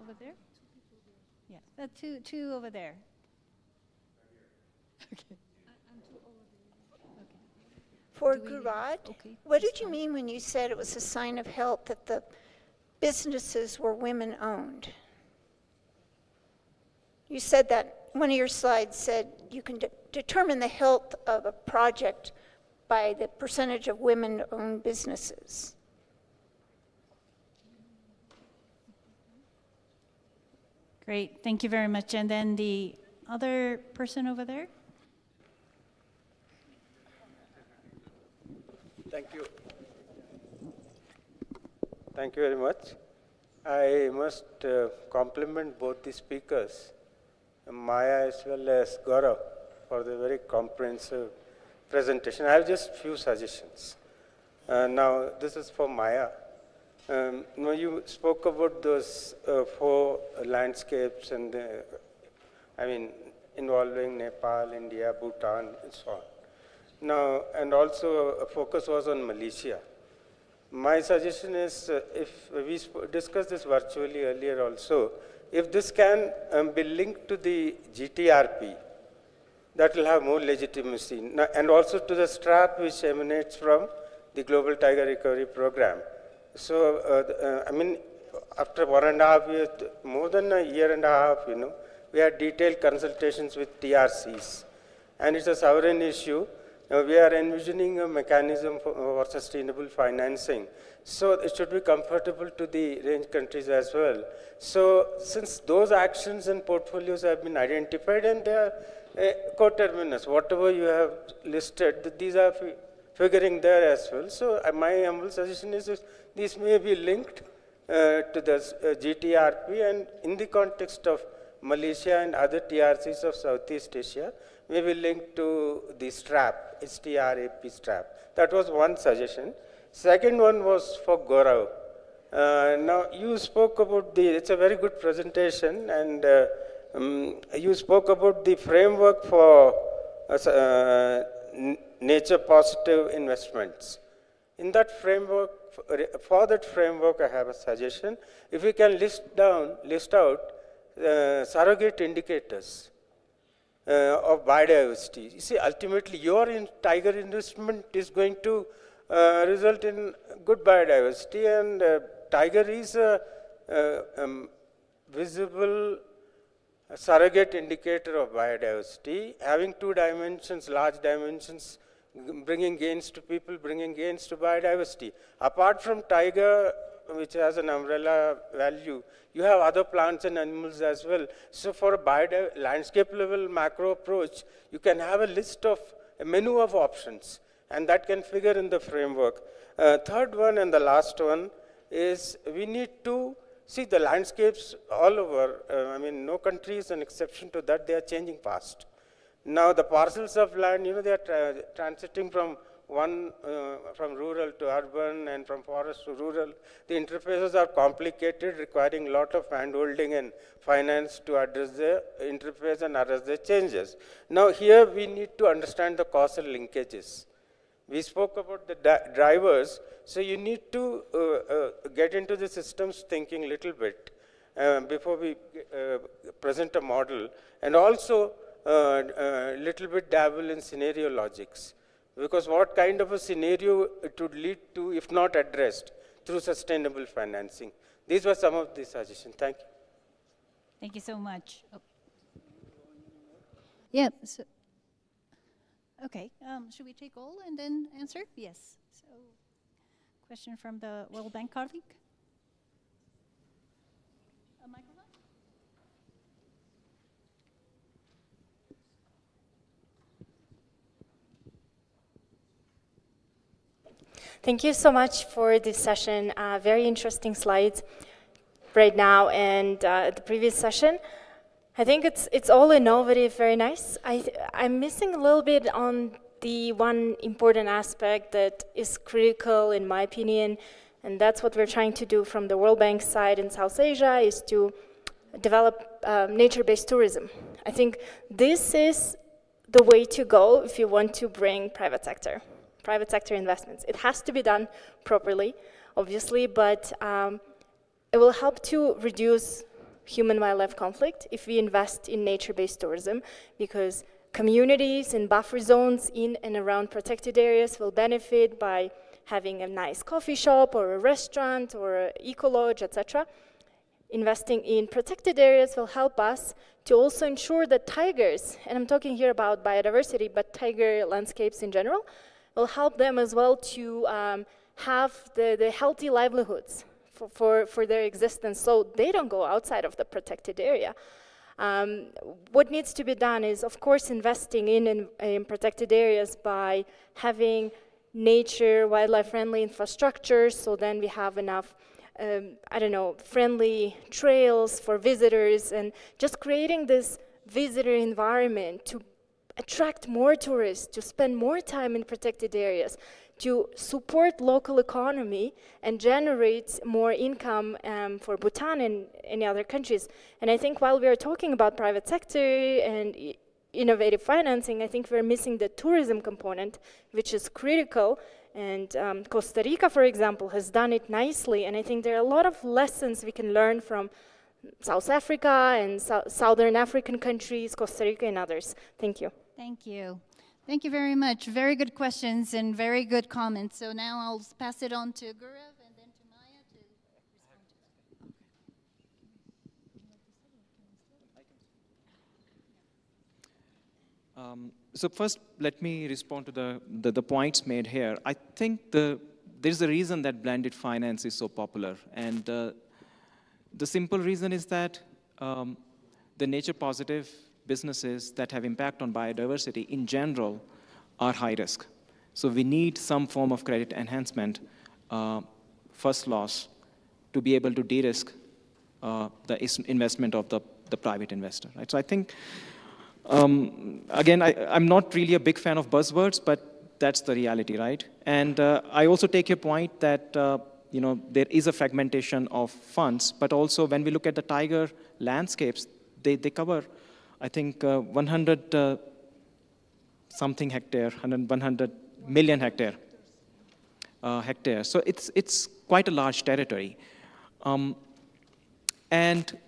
Over there? Yeah, two over there. Okay. For Gurad, what did you mean when you said it was a sign of health that the businesses were women-owned? You said that, one of your slides said you can determine the health of a project by the percentage of women-owned businesses. Great, thank you very much. And then the other person over there? Thank you. Thank you very much. I must compliment both the speakers, Maya as well as Gaurav, for the very comprehensive presentation. I have just few suggestions. Now, this is for Maya. You spoke about those four landscapes and involving Nepal, India, Bhutan, and so on. Now, and also a focus was on Malaysia. My suggestion is, if we discussed this virtually earlier also, if this can be linked to the GTRP, that will have more legitimacy, and also to the strap which emanates from the Global Tiger Recovery Program. So, after 1.5 years, more than a year and a half, we had detailed consultations with TRCs, and it's a sovereign issue. We are envisioning a mechanism for sustainable financing. So it should be comfortable to the range countries as well. So since those actions and portfolios have been identified and they are coterminous, whatever you have listed, these are figuring there as well. So my humble suggestion is these may be linked to the GTRP, and in the context of Malaysia and other TRCs of Southeast Asia, may be linked to the strap, STRAP strap. That was one suggestion. Second one was for Gaurav. Now, you spoke about it's a very good presentation, and you spoke about the framework for nature positive investments. In that framework, for that framework, I have a suggestion. If we can list out surrogate indicators of biodiversity. You see, ultimately, your tiger investment is going to result in good biodiversity, and tiger is a visible a surrogate indicator of biodiversity, having two dimensions, large dimensions, bringing gains to people, bringing gains to biodiversity. Apart from tiger, which has an umbrella value, you have other plants and animals as well. So for a landscape level macro approach, you can have a menu of options, and that can figure in the framework. Third one and the last one is we need to see the landscapes all over. I mean, no country is an exception to that. They are changing fast. Now the parcels of land, they are transiting from from rural to urban and from forest to rural. The interfaces are complicated, requiring a lot of handholding and finance to address the interface and address the changes. Now here we need to understand the causal linkages. We spoke about the drivers, so you need to get into the systems thinking a little bit before we present a model, and also a little bit dabble in scenario logics. Because what kind of a scenario it would lead to if not addressed through sustainable financing. These were some of the suggestions. Thank you. Thank you so much. Oh. Yeah. So, okay. Should we take all and then answer? Yes. So, question from the World Bank, Karvik. A microphone? Thank you so much for this session. Very interesting slides right now and the previous session. I think it's all innovative, very nice. I'm missing a little bit on the one important aspect that is critical in my opinion, and that's what we're trying to do from the World Bank side in South Asia, is to develop nature-based tourism. I think this is the way to go if you want to bring private sector investments. It has to be done properly, obviously, but it will help to reduce human-wildlife conflict if we invest in nature-based tourism, because communities in buffer zones in and around protected areas will benefit by having a nice coffee shop or a restaurant or an eco-lodge, etc. Investing in protected areas will help us to also ensure that tigers, and I'm talking here about biodiversity, but tiger landscapes in general, will help them as well to have the healthy livelihoods for their existence, so they don't go outside of the protected area. What needs to be done is, of course, investing in protected areas by having nature, wildlife-friendly infrastructure, so then we have enough, friendly trails for visitors, and just creating this visitor environment to attract more tourists, to spend more time in protected areas, to support local economy and generate more income for Bhutan and any other countries. And I think while we are talking about private sector and innovative financing, I think we're missing the tourism component, which is critical. And Costa Rica, for example, has done it nicely. And I think there are a lot of lessons we can learn from South Africa and Southern African countries, Costa Rica and others. Thank you. Thank you. Thank you very much. Very good questions and very good comments. So now I'll pass it on to Gaurav and then to Maya to respond. So first, let me respond to the points made here. I think there's a reason that blended finance is so popular. And the simple reason is that the nature positive businesses that have impact on biodiversity in general are high risk. So we need some form of credit enhancement, first loss, to be able to de-risk the investment of the private investor. Right? So I think, again, I'm not really a big fan of buzzwords, but that's the reality, right? And I also take your point that there is a fragmentation of funds, but also when we look at the tiger landscapes, they cover, I think, 100 something hectare, 100 million hectares. So it's quite a large territory. And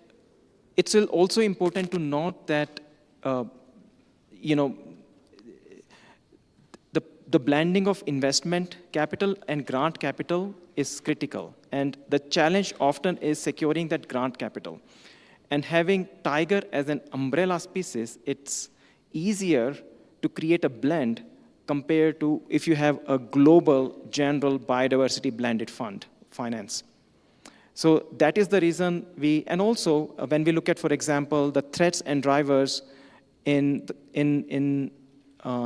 it's also important to note that, the blending of investment capital and grant capital is critical. And the challenge often is securing that grant capital. And having tiger as an umbrella species, it's easier to create a blend compared to if you have a global general biodiversity blended fund finance. So that is the reason and also when we look at, for example, the threats and drivers in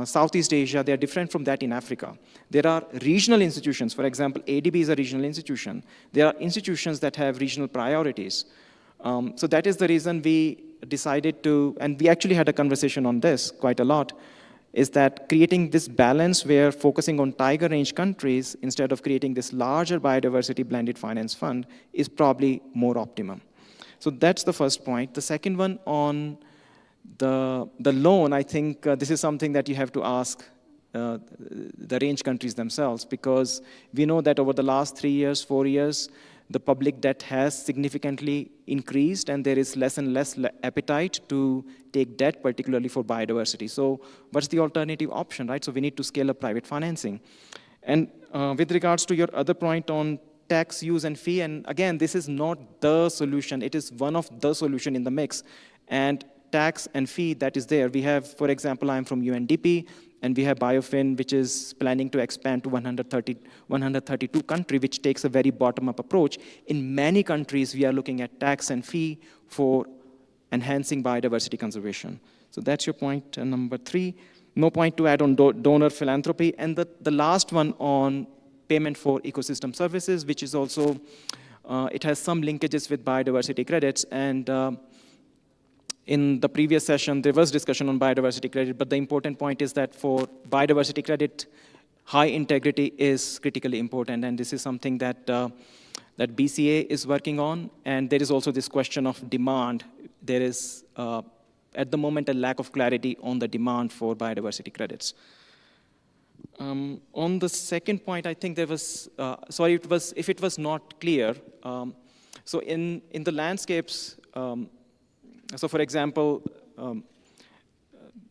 Southeast Asia, they are different from that in Africa. There are regional institutions, for example, ADB is a regional institution. There are institutions that have regional priorities. So that is the reason we decided to, and we actually had a conversation on this quite a lot, is that creating this balance where focusing on tiger range countries instead of creating this larger biodiversity blended finance fund is probably more optimum. So that's the first point. The second one on the loan, I think this is something that you have to ask the range countries themselves, because we know that over the last 3 years, 4 years, the public debt has significantly increased and there is less and less appetite to take debt, particularly for biodiversity. So what's the alternative option, right? So we need to scale up private financing. And with regards to your other point on tax, use, and fee, and again, this is not the solution. It is one of the solution in the mix. And tax and fee that is there. We have, for example, I'm from UNDP, and we have BioFin, which is planning to expand to 132 countries, which takes a very bottom-up approach. In many countries, we are looking at tax and fee for enhancing biodiversity conservation. So that's your point number 3. No point to add on donor philanthropy. And the last one on payment for ecosystem services, which is also, it has some linkages with biodiversity credits. And in the previous session, there was discussion on biodiversity credit, but the important point is that for biodiversity credit, high integrity is critically important, and this is something that, that BCA is working on, and there is also this question of demand. There is, at the moment, a lack of clarity on the demand for biodiversity credits. On the second point, I think there was, sorry, if it was not clear, so in the landscapes, so for example,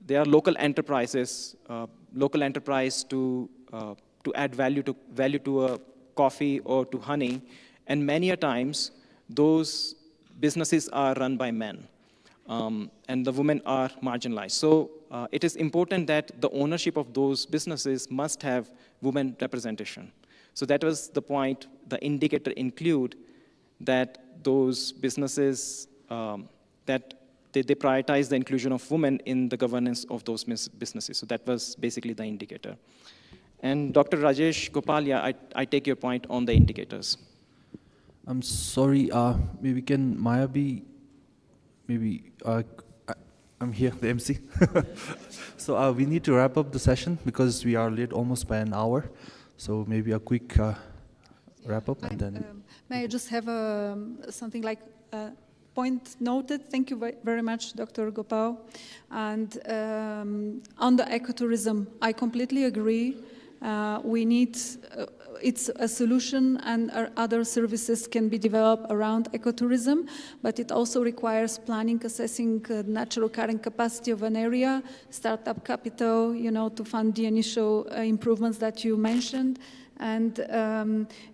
there are local enterprises, local enterprise to add value to a coffee or to honey, and many a times those businesses are run by men, and the women are marginalized. So it is important that the ownership of those businesses must have women representation. So that was the point. The indicator include that those businesses that they prioritize the inclusion of women in the governance of those businesses. So that was basically the indicator. And Dr. Rajesh Gopal, yeah, I take your point on the indicators. I'm sorry, maybe can Maya be, I'm here, the MC. So we need to wrap up the session because we are late almost by an hour. So maybe a quick wrap up and then. May I just have something like point noted? Thank you very much, Dr. Gopal. And on the ecotourism, I completely agree. We need, it's a solution, and our other services can be developed around ecotourism, but it also requires planning, assessing natural carrying capacity of an area, startup capital, to fund the initial improvements that you mentioned. And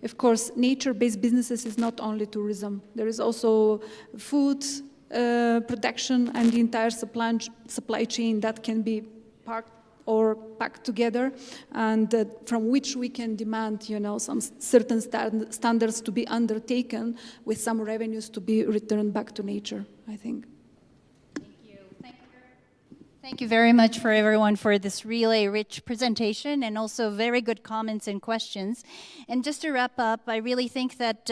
of course, nature-based businesses is not only tourism. There is also food production and the entire supply chain that can be parked or packed together, and from which we can demand, some certain standards to be undertaken with some revenues to be returned back to nature, I think. Thank you very much for everyone for this really rich presentation and also very good comments and questions. And just to wrap up, I really think that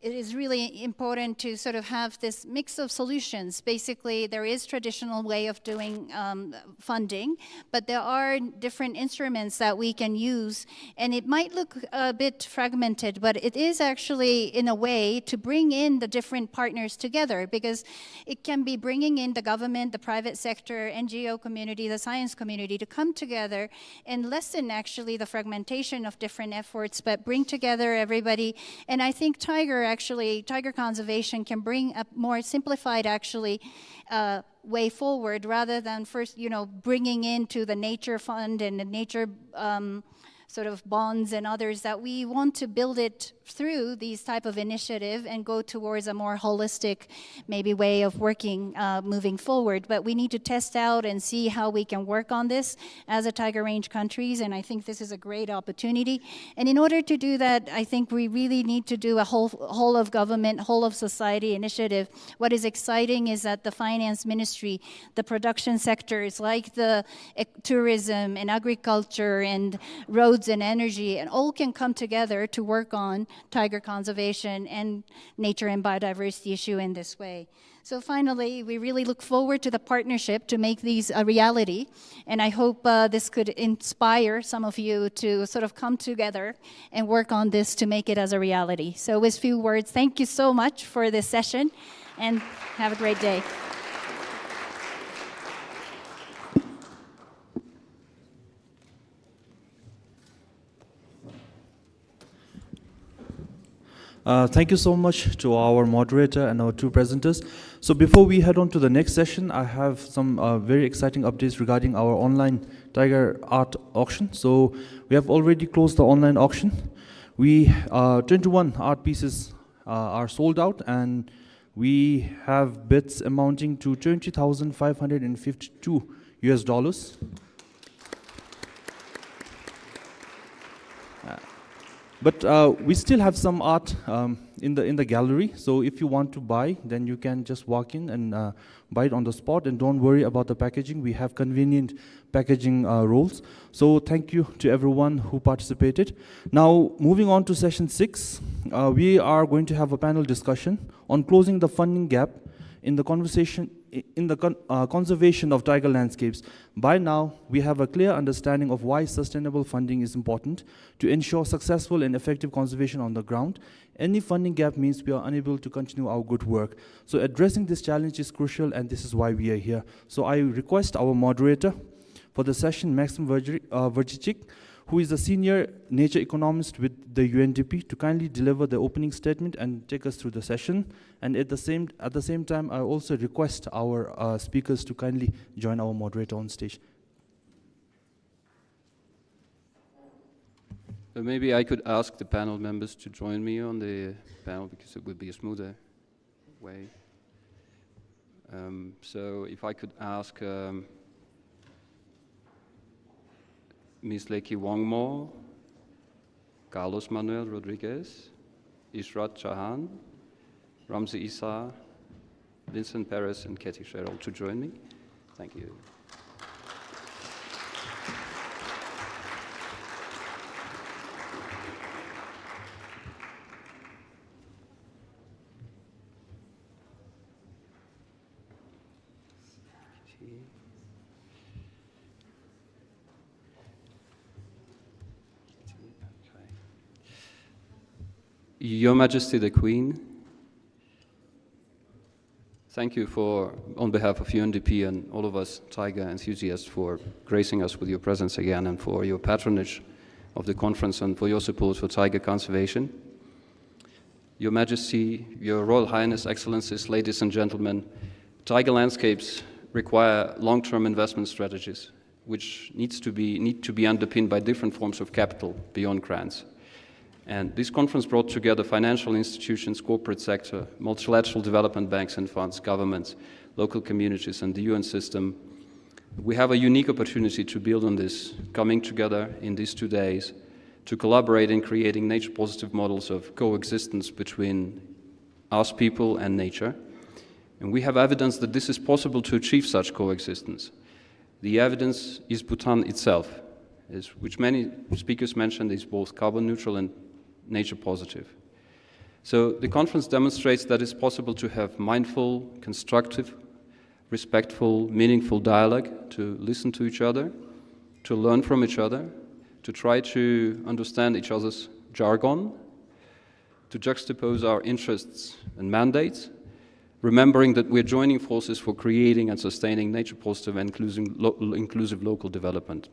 it is really important to sort of have this mix of solutions. Basically, there is traditional way of doing funding, but there are different instruments that we can use. And it might look a bit fragmented, but it is actually, in a way, to bring in the different partners together, because it can be bringing in the government, the private sector, NGO community, the science community to come together and lessen actually the fragmentation of different efforts, but bring together everybody. And I think tiger conservation can bring a more simplified way forward, rather than first, bringing into the nature fund and the nature sort of bonds and others, that we want to build it through these type of initiative and go towards a more holistic maybe way of working moving forward. But we need to test out and see how we can work on this as a Tiger Range countries, and I think this is a great opportunity. And in order to do that, I think we really need to do a whole of government, whole of society initiative. What is exciting is that the finance ministry, the production sectors like the tourism and agriculture and roads and energy, and all can come together to work on tiger conservation and nature and biodiversity issue in this way. So finally, we really look forward to the partnership to make these a reality, and I hope this could inspire some of you to sort of come together and work on this to make it as a reality. So with few words, thank you so much for this session, and have a great day. Thank you so much to our moderator and our two presenters. So before we head on to the next session, I have some very exciting updates regarding our online tiger art auction. So we have already closed the online auction. 21 art pieces are sold out, and we have bids amounting to $20,552 US. But we still have some art in the gallery, so if you want to buy, then you can just walk in and buy it on the spot, and don't worry about the packaging. We have convenient packaging rolls. So thank you to everyone who participated. Now, moving on to session 6, we are going to have a panel discussion on closing the funding gap in the conversation in the conservation of tiger landscapes. By now, we have a clear understanding of why sustainable funding is important to ensure successful and effective conservation on the ground. Any funding gap means we are unable to continue our good work. So addressing this challenge is crucial, and this is why we are here. So I request our moderator for the session, Maxim 𝐓𝐢𝐻𝐿, who is a senior nature economist with the UNDP, to kindly deliver the opening statement and take us through the session. And at the same time, I also request our speakers to kindly join our moderator on stage. Maybe I could ask the panel members to join me on the panel, because it would be a smoother way. So if I could ask Ms. Leki Wongmo, Carlos Manuel Rodriguez, Ishrat Chahan, Ramzi Issa, Vincent Perez, and Katie Sherrill to join me. Thank you. Your Majesty the Queen, thank you on behalf of UNDP and all of us tiger enthusiasts, for gracing us with your presence again, and for your patronage of the conference, and for your support for tiger conservation. Your Majesty, Your Royal Highness, Excellencies, ladies and gentlemen, tiger landscapes require long-term investment strategies, which need to be underpinned by different forms of capital beyond grants. And this conference brought together financial institutions, corporate sector, multilateral development banks and funds, governments, local communities, and the UN system. We have a unique opportunity to build on this, coming together in these 2 days to collaborate in creating nature-positive models of coexistence between us people and nature. And we have evidence that this is possible to achieve such coexistence. The evidence is Bhutan itself, which many speakers mentioned is both carbon neutral and nature positive. So the conference demonstrates that it's possible to have mindful, constructive, respectful, meaningful dialogue, to listen to each other, to learn from each other, to try to understand each other's jargon, to juxtapose our interests and mandates, remembering that we're joining forces for creating and sustaining nature-positive and inclusive local development.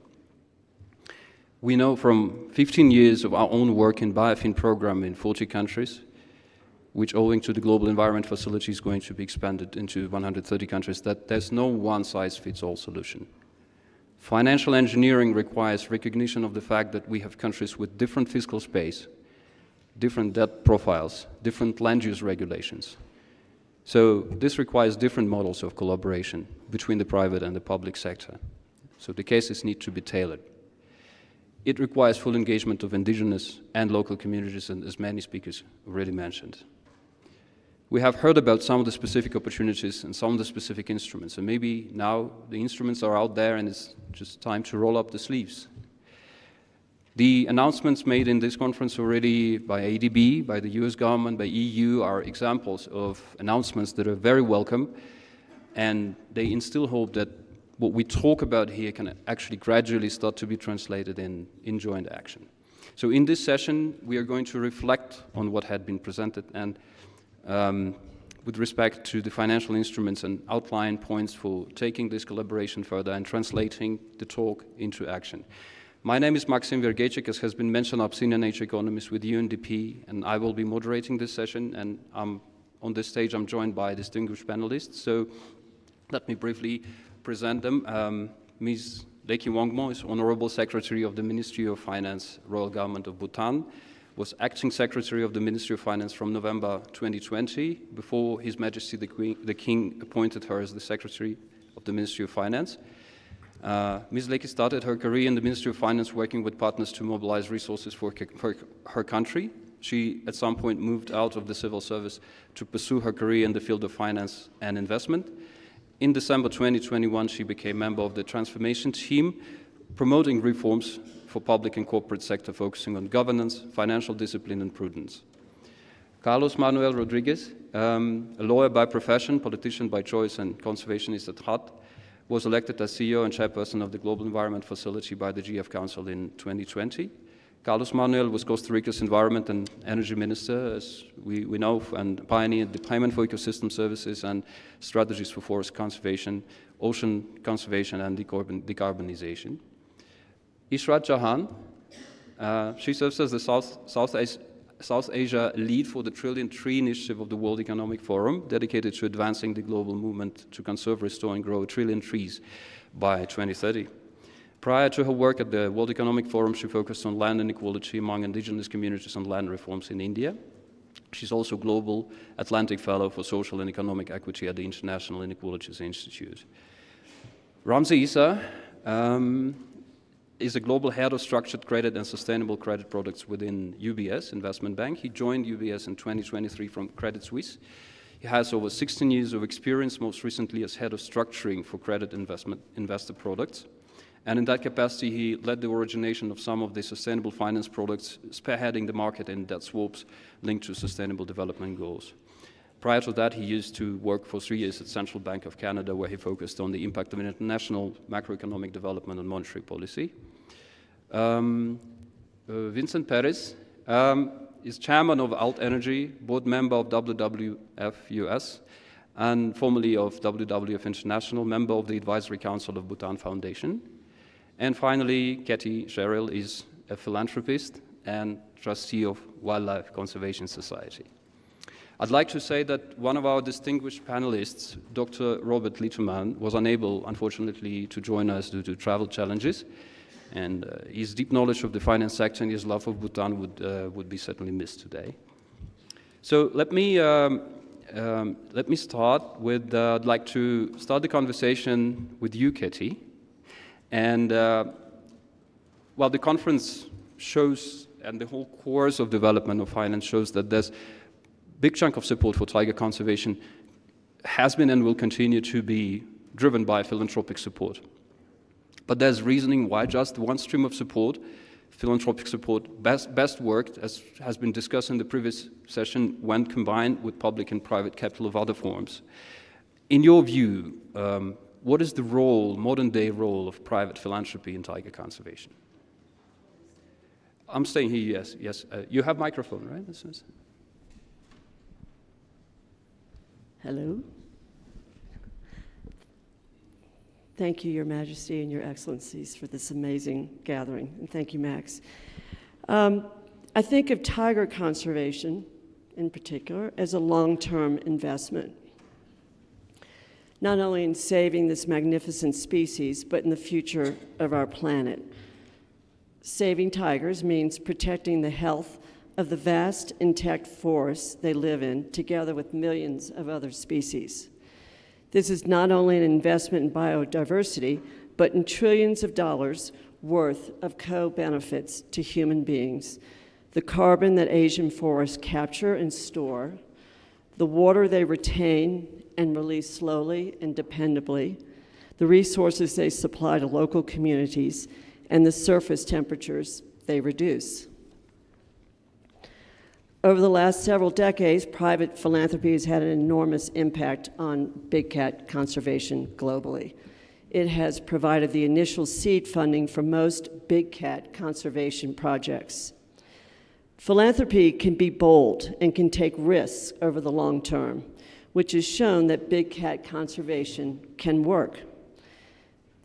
We know from 15 years of our own work in biofilm program in 40 countries, which owing to the Global Environment Facility is going to be expanded into 130 countries, that there's no one-size-fits-all solution. Financial engineering requires recognition of the fact that we have countries with different fiscal space, different debt profiles, different land use regulations. So this requires different models of collaboration between the private and the public sector. So the cases need to be tailored. It requires full engagement of indigenous and local communities, and as many speakers already mentioned. We have heard about some of the specific opportunities and some of the specific instruments, and maybe now the instruments are out there and it's just time to roll up the sleeves. The announcements made in this conference already by ADB, by the US government, by EU are examples of announcements that are very welcome, and they instill hope that what we talk about here can actually gradually start to be translated in joint action. So in this session, we are going to reflect on what had been presented and with respect to the financial instruments and outline points for taking this collaboration further and translating the talk into action. My name is Maxim Vergeček, as has been mentioned. I'm senior nature economist with UNDP, and I will be moderating this session. And on this stage, I'm joined by distinguished panelists. So let me briefly present them. Ms. 𝐲𝐞 𝐒𝐿 is Honorable Secretary of the Ministry of Finance, Royal Government of Bhutan, was Acting Secretary of the Ministry of Finance from November 2020, before His Majesty the King appointed her as the Secretary of the Ministry of Finance. Ms. 𝐲𝐞 started her career in the Ministry of Finance working with partners to mobilize resources for her country. She, at some point, moved out of the civil service to pursue her career in the field of finance and investment. In December 2021, she became member of the transformation team, promoting reforms for public and corporate sector focusing on governance, financial discipline, and prudence. Carlos Manuel Rodriguez, a lawyer by profession, politician by choice, and conservationist at heart, was elected as CEO and chairperson of the Global Environment Facility by the GF Council in 2020. Carlos Manuel was Costa Rica's Environment and Energy Minister, as we know, and pioneered the payment for ecosystem services and strategies for forest conservation, ocean conservation, and decarbonization. Ishrat Jahan, she serves as the South Asia lead for the Trillion Tree Initiative of the World Economic Forum, dedicated to advancing the global movement to conserve, restore, and grow 1 trillion trees by 2030. Prior to her work at the World Economic Forum, she focused on land inequality among indigenous communities and land reforms in India. She's also Global Atlantic Fellow for Social and Economic Equity at the International Inequalities Institute. Ramzi Issa is a global head of structured credit and sustainable credit products within UBS Investment Bank. He joined UBS in 2023 from Credit Suisse. He has over 16 years of experience, most recently as head of structuring for credit investor products. And in that capacity, he led the origination of some of the sustainable finance products, spearheading the market in debt swaps linked to sustainable development goals. Prior to that, he used to work for 3 years at Central Bank of Canada, where he focused on the impact of international macroeconomic development and monetary policy. Vincent Perez is chairman of Alt Energy, board member of WWF US, and formerly of WWF International, member of the Advisory Council of Bhutan Foundation. And finally, Katie Sherrill is a philanthropist and trustee of Wildlife Conservation Society. I'd like to say that one of our distinguished panelists, Dr. Robert Litterman, was unable, unfortunately, to join us due to travel challenges. And his deep knowledge of the finance sector and his love of Bhutan would be certainly missed today. So let me start with, I'd like to start the conversation with you, Katie. And while the conference shows, and the whole course of development of finance shows that there's a big chunk of support for tiger conservation has been and will continue to be driven by philanthropic support. But there's reasoning why just one stream of support, philanthropic support, best worked, as has been discussed in the previous session, when combined with public and private capital of other forms. In your view, what is the role, modern-day role, of private philanthropy in tiger conservation? I'm staying here, yes. You have microphone, right? Hello. Thank you, Your Majesty and Your Excellencies, for this amazing gathering, and thank you, Max. I think of tiger conservation, in particular, as a long-term investment. not only in saving this magnificent species, but in the future of our planet. Saving tigers means protecting the health of the vast intact forests they live in, together with millions of other species. This is not only an investment in biodiversity, but in trillions of dollars worth of co-benefits to human beings. The carbon that Asian forests capture and store, the water they retain and release slowly and dependably, the resources they supply to local communities, and the surface temperatures they reduce. Over the last several decades, private philanthropy has had an enormous impact on big cat conservation globally. It has provided the initial seed funding for most big cat conservation projects. Philanthropy can be bold and can take risks over the long term, which has shown that big cat conservation can work.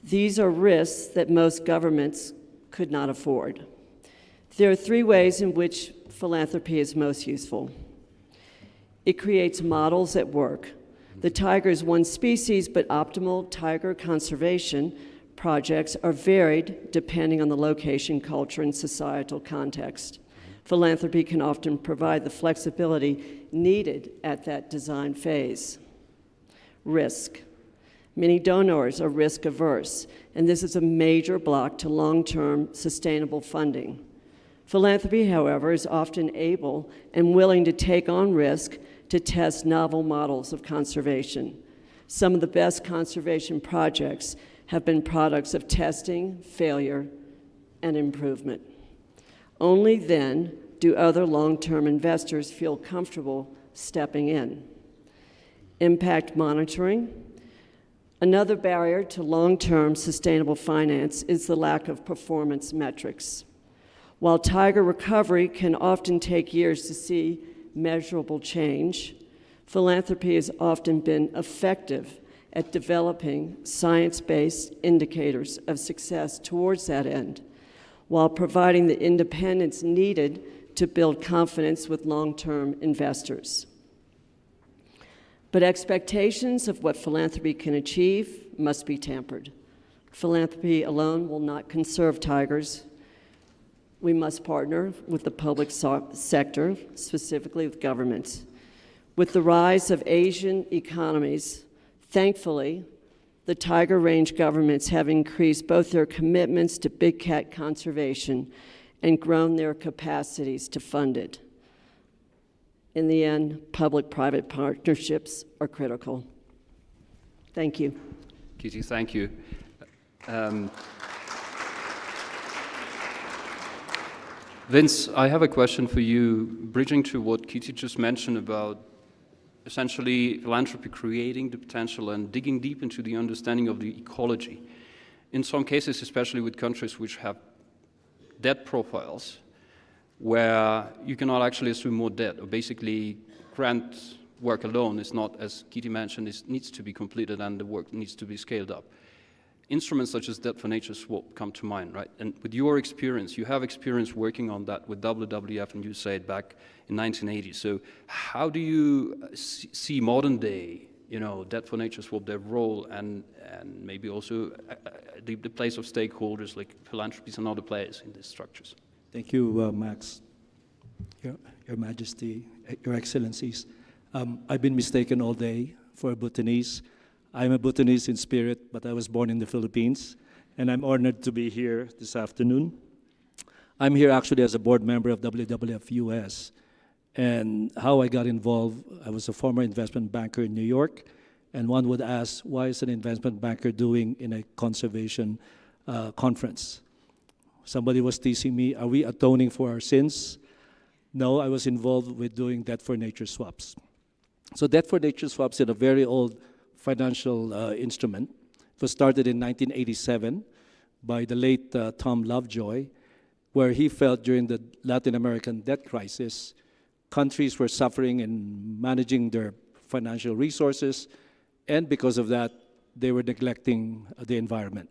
These are risks that most governments could not afford. There are three ways in which philanthropy is most useful. It creates models that work. The tiger is one species, but optimal tiger conservation projects are varied depending on the location, culture, and societal context. Philanthropy can often provide the flexibility needed at that design phase. Risk. Many donors are risk averse, and this is a major block to long-term sustainable funding. Philanthropy, however, is often able and willing to take on risk to test novel models of conservation. Some of the best conservation projects have been products of testing, failure, and improvement. Only then do other long-term investors feel comfortable stepping in. Impact monitoring. Another barrier to long-term sustainable finance is the lack of performance metrics. While tiger recovery can often take years to see measurable change, philanthropy has often been effective at developing science-based indicators of success towards that end, while providing the independence needed to build confidence with long-term investors. But expectations of what philanthropy can achieve must be tempered. Philanthropy alone will not conserve tigers. We must partner with the public sector, specifically with governments. With the rise of Asian economies, thankfully, the tiger range governments have increased both their commitments to big cat conservation and grown their capacities to fund it. In the end, public-private partnerships are critical. Thank you. Kitty, thank you. Vince, I have a question for you, bridging to what Kitty just mentioned about essentially philanthropy creating the potential and digging deep into the understanding of the ecology. In some cases, especially with countries which have debt profiles, where you cannot actually assume more debt, or basically grant work alone is not, as Kitty mentioned, it needs to be completed and the work needs to be scaled up. Instruments such as Debt for Nature swap come to mind, right? And with your experience, you have experience working on that with WWF and USAID back in 1980. So how do you see modern day, Debt for Nature swap, their role, and maybe also the place of stakeholders like philanthropies and other players in these structures? Thank you, Max, Your Majesty, Your Excellencies. I've been mistaken all day for a Bhutanese. I'm a Bhutanese in spirit, but I was born in the Philippines, and I'm honored to be here this afternoon. I'm here actually as a board member of WWF US, and how I got involved, I was a former investment banker in New York, and one would ask, why is an investment banker doing in a conservation conference? Somebody was teasing me, are we atoning for our sins? No, I was involved with doing Debt for Nature swaps. So Debt for Nature swaps is a very old financial instrument. It was started in 1987 by the late Tom Lovejoy, where he felt during the Latin American debt crisis, countries were suffering in managing their financial resources, and because of that, they were neglecting the environment.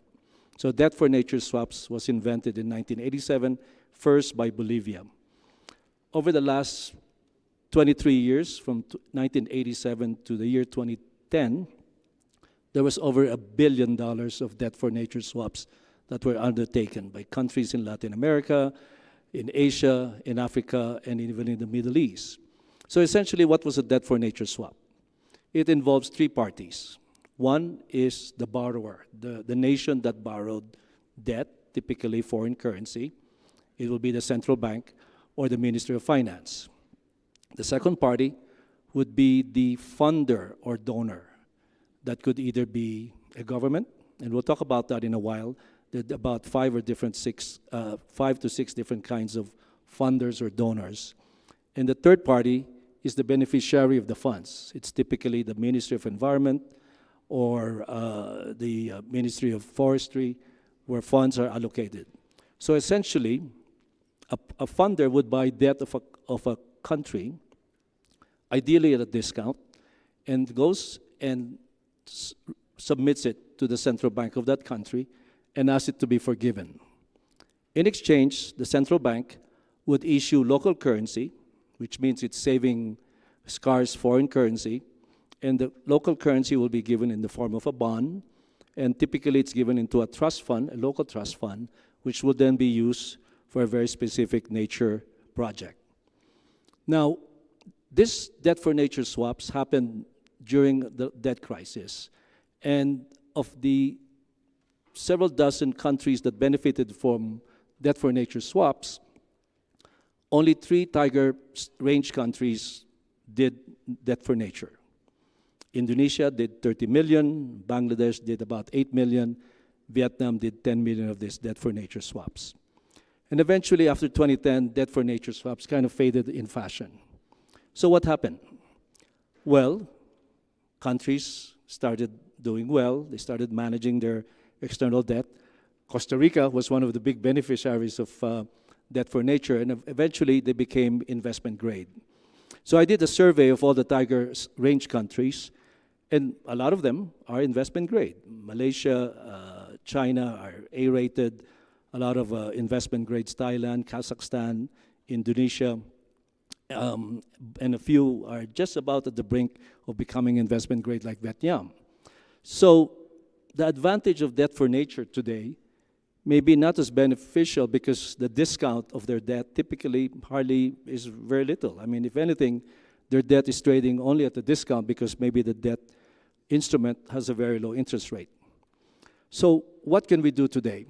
So Debt for Nature swaps was invented in 1987, first by Bolivia. Over the last 23 years, from 1987 to the year 2010, there was over $1 billion of debt for nature swaps that were undertaken by countries in Latin America, in Asia, in Africa, and even in the Middle East. So essentially, what was a debt for nature swap? It involves three parties. One is the borrower, the nation that borrowed debt, typically foreign currency. It will be the central bank or the Ministry of Finance. The second party would be the funder or donor. That could either be a government, and we'll talk about that in a while. There are about 5 to 6 different kinds of funders or donors. And the third party is the beneficiary of the funds. It's typically the Ministry of Environment or the Ministry of Forestry, where funds are allocated. So essentially, a funder would buy debt of a country, ideally at a discount, and goes and submits it to the central bank of that country and asks it to be forgiven. In exchange, the central bank would issue local currency, which means it's saving scarce foreign currency, and the local currency will be given in the form of a bond, and typically it's given into a trust fund, a local trust fund, which will then be used for a very specific nature project. Now, this debt for nature swaps happened during the debt crisis, and of the several dozen countries that benefited from debt for nature swaps, only 3 tiger range countries did debt for nature. Indonesia did 30 million, Bangladesh did about 8 million, Vietnam did 10 million of this debt for nature swaps. And eventually, after 2010, debt for nature swaps kind of faded in fashion. So what happened? Well, countries started doing well. They started managing their external debt. Costa Rica was one of the big beneficiaries of debt for nature, and eventually they became investment grade. So I did a survey of all the tiger range countries, and a lot of them are investment grade. Malaysia, China are A-rated. A lot of investment grades, Thailand, Kazakhstan, Indonesia, and a few are just about at the brink of becoming investment grade like Vietnam. So the advantage of debt for nature today may be not as beneficial because the discount of their debt typically hardly is very little. I mean, if anything, their debt is trading only at a discount because maybe the debt instrument has a very low interest rate. So what can we do today?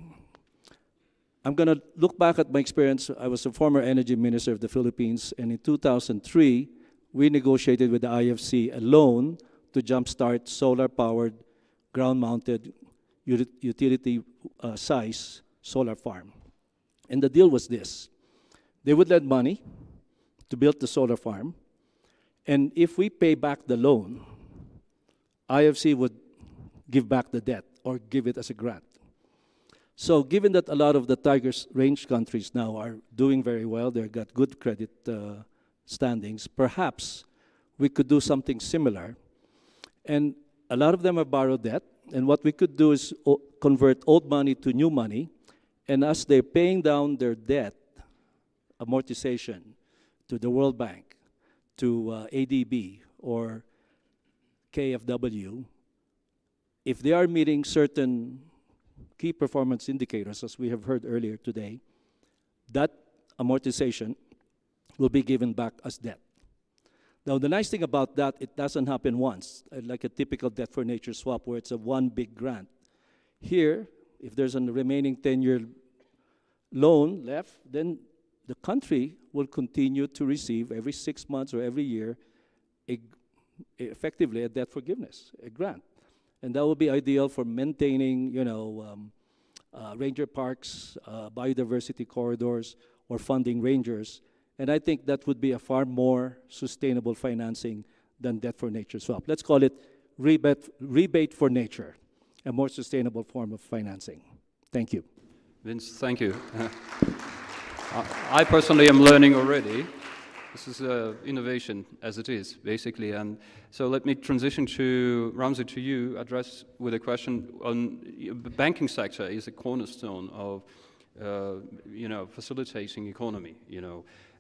I'm going to look back at my experience. I was a former energy minister of the Philippines, and in 2003, we negotiated with the IFC a loan to jumpstart solar-powered, ground-mounted, utility-size solar farm. And the deal was this. They would lend money to build the solar farm, and if we pay back the loan, IFC would give back the debt or give it as a grant. So given that a lot of the Tigers range countries now are doing very well, they've got good credit standings, perhaps we could do something similar. And a lot of them have borrowed debt, and what we could do is convert old money to new money, and as they're paying down their debt, amortization to the World Bank, to ADB or KfW, if they are meeting certain key performance indicators, as we have heard earlier today, that amortization will be given back as debt. Now, the nice thing about that, it doesn't happen once, like a typical debt for nature swap where it's a one big grant. Here, if there's a remaining 10-year loan left, then the country will continue to receive every 6 months or every year effectively a debt forgiveness, a grant. And that will be ideal for maintaining, ranger parks, biodiversity corridors, or funding rangers. And I think that would be a far more sustainable financing than debt for nature swap. Let's call it rebate for nature, a more sustainable form of financing. Thank you. Vince, thank you. I personally am learning already. This is innovation as it is, basically. And so let me transition to, Ramzi, to you, address with a question on the banking sector is a cornerstone of, facilitating economy,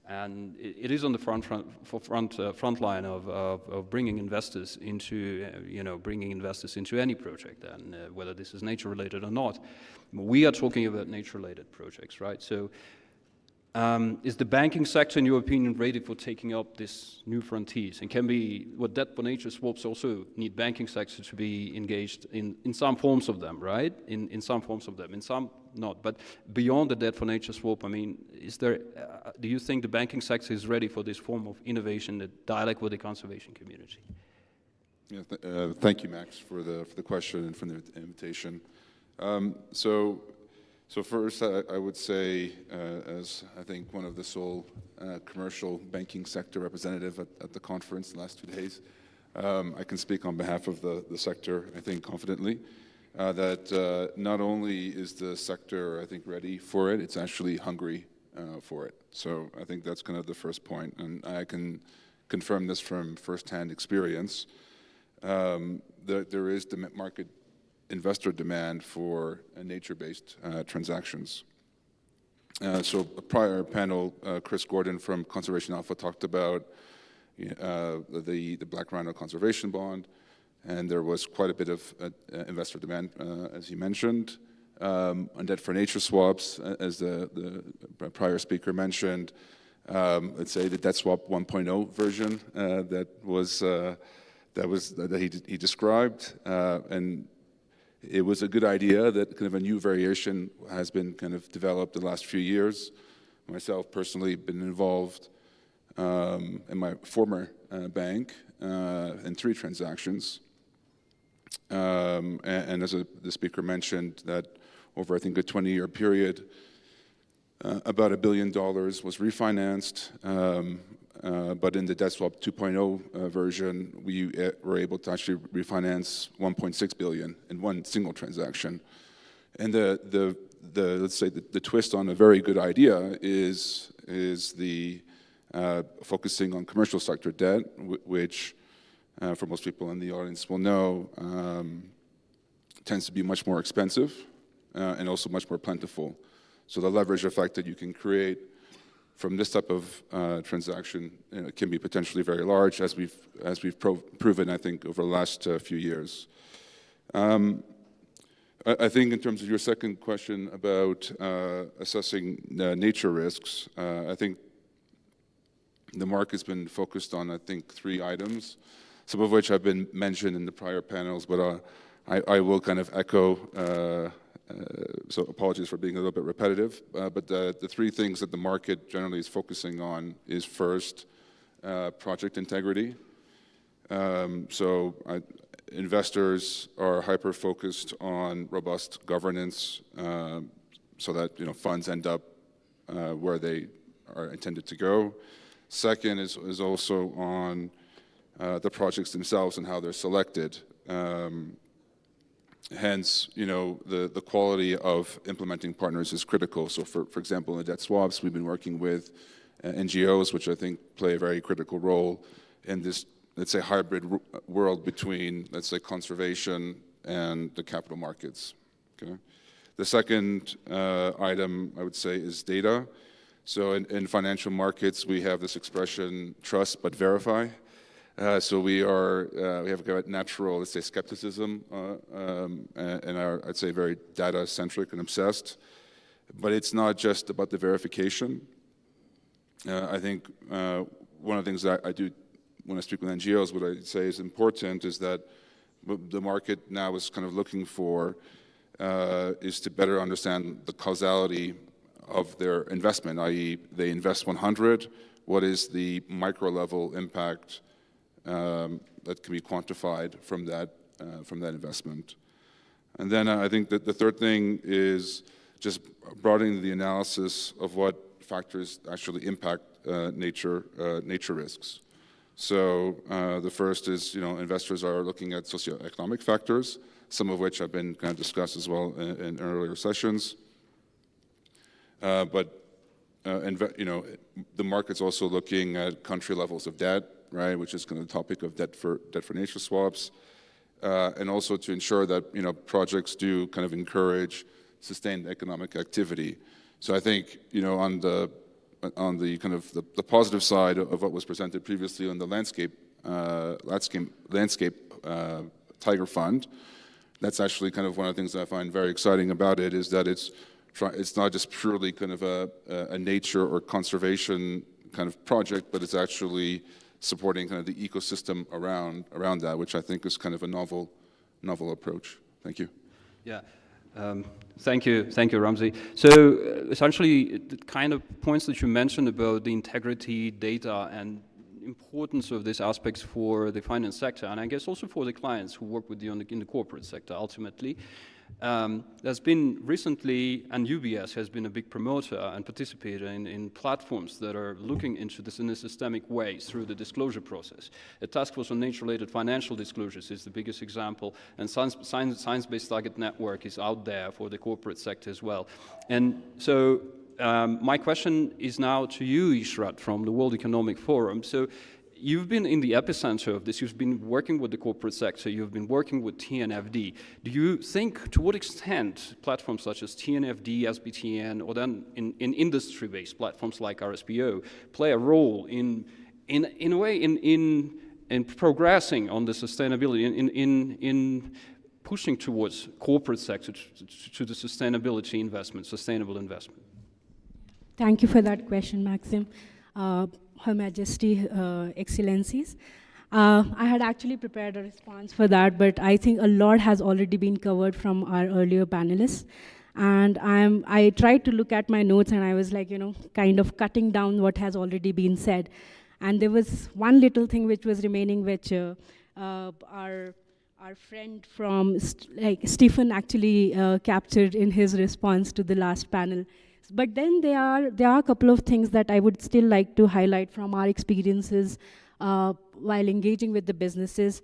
And it is on the front line of bringing investors into, bringing investors into any project, and whether this is nature-related or not. We are talking about nature-related projects, right? So is the banking sector, in your opinion, ready for taking up this new frontiers? And can be, what debt for nature swaps also need banking sector to be engaged in some forms of them, right? In some forms of them, in some not. But beyond the debt for nature swap, I mean, is there, do you think the banking sector is ready for this form of innovation, the dialogue with the conservation community? Yeah, thank you, Max, for the question and for the invitation. So first, I would say, as I think one of the sole commercial banking sector representative at the conference the last 2 days, I can speak on behalf of the sector, I think, confidently, that not only is the sector, I think, ready for it, it's actually hungry for it. So I think that's kind of the first point, and I can confirm this from firsthand experience. There is the market investor demand for nature-based transactions. So a prior panel, Chris Gordon from Conservation Alpha talked about the Black Rhino Conservation Bond, and there was quite a bit of investor demand, as he mentioned. On debt for nature swaps, as the prior speaker mentioned, let's say the debt swap 1.0 version that he described, and it was a good idea that kind of a new variation has been kind of developed the last few years. Myself personally been involved in my former bank in 3 transactions. And as the speaker mentioned, that over I think a 20-year period, about $1 billion was refinanced. But in the debt swap 2.0 version, we were able to actually refinance $1.6 billion in one single transaction. And let's say the twist on a very good idea is the focusing on commercial sector debt, which for most people in the audience will know tends to be much more expensive and also much more plentiful. So the leverage effect that you can create from this type of transaction can be potentially very large, as we've proven, I think, over the last few years. I think in terms of your second question about assessing nature risks, I think the market's been focused on, I think, 3 items, some of which have been mentioned in the prior panels, but I will kind of echo. So apologies for being a little bit repetitive, but the 3 things that the market generally is focusing on is first, project integrity. Investors are hyper-focused on robust governance so that funds end up where they are intended to go. Second is also on the projects themselves and how they're selected. Hence, the quality of implementing partners is critical. So for example, in the debt swaps, we've been working with NGOs, which I think play a very critical role in this, let's say, hybrid world between, let's say, conservation and the capital markets. Okay. The second item, I would say, is data. So in financial markets, we have this expression, trust but verify. So we have a natural, let's say, skepticism, and I'd say very data-centric and obsessed. But it's not just about the verification. I think one of the things that I do when I speak with NGOs, what I say is important is that the market now is kind of looking for is to better understand the causality of their investment, i.e. they invest 100, what is the micro-level impact that can be quantified from that investment. And then I think that the third thing is just broadening the analysis of what factors actually impact nature risks. So the first is, investors are looking at socioeconomic factors, some of which have been kind of discussed as well in earlier sessions. But the market's also looking at country levels of debt, right, which is kind of the topic of debt for nature swaps, and also to ensure that projects do kind of encourage sustained economic activity. So I think on the on the kind of the positive side of what was presented previously on the landscape Tiger Fund. That's actually kind of one of the things that I find very exciting about it, is that it's not just purely kind of a nature or conservation kind of project, but it's actually supporting kind of the ecosystem around that, which I think is kind of a novel approach. Thank you. Yeah. Thank you, Ramzi. So essentially, the kind of points that you mentioned about the integrity, data, and importance of these aspects for the finance sector, and I guess also for the clients who work with you in the corporate sector ultimately. There's been recently, and UBS has been a big promoter and participator in platforms that are looking into this in a systemic way through the disclosure process. The Task Force on Nature-related Financial Disclosures is the biggest example, and Science-Based Target Network is out there for the corporate sector as well. And so my question is now to you, Ishrat, from the World Economic Forum. So you've been in the epicenter of this. You've been working with the corporate sector. You've been working with TNFD. Do you think, to what extent, platforms such as TNFD, SBTN, or then in industry-based platforms like RSPO play a role in a way in progressing on the sustainability, in pushing towards corporate sector to the sustainability investment, sustainable investment? Thank you for that question, Maxim. Her Majesty, Excellencies. I had actually prepared a response for that, but I think a lot has already been covered from our earlier panelists. And I tried to look at my notes, and I was like, kind of cutting down what has already been said. And there was one little thing which was remaining, which our friend from Stephen actually captured in his response to the last panel. But then there are a couple of things that I would still like to highlight from our experiences while engaging with the businesses.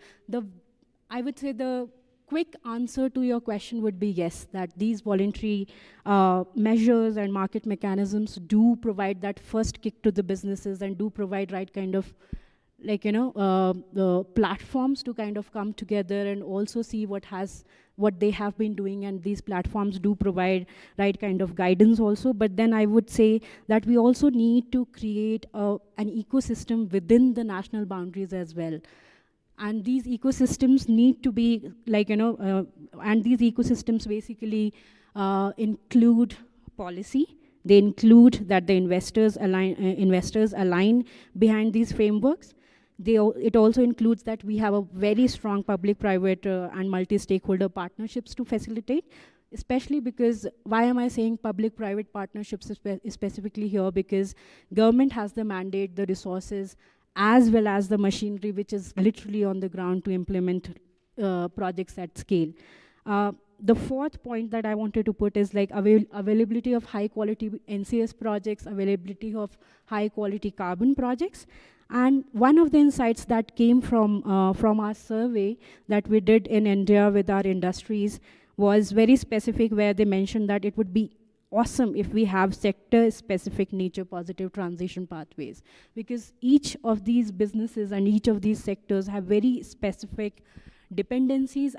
I would say the quick answer to your question would be yes, that these voluntary measures and market mechanisms do provide that first kick to the businesses and do provide right kind of the platforms to kind of come together and also see what they have been doing, and these platforms do provide right kind of guidance also. But then I would say that we also need to create an ecosystem within the national boundaries as well. And these ecosystems need to be and these ecosystems basically include policy. They include that the investors align behind these frameworks. It also includes that we have a very strong public-private and multi-stakeholder partnerships to facilitate, especially because, why am I saying public-private partnerships specifically here? Because government has the mandate, the resources, as well as the machinery, which is literally on the ground to implement projects at scale. The fourth point that I wanted to put is availability of high-quality NCS projects, availability of high-quality carbon projects. And one of the insights that came from our survey that we did in India with our industries was very specific, where they mentioned that it would be awesome if we have sector-specific nature-positive transition pathways, because each of these businesses and each of these sectors have very specific dependencies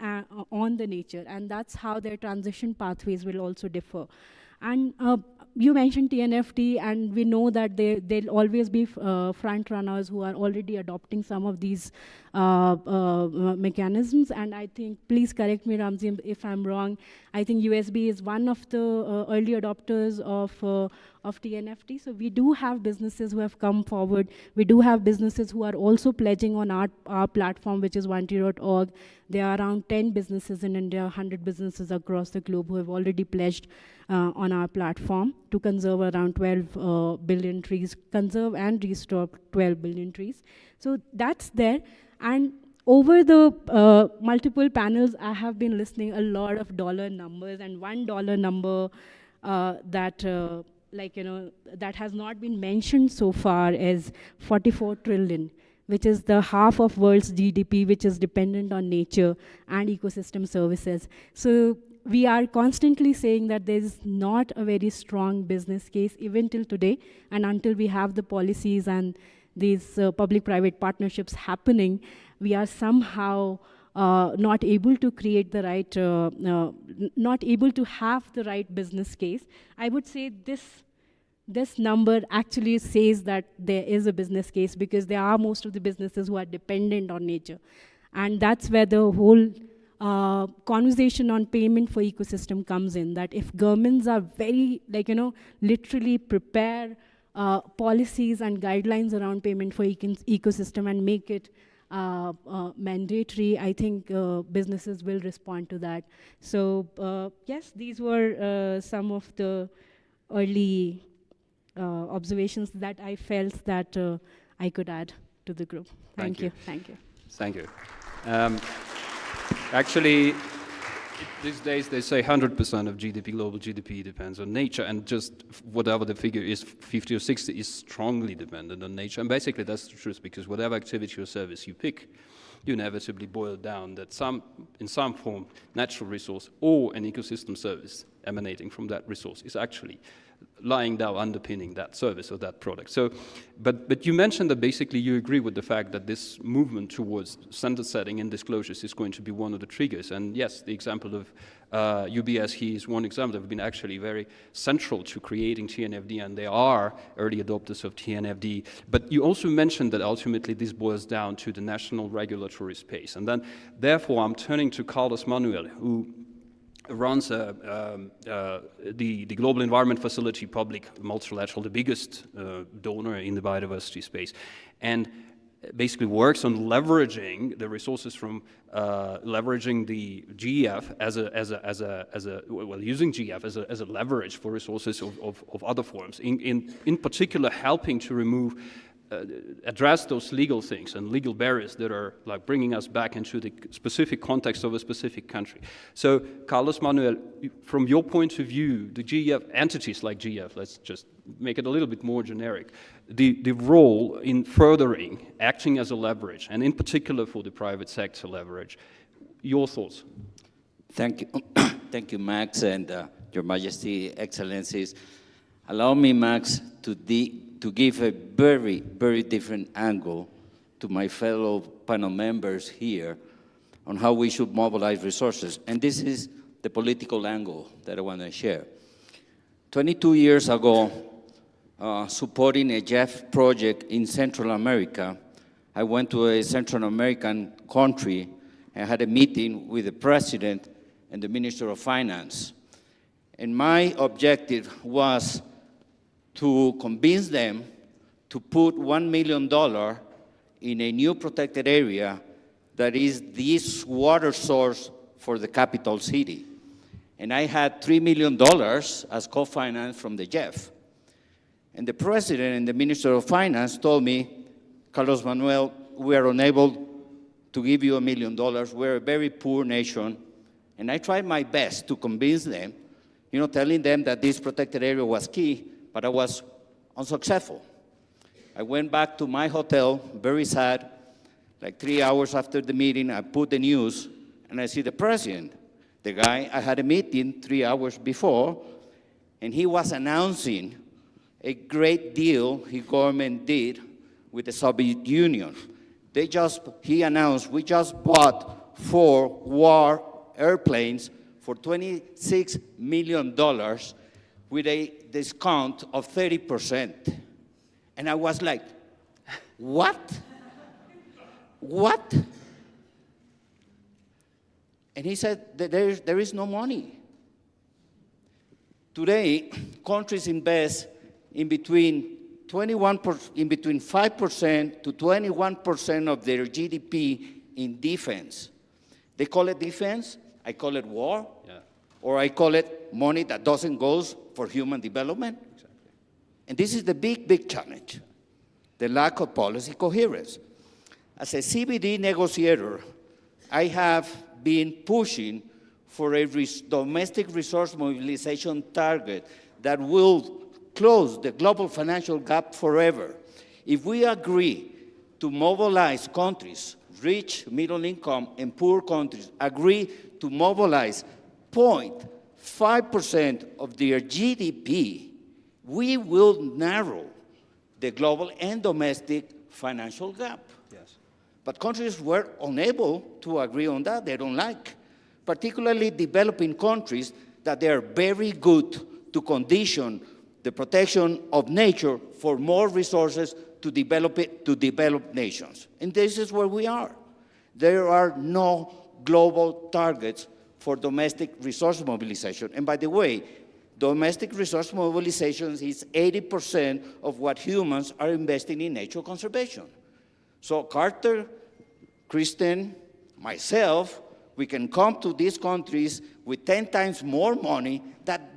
on the nature, and that's how their transition pathways will also differ. And you mentioned TNFD, and we know that there'll always be front runners who are already adopting some of these mechanisms. And I think, please correct me, Ramzi, if I'm wrong, I think USB is one of the early adopters of TNFD. So we do have businesses who have come forward. We do have businesses who are also pledging on our platform, which is Vanti.org. There are around 10 businesses in India, 100 businesses across the globe who have already pledged on our platform to conserve around 12 billion trees, conserve and restore 12 billion trees. So that's there. And over the multiple panels, I have been listening a lot of dollar numbers, and $1 number that that has not been mentioned so far is 44 trillion, which is the half of world's GDP, which is dependent on nature and ecosystem services. So we are constantly saying that there is not a very strong business case even till today, and until we have the policies and these public-private partnerships happening, we are somehow not able to create the right, not able to have the right business case. I would say this this number actually says that there is a business case, because there are most of the businesses who are dependent on nature. And that's where the whole conversation on payment for ecosystem comes in, that if governments are very, literally prepare policies and guidelines around payment for ecosystem and make it mandatory, I think businesses will respond to that. So yes, these were some of the early observations that I felt that I could add to the group. Thank you. Thank you. Thank you. Actually, these days they say 100% of GDP, global GDP, depends on nature, and just whatever the figure is, 50 or 60, is strongly dependent on nature. And basically that's the truth, because whatever activity or service you pick, you inevitably boil down that in some form, natural resource or an ecosystem service emanating from that resource is actually lying down underpinning that service or that product. So, but you mentioned that basically you agree with the fact that this movement towards standard setting and disclosures is going to be one of the triggers. And yes, the example of UBS is one example that have been actually very central to creating TNFD, and they are early adopters of TNFD. But you also mentioned that ultimately this boils down to the national regulatory space. And then, therefore, I'm turning to Carlos Manuel, who runs the Global Environment Facility, public multilateral, the biggest donor in the biodiversity space, and basically works on leveraging the resources from leveraging the GEF using GEF as a leverage for resources of other forms. In particular, helping to remove. Address those legal things and legal barriers that are like bringing us back into the specific context of a specific country. So, Carlos Manuel, from your point of view, the GEF, entities like GEF, let's just make it a little bit more generic, the role in furthering, acting as a leverage, and in particular for the private sector leverage, your thoughts? Thank you. Thank you, Max, and Your Majesty, Excellencies. Allow me, Max, to give a very, very different angle to my fellow panel members here on how we should mobilize resources. And this is the political angle that I want to share. 22 years ago, supporting a GEF project in Central America, I went to a Central American country and had a meeting with the president and the Minister of Finance. And my objective was to convince them to put $1 million in a new protected area that is this water source for the capital city. And I had $3 million as co-finance from the GEF. And the president and the Minister of Finance told me, Carlos Manuel, we are unable to give you $1 million. We're a very poor nation. And I tried my best to convince them, telling them that this protected area was key, but I was unsuccessful. I went back to my hotel, very sad. Like 3 hours after the meeting, I put the news, and I see the president, the guy I had a meeting 3 hours before, and he was announcing a great deal his government did with the Soviet Union. He announced, we just bought 4 war airplanes for $26 million with a discount of 30%. And I was like, what? What? And he said that there is no money. Today, countries invest in between 5% to 21% of their GDP in defense. They call it defense, I call it war, or I call it money that doesn't go for human development. Exactly. And this is the big, big challenge, the lack of policy coherence. As a CBD negotiator, I have been pushing for a domestic resource mobilization target that will close the global financial gap forever. If we agree to mobilize countries, rich, middle income, and poor countries, agree to mobilize 0.5% of their GDP, we will narrow the global and domestic financial gap. Yes. But countries were unable to agree on that. They don't like, particularly developing countries, that they are very good to condition the protection of nature for more resources to develop nations. And this is where we are. There are no global targets for domestic resource mobilization. And by the way, domestic resource mobilization is 80% of what humans are investing in nature conservation. So Carter, Kristen, myself, we can come to these countries with 10 times more money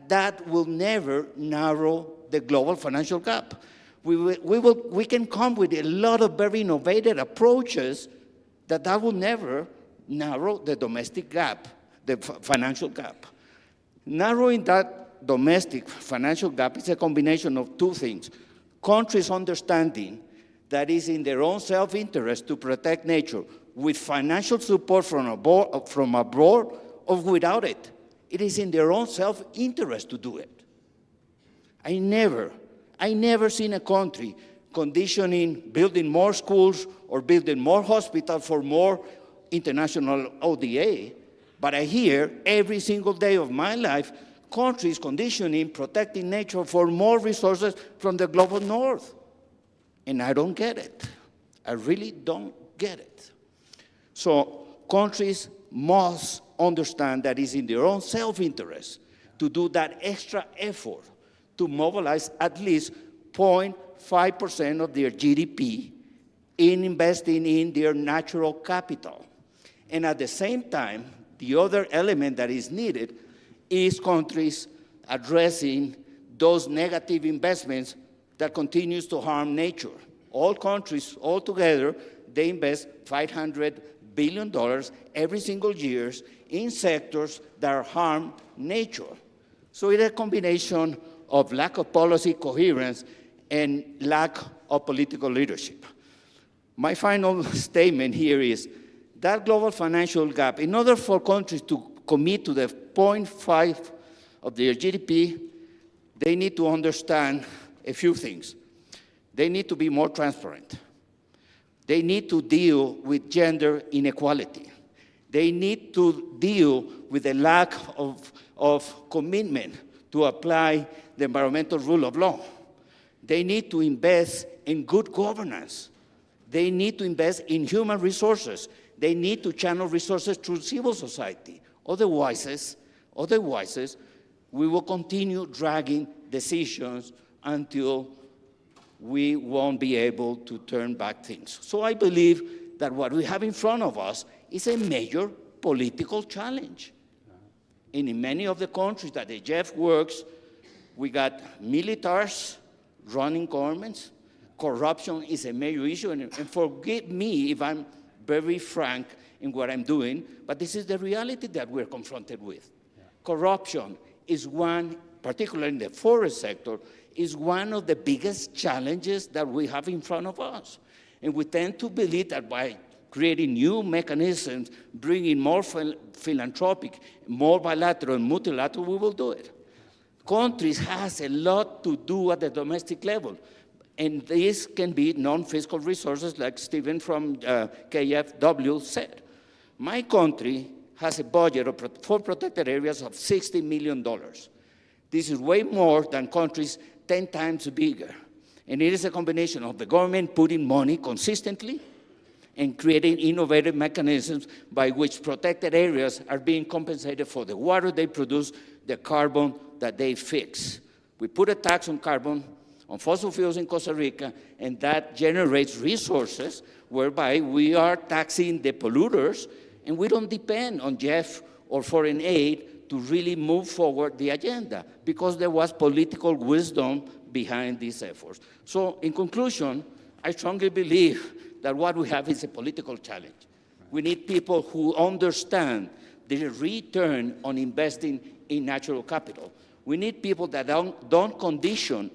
that will never narrow the global financial gap. We can come with a lot of very innovative approaches that will never narrow the domestic gap, the financial gap. Narrowing that domestic financial gap is a combination of two things. Countries understanding that is in their own self-interest to protect nature with financial support from abroad or without it. It is in their own self-interest to do it. I never seen a country conditioning building more schools or building more hospitals for more international ODA, but I hear every single day of my life countries conditioning protecting nature for more resources from the global north. And I don't get it. I really don't get it. So countries must understand that it's in their own self-interest to do that extra effort to mobilize at least 0.5% of their GDP in investing in their natural capital. And at the same time, the other element that is needed is countries addressing those negative investments that continues to harm nature. All countries, all together, they invest $500 billion every single year in sectors that harm nature. So it's a combination of lack of policy coherence and lack of political leadership. My final statement here is that global financial gap, in order for countries to commit to the 0.5 of their GDP, they need to understand a few things. They need to be more transparent. They need to deal with gender inequality. They need to deal with the lack of commitment to apply the environmental rule of law. They need to invest in good governance. They need to invest in human resources. They need to channel resources through civil society. Otherwise, we will continue dragging decisions until we won't be able to turn back things. So I believe that what we have in front of us is a major political challenge. And in many of the countries that the Jeff works, we got militaries running governments. Corruption is a major issue, and forgive me if I'm very frank in what I'm doing, but this is the reality that we're confronted with. Corruption is one, particularly in the forest sector, is one of the biggest challenges that we have in front of us. And we tend to believe that by creating new mechanisms, bringing more philanthropic, more bilateral and multilateral, we will do it. Countries has a lot to do at the domestic level. And this can be non-fiscal resources like Stephen from KfW said. My country has a budget for protected areas of $60 million. This is way more than countries 10 times bigger. And it is a combination of the government putting money consistently and creating innovative mechanisms by which protected areas are being compensated for the water they produce, the carbon that they fix. We put a tax on carbon, on fossil fuels in Costa Rica, and that generates resources whereby we are taxing the polluters, and we don't depend on Jeff or foreign aid to really move forward the agenda, because there was political wisdom behind these efforts. So in conclusion, I strongly believe that what we have is a political challenge. We need people who understand the return on investing in natural capital. We need people that don't condition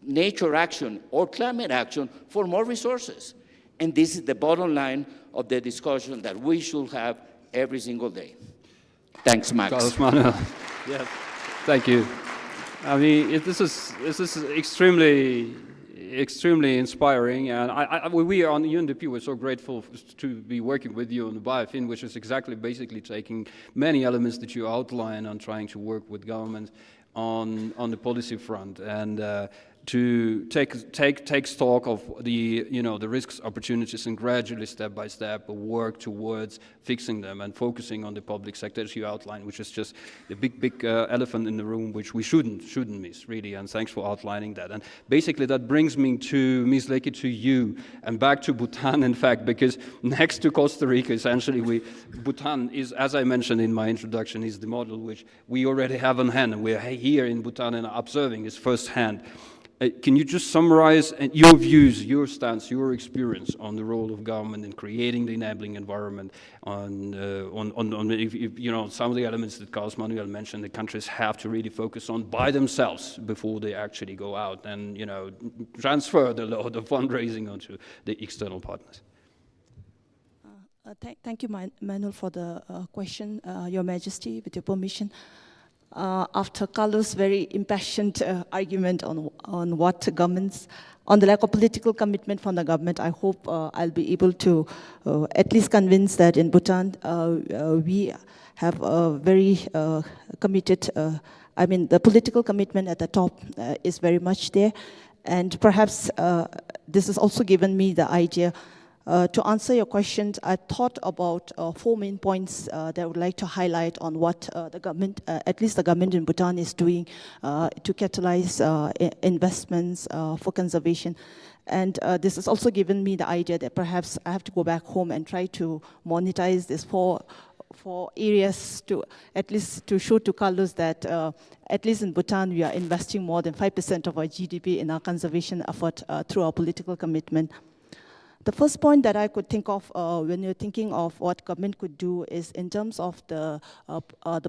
nature action or climate action for more resources. And this is the bottom line of the discussion that we should have every single day. Thanks, Max. Carlos Manuel. Yes. Thank you. I mean, this is extremely inspiring, and we on the UNDP were so grateful to be working with you on the BioFin, which is basically taking many elements that you outline and trying to work with governments on the policy front, and to take stock of the the risks, opportunities, and gradually, step by step, work towards fixing them and focusing on the public sector, as you outlined, which is just the big elephant in the room, which we shouldn't miss, really. And thanks for outlining that. And basically, that brings me to Ms. Lecky, to you, and back to Bhutan, in fact, because next to Costa Rica, essentially, Bhutan is, as I mentioned in my introduction, is the model which we already have on hand, and we're here in Bhutan and observing this firsthand. Can you just summarize your views, your stance, your experience on the role of government in creating the enabling environment, on if, some of the elements that Carlos Manuel mentioned, the countries have to really focus on by themselves before they actually go out and transfer the load of fundraising onto the external partners? Thank you, Manuel, for the question, Your Majesty, with your permission. After Carlos' very impassioned argument on what governments, on the lack of political commitment from the government, I hope I'll be able to at least convince that in Bhutan we have a very committed, the political commitment at the top is very much there. And perhaps this has also given me the idea. To answer your questions, I thought about 4 main points that I would like to highlight on what the government, at least the government in Bhutan, is doing to catalyze investments for conservation. And this has also given me the idea that perhaps I have to go back home and try to monetize these four areas to at least to show to Carlos that at least in Bhutan we are investing more than 5% of our GDP in our conservation effort through our political commitment. The first point that I could think of when you're thinking of what government could do is in terms of the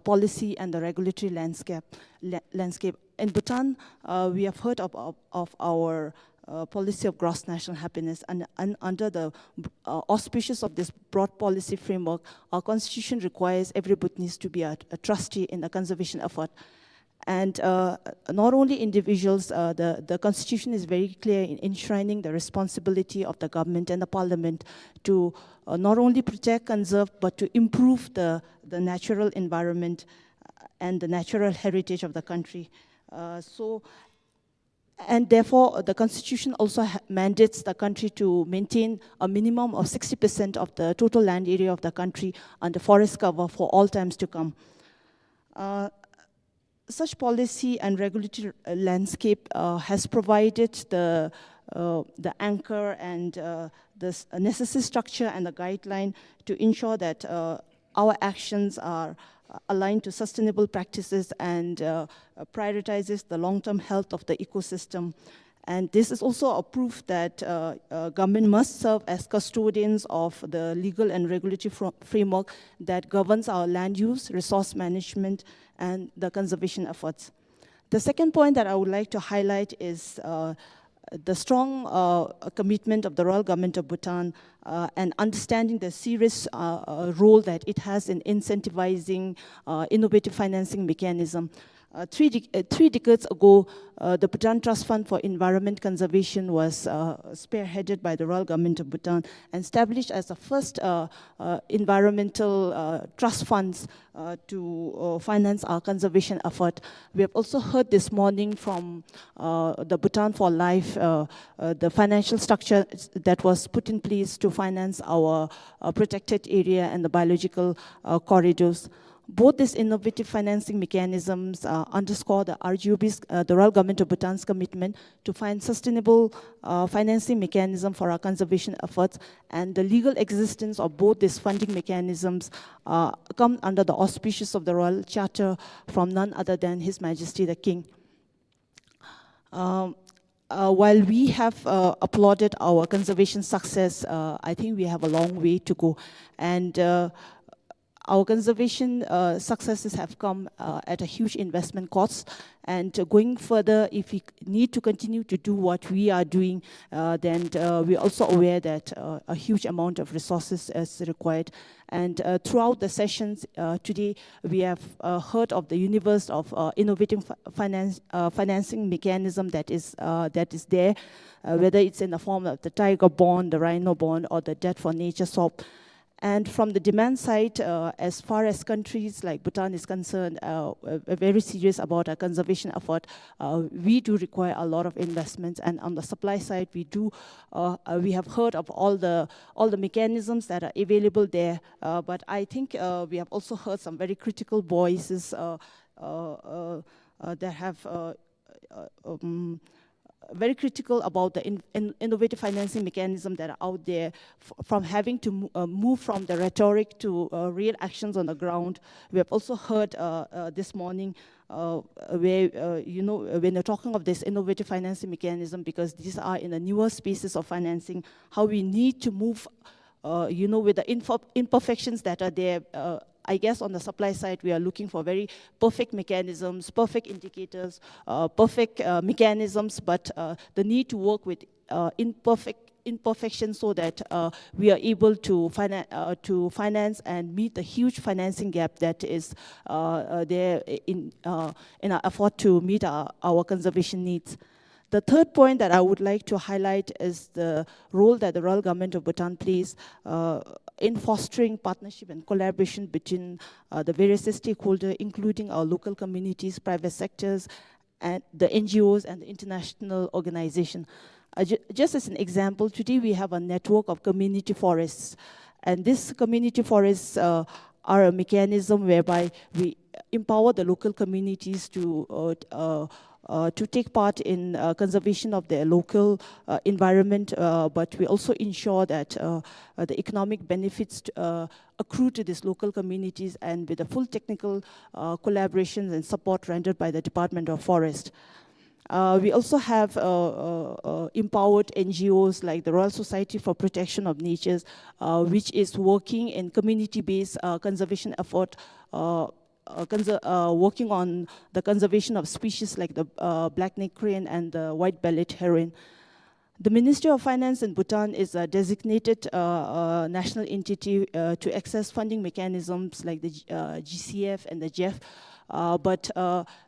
policy and the regulatory landscape. In Bhutan, we have heard of our policy of gross national happiness, and under the auspices of this broad policy framework, our constitution requires every Bhutanese to be a trustee in the conservation effort. And not only individuals, the constitution is very clear in enshrining the responsibility of the government and the parliament to not only protect, conserve, but to improve the natural environment and the natural heritage of the country. And therefore, the constitution also mandates the country to maintain a minimum of 60% of the total land area of the country under forest cover for all times to come. Such policy and regulatory landscape has provided the anchor and the necessary structure and the guideline to ensure that our actions are aligned to sustainable practices and prioritizes the long-term health of the ecosystem. And this is also a proof that government must serve as custodians of the legal and regulatory framework that governs our land use, resource management, and the conservation efforts. The second point that I would like to highlight is the strong commitment of the Royal Government of Bhutan and understanding the serious role that it has in incentivizing innovative financing mechanism. 3 decades ago, the Bhutan Trust Fund for Environment Conservation was spearheaded by the Royal Government of Bhutan and established as the first environmental trust funds to finance our conservation effort. We have also heard this morning from the Bhutan for Life, the financial structure that was put in place to finance our protected area and the biological corridors. Both these innovative financing mechanisms underscore the RGOB's, the Royal Government of Bhutan's commitment to find sustainable financing mechanism for our conservation efforts, and the legal existence of both these funding mechanisms come under the auspices of the Royal Charter from none other than His Majesty the King. While we have applauded our conservation success, I think we have a long way to go. And our conservation successes have come at a huge investment cost. And going further, if we need to continue to do what we are doing, then we're also aware that a huge amount of resources is required. And throughout the sessions today, we have heard of the universe of innovative financing mechanism that is there, whether it's in the form of the tiger bond, the rhino bond, or the debt for nature swap. And from the demand side, as far as countries like Bhutan is concerned, very serious about our conservation effort, we do require a lot of investments. And on the supply side, we have heard of all the mechanisms that are available there. But I think we have also heard some very critical voices that have very critical about the innovative financing mechanism that are out there, from having to move from the rhetoric to real actions on the ground. We have also heard this morning where, when you're talking of this innovative financing mechanism, because these are in the newer spaces of financing, how we need to move, with the imperfections that are there. I guess on the supply side, we are looking for very perfect mechanisms, perfect indicators, perfect mechanisms, but the need to work with imperfections so that we are able to finance and meet the huge financing gap that is there in our effort to meet our conservation needs. The third point that I would like to highlight is the role that the Royal Government of Bhutan plays in fostering partnership and collaboration between the various stakeholders, including our local communities, private sectors, and the NGOs and the international organization. Just as an example, today we have a network of community forests, and these community forests are a mechanism whereby we empower the local communities to take part in conservation of their local environment, but we also ensure that the economic benefits accrue to these local communities, and with the full technical collaboration and support rendered by the Department of Forest. We also have empowered NGOs like the Royal Society for Protection of Nature, which is working in community-based conservation effort, working on the conservation of species like the black-necked crane and the white-bellied heron. The Ministry of Finance in Bhutan is a designated national entity to access funding mechanisms like the GCF and the GEF. But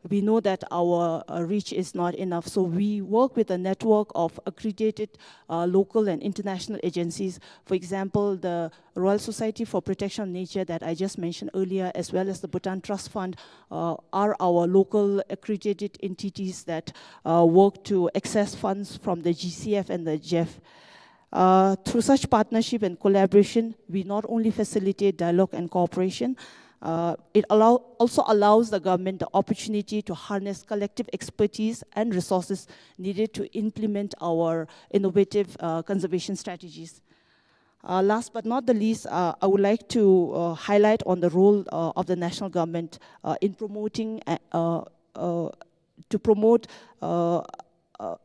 we know that our reach is not enough. So we work with a network of accredited local and international agencies. For example, the Royal Society for Protection of Nature that I just mentioned earlier, as well as the Bhutan Trust Fund, are our local accredited entities that work to access funds from the GCF and the GEF. Through such partnership and collaboration, we not only facilitate dialogue and cooperation, it also allows the government the opportunity to harness collective expertise and resources needed to implement our innovative conservation strategies. Last but not the least, I would like to highlight on the role of the national government in promoting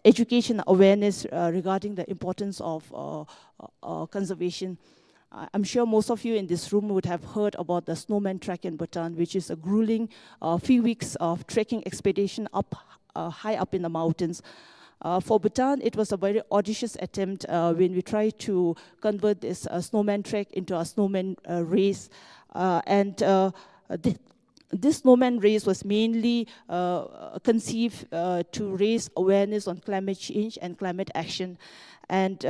education awareness regarding the importance of conservation. I'm sure most of you in this room would have heard about the snowman trek in Bhutan, which is a grueling few weeks of trekking expedition high up in the mountains. For Bhutan, it was a very audacious attempt when we tried to convert this snowman trek into a snowman race. This snowman race was mainly conceived to raise awareness on climate change and climate action. And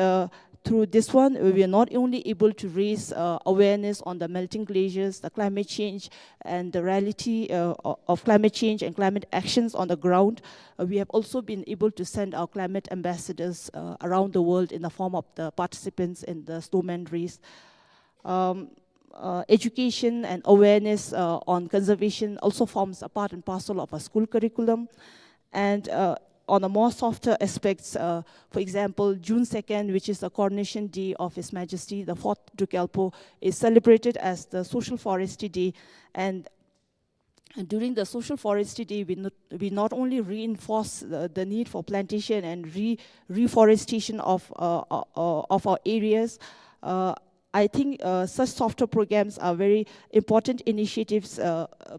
through this one, we are not only able to raise awareness on the melting glaciers, the climate change, and the reality of climate change and climate actions on the ground. We have also been able to send our climate ambassadors around the world in the form of the participants in the snowman race. Education and awareness on conservation also forms a part and parcel of our school curriculum. And on the more softer aspects, for example, June 2nd, which is the coronation day of His Majesty, the 4th Duke 𝐴𝐴LPO, is celebrated as the Social Forestry Day. And during the Social Forestry Day, we not only reinforce the need for plantation and reforestation of our areas. I think such softer programs are very important initiatives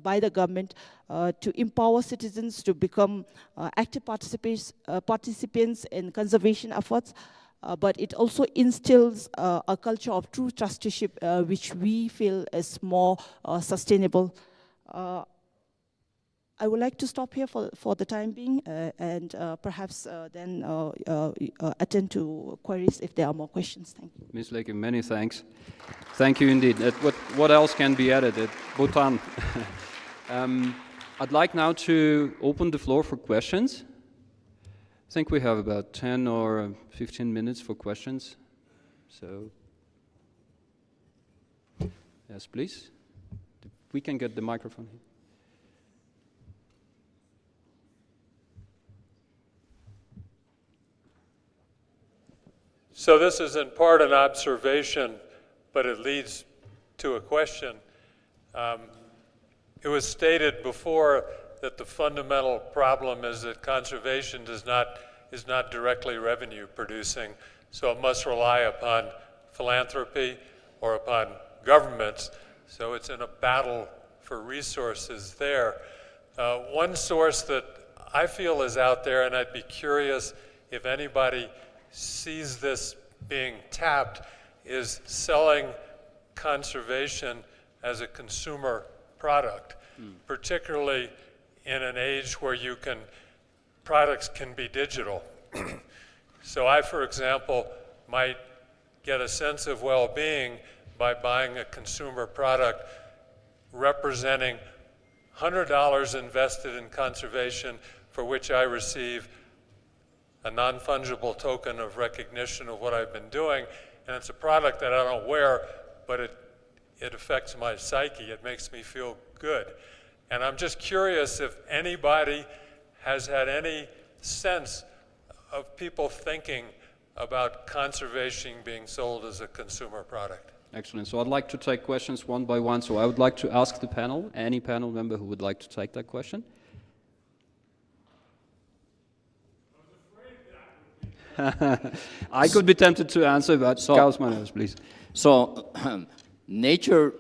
by the government to empower citizens to become active participants in conservation efforts, but it also instills a culture of true trusteeship, which we feel is more sustainable. I would like to stop here for the time being and perhaps then attend to queries if there are more questions. Thank you. Ms. Lake, many thanks. Thank you indeed. What else can be added? Bhutan. I'd like now to open the floor for questions. I think we have about 10 or 15 minutes for questions. So, yes, please. We can get the microphone here. So this is in part an observation, but it leads to a question. It was stated before that the fundamental problem is that conservation is not directly revenue producing, so it must rely upon philanthropy or upon governments, so it's in a battle for resources there. One source that I feel is out there, and I'd be curious if anybody sees this being tapped, is selling conservation as a consumer product, particularly in an age where products can be digital. So I, for example, might get a sense of well-being by buying a consumer product representing $100 invested in conservation, for which I receive a non-fungible token of recognition of what I've been doing, and it's a product that I don't wear, but it affects my psyche. It makes me feel good. And I'm just curious if anybody has had any sense of people thinking about conservation being sold as a consumer product. Excellent. So I'd like to take questions one by one. So I would like to ask the panel, any panel member who would like to take that question. I could be tempted to answer, but 𝐓𝐢𝐿𝐴, please. So, nature,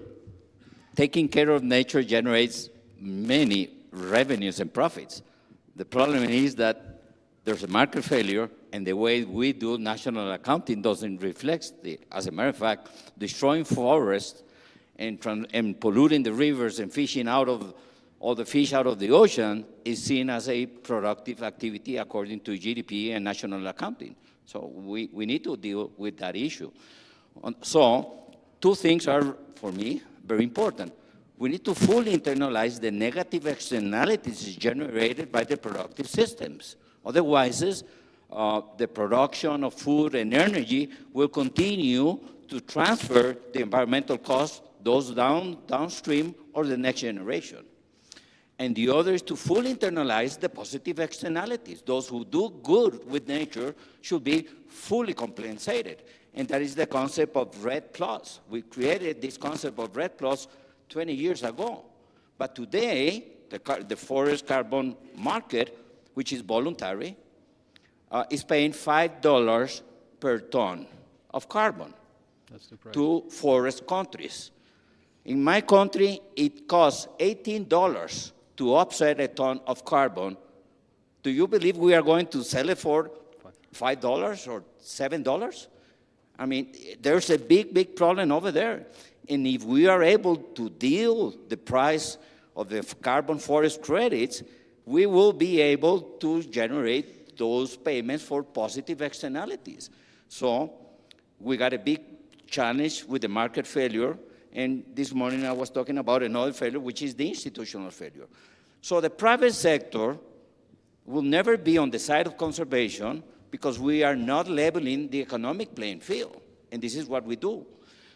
taking care of nature generates many revenues and profits. The problem is that there's a market failure, and the way we do national accounting doesn't reflect it. As a matter of fact, destroying forests and polluting the rivers and fishing out of all the fish out of the ocean is seen as a productive activity according to GDP and national accounting. So we need to deal with that issue. So two things are, for me, very important. We need to fully internalize the negative externalities generated by the productive systems. Otherwise, the production of food and energy will continue to transfer the environmental costs, those downstream or the next generation. And the other is to fully internalize the positive externalities. Those who do good with nature should be fully compensated. And that is the concept of REDD+. We created this concept of REDD+ 20 years ago. But today, the forest carbon market, which is voluntary, is paying $5 per ton of carbon to forest countries. In my country, it costs $18 to offset a ton of carbon. Do you believe we are going to sell it for $5 or $7? I mean, there's a big, big problem over there. And if we are able to deal the price of the carbon forest credits, we will be able to generate those payments for positive externalities. So we got a big challenge with the market failure. And this morning I was talking about another failure, which is the institutional failure. So the private sector will never be on the side of conservation because we are not leveling the economic playing field. And this is what we do.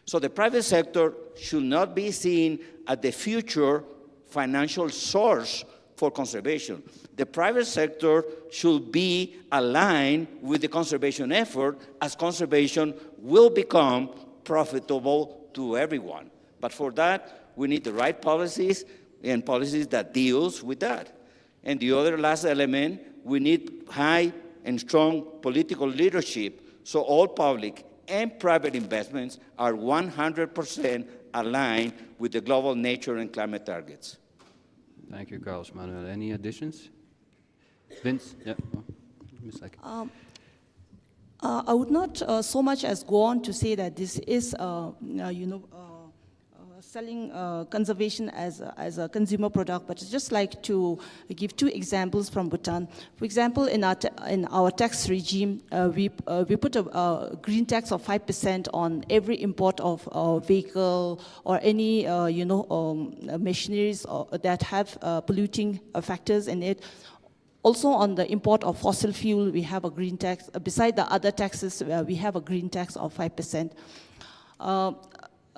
So the private sector should not be seen as the future financial source for conservation. The private sector should be aligned with the conservation effort, as conservation will become profitable to everyone. But for that, we need the right policies and policies that deals with that. And the other last element, we need high and strong political leadership so all public and private investments are 100% aligned with the global nature and climate targets. Thank you, Carlos Manuel. Any additions? Vince? Yeah. I would not so much as go on to say that this is, selling conservation as a consumer product, but I'd just like to give two examples from Bhutan. For example, in our tax regime, we put a green tax of 5% on every import of vehicle or any machineries that have polluting factors in it. Also on the import of fossil fuel, we have a green tax. Beside the other taxes, we have a green tax of 5%.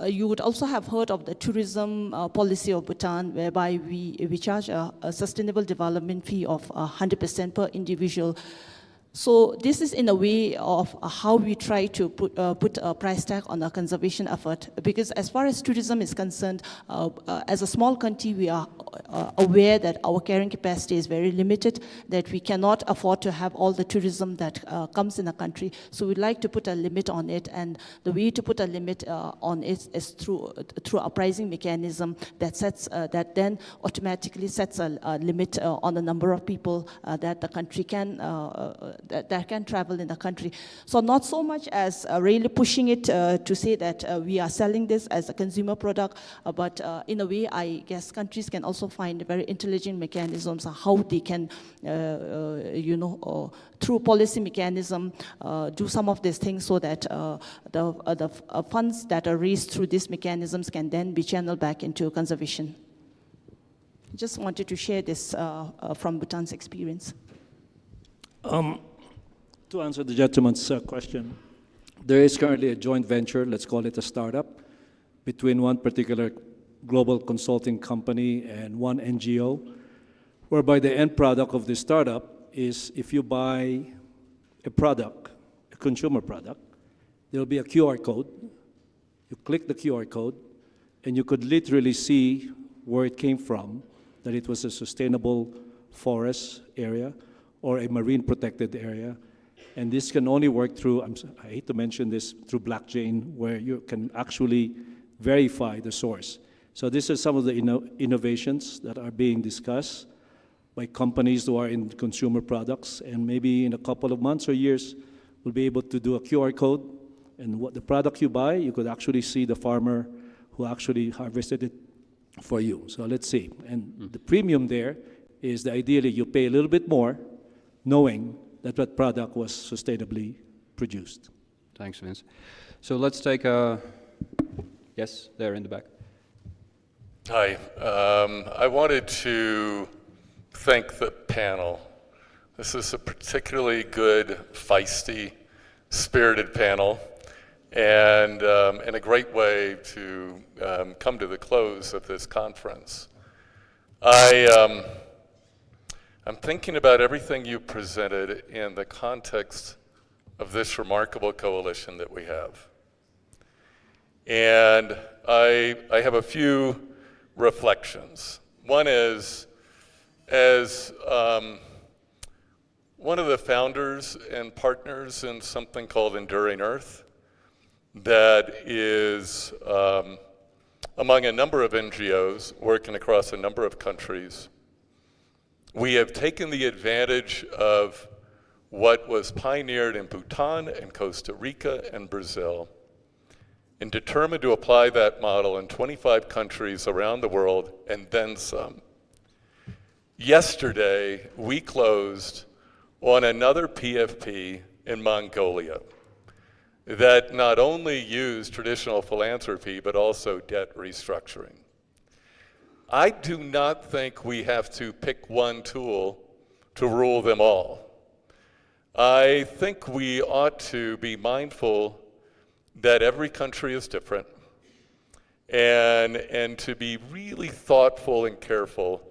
You would also have heard of the tourism policy of Bhutan, whereby we charge a sustainable development fee of 100% per individual. So this is in a way of how we try to put a price tag on our conservation effort. Because as far as tourism is concerned, as a small country, we are aware that our carrying capacity is very limited, that we cannot afford to have all the tourism that comes in the country. So we'd like to put a limit on it, and the way to put a limit on it is through a pricing mechanism that then automatically sets a limit on the number of people that the country can that can travel in the country. So not so much as really pushing it to say that we are selling this as a consumer product, but in a way, I guess countries can also find very intelligent mechanisms on how they can, through policy mechanism, do some of these things so that the funds that are raised through these mechanisms can then be channeled back into conservation. Just wanted to share this from Bhutan's experience. To answer the gentleman's question, there is currently a joint venture, let's call it a startup, between one particular global consulting company and one NGO, whereby the end product of this startup is if you buy a product, a consumer product, there'll be a QR code. You click the QR code, and you could literally see where it came from, that it was a sustainable forest area or a marine protected area. And this can only work through, I hate to mention this, through blockchain, where you can actually verify the source. So this is some of the innovations that are being discussed by companies who are in consumer products, and maybe in a couple of months or years, we'll be able to do a QR code, and what the product you buy, you could actually see the farmer who actually harvested it for you. So let's see. And the premium there is that ideally you pay a little bit more, knowing that product was sustainably produced. Thanks, Vince. So let's take a, yes, there in the back. Hi, I wanted to thank the panel. This is a particularly good, feisty, spirited panel, and a great way to come to the close of this conference. I'm thinking about everything you presented in the context of this remarkable coalition that we have. And I have a few reflections. One is, as one of the founders and partners in something called Enduring Earth, that is among a number of NGOs working across a number of countries, we have taken the advantage of what was pioneered in Bhutan and Costa Rica and Brazil and determined to apply that model in 25 countries around the world and then some. Yesterday, we closed on another PFP in Mongolia that not only used traditional philanthropy, but also debt restructuring. I do not think we have to pick one tool to rule them all. I think we ought to be mindful that every country is different and to be really thoughtful and careful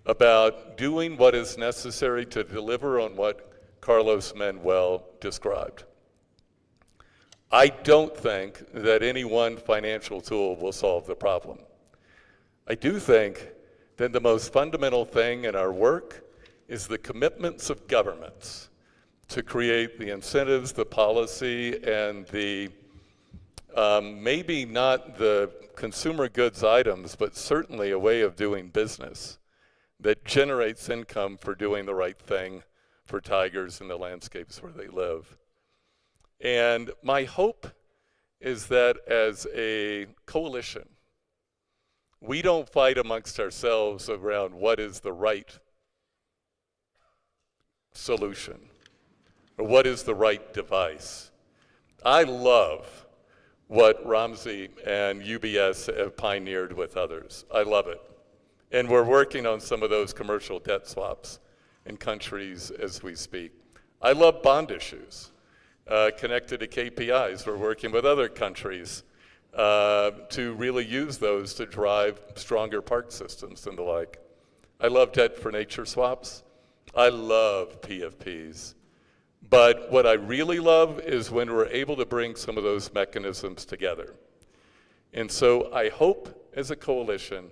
about doing what is necessary to deliver on what Carlos Manuel described. I don't think that any one financial tool will solve the problem. I do think that the most fundamental thing in our work is the commitments of governments to create the incentives, the policy, and the maybe not the consumer goods items, but certainly a way of doing business that generates income for doing the right thing for tigers in the landscapes where they live. And my hope is that as a coalition, We don't fight amongst ourselves around what is the right solution or what is the right device. I love what Ramzi and UBS have pioneered with others. I love it. And we're working on some of those commercial debt swaps in countries as we speak. I love bond issues connected to KPIs. We're working with other countries to really use those to drive stronger park systems and the like. I love debt for nature swaps. I love PFPs. But what I really love is when we're able to bring some of those mechanisms together. And so I hope as a coalition,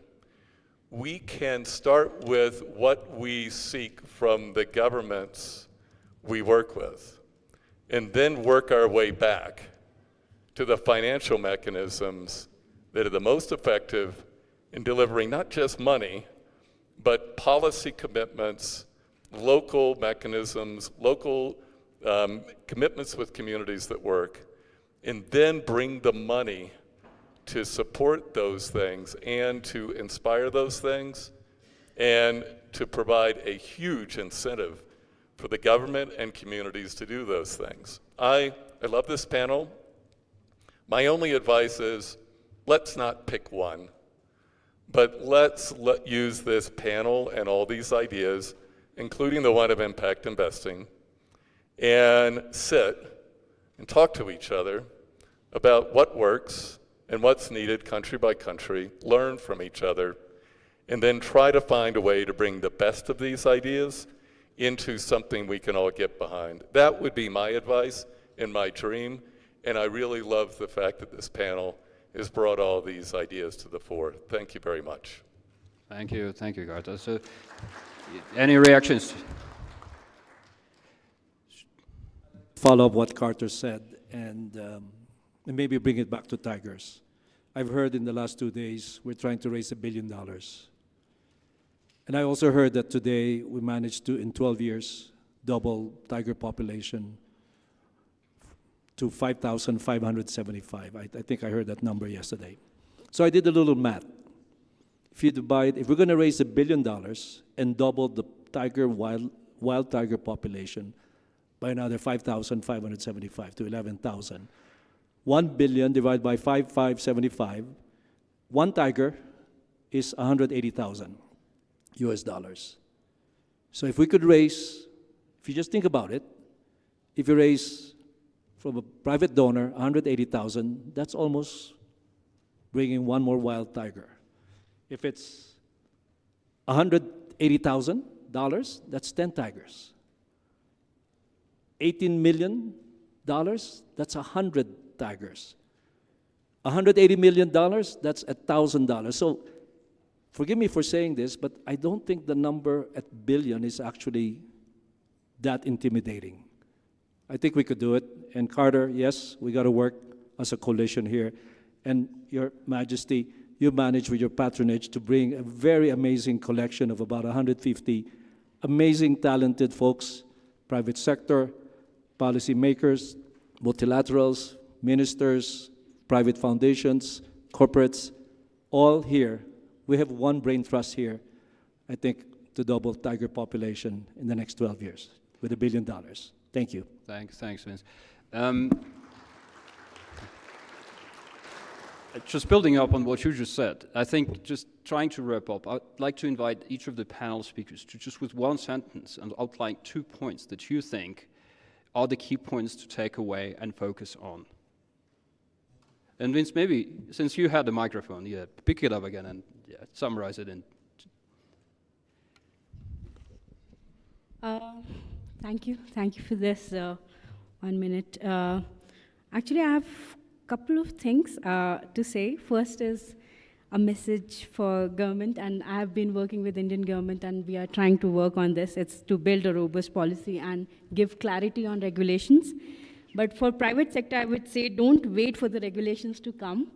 we can start with what we seek from the governments we work with, and then work our way back to the financial mechanisms that are the most effective in delivering not just money, but policy commitments, local mechanisms, local commitments with communities that work, and then bring the money to support those things and to inspire those things and to provide a huge incentive for the government and communities to do those things. I love this panel. My only advice is let's not pick one, but let's use this panel and all these ideas, including the one of impact investing, and sit and talk to each other about what works and what's needed country by country, learn from each other, and then try to find a way to bring the best of these ideas into something we can all get behind. That would be my advice and my dream, and I really love the fact that this panel has brought all these ideas to the fore. Thank you very much. Thank you, Carter. So, any reactions? Follow up what Carter said, and maybe bring it back to tigers. I've heard in the last 2 days we're trying to raise $1 billion. And I also heard that today we managed to, in 12 years, double tiger population to 5,575. I think I heard that number yesterday. So I did a little math. If we're going to raise $1 billion and double the wild tiger population by another 5,575 to 11,000, 1 billion divided by 5,575, one tiger is 180,000 US dollars. So if we could raise, if you just think about it, if you raise from a private donor 180,000, that's almost bringing one more wild tiger. If it's $180,000, that's 10 tigers. $18 million, that's 100 tigers. $180 million, that's $1,000. So forgive me for saying this, but I don't think the number at billion is actually that intimidating. I think we could do it. And Carter, yes, we got to work as a coalition here. And Your Majesty, you managed with your patronage to bring a very amazing collection of about 150 amazing, talented folks, private sector, policymakers, multilaterals, ministers, private foundations, corporates, all here. We have one brain trust here, I think, to double tiger population in the next 12 years with $1 billion. Thank you. Thanks, Vince. Just building up on what you just said, I think just trying to wrap up, I'd like to invite each of the panel speakers to just with one sentence and outline 2 points that you think are the key points to take away and focus on. And Vince, maybe, since you had the microphone, pick it up again and summarize it in. Thank you for this 1 minute. Actually, I have a couple of things to say. First is a message for government, and I have been working with Indian government, and we are trying to work on this. It's to build a robust policy and give clarity on regulations. But for private sector, I would say don't wait for the regulations to come.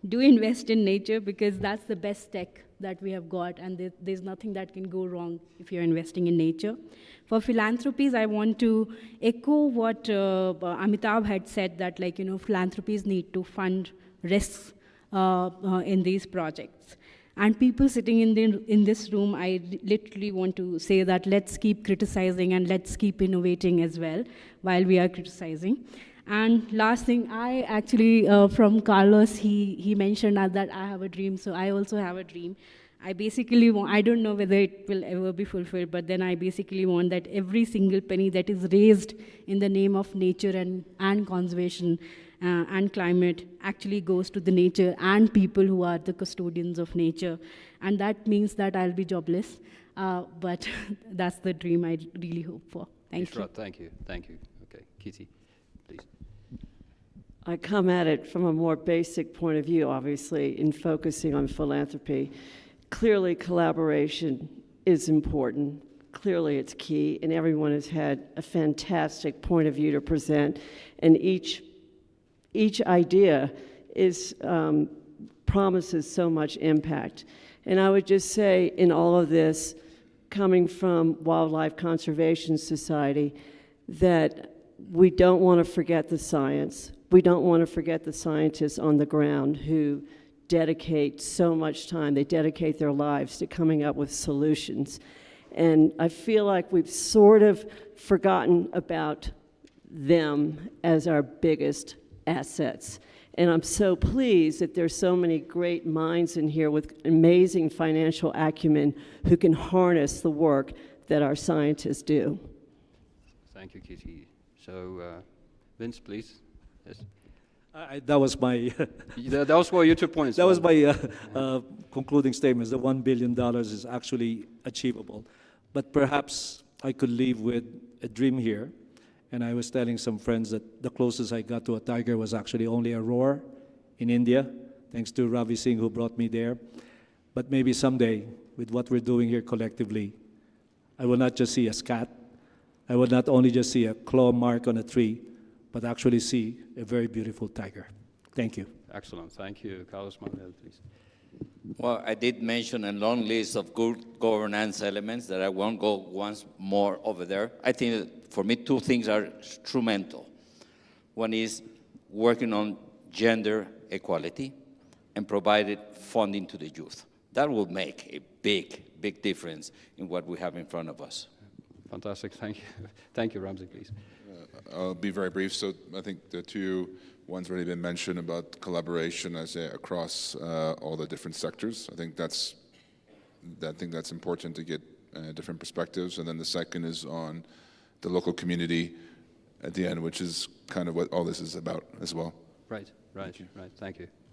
Do invest in nature, because that's the best tech that we have got, and there's nothing that can go wrong if you're investing in nature. For philanthropies, I want to echo what Amitabh had said, that philanthropies need to fund risks in these projects. And people sitting in this room, I literally want to say that let's keep criticizing and let's keep innovating as well while we are criticizing. And last thing, I actually, from Carlos, he mentioned that I have a dream, so I also have a dream. I basically want, I don't know whether it will ever be fulfilled, but then I basically want that every single penny that is raised in the name of nature and conservation and climate actually goes to the nature and people who are the custodians of nature. And that means that I'll be jobless, but that's the dream I really hope for. Thank you. Thank you. Thank you. Okay, Kitty, please. I come at it from a more basic point of view, obviously, in focusing on philanthropy. Clearly, collaboration is important. Clearly, it's key, and everyone has had a fantastic point of view to present, and each idea promises so much impact. And I would just say, in all of this, coming from Wildlife Conservation Society, that we don't want to forget the science. We don't want to forget the scientists on the ground who dedicate so much time. They dedicate their lives to coming up with solutions. And I feel like we've sort of forgotten about them as our biggest assets. And I'm so pleased that there's so many great minds in here with amazing financial acumen who can harness the work that our scientists do. Thank you, Kitty. So, Vince, please. Yes. That was my... that was for your 2 points. That was my concluding statements. The $1 billion is actually achievable. But perhaps I could leave with a dream here. And I was telling some friends that the closest I got to a tiger was actually only a roar in India, thanks to Ravi Singh who brought me there. But maybe someday, with what we're doing here collectively, I will not just see a scat. I will not only just see a claw mark on a tree, but actually see a very beautiful tiger. Thank you. Excellent. Thank you. Carlos Manuel, please. Well, I did mention a long list of good governance elements that I won't go once more over there. I think that for me, two things are instrumental. One is working on gender equality and provided funding to the youth. That will make a big, big difference in what we have in front of us. Fantastic. Thank you. Thank you, Ramsey, please. I'll be very brief. So I think the two ones already been mentioned about collaboration across all the different sectors. I think that's important to get different perspectives. And then the second is on the local community at the end, which is kind of what all this is about as well. Right. Thank you.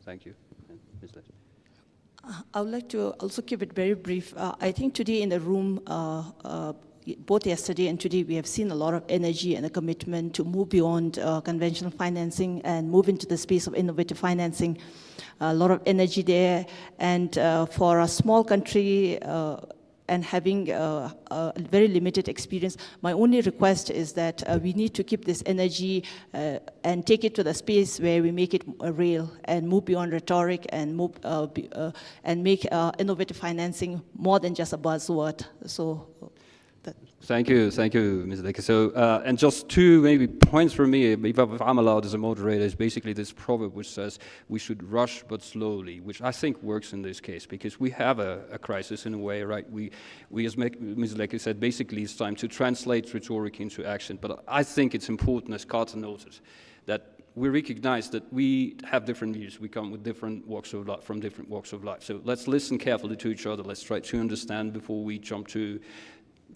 Thank you. I would like to also keep it very brief. I think today in the room, both yesterday and today, we have seen a lot of energy and a commitment to move beyond conventional financing and move into the space of innovative financing. A lot of energy there, and for a small country and having a very limited experience, my only request is that we need to keep this energy and take it to the space where we make it real and move beyond rhetoric and move and make innovative financing more than just a buzzword. So. Thank you, Ms. Dekker. So, and just two maybe points for me, if I'm allowed as a moderator, is basically this proverb which says we should rush but slowly, which I think works in this case because we have a crisis in a way, right? We as Ms. Dekker said, basically it's time to translate rhetoric into action. But I think it's important, as Carter noted, that we recognize that we have different views. We come with different walks of life, from different walks of life. So let's listen carefully to each other. Let's try to understand before we jump to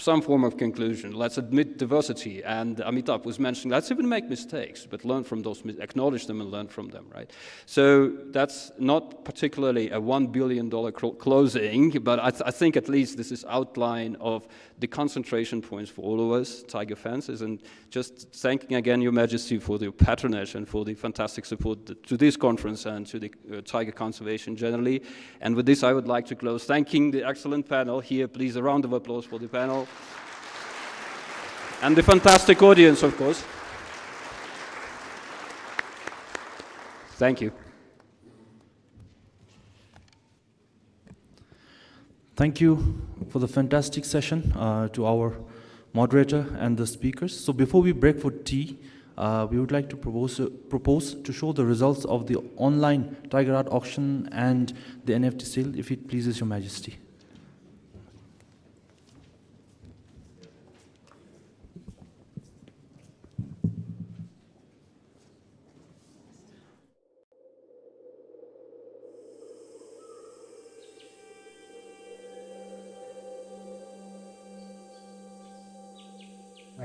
some form of conclusion. Let's admit diversity, and Amitabh was mentioning, let's even make mistakes, but learn from those, acknowledge them and learn from them, right? So that's not particularly a $1 billion closing, but I think at least this is outline of the concentration points for all of us, Tiger Fences, and just thanking again Your Majesty for the patronage and for the fantastic support to this conference and to the tiger conservation generally. And with this, I would like to close, thanking the excellent panel here. Please, a round of applause for the panel. And the fantastic audience, of course. Thank you. Thank you for the fantastic session to our moderator and the speakers. So before we break for tea, we would like to propose to show the results of the online Tiger Art auction and the NFT sale, if it pleases Your Majesty.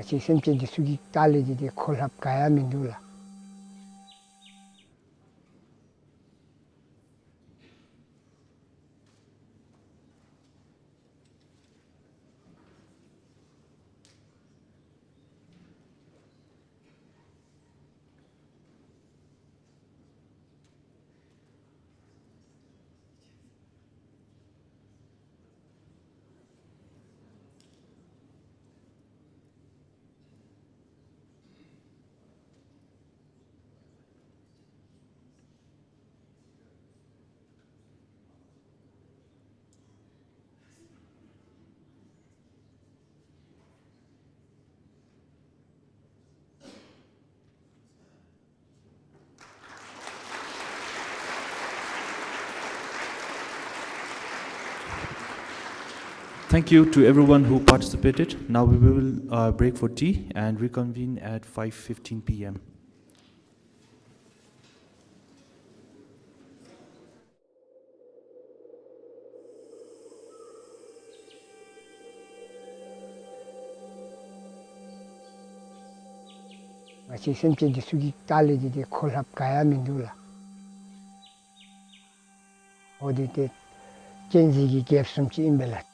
𝐓𝐢𝐠𝐞𝐿 𝐒𝐻𝐿 𝐾𝐈 Thank you to everyone who participated. Now we will break for tea and reconvene at 5:15 p.m. 𝐓𝐢𝐠𝐞𝐿 𝐒𝐻𝐿 𝐾𝐈 𝐭𝐠𝐞𝐫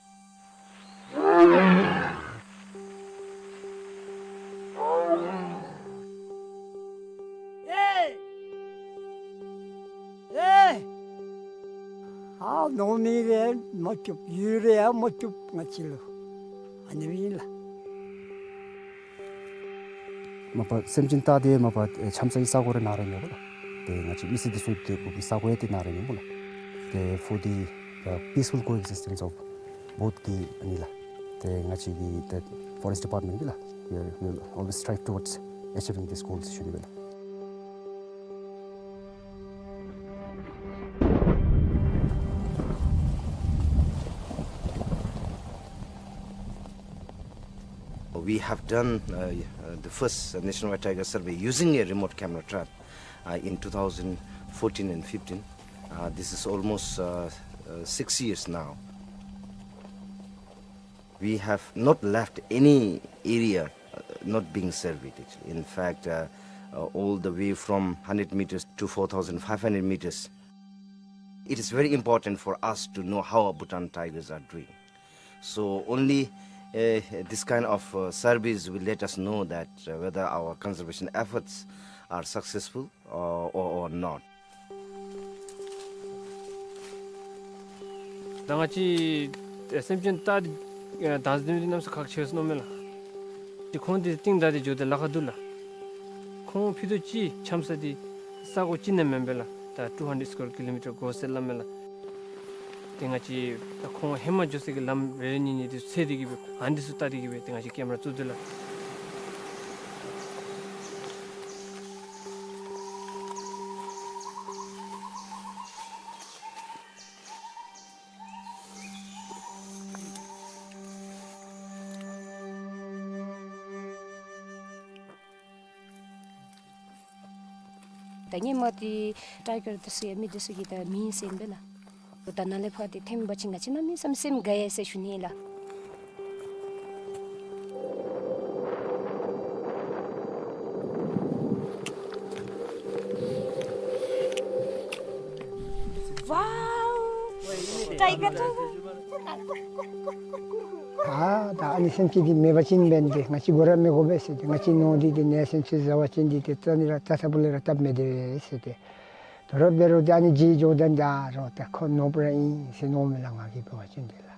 노미래 뭐쭉 유래야 뭐쭉 맞지로 아니위라 마파 셈진타데 마파 참사이 사고를 나르냐 보라 데 나치 미스디 수입데 고비 사고에데 나르냐 보라 데 for the peaceful coexistence of both the anila 데 나치 the forest department bila we will always strive towards achieving these goals shuni. We have done the first nationwide tiger survey using a remote camera trap in 2014 and 15. This is almost 6 years now. We have not left any area not being surveyed actually. In fact, all the way from 100 meters to 4,500 meters. It is very important for us to know how our Bhutan tigers are doing. So only this kind of surveys will let us know that whether our conservation efforts are successful or not. 당아치 샘진 따 다즈드미 남서 각치스 노멜라 디 콘디 띵다디 조데 라카둘라 콘 피도치 참사디 사고 찐네 멤벨라 다 200 square kilometer 고셀라멜라 땡아치 콩 해마 조세기 람 레니니 세디기 안디수 따디기 땡아치 캐메라 뚜들라 Tanya mati tiger tasi mi desu kita mi sen bela. Utanale phati them bachinga china mi samsim gaye se shunila. Wow! Tiger 다 아니 샘치디 메바친 벤데 같이 고라메 고베세데 같이 노디데 네센치 자와친디데 떠니라 타사불레라 탑메데 세데 더럽베로데 아니 지조단다 로타 콘노브레인 세노멜랑하기 보아친데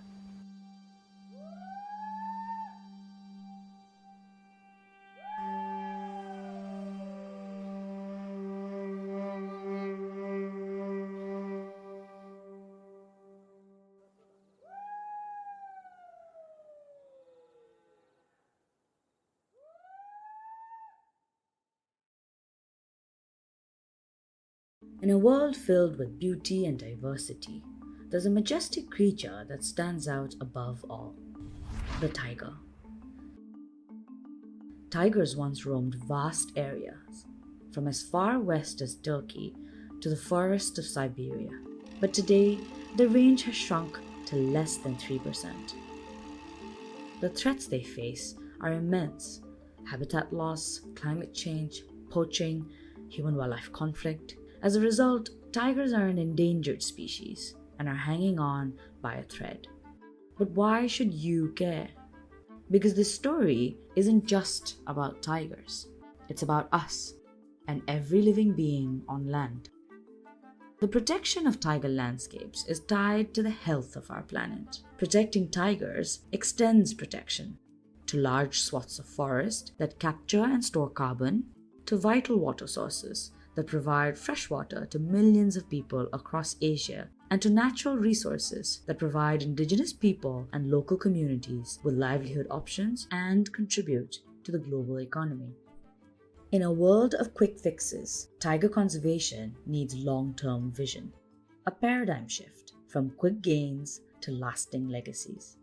In a world filled with beauty and diversity, there's a majestic creature that stands out above all: the tiger. Tigers once roamed vast areas, from as far west as Turkey to the forests of Siberia. But today, the range has shrunk to less than 3%. The threats they face are immense: habitat loss, climate change, poaching, human-wildlife conflict. As a result, tigers are an endangered species and are hanging on by a thread. But why should you care? Because this story isn't just about tigers. It's about us and every living being on land. The protection of tiger landscapes is tied to the health of our planet. Protecting tigers extends protection to large swaths of forest that capture and store carbon, to vital water sources that provide fresh water to millions of people across Asia, and to natural resources that provide indigenous people and local communities with livelihood options and contribute to the global economy. In a world of quick fixes, tiger conservation needs long-term vision, a paradigm shift from quick gains to lasting legacies.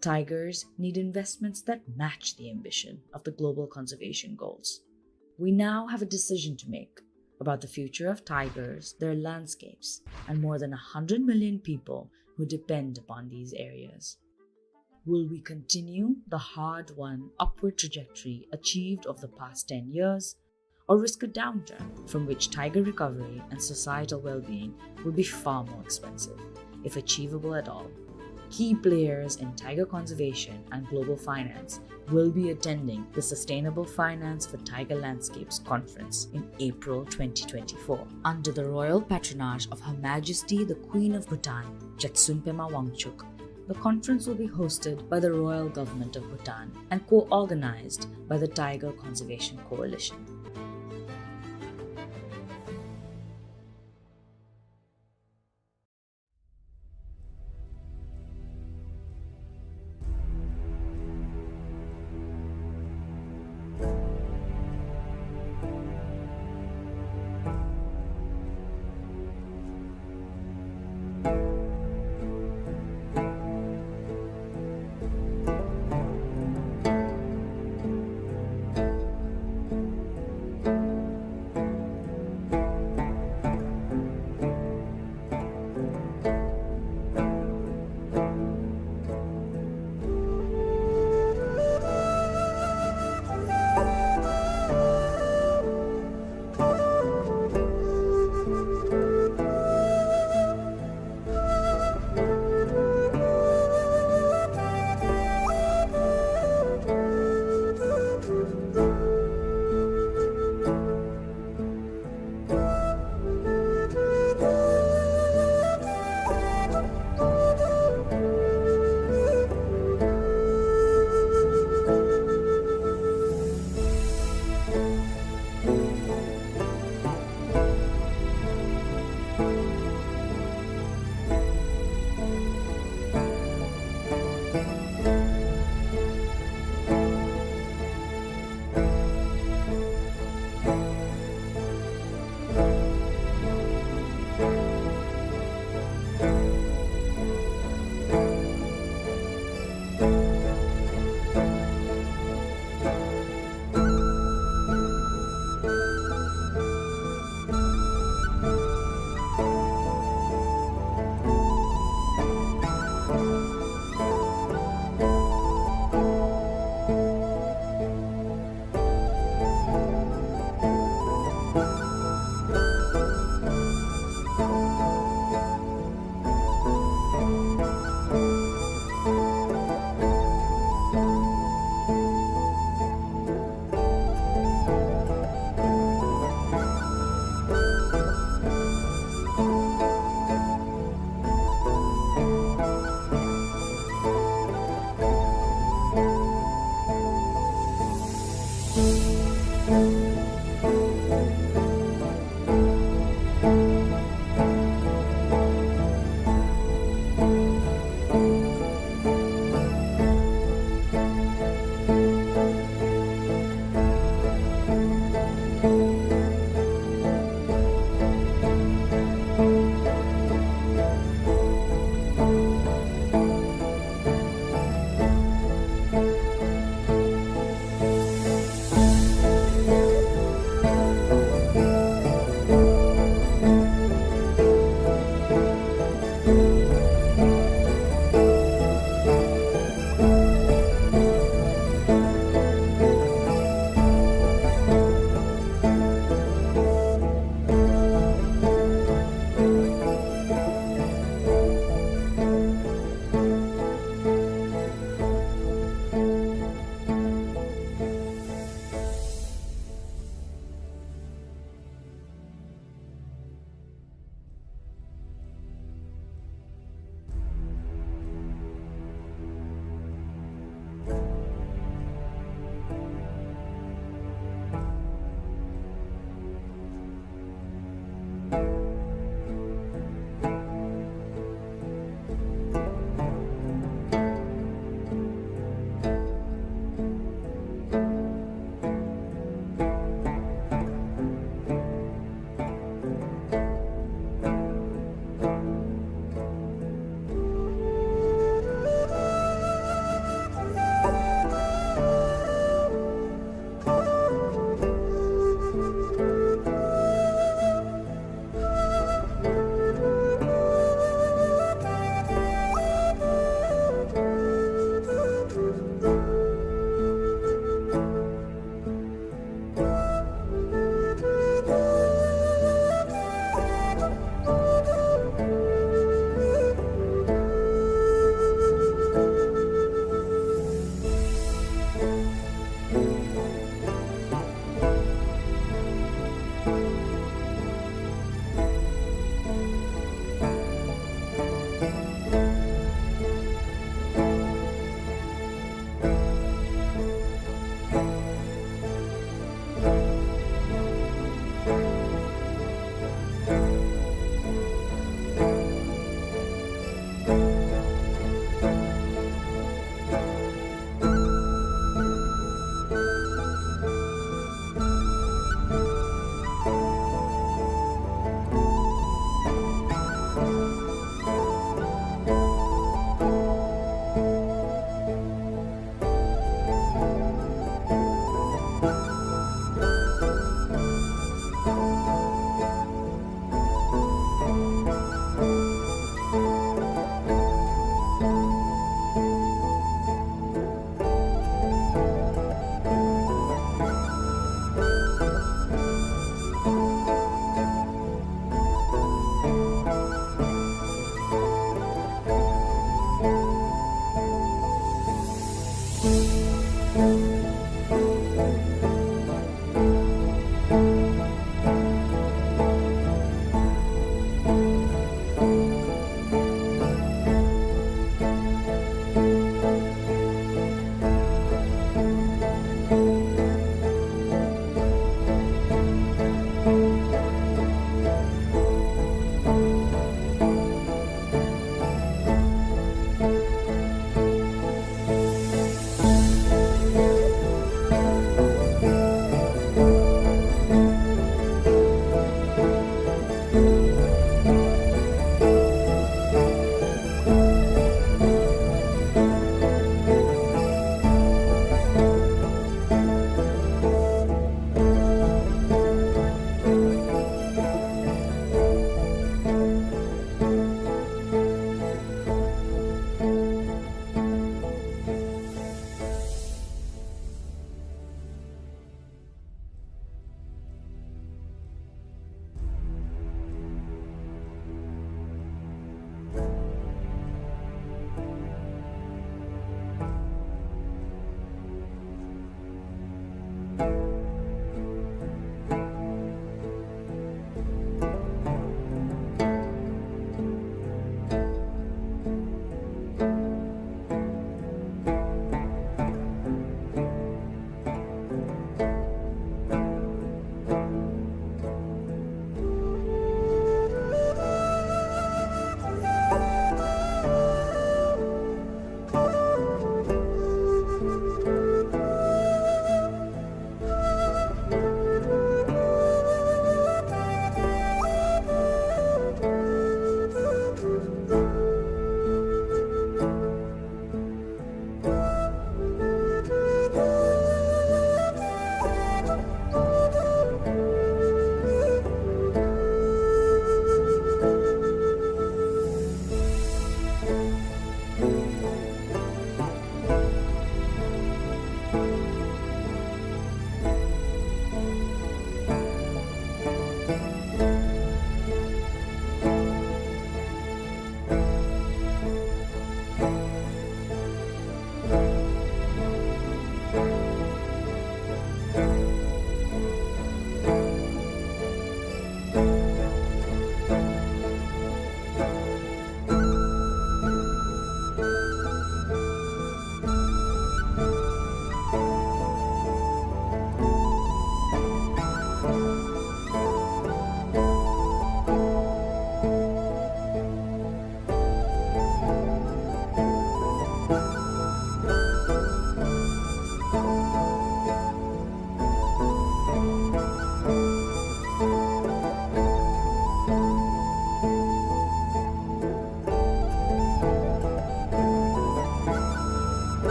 Tigers need investments that match the ambition of the global conservation goals. We now have a decision to make about the future of tigers, their landscapes, and more than 100 million people who depend upon these areas. Will we continue the hard-won upward trajectory achieved over the past 10 years, or risk a downturn from which tiger recovery and societal well-being will be far more expensive, if achievable at all? Key players in tiger conservation and global finance will be attending the Sustainable Finance for Tiger Landscapes Conference in April 2024 under the royal patronage of Her Majesty the Queen of Bhutan, 𝐓𝐡𝐞 𝐒𝐿𝐴. The conference will be hosted by the Royal Government of Bhutan and co-organized by the Tiger Conservation Coalition.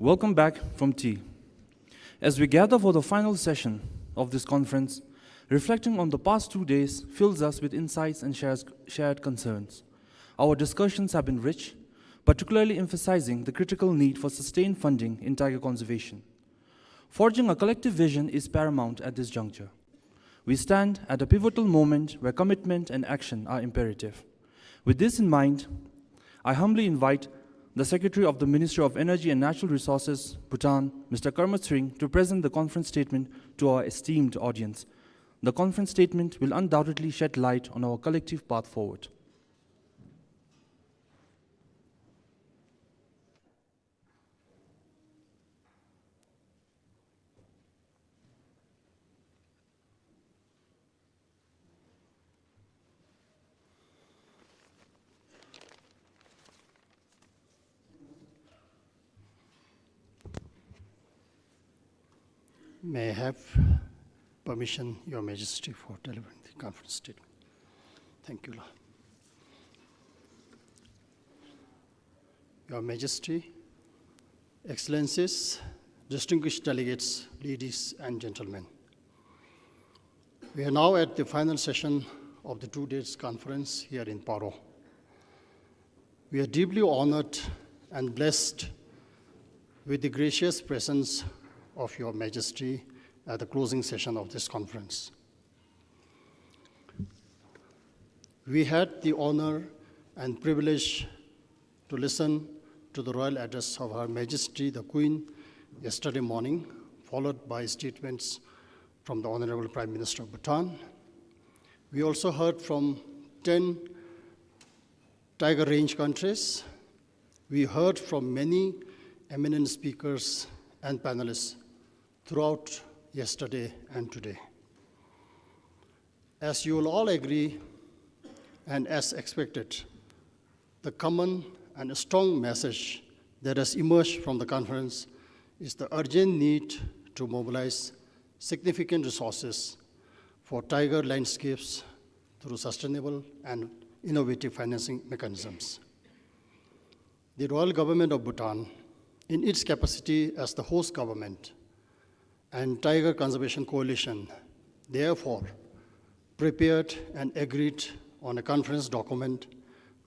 Welcome back from tea. As we gather for the final session of this conference, reflecting on the past 2 days fills us with insights and shared concerns. Our discussions have been rich, particularly emphasizing the critical need for sustained funding in tiger conservation. Forging a collective vision is paramount at this juncture. We stand at a pivotal moment where commitment and action are imperative. With this in mind, I humbly invite the Secretary of the Ministry of Energy and Natural Resources, Bhutan, Mr. 𝐶𝐞 𝐒𝐮𝐬𝐭𝐚𝐢𝐧𝐚, to present the conference statement to our esteemed audience. The conference statement will undoubtedly shed light on our collective path forward. May I have permission, Your Majesty, for delivering the conference statement? Thank you, Lord. Your Majesty, Excellencies, distinguished delegates, ladies and gentlemen. We are now at the final session of the 2 days conference here in Paro. We are deeply honored and blessed with the gracious presence of Your Majesty at the closing session of this conference. We had the honor and privilege to listen to the royal address of Her Majesty the Queen yesterday morning, followed by statements from the Honorable Prime Minister of Bhutan. We also heard from 10 tiger range countries. We heard from many eminent speakers and panelists throughout yesterday and today. As you will all agree, and as expected, the common and strong message that has emerged from the conference is the urgent need to mobilize significant resources for tiger landscapes through sustainable and innovative financing mechanisms. The Royal Government of Bhutan, in its capacity as the host government, and Tiger Conservation Coalition, therefore, prepared and agreed on a conference document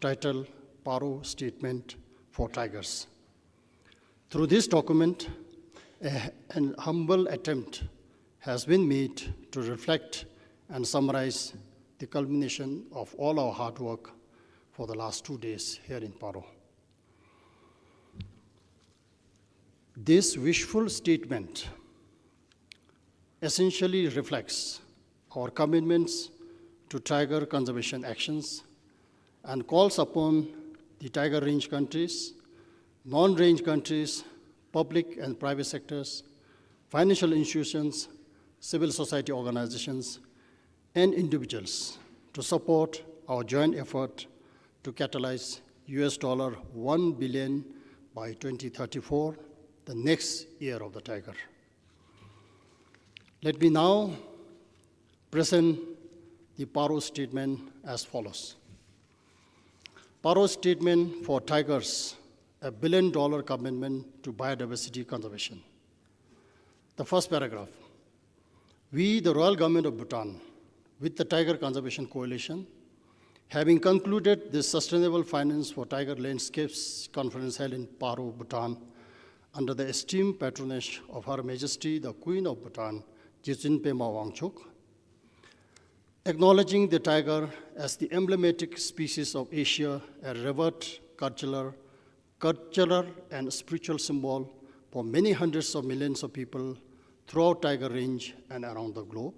titled Paro Statement for Tigers. Through this document, an humble attempt has been made to reflect and summarize the culmination of all our hard work for the last 2 days here in Paro. This wishful statement essentially reflects our commitments to tiger conservation actions and calls upon the tiger range countries, non-range countries, public and private sectors, financial institutions, civil society organizations, and individuals to support our joint effort to catalyze $1 billion by 2034, the next year of the tiger. Let me now present the Paro statement as follows. Paro statement for tigers, a $1 billion commitment to biodiversity conservation. The first paragraph. We, the Royal Government of Bhutan, with the Tiger Conservation Coalition, having concluded the Sustainable Finance for Tiger Landscapes conference held in Paro, Bhutan, under the esteemed patronage of Her Majesty the Queen of Bhutan, 𝐶𝐿 𝐿, acknowledging the tiger as the emblematic species of Asia, a revered cultural and spiritual symbol for many hundreds of millions of people throughout Tiger Range and around the globe.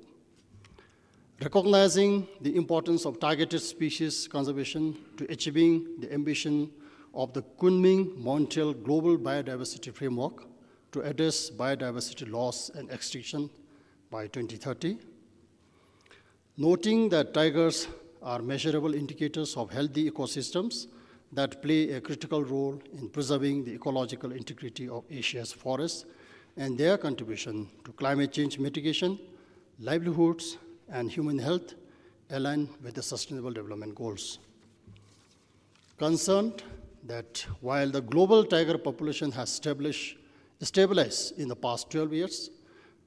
Recognizing the importance of targeted species conservation to achieving the ambition of the Kunming-Montreal Global Biodiversity Framework to address biodiversity loss and extinction by 2030. Noting that tigers are measurable indicators of healthy ecosystems that play a critical role in preserving the ecological integrity of Asia's forests and their contribution to climate change mitigation, livelihoods, and human health aligned with the Sustainable Development Goals. Concerned that while the global tiger population has established stabilized in the past 12 years,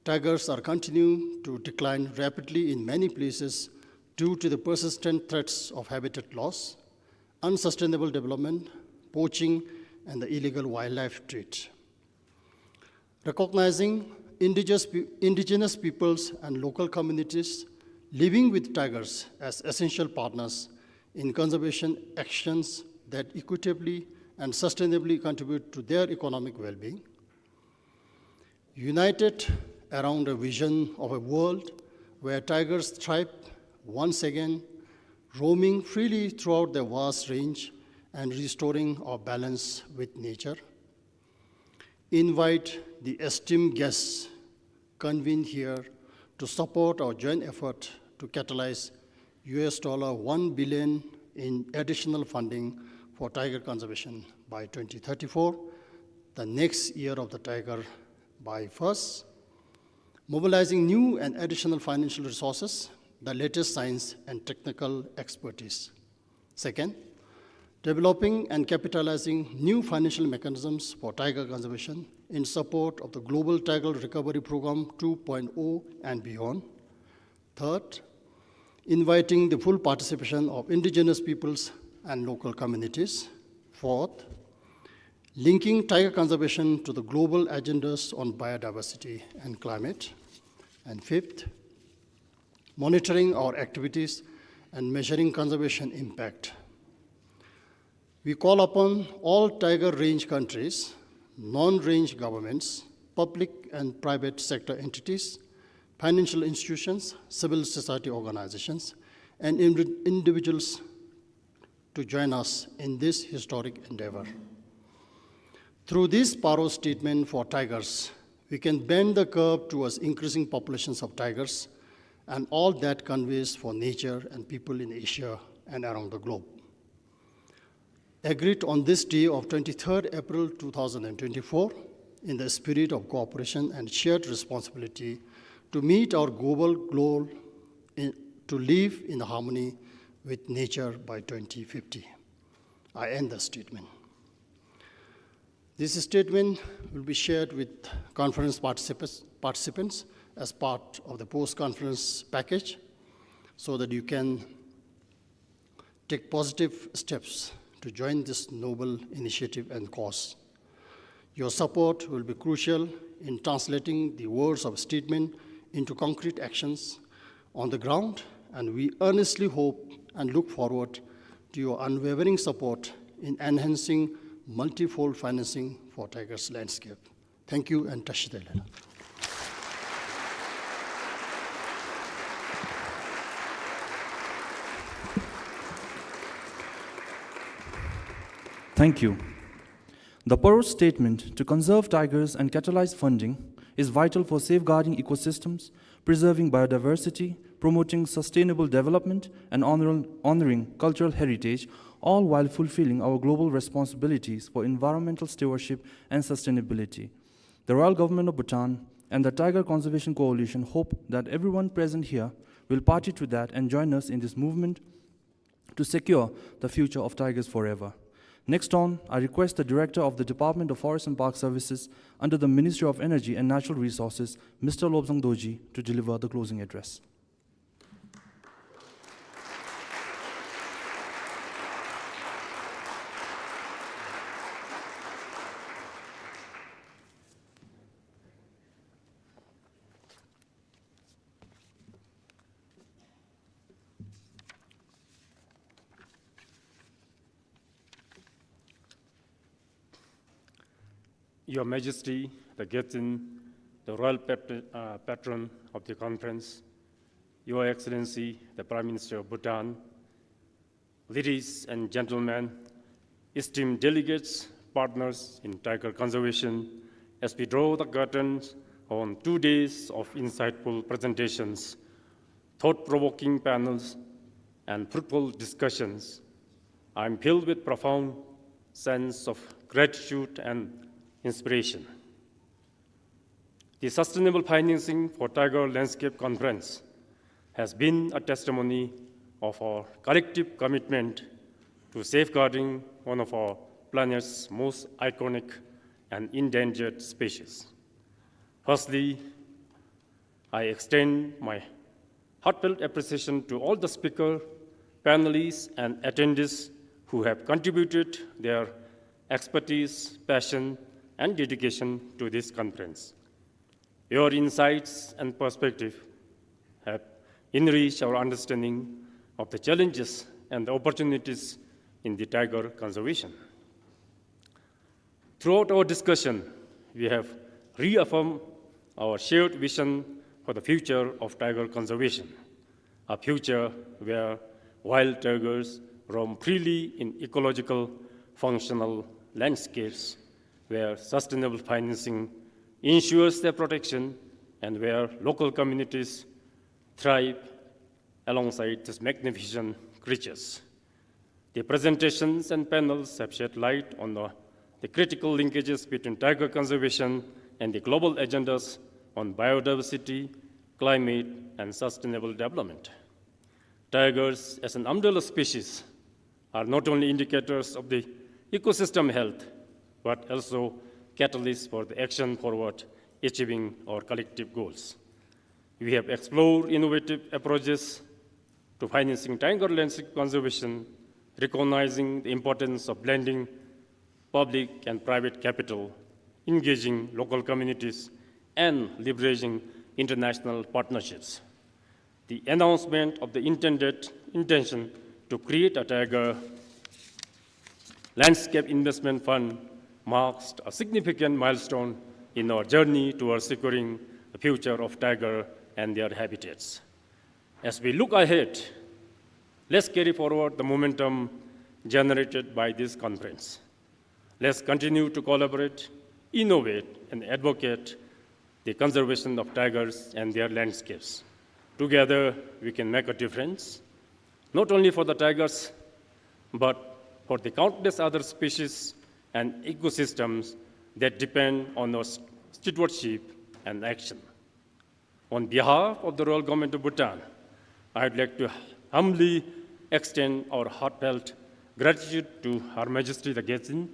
tigers are continuing to decline rapidly in many places due to the persistent threats of habitat loss, unsustainable development, poaching, and the illegal wildlife trade. Recognizing indigenous peoples and local communities living with tigers as essential partners in conservation actions that equitably and sustainably contribute to their economic well-being. United around a vision of a world where tigers thrive once again, roaming freely throughout their vast range and restoring our balance with nature. Invite the esteemed guests convened here to support our joint effort to catalyze $1 billion in additional funding for tiger conservation by 2034, the next year of the tiger, by first, mobilizing new and additional financial resources, the latest science and technical expertise. Second, developing and capitalizing new financial mechanisms for tiger conservation in support of the Global Tiger Recovery Program 2.0 and beyond. Third, inviting the full participation of indigenous peoples and local communities. Fourth, linking tiger conservation to the global agendas on biodiversity and climate. And fifth, monitoring our activities and measuring conservation impact. We call upon all tiger range countries, non-range governments, public and private sector entities, financial institutions, civil society organizations, and individuals to join us in this historic endeavor. Through this Paro statement for tigers, we can bend the curve towards increasing populations of tigers and all that conveys for nature and people in Asia and around the globe. Agreed on this day of 23rd April 2024 in the spirit of cooperation and shared responsibility to meet our global goal to live in harmony with nature by 2050. I end the statement. This statement will be shared with conference participants as part of the post-conference package so that you can take positive steps to join this noble initiative and cause. Your support will be crucial in translating the words of statement into concrete actions on the ground, and we earnestly hope and look forward to your unwavering support in enhancing multifold financing for tigers landscape. Thank you and tashidele. Thank you. The Paro statement to conserve tigers and catalyze funding is vital for safeguarding ecosystems, preserving biodiversity, promoting sustainable development, and honoring cultural heritage, all while fulfilling our global responsibilities for environmental stewardship and sustainability. The Royal Government of Bhutan and the Tiger Conservation Coalition hope that everyone present here will party to that and join us in this movement to secure the future of tigers forever. Next on, I request the Director of the Department of Forest and Park Services under the Ministry of Energy and Natural Resources, Mr. Lobsang Doji, to deliver the closing address. Your Majesty, the Gatun, the Royal Patron of the conference, Your Excellency, the Prime Minister of Bhutan, ladies and gentlemen, esteemed delegates, partners in tiger conservation, as we draw the curtains on 2 days of insightful presentations, thought-provoking panels, and fruitful discussions, I am filled with profound sense of gratitude and inspiration. The Sustainable Financing for Tiger Landscape Conference has been a testimony of our collective commitment to safeguarding one of our planet's most iconic and endangered species. Firstly, I extend my heartfelt appreciation to all the speakers, panelists, and attendees who have contributed their expertise, passion, and dedication to this conference. Your insights and perspective have enriched our understanding of the challenges and the opportunities in the tiger conservation. Throughout our discussion, we have reaffirmed our shared vision for the future of tiger conservation, a future where wild tigers roam freely in ecological, functional landscapes, where sustainable financing ensures their protection, and where local communities thrive alongside these magnificent creatures. The presentations and panels have shed light on the critical linkages between tiger conservation and the global agendas on biodiversity, climate, and sustainable development. Tigers, as an umbrella species, are not only indicators of the ecosystem health, but also catalysts for the action forward achieving our collective goals. We have explored innovative approaches to financing tiger landscape conservation, recognizing the importance of blending public and private capital, engaging local communities, and leveraging international partnerships. The announcement of the intention to create a tiger landscape investment fund marks a significant milestone in our journey towards securing the future of tiger and their habitats. As we look ahead, let's carry forward the momentum generated by this conference. Let's continue to collaborate, innovate, and advocate the conservation of tigers and their landscapes. Together, we can make a difference, not only for the tigers, but for the countless other species and ecosystems that depend on our stewardship and action. On behalf of the Royal Government of Bhutan, I'd like to humbly extend our heartfelt gratitude to Her Majesty the Ghezin,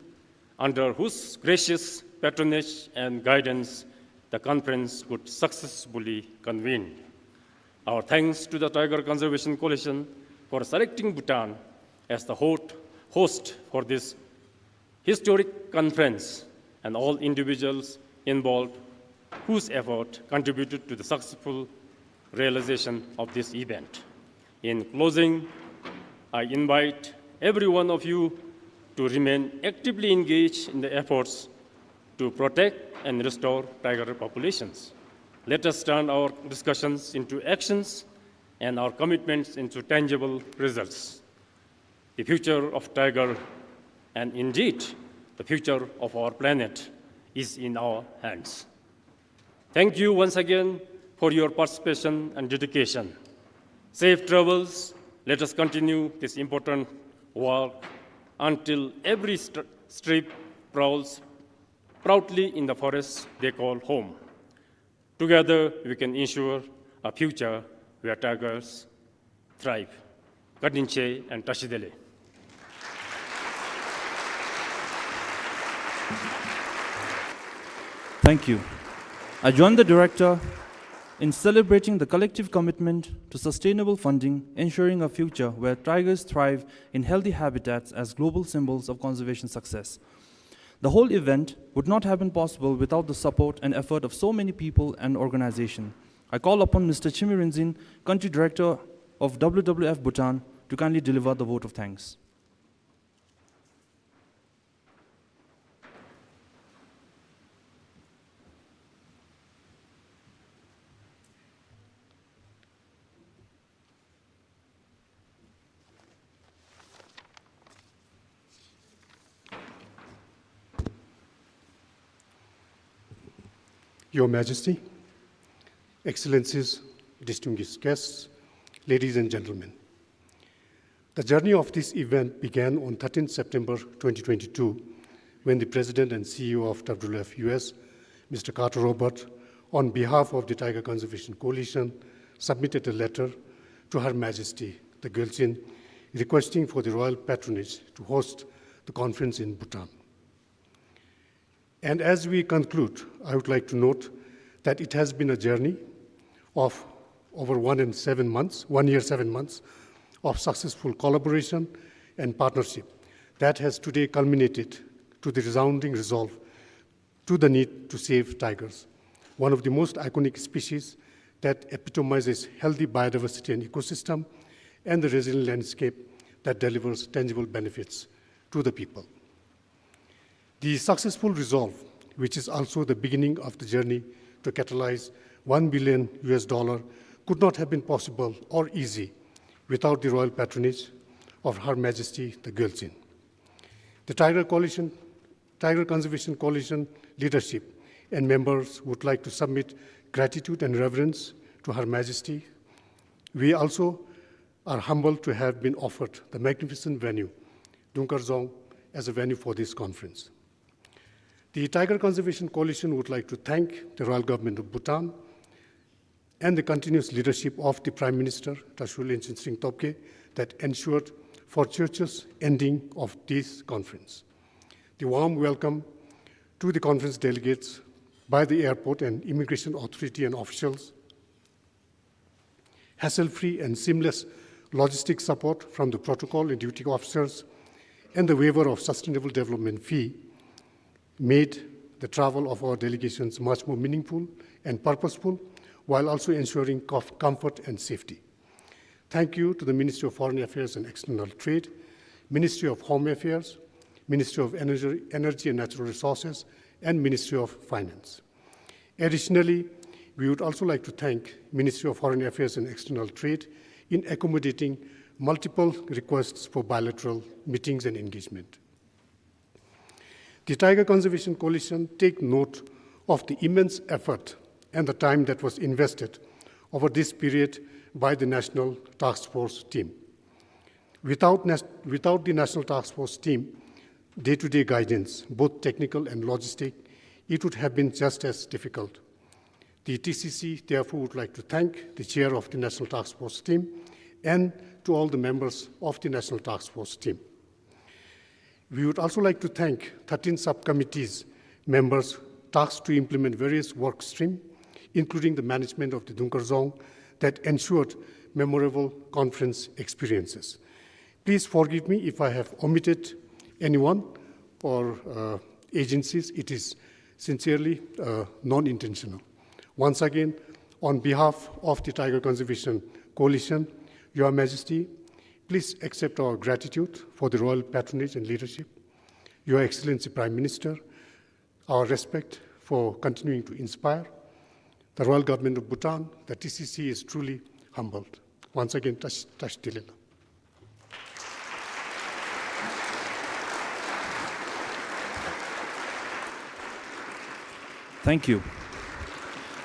under whose gracious patronage and guidance the conference could successfully convene. Our thanks to the Tiger Conservation Coalition for selecting Bhutan as the host for this historic conference, and all individuals involved whose effort contributed to the successful realization of this event. In closing, I invite every one of you to remain actively engaged in the efforts to protect and restore tiger populations. Let us turn our discussions into actions and our commitments into tangible results. The future of tiger, and indeed the future of our planet, is in our hands. Thank you once again for your participation and dedication. Safe travels. Let us continue this important work until every strip prowls proudly in the forest they call home. Together, we can ensure a future where tigers thrive. Kadinche and Tashidele. Thank you. I join the director in celebrating the collective commitment to sustainable funding, ensuring a future where tigers thrive in healthy habitats as global symbols of conservation success. The whole event would not have been possible without the support and effort of so many people and organizations. I call upon Mr. 𝐶𝐻 𝐒𝐮𝐬𝐭𝐚𝐢𝐧, Country Director of WWF Bhutan, to kindly deliver the vote of thanks. Your Majesty, Excellencies, distinguished guests, ladies and gentlemen. The journey of this event began on 13 September 2022, when the President and CEO of WWF US, Mr. Carter Robert, on behalf of the Tiger Conservation Coalition, submitted a letter to Her Majesty, the 𝐶𝐞 𝐒𝐮, requesting for the royal patronage to host the conference in Bhutan. 13 September 2022 was a historic milestone for the Tiger Conservation Coalition. We have explored innovative approaches to financing tiger landscape conservation, And as we conclude, I would like to note that it has been a journey of over 1 year, 7 months of successful collaboration and partnership that has today culminated to the resounding resolve to the need to save tigers, one of the most iconic species that epitomizes healthy biodiversity and ecosystem and the resilient landscape that delivers tangible benefits to the people. The successful resolve, which is also the beginning of the journey to catalyze $1 billion could not have been possible or easy without the royal patronage of Her Majesty the 𝐶. The Tiger Conservation Coalition leadership and members would like to submit gratitude and reverence to Her Majesty. We also are humbled to have been offered the magnificent venue, Dungarzong, as a venue for this conference. The Tiger Conservation Coalition would like to thank the Royal Government of Bhutan and the continuous leadership of the Prime Minister, 𝐶𝐞 𝐒𝐴𝐴, that ensured fortuitous ending of this conference. The warm welcome to the conference delegates by the airport and immigration authority and officials, hassle-free and seamless logistic support from the protocol and duty officers, and the waiver of sustainable development fee made the travel of our delegations much more meaningful and purposeful, while also ensuring comfort and safety. Thank you to the Ministry of Foreign Affairs and External Trade, Ministry of Home Affairs, Ministry of Energy and Natural Resources, and Ministry of Finance. Additionally, we would also like to thank Ministry of Foreign Affairs and External Trade in accommodating multiple requests for bilateral meetings and engagement. The Tiger Conservation Coalition take note of the immense effort and the time that was invested over this period by the National Task Force team. Without the National Task Force team, day-to-day guidance, both technical and logistic, it would have been just as difficult. The TCC, therefore, would like to thank the chair of the National Task Force team and to all the members of the National Task Force team. We would also like to thank 13 subcommittees members tasked to implement various work streams, including the management of the Dungarzong, that ensured memorable conference experiences. Please forgive me if I have omitted anyone or agencies. It is sincerely non-intentional. Once again, on behalf of the Tiger Conservation Coalition, Your Majesty, please accept our gratitude for the royal patronage and leadership. Your Excellency Prime Minister, our respect for continuing to inspire. The Royal Government of Bhutan, the TCC is truly humbled. Once again, tash tilila. Thank you.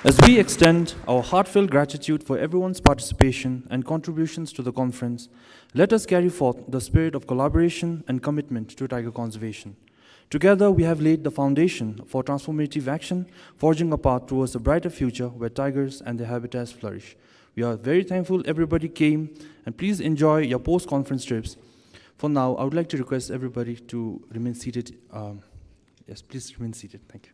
As we extend our heartfelt gratitude for everyone's participation and contributions to the conference, let us carry forth the spirit of collaboration and commitment to tiger conservation. Together, we have laid the foundation for transformative action, forging a path towards a brighter future where tigers and their habitats flourish. We are very thankful everybody came, and please enjoy your post-conference trips. For now, I would like to request everybody to remain seated. Yes, please remain seated. Thank you.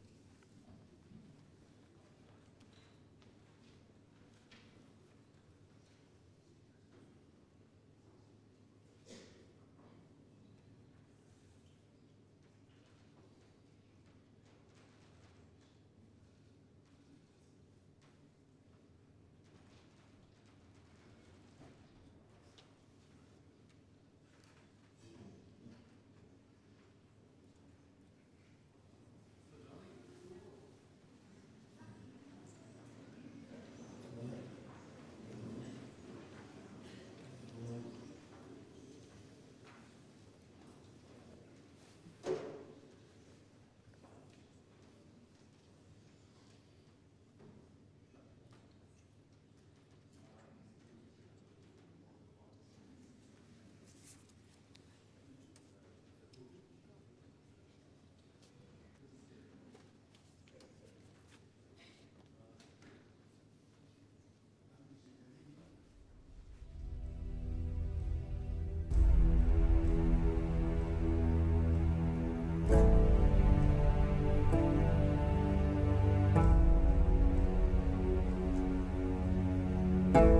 Thank you.